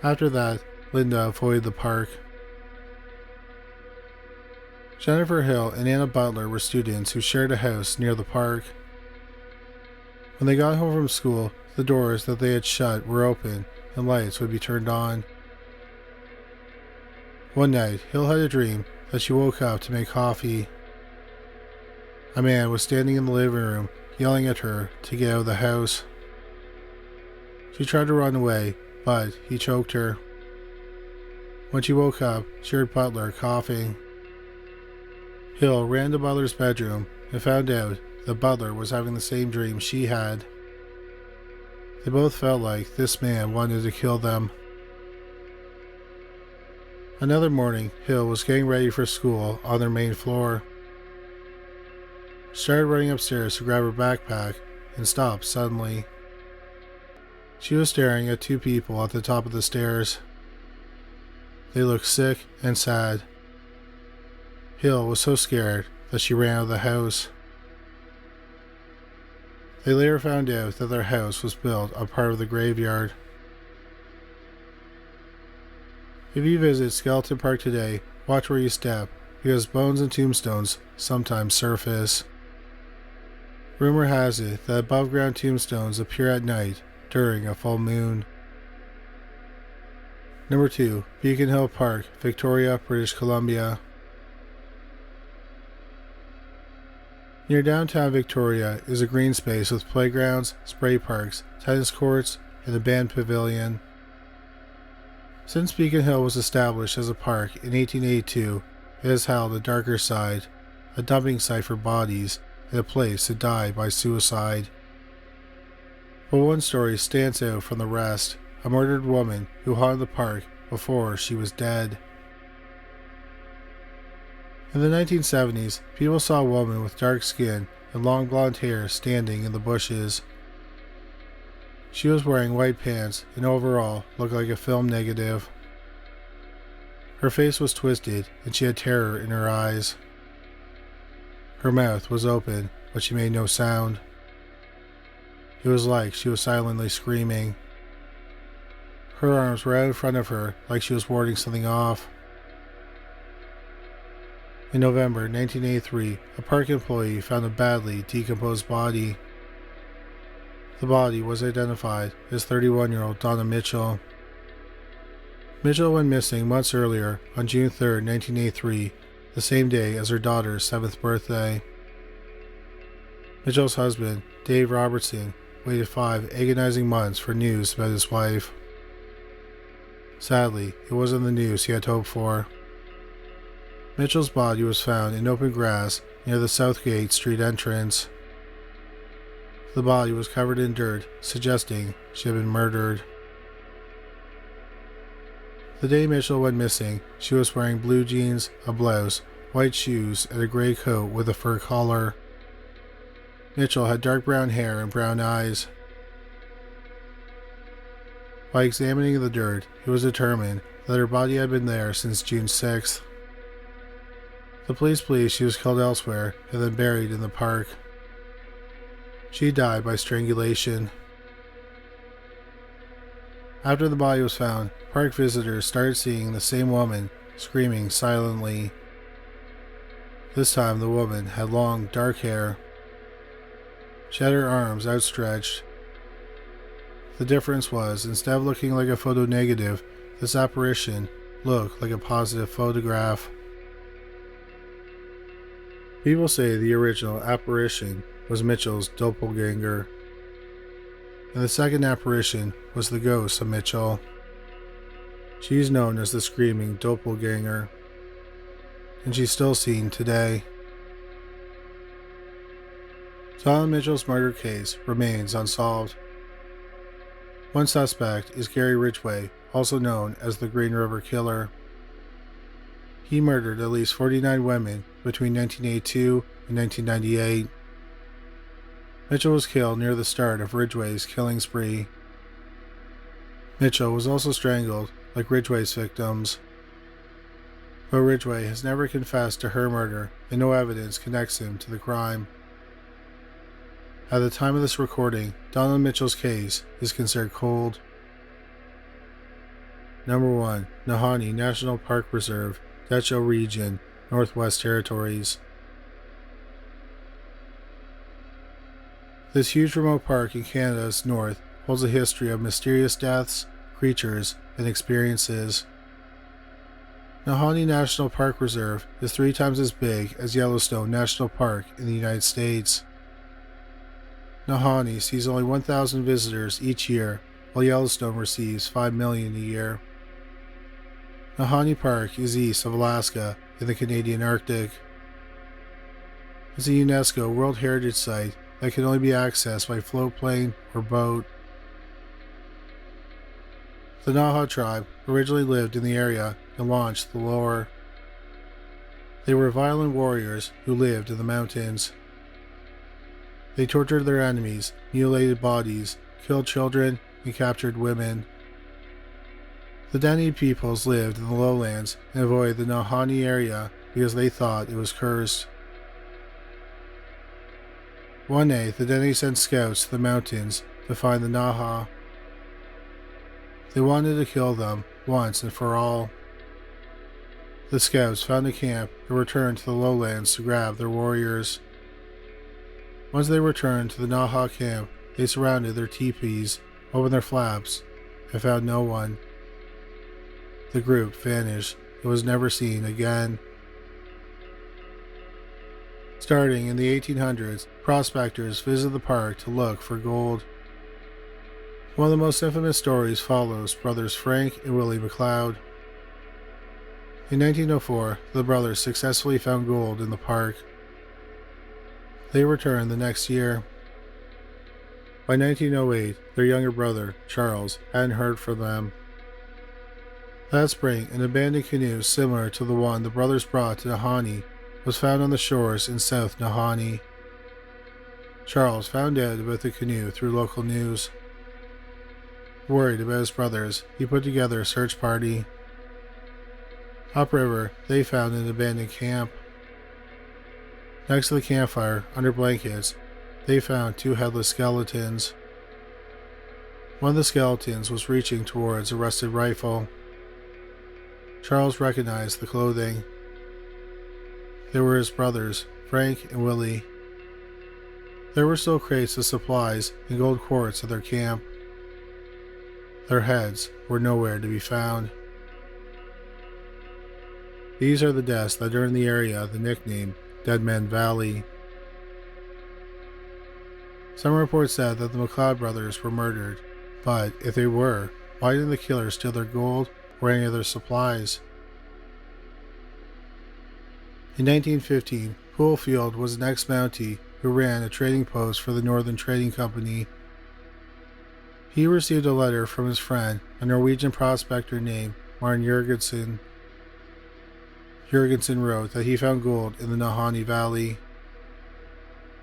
After that, Linda avoided the park. Jennifer Hill and Anna Butler were students who shared a house near the park. When they got home from school, the doors that they had shut were open and lights would be turned on. One night, Hill had a dream that she woke up to make coffee. A man was standing in the living room, yelling at her to get out of the house. She tried to run away, but he choked her. When she woke up, she heard Butler coughing. Hill ran to Butler's bedroom and found out that Butler was having the same dream she had. They both felt like this man wanted to kill them. Another morning, Hill was getting ready for school on their main floor. She started running upstairs to grab her backpack and stopped suddenly. She was staring at two people at the top of the stairs. They looked sick and sad. Hill was so scared that she ran out of the house. They later found out that their house was built on part of the graveyard. If you visit Skeleton Park today, watch where you step, because bones and tombstones sometimes surface. Rumor has it that above-ground tombstones appear at night during a full moon. Number 2. Beacon Hill Park, Victoria, British Columbia. Near downtown Victoria is a green space with playgrounds, spray parks, tennis courts, and a band pavilion. Since Beacon Hill was established as a park in 1882, it has held a darker side, a dumping site for bodies, and a place to die by suicide. But one story stands out from the rest: a murdered woman who haunted the park before she was dead. In the 1970s, people saw a woman with dark skin and long blonde hair standing in the bushes. She was wearing white pants and overall looked like a film negative. Her face was twisted and she had terror in her eyes. Her mouth was open, but she made no sound. It was like she was silently screaming. Her arms were out in front of her, like she was warding something off. In November 1983, a park employee found a badly decomposed body. The body was identified as 31-year-old Donna Mitchell. Mitchell went missing months earlier on June 3, 1983, the same day as her daughter's 7th birthday. Mitchell's husband, Dave Robertson, waited 5 agonizing months for news about his wife. Sadly, it wasn't the news he had hoped for. Mitchell's body was found in open grass near the Southgate Street entrance. The body was covered in dirt, suggesting she had been murdered. The day Mitchell went missing, she was wearing blue jeans, a blouse, white shoes, and a gray coat with a fur collar. Mitchell had dark brown hair and brown eyes. By examining the dirt, it was determined that her body had been there since June 6th. The police believe she was killed elsewhere and then buried in the park. She died by strangulation. After the body was found, park visitors started seeing the same woman screaming silently. This time the woman had long, dark hair. She had her arms outstretched. The difference was, instead of looking like a photo negative, this apparition looked like a positive photograph. People say the original apparition was Mitchell's doppelganger, and the second apparition was the ghost of Mitchell. She's known as the Screaming Doppelganger, and she's still seen today. Donna Mitchell's murder case remains unsolved. One suspect is Gary Ridgway, also known as the Green River Killer. He murdered at least 49 women between 1982 and 1998. Mitchell was killed near the start of Ridgway's killing spree. Mitchell was also strangled like Ridgway's victims. But Ridgway has never confessed to her murder, and no evidence connects him to the crime. At the time of this recording, Donna Mitchell's case is considered cold. Number 1. Nahanni National Park Reserve, Decho Region, Northwest Territories. This huge remote park in Canada's north holds a history of mysterious deaths, creatures, and experiences. Nahanni National Park Reserve is 3 times as big as Yellowstone National Park in the United States. Nahanni sees only 1,000 visitors each year, while Yellowstone receives 5 million a year. Nahanni Park is east of Alaska in the Canadian Arctic. It's a UNESCO World Heritage Site that can only be accessed by float plane or boat. The Naha tribe originally lived in the area and launched the lore. They were violent warriors who lived in the mountains. They tortured their enemies, mutilated bodies, killed children, and captured women. The Dani peoples lived in the lowlands and avoided the Nahanni area because they thought it was cursed. One day, the Dani sent scouts to the mountains to find the Naha. They wanted to kill them once and for all. The scouts found a camp and returned to the lowlands to grab their warriors. Once they returned to the Naha camp, they surrounded their teepees, opened their flaps, and found no one. The group vanished and was never seen again. Starting in the 1800s, prospectors visited the park to look for gold. One of the most infamous stories follows brothers Frank and Willie McLeod. In 1904, the brothers successfully found gold in the park. They returned the next year. By 1908, their younger brother, Charles, hadn't heard from them. That spring, an abandoned canoe similar to the one the brothers brought to Nahanni was found on the shores in South Nahanni. Charles found out about the canoe through local news. Worried about his brothers, he put together a search party. Upriver, they found an abandoned camp. Next to the campfire, under blankets, they found two headless skeletons. One of the skeletons was reaching towards a rusted rifle. Charles recognized the clothing. They were his brothers, Frank and Willie. There were still crates of supplies and gold quartz at their camp. Their heads were nowhere to be found. These are the deaths that earned the area the nickname Dead Man Valley. Some reports said that the McLeod brothers were murdered, but if they were, why didn't the killer steal their gold or any of their supplies? In 1915, Poolfield was an ex-Mountie who ran a trading post for the Northern Trading Company. He received a letter from his friend, a Norwegian prospector named Martin Jurgensen. Jurgensen wrote that he found gold in the Nahanni Valley.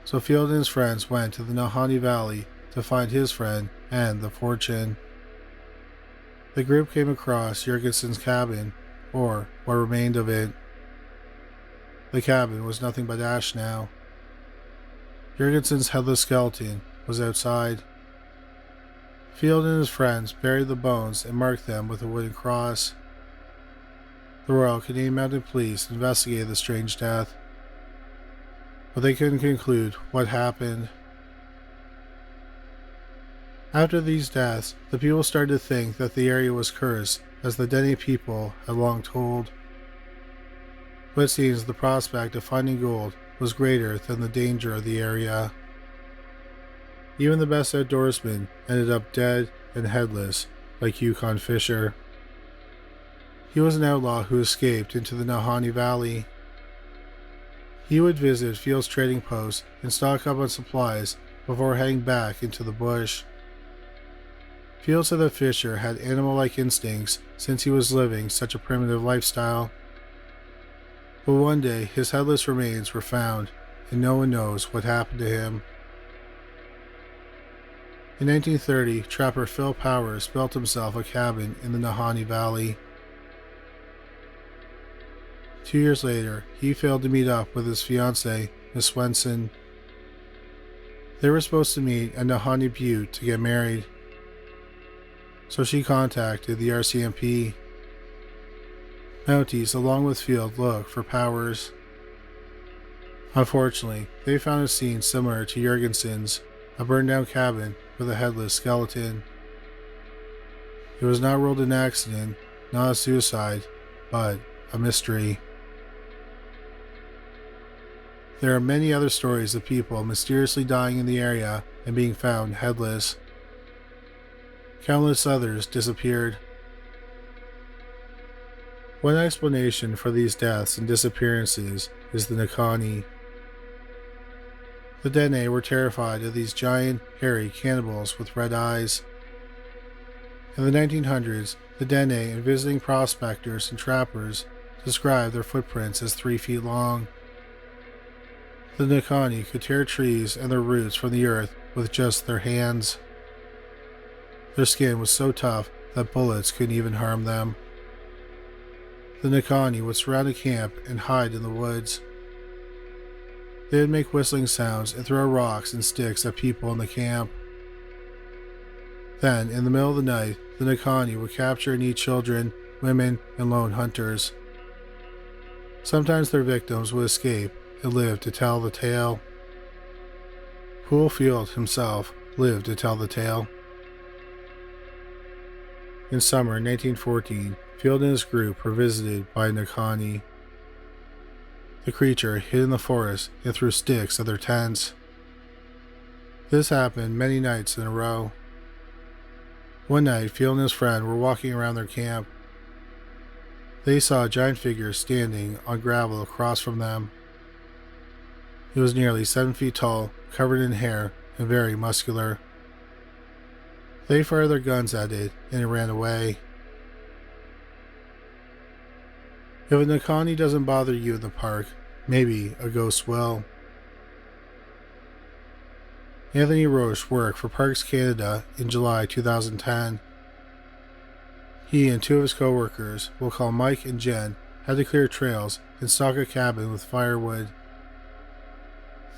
So Field and his friends went to the Nahanni Valley to find his friend and the fortune. The group came across Jurgensen's cabin, or what remained of it. The cabin was nothing but ash now. Jurgensen's headless skeleton was outside. Field and his friends buried the bones and marked them with a wooden cross. The Royal Canadian Mounted Police investigated the strange death, but they couldn't conclude what happened. After these deaths, the people started to think that the area was cursed, as the Dene people had long told. But it seems the prospect of finding gold was greater than the danger of the area. Even the best outdoorsmen ended up dead and headless, like Yukon Fisher. He was an outlaw who escaped into the Nahanni Valley. He would visit Field's trading post and stock up on supplies before heading back into the bush. Field said that Fisher had animal-like instincts since he was living such a primitive lifestyle. But one day, his headless remains were found, and no one knows what happened to him. In 1930, trapper Phil Powers built himself a cabin in the Nahanni Valley. 2 years later, he failed to meet up with his fiancée, Miss Swenson. They were supposed to meet at Nahanni Butte to get married, so she contacted the RCMP. Mounties, along with Field, looked for Powers. Unfortunately, they found a scene similar to Jurgensen's, a burned-down cabin with a headless skeleton. It was not ruled an accident, not a suicide, but a mystery. There are many other stories of people mysteriously dying in the area and being found headless. Countless others disappeared. One explanation for these deaths and disappearances is the Nakanni. The Dene were terrified of these giant, hairy cannibals with red eyes. In the 1900s, the Dene and visiting prospectors and trappers described their footprints as 3 feet long. The Nakanni could tear trees and their roots from the earth with just their hands. Their skin was so tough that bullets couldn't even harm them. The Nakanni would surround a camp and hide in the woods. They would make whistling sounds and throw rocks and sticks at people in the camp. Then, in the middle of the night, the Nakanni would capture and eat children, women, and lone hunters. Sometimes their victims would escape and live to tell the tale. Poolfield himself lived to tell the tale. In summer 1914, Field and his group were visited by a Nakanni. The creature hid in the forest and threw sticks at their tents. This happened many nights in a row. One night, Field and his friend were walking around their camp. They saw a giant figure standing on gravel across from them. It was nearly 7 feet tall, covered in hair, and very muscular. They fired their guns at it, and it ran away. If a Nakanni doesn't bother you in the park, maybe a ghost will. Anthony Roche worked for Parks Canada in July 2010. He and 2 of his co-workers, we'll call Mike and Jen, had to clear trails and stock a cabin with firewood.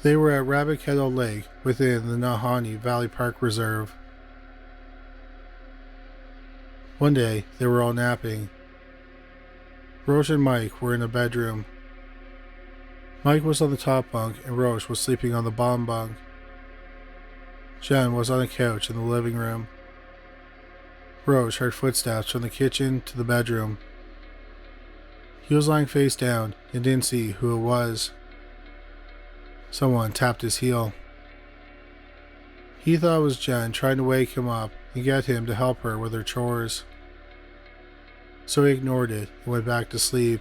They were at Rabbit Kettle Lake within the Nahanni Valley Park Reserve. One day, they were all napping. Roche and Mike were in a bedroom. Mike was on the top bunk and Roche was sleeping on the bottom bunk. Jen was on a couch in the living room. Roche heard footsteps from the kitchen to the bedroom. He was lying face down and didn't see who it was. Someone tapped his heel. He thought it was Jen trying to wake him up and get him to help her with her chores. So he ignored it and went back to sleep.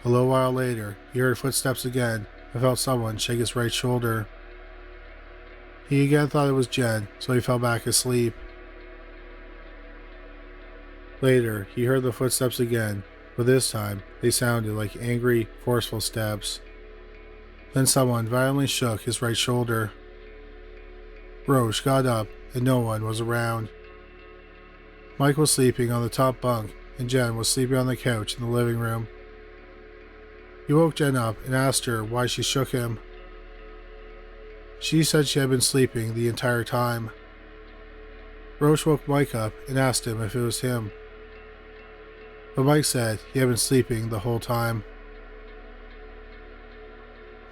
A little while later, he heard footsteps again and felt someone shake his right shoulder. He again thought it was Jen, so he fell back asleep. Later, he heard the footsteps again, but this time they sounded like angry, forceful steps. Then someone violently shook his right shoulder. Roche got up and no one was around. Mike was sleeping on the top bunk and Jen was sleeping on the couch in the living room. He woke Jen up and asked her why she shook him. She said she had been sleeping the entire time. Roche woke Mike up and asked him if it was him. But Mike said he had been sleeping the whole time.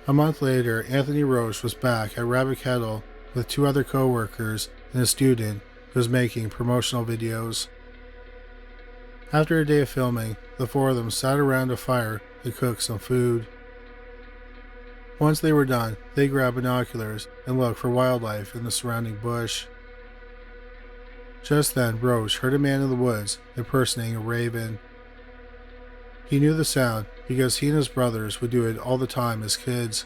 A month later, Anthony Roche was back at Rabbit Kettle with 2 other co-workers and a student who was making promotional videos. After a day of filming, the 4 of them sat around a fire to cook some food. Once they were done, they grabbed binoculars and looked for wildlife in the surrounding bush. Just then, Roche heard a man in the woods impersonating a raven. He knew the sound because he and his brothers would do it all the time as kids.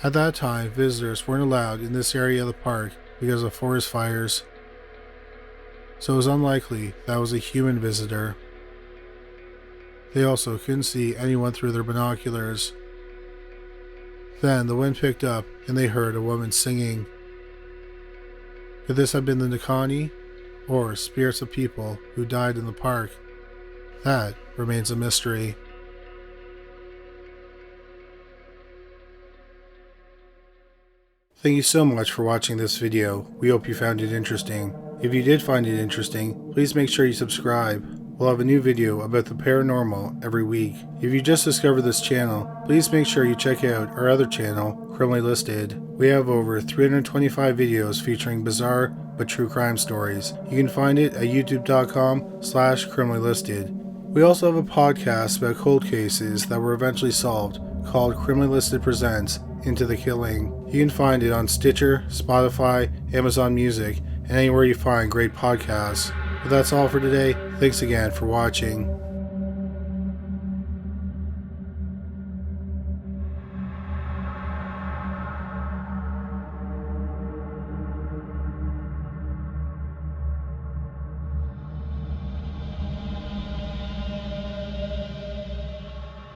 At that time, visitors weren't allowed in this area of the park because of forest fires, so it was unlikely that was a human visitor. They also couldn't see anyone through their binoculars. Then the wind picked up and they heard a woman singing. Could this have been the Nahanni, or spirits of people who died in the park? That remains a mystery. Thank you so much for watching this video. We hope you found it interesting. If you did find it interesting, please make sure you subscribe. We'll have a new video about the paranormal every week. If you just discovered this channel, please make sure you check out our other channel, Criminally Listed. We have over 325 videos featuring bizarre but true crime stories. You can find it at youtube.com/criminallylisted. We also have a podcast about cold cases that were eventually solved called Criminally Listed Presents Into the Killing. You can find it on Stitcher, Spotify, Amazon Music, and anywhere you find great podcasts. But that's all for today. Thanks again for watching.